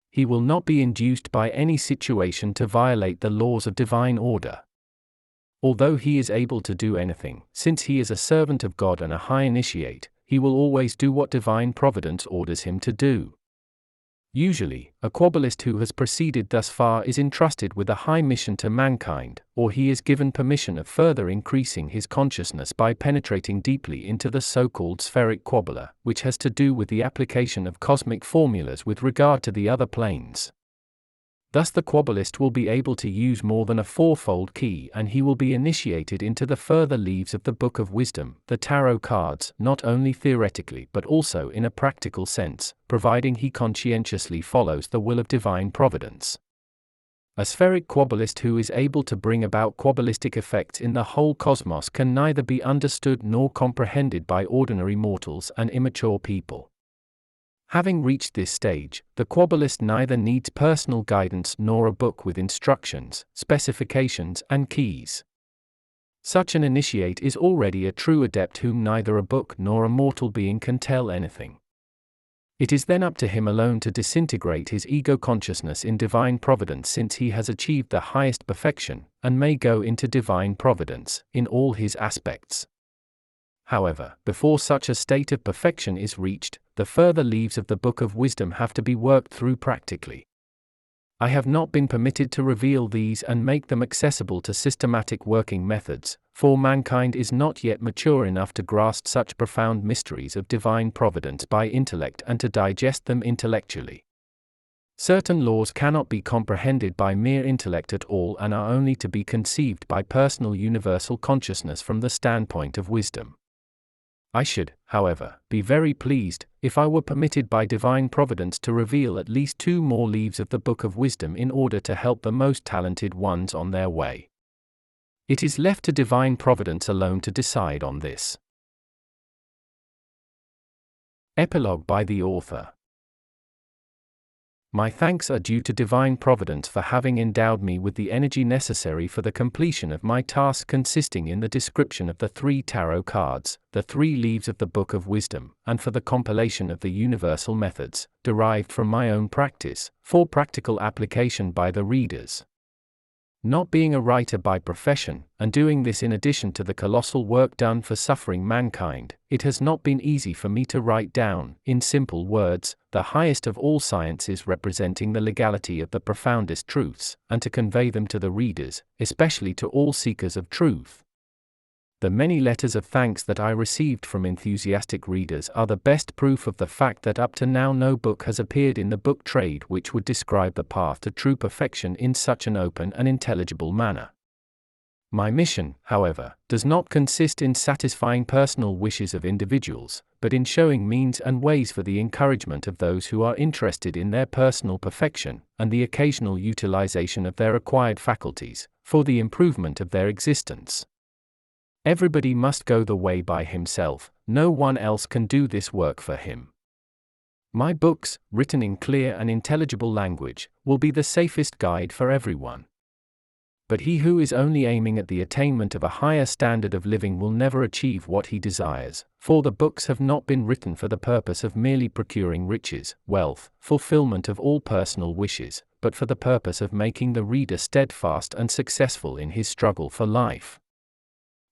He will not be induced by any situation to violate the laws of divine order. Although he is able to do anything, since he is a servant of God and a high initiate, he will always do what divine providence orders him to do. Usually, a Kabbalist who has proceeded thus far is entrusted with a high mission to mankind, or he is given permission of further increasing his consciousness by penetrating deeply into the so-called spheric Kabbalah, which has to do with the application of cosmic formulas with regard to the other planes. Thus the Kabbalist will be able to use more than a fourfold key, and he will be initiated into the further leaves of the Book of Wisdom, the tarot cards, not only theoretically but also in a practical sense, providing he conscientiously follows the will of divine providence. A spheric Kabbalist who is able to bring about Kabbalistic effects in the whole cosmos can neither be understood nor comprehended by ordinary mortals and immature people. Having reached this stage, the Kabbalist neither needs personal guidance nor a book with instructions, specifications, and keys. Such an initiate is already a true adept whom neither a book nor a mortal being can tell anything. It is then up to him alone to disintegrate his ego consciousness in divine providence, since he has achieved the highest perfection, and may go into divine providence, in all his aspects. However, before such a state of perfection is reached, the further leaves of the Book of Wisdom have to be worked through practically. I have not been permitted to reveal these and make them accessible to systematic working methods, for mankind is not yet mature enough to grasp such profound mysteries of divine providence by intellect and to digest them intellectually. Certain laws cannot be comprehended by mere intellect at all and are only to be conceived by personal universal consciousness from the standpoint of wisdom. I should, however, be very pleased if I were permitted by divine providence to reveal at least 2 more leaves of the Book of Wisdom in order to help the most talented ones on their way. It is left to divine providence alone to decide on this. Epilogue by the author. My thanks are due to divine providence for having endowed me with the energy necessary for the completion of my task, consisting in the description of the 3 tarot cards, the 3 leaves of the Book of Wisdom, and for the compilation of the universal methods, derived from my own practice, for practical application by the readers. Not being a writer by profession, and doing this in addition to the colossal work done for suffering mankind, it has not been easy for me to write down, in simple words, the highest of all sciences representing the legality of the profoundest truths, and to convey them to the readers, especially to all seekers of truth. The many letters of thanks that I received from enthusiastic readers are the best proof of the fact that up to now no book has appeared in the book trade which would describe the path to true perfection in such an open and intelligible manner. My mission, however, does not consist in satisfying personal wishes of individuals, but in showing means and ways for the encouragement of those who are interested in their personal perfection, and the occasional utilization of their acquired faculties, for the improvement of their existence. Everybody must go the way by himself, no one else can do this work for him. My books, written in clear and intelligible language, will be the safest guide for everyone. But he who is only aiming at the attainment of a higher standard of living will never achieve what he desires, for the books have not been written for the purpose of merely procuring riches, wealth, fulfillment of all personal wishes, but for the purpose of making the reader steadfast and successful in his struggle for life.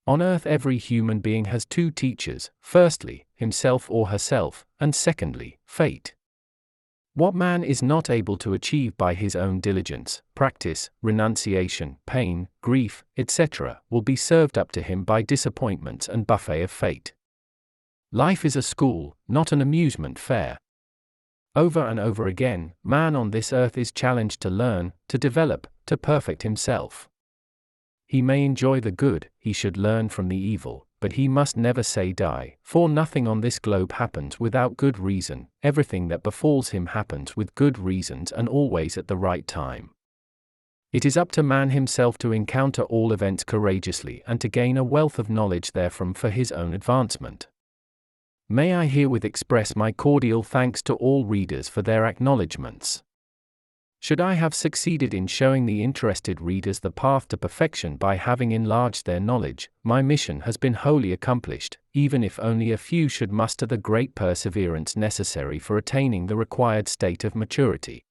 On earth every human being has two teachers, firstly, himself or herself, and secondly, fate. What man is not able to achieve by his own diligence, practice, renunciation, pain, grief, etc., will be served up to him by disappointments and buffet of fate. Life is a school, not an amusement fair. Over and over again, man on this earth is challenged to learn, to develop, to perfect himself. He may enjoy the good, he should learn from the evil, but he must never say die, for nothing on this globe happens without good reason, everything that befalls him happens with good reasons and always at the right time. It is up to man himself to encounter all events courageously and to gain a wealth of knowledge therefrom for his own advancement. May I herewith express my cordial thanks to all readers for their acknowledgements. Should I have succeeded in showing the interested readers the path to perfection by having enlarged their knowledge, my mission has been wholly accomplished, even if only a few should muster the great perseverance necessary for attaining the required state of maturity.